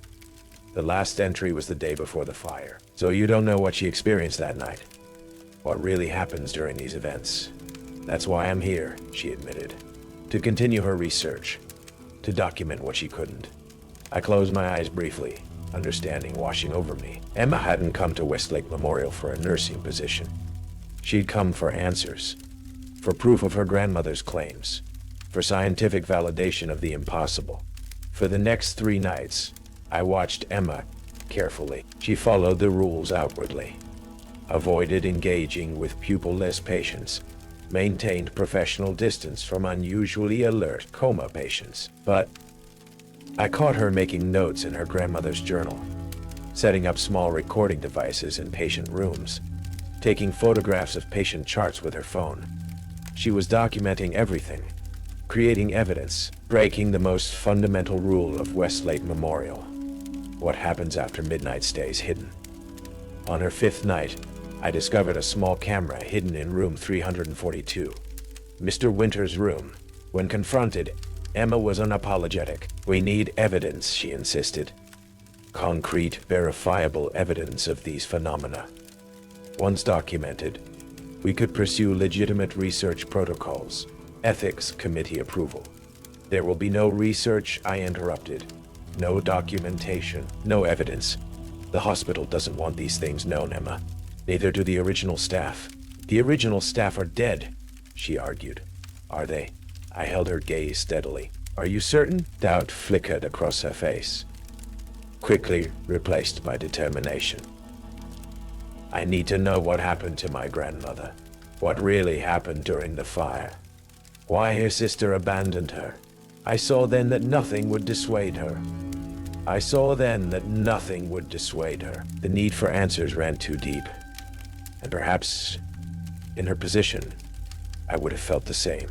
The last entry was the day before the fire. So you don't know what she experienced that night. What really happens during these events. That's why I'm here," she admitted. "To continue her research. To document what she couldn't." I closed my eyes briefly, understanding washing over me. Emma hadn't come to Westlake Memorial for a nursing position. She'd come for answers. For proof of her grandmother's claims. For scientific validation of the impossible. For the next 3 nights, I watched Emma carefully. She followed the rules outwardly. Avoided engaging with pupil-less patients. Maintained professional distance from unusually alert coma patients. But I caught her making notes in her grandmother's journal, setting up small recording devices in patient rooms, taking photographs of patient charts with her phone. She was documenting everything, creating evidence, breaking the most fundamental rule of Westlake Memorial. What happens after midnight stays hidden. On her 5th night, I discovered a small camera hidden in room 342, Mr. Winter's room. When confronted, Emma was unapologetic. "We need evidence," she insisted. "Concrete, verifiable evidence of these phenomena. Once documented, we could pursue legitimate research protocols, ethics committee approval." "There will be no research," I interrupted. "No documentation, no evidence. The hospital doesn't want these things known, Emma. Neither do the original staff." "The original staff are dead," she argued. "Are they?" I held her gaze steadily. "Are you certain?" Doubt flickered across her face, quickly replaced by determination. "I need to know what happened to my grandmother. What really happened during the fire. Why her sister abandoned her. I saw then that nothing would dissuade her. The need for answers ran too deep. And perhaps, in her position, I would have felt the same.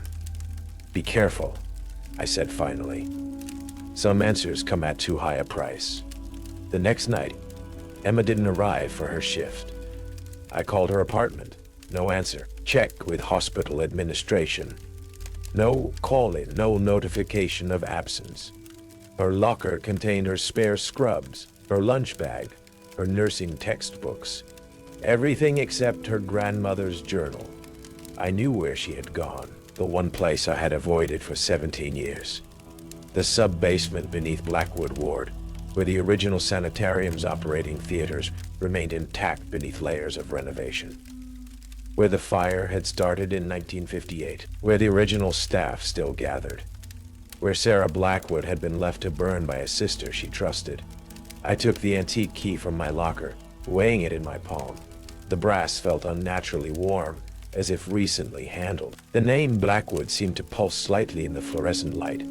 "Be careful," I said finally. "Some answers come at too high a price." The next night, Emma didn't arrive for her shift. I called her apartment. No answer. Checked with hospital administration. No call-in, no notification of absence. Her locker contained her spare scrubs, her lunch bag, her nursing textbooks. Everything except her grandmother's journal. I knew where she had gone, the one place I had avoided for 17 years. The sub-basement beneath Blackwood Ward, where the original sanitarium's operating theaters remained intact beneath layers of renovation. Where the fire had started in 1958, where the original staff still gathered. Where Sarah Blackwood had been left to burn by a sister she trusted. I took the antique key from my locker, weighing it in my palm. The brass felt unnaturally warm, as if recently handled. The name Blackwood seemed to pulse slightly in the fluorescent light.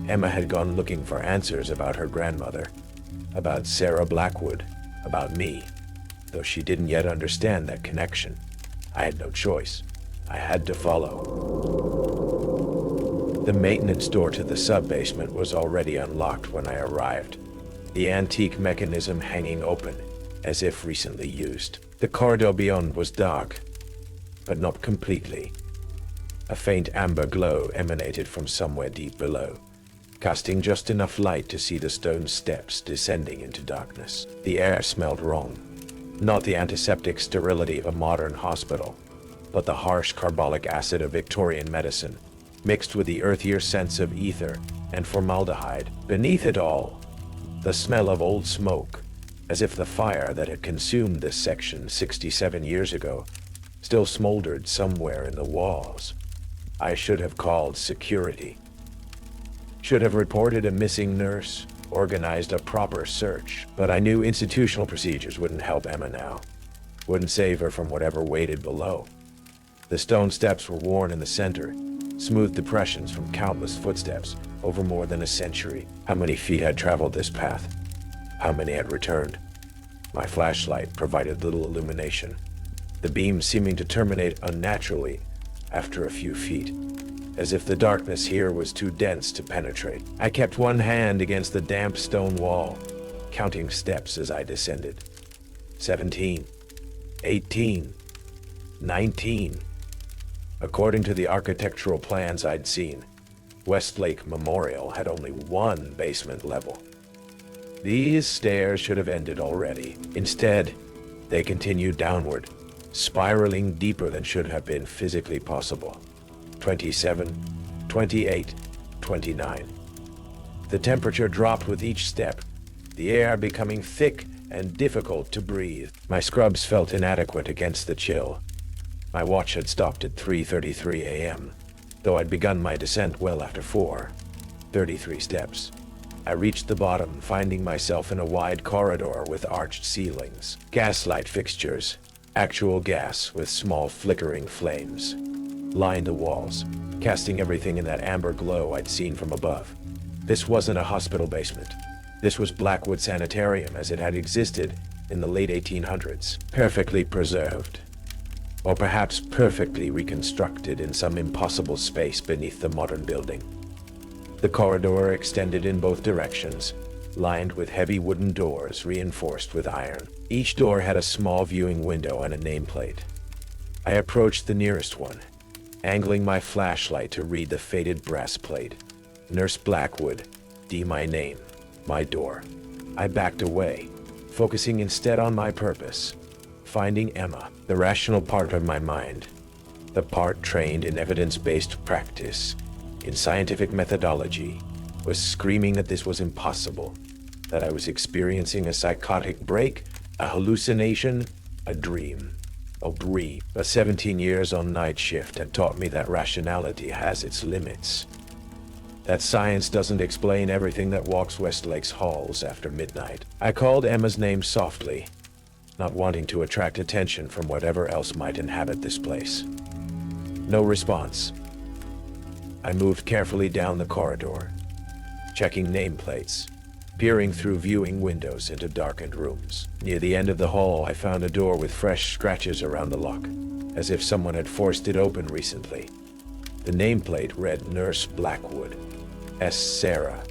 Emma had gone looking for answers about her grandmother, about Sarah Blackwood, about me. though she didn't yet understand that connection. I had no choice. I had to follow. The maintenance door to the sub-basement was already unlocked when I arrived, the antique mechanism hanging open, as if recently used. The corridor beyond was dark, but not completely. A faint amber glow emanated from somewhere deep below, casting just enough light to see the stone steps descending into darkness. The air smelled wrong. Not the antiseptic sterility of a modern hospital, but the harsh carbolic acid of Victorian medicine, mixed with the earthier sense of ether and formaldehyde. Beneath it all, the smell of old smoke, as if the fire that had consumed this section 67 years ago still smoldered somewhere in the walls. I should have called security. Should have reported a missing nurse, organized a proper search, but I knew institutional procedures wouldn't help Emma now. Wouldn't save her from whatever waited below. The stone steps were worn in the center, smooth depressions from countless footsteps over more than a century. How many feet had traveled this path? How many had returned? My flashlight provided little illumination, the beam seeming to terminate unnaturally after a few feet, as if the darkness here was too dense to penetrate. I kept one hand against the damp stone wall, counting steps as I descended. 17, 18, 19. According to the architectural plans I'd seen, Westlake Memorial had only one basement level. These stairs should have ended already. Instead, they continued downward, spiraling deeper than should have been physically possible. 27, 28, 29. The temperature dropped with each step, the air becoming thick and difficult to breathe. My scrubs felt inadequate against the chill. My watch had stopped at 3:33 a.m., though I'd begun my descent well after 4. 33 steps. I reached the bottom, finding myself in a wide corridor with arched ceilings, gaslight fixtures, actual gas with small flickering flames, lined the walls, casting everything in that amber glow I'd seen from above. This wasn't a hospital basement. This was Blackwood Sanitarium as it had existed in the late 1800s, perfectly preserved, or perhaps perfectly reconstructed in some impossible space beneath the modern building. The corridor extended in both directions, lined with heavy wooden doors reinforced with iron. Each door had a small viewing window and a nameplate. I approached the nearest one, angling my flashlight to read the faded brass plate. Nurse Blackwood, D. my name, my door. I backed away, focusing instead on my purpose, finding Emma, the rational part of my mind, the part trained in evidence-based practice, in scientific methodology, was screaming that this was impossible, that I was experiencing a psychotic break, a hallucination, a dream. A dream. But 17 years on night shift had taught me that rationality has its limits. That science doesn't explain everything that walks Westlake's halls after midnight. I called Emma's name softly, not wanting to attract attention from whatever else might inhabit this place. No response. I moved carefully down the corridor, checking nameplates, peering through viewing windows into darkened rooms. Near the end of the hall, I found a door with fresh scratches around the lock, as if someone had forced it open recently. The nameplate read Nurse Blackwood, S. Sarah,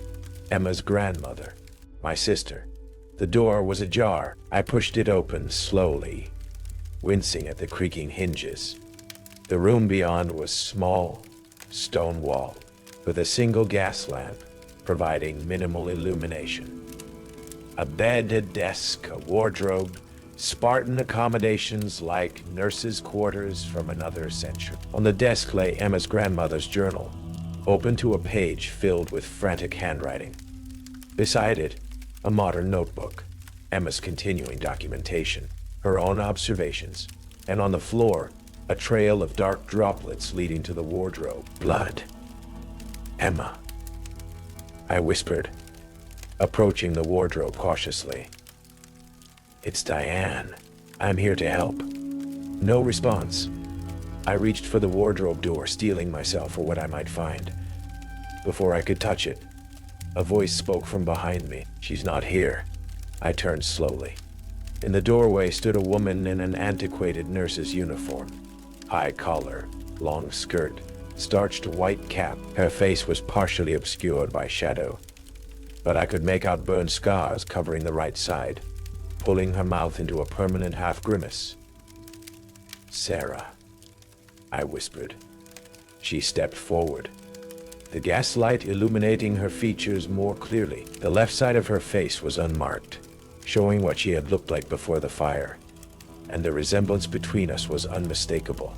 Emma's grandmother, my sister. The door was ajar. I pushed it open slowly, wincing at the creaking hinges. The room beyond was small, stone walled, with a single gas lamp providing minimal illumination. A bed, a desk, a wardrobe, Spartan accommodations like nurses' quarters from another century. On the desk lay Emma's grandmother's journal, open to a page filled with frantic handwriting. Beside it, a modern notebook, Emma's continuing documentation, her own observations, and on the floor, a trail of dark droplets leading to the wardrobe. Blood. Emma. I whispered, approaching the wardrobe cautiously. It's Diane. I'm here to help. No response. I reached for the wardrobe door, steeling myself for what I might find. Before I could touch it, a voice spoke from behind me. She's not here. I turned slowly. In the doorway stood a woman in an antiquated nurse's uniform. High collar, long skirt, starched white cap. Her face was partially obscured by shadow, but I could make out burned scars covering the right side, pulling her mouth into a permanent half-grimace. "Sarah," I whispered. She stepped forward, the gaslight illuminating her features more clearly. The left side of her face was unmarked, showing what she had looked like before the fire, and the resemblance between us was unmistakable.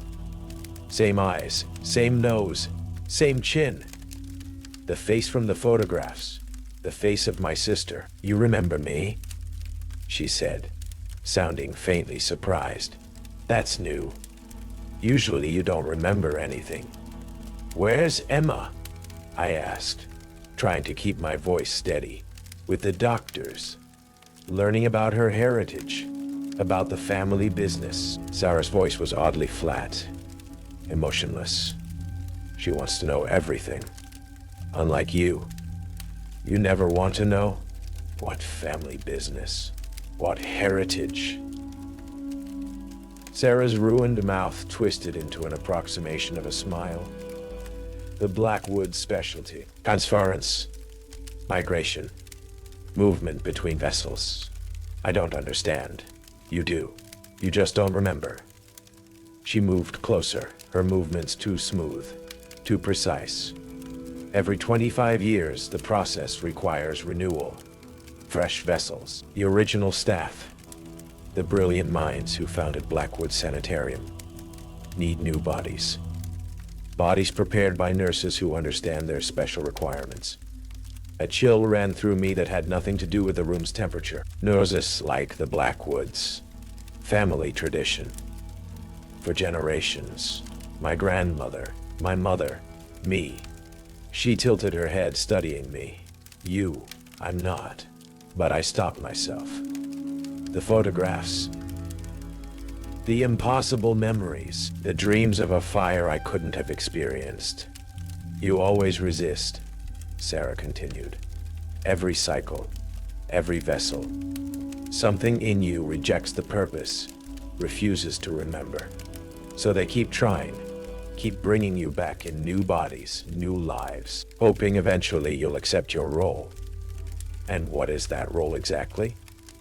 Same eyes, same nose, same chin. The face from the photographs, the face of my sister. "You remember me?" she said, sounding faintly surprised. "That's new. Usually you don't remember anything." "Where's Emma?" I asked, trying to keep my voice steady. "With the doctors. Learning about her heritage, about the family business." Sarah's voice was oddly flat, emotionless. "She wants to know everything. Unlike you. You never want to know? What family business? What heritage?" Sarah's ruined mouth twisted into an approximation of a smile. "The Blackwood specialty. Transference. Migration. Movement between vessels. I don't understand. You do. You just don't remember." She moved closer, her movements too smooth, too precise. "Every 25 years, the process requires renewal. Fresh vessels. The original staff, the brilliant minds who founded Blackwood Sanitarium, need new bodies. Bodies prepared by nurses who understand their special requirements." A chill ran through me that had nothing to do with the room's temperature. Nurses like the Blackwoods. Family tradition. For generations. My grandmother, my mother, me. She tilted her head, studying me. "You, I'm not." But I stopped myself. The photographs. The impossible memories. The dreams of a fire I couldn't have experienced. "You always resist," Sarah continued. "Every cycle, every vessel. Something in you rejects the purpose, refuses to remember. So they keep trying, keep bringing you back in new bodies, new lives, hoping eventually you'll accept your role." "And what is that role exactly?"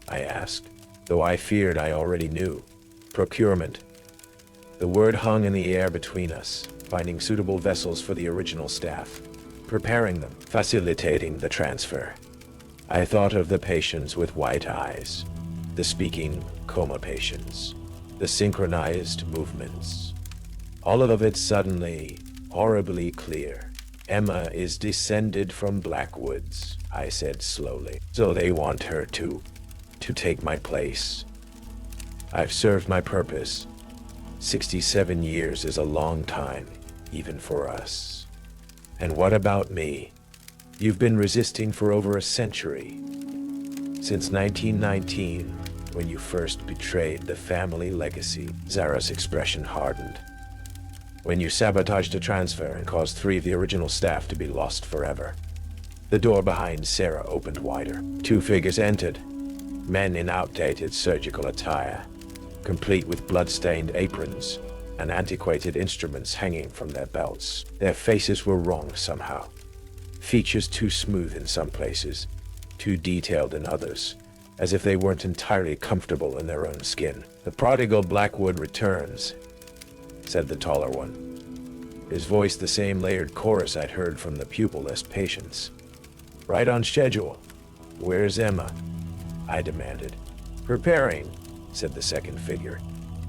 I asked, though I feared I already knew. "Procurement." The word hung in the air between us, finding suitable vessels for the original staff, preparing them, facilitating the transfer. I thought of the patients with white eyes, the speaking coma patients, the synchronized movements. All of it suddenly, horribly clear. "Emma is descended from Blackwoods," I said slowly. "So they want her to take my place. I've served my purpose. 67 years is a long time, even for us. And what about me? You've been resisting for over a century. Since 1919, when you first betrayed the family legacy." Zara's expression hardened. "When you sabotaged a transfer and caused 3 of the original staff to be lost forever." The door behind Sarah opened wider. 2 figures entered, men in outdated surgical attire, complete with blood-stained aprons and antiquated instruments hanging from their belts. Their faces were wrong somehow. Features too smooth in some places, too detailed in others, as if they weren't entirely comfortable in their own skin. "The prodigal Blackwood returns," said the taller one, his voice the same layered chorus I'd heard from the pupil-less patients. "Right on schedule. Where's Emma?" I demanded. "Preparing," said the second figure.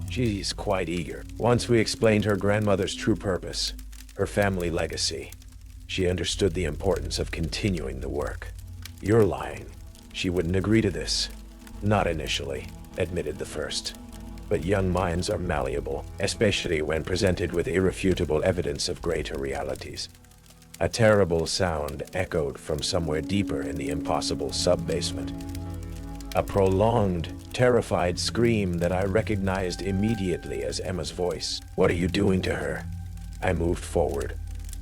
"She's quite eager. Once we explained her grandmother's true purpose, her family legacy, she understood the importance of continuing the work." "You're lying. She wouldn't agree to this." "Not initially," admitted the first. "But young minds are malleable, especially when presented with irrefutable evidence of greater realities." A terrible sound echoed from somewhere deeper in the impossible sub-basement. A prolonged, terrified scream that I recognized immediately as Emma's voice. "What are you doing to her?" I moved forward,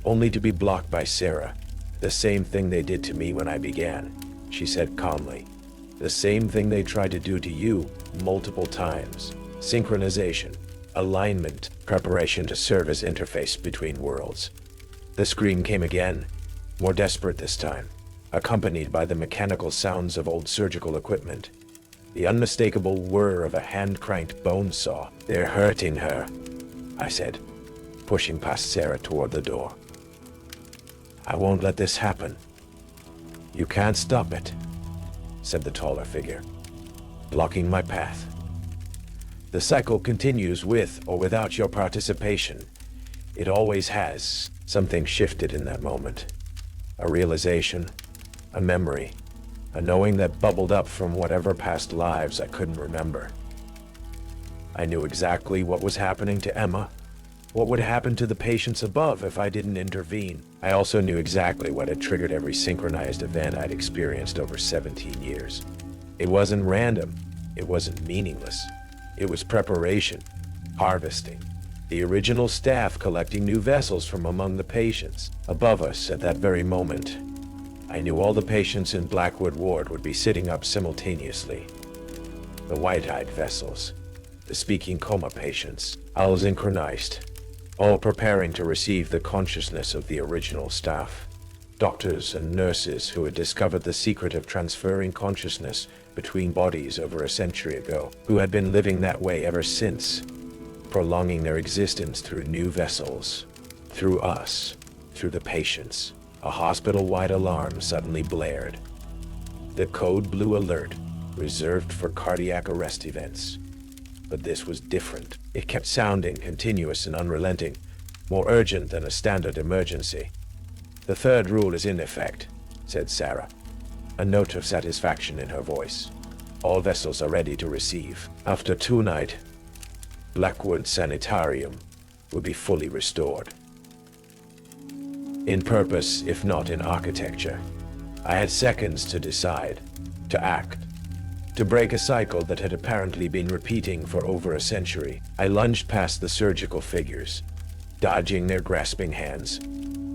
only to be blocked by Sarah. "The same thing they did to me when I began," she said calmly. The same thing they tried to do to you multiple times. Synchronization, alignment, preparation to serve as interface between worlds. The scream came again, more desperate this time, accompanied by the mechanical sounds of old surgical equipment. The unmistakable whir of a hand-cranked bone saw. "They're hurting her," I said, pushing past Sarah toward the door. "I won't let this happen." "You can't stop it," said the taller figure, blocking my path. "The cycle continues with or without your participation. It always has." Something shifted in that moment. A realization, a memory, a knowing that bubbled up from whatever past lives I couldn't remember. I knew exactly what was happening to Emma, what would happen to the patients above if I didn't intervene. I also knew exactly what had triggered every synchronized event I'd experienced over 17 years. It wasn't random, it wasn't meaningless. It was preparation, harvesting. The original staff collecting new vessels from among the patients. Above us at that very moment, I knew all the patients in Blackwood Ward would be sitting up simultaneously. The white-eyed vessels, the speaking coma patients, all synchronized, all preparing to receive the consciousness of the original staff. Doctors and nurses who had discovered the secret of transferring consciousness between bodies over a century ago, who had been living that way ever since, prolonging their existence through new vessels, through us, through the patients. A hospital-wide alarm suddenly blared. The code blue alert, reserved for cardiac arrest events. But this was different. It kept sounding continuous and unrelenting, more urgent than a standard emergency. "The third rule is in effect," said Sarah, a note of satisfaction in her voice. "All vessels are ready to receive. After tonight, Blackwood Sanitarium will be fully restored. In purpose, if not in architecture. I had seconds to decide, to act, to break a cycle that had apparently been repeating for over a century. I lunged past the surgical figures, dodging their grasping hands,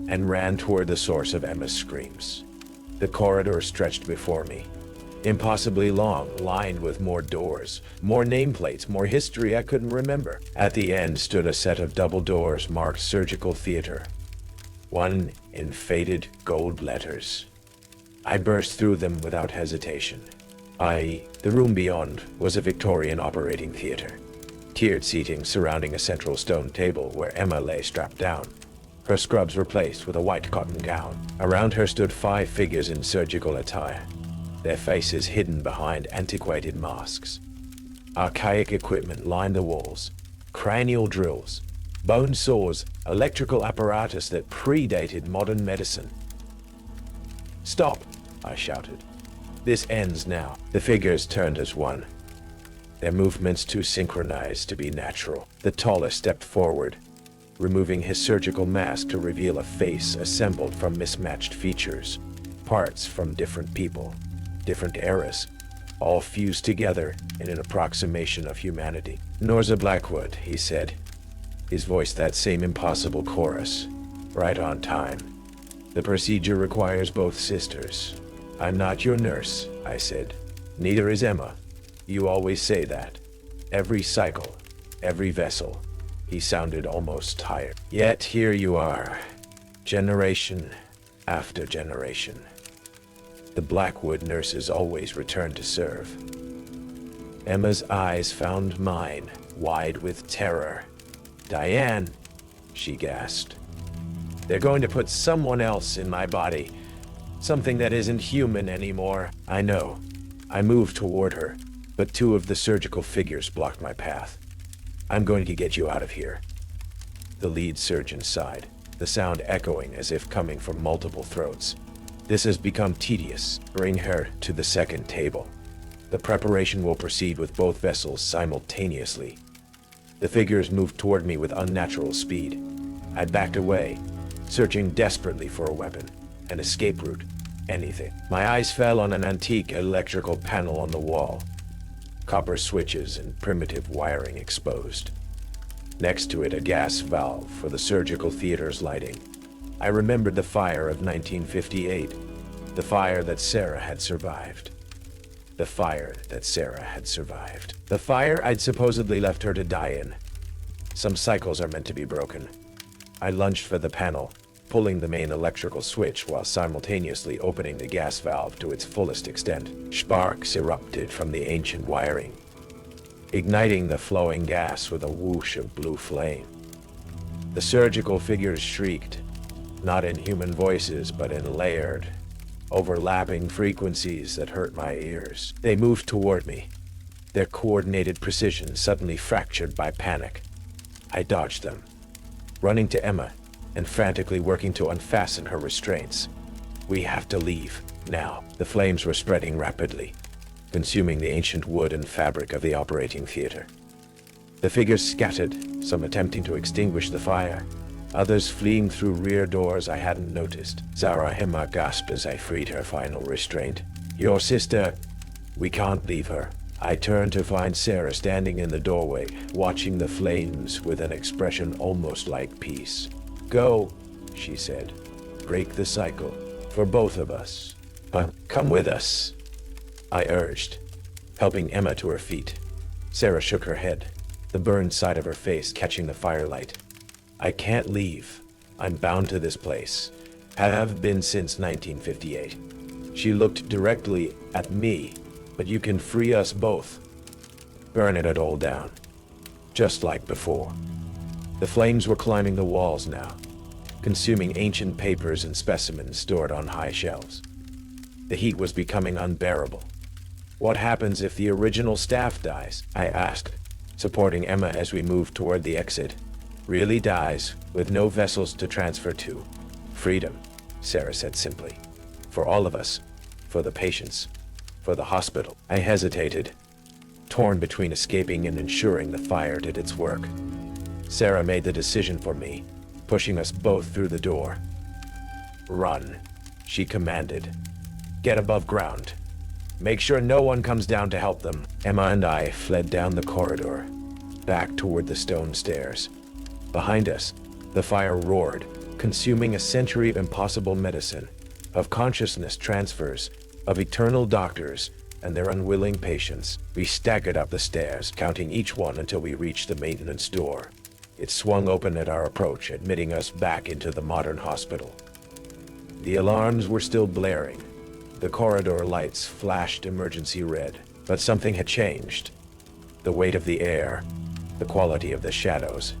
and ran toward the source of Emma's screams. The corridor stretched before me, impossibly long, lined with more doors, more nameplates, more history I couldn't remember. At the end stood a set of double doors marked Surgical Theater, one in faded gold letters. I burst through them without hesitation. The room beyond was a Victorian operating theater. Tiered seating surrounding a central stone table where Emma lay strapped down, her scrubs replaced with a white cotton gown. Around her stood 5 figures in surgical attire, their faces hidden behind antiquated masks. Archaic equipment lined the walls, cranial drills, bone saws, electrical apparatus that predated modern medicine. "Stop!" I shouted. "This ends now." The figures turned as one, their movements too synchronized to be natural. The tallest stepped forward, removing his surgical mask to reveal a face assembled from mismatched features, parts from different people, different eras, all fused together in an approximation of humanity. "Norza Blackwood," he said, his voice that same impossible chorus, right on time. "The procedure requires both sisters." "I'm not your nurse," I said. "Neither is Emma. You always say that. Every cycle, every vessel." He sounded almost tired. "Yet here you are, generation after generation. The Blackwood nurses always return to serve." Emma's eyes found mine, wide with terror. "Diane," she gasped. "They're going to put someone else in my body. Something that isn't human anymore." "I know." I moved toward her, but 2 of the surgical figures blocked my path. "I'm going to get you out of here." The lead surgeon sighed, the sound echoing as if coming from multiple throats. "This has become tedious. Bring her to the second table. The preparation will proceed with both vessels simultaneously." The figures moved toward me with unnatural speed. I backed away, searching desperately for a weapon, an escape route, anything. My eyes fell on an antique electrical panel on the wall, copper switches and primitive wiring exposed. Next to it, a gas valve for the surgical theater's lighting. I remembered the fire of 1958, the fire that Sarah had survived. The fire that Sarah had survived. The fire I'd supposedly left her to die in. Some cycles are meant to be broken. I lunged for the panel, pulling the main electrical switch while simultaneously opening the gas valve to its fullest extent. Sparks erupted from the ancient wiring, igniting the flowing gas with a whoosh of blue flame. The surgical figures shrieked, not in human voices, but in layered, overlapping frequencies that hurt my ears. They moved toward me, their coordinated precision suddenly fractured by panic. I dodged them, running to Emma and frantically working to unfasten her restraints. We have to leave, now. The flames were spreading rapidly, consuming the ancient wood and fabric of the operating theater. The figures scattered, some attempting to extinguish the fire, others fleeing through rear doors I hadn't noticed. Emma gasped as I freed her final restraint. Your sister, we can't leave her. I turned to find Sarah standing in the doorway, watching the flames with an expression almost like peace. Go, she said. Break the cycle, for both of us. Come with us, I urged, helping Emma to her feet. Sarah shook her head, the burned side of her face catching the firelight. I can't leave. I'm bound to this place. Have been since 1958. She looked directly at me. But you can free us both. Burn it all down. Just like before. The flames were climbing the walls now, consuming ancient papers and specimens stored on high shelves. The heat was becoming unbearable. What happens if the original staff dies? I asked, supporting Emma as we moved toward the exit. Really dies, with no vessels to transfer to. Freedom, Sarah said simply. For all of us. For the patients. For the hospital. I hesitated, torn between escaping and ensuring the fire did its work. Sarah made the decision for me, pushing us both through the door. Run, she commanded. Get above ground. Make sure no one comes down to help them. Emma and I fled down the corridor, back toward the stone stairs. Behind us, the fire roared, consuming a century of impossible medicine, of consciousness transfers, of eternal doctors and their unwilling patients. We staggered up the stairs, counting each one until we reached the maintenance door. It swung open at our approach, admitting us back into the modern hospital. The alarms were still blaring. The corridor lights flashed emergency red, but something had changed. The weight of the air, the quality of the shadows.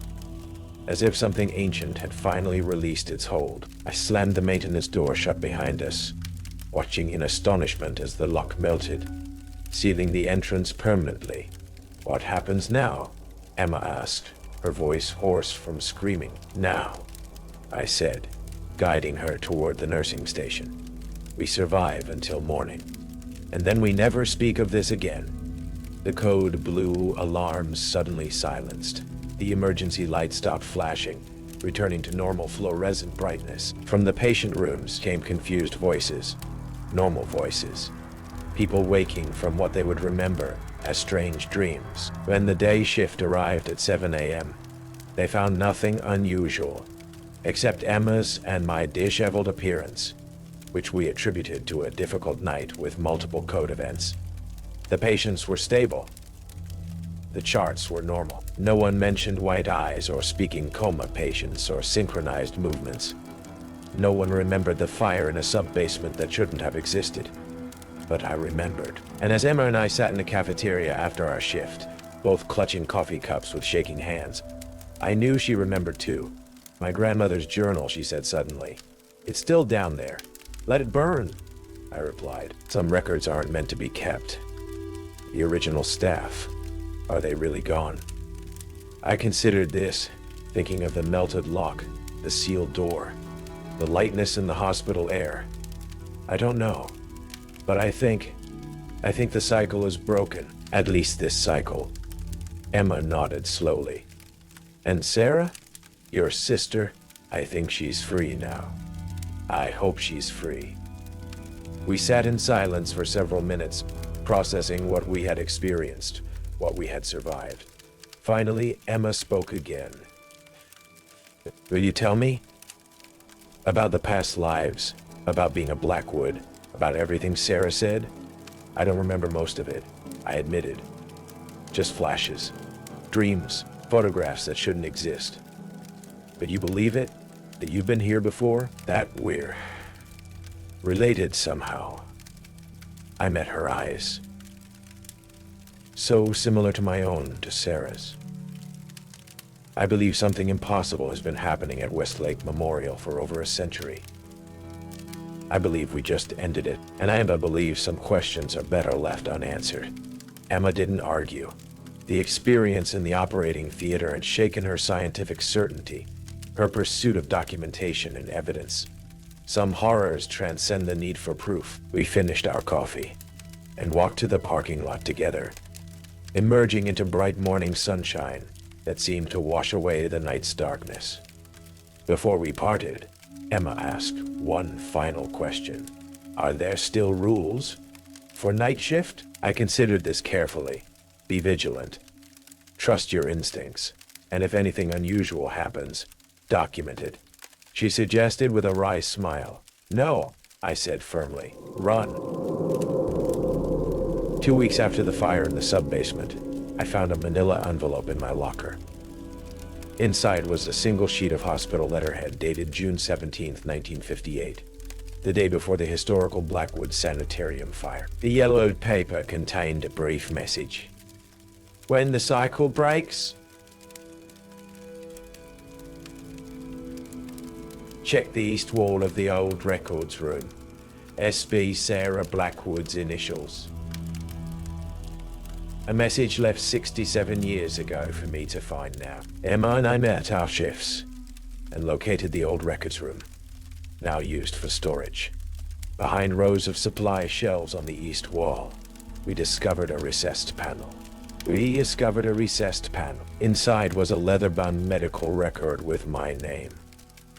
As if something ancient had finally released its hold. I slammed the maintenance door shut behind us, watching in astonishment as the lock melted, sealing the entrance permanently. What happens now? Emma asked, her voice hoarse from screaming. Now, I said, guiding her toward the nursing station. We survive until morning, and then we never speak of this again. The code blue alarms suddenly silenced. The emergency light stopped flashing, returning to normal fluorescent brightness. From the patient rooms came confused voices. Normal voices. People waking from what they would remember as strange dreams. When the day shift arrived at 7 a.m., they found nothing unusual, except Emma's and my disheveled appearance, which we attributed to a difficult night with multiple code events. The patients were stable. The charts were normal. No one mentioned white eyes or speaking coma patients or synchronized movements. No one remembered the fire in a sub-basement that shouldn't have existed. But I remembered. And as Emma and I sat in the cafeteria after our shift, both clutching coffee cups with shaking hands, I knew she remembered too. My grandmother's journal, she said suddenly. It's still down there. Let it burn, I replied. Some records aren't meant to be kept. The original staff, are they really gone? I considered this, thinking of the melted lock, the sealed door, the lightness in the hospital air. I don't know, but I think the cycle is broken, at least this cycle. Emma nodded slowly. And Sarah, your sister, I think she's free now. I hope she's free. We sat in silence for several minutes, processing what we had experienced, what we had survived. Finally, Emma spoke again. Will you tell me? About the past lives, about being a Blackwood, about everything Sarah said? I don't remember most of it, I admitted. Just flashes, dreams, photographs that shouldn't exist. But you believe it? That you've been here before? That we're related somehow. I met her eyes. So similar to my own, to Sarah's. I believe something impossible has been happening at Westlake Memorial for over a century. I believe we just ended it, and Emma believes some questions are better left unanswered. Emma didn't argue. The experience in the operating theater had shaken her scientific certainty, her pursuit of documentation and evidence. Some horrors transcend the need for proof. We finished our coffee and walked to the parking lot together, emerging into bright morning sunshine that seemed to wash away the night's darkness. Before we parted, Emma asked one final question. Are there still rules for night shift? I considered this carefully. Be vigilant. Trust your instincts. And if anything unusual happens, document it. She suggested with a wry smile. No, I said firmly. Run. 2 weeks after the fire in the sub-basement, I found a manila envelope in my locker. Inside was a single sheet of hospital letterhead dated June 17, 1958, the day before the historical Blackwood Sanitarium fire. The yellowed paper contained a brief message. When the cycle breaks, check the east wall of the old records room. SB Sarah Blackwood's initials. A message left 67 years ago for me to find now. Emma and I met our shifts and located the old records room, now used for storage. Behind rows of supply shelves on the east wall, we discovered a recessed panel. Inside was a leather-bound medical record with my name,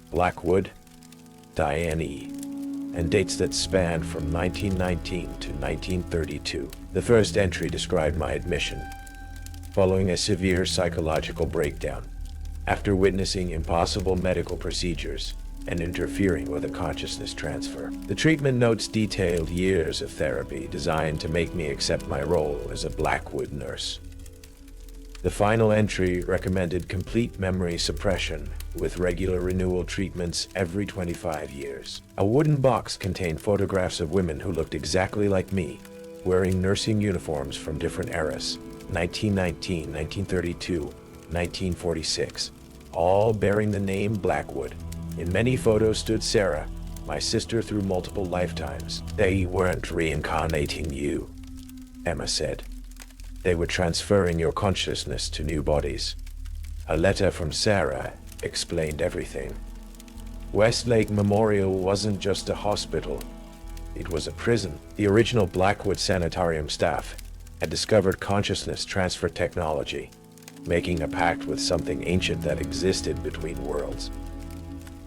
Blackwood, Diane E., and dates that spanned from 1919 to 1932. The first entry described my admission, following a severe psychological breakdown, after witnessing impossible medical procedures and interfering with a consciousness transfer. The treatment notes detailed years of therapy designed to make me accept my role as a Blackwood nurse. The final entry recommended complete memory suppression with regular renewal treatments every 25 years. A wooden box contained photographs of women who looked exactly like me, wearing nursing uniforms from different eras, 1919, 1932, 1946, all bearing the name Blackwood. In many photos stood Sarah, my sister through multiple lifetimes. They weren't reincarnating you, Emma said. They were transferring your consciousness to new bodies. A letter from Sarah explained everything. Westlake Memorial wasn't just a hospital. It was a prison. The original Blackwood Sanitarium staff had discovered consciousness transfer technology, making a pact with something ancient that existed between worlds.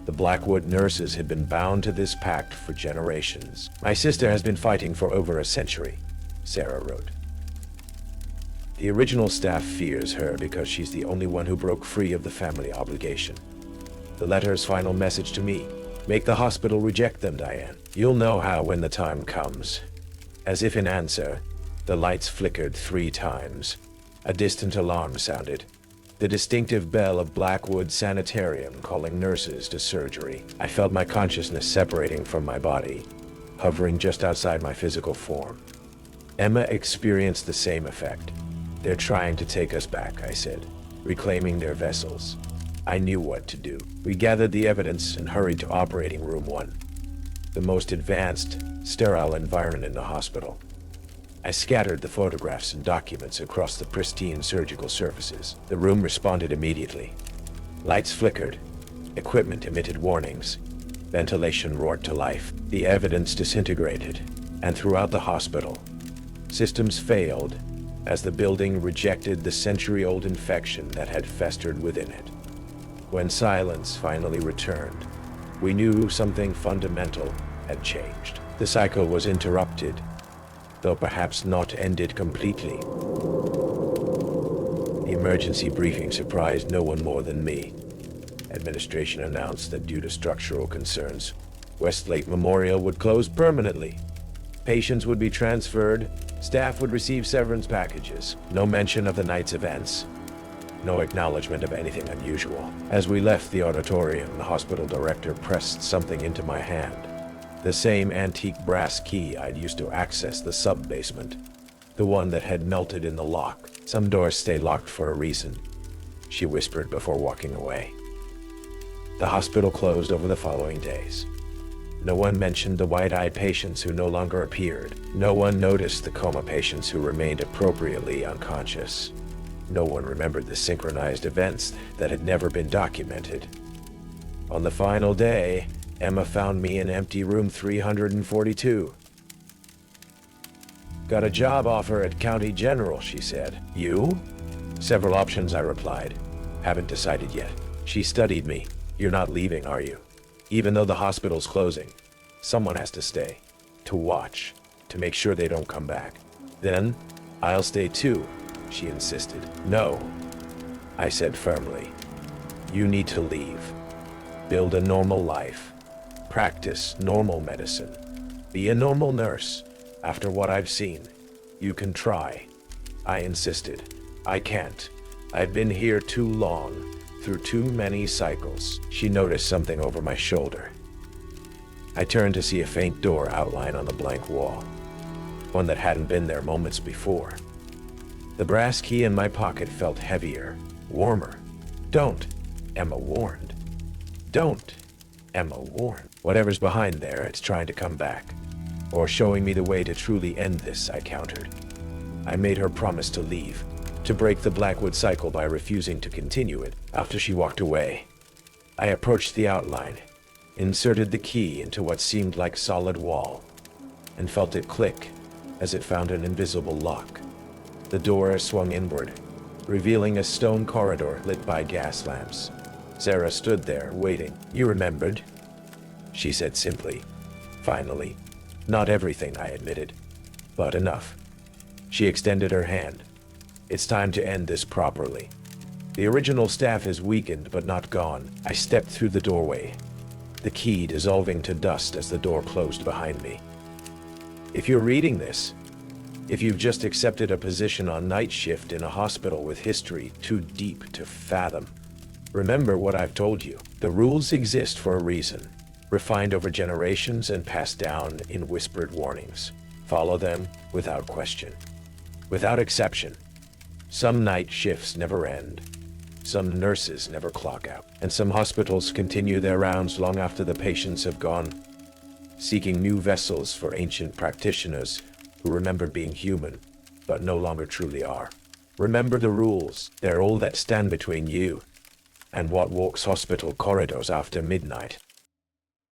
The Blackwood nurses had been bound to this pact for generations. My sister has been fighting for over a century, Sarah wrote. The original staff fears her because she's the only one who broke free of the family obligation. The letter's final message to me: make the hospital reject them, Diane. You'll know how when the time comes. As if in answer, the lights flickered 3 times. A distant alarm sounded. The distinctive bell of Blackwood Sanitarium calling nurses to surgery. I felt my consciousness separating from my body, hovering just outside my physical form. Emma experienced the same effect. They're trying to take us back, I said, reclaiming their vessels. I knew what to do. We gathered the evidence and hurried to operating room 1, the most advanced, sterile environment in the hospital. I scattered the photographs and documents across the pristine surgical surfaces. The room responded immediately. Lights flickered, equipment emitted warnings, ventilation roared to life. The evidence disintegrated, and throughout the hospital, systems failed as the building rejected the century-old infection that had festered within it. When silence finally returned, we knew something fundamental had changed. The cycle was interrupted, though perhaps not ended completely. The emergency briefing surprised no one more than me. Administration announced that due to structural concerns, Westlake Memorial would close permanently. Patients would be transferred, staff would receive severance packages. No mention of the night's events. No acknowledgement of anything unusual. As we left the auditorium, the hospital director pressed something into my hand. The same antique brass key I'd used to access the sub-basement. The one that had melted in the lock. Some doors stay locked for a reason, she whispered before walking away. The hospital closed over the following days. No one mentioned the wide-eyed patients who no longer appeared. No one noticed the coma patients who remained appropriately unconscious. No one remembered the synchronized events that had never been documented. On the final day, Emma found me in empty room 342. "Got a job offer at County General," she said. "You?" "Several options," I replied. "Haven't decided yet." She studied me. "You're not leaving, are you? Even though the hospital's closing, someone has to stay. To watch. To make sure they don't come back." "Then, I'll stay too," she insisted. "No," I said firmly. "You need to leave. Build a normal life. Practice normal medicine. Be a normal nurse. After what I've seen, you can try." I insisted. "I can't. I've been here too long, through too many cycles." She noticed something over my shoulder. I turned to see a faint door outline on the blank wall, one that hadn't been there moments before. The brass key in my pocket felt heavier, warmer. "Don't," Emma warned. "Don't," Emma warned. "Whatever's behind there, it's trying to come back. Or showing me the way to truly end this," I countered. I made her promise to leave, to break the Blackwood cycle by refusing to continue it. After she walked away, I approached the outline, inserted the key into what seemed like solid wall, and felt it click as it found an invisible lock. The door swung inward, revealing a stone corridor lit by gas lamps. Sarah stood there, waiting. "You remembered?" she said simply. "Finally." "Not everything," I admitted, "but enough." She extended her hand. "It's time to end this properly. The original staff is weakened but not gone." I stepped through the doorway, the key dissolving to dust as the door closed behind me. If you're reading this, if you've just accepted a position on night shift in a hospital with history too deep to fathom, remember what I've told you. The rules exist for a reason, refined over generations and passed down in whispered warnings. Follow them without question, without exception. Some night shifts never end. Some nurses never clock out. And some hospitals continue their rounds long after the patients have gone, seeking new vessels for ancient practitioners who remembered being human, but no longer truly are. Remember the rules. They're all that stand between you and what walks hospital corridors after midnight.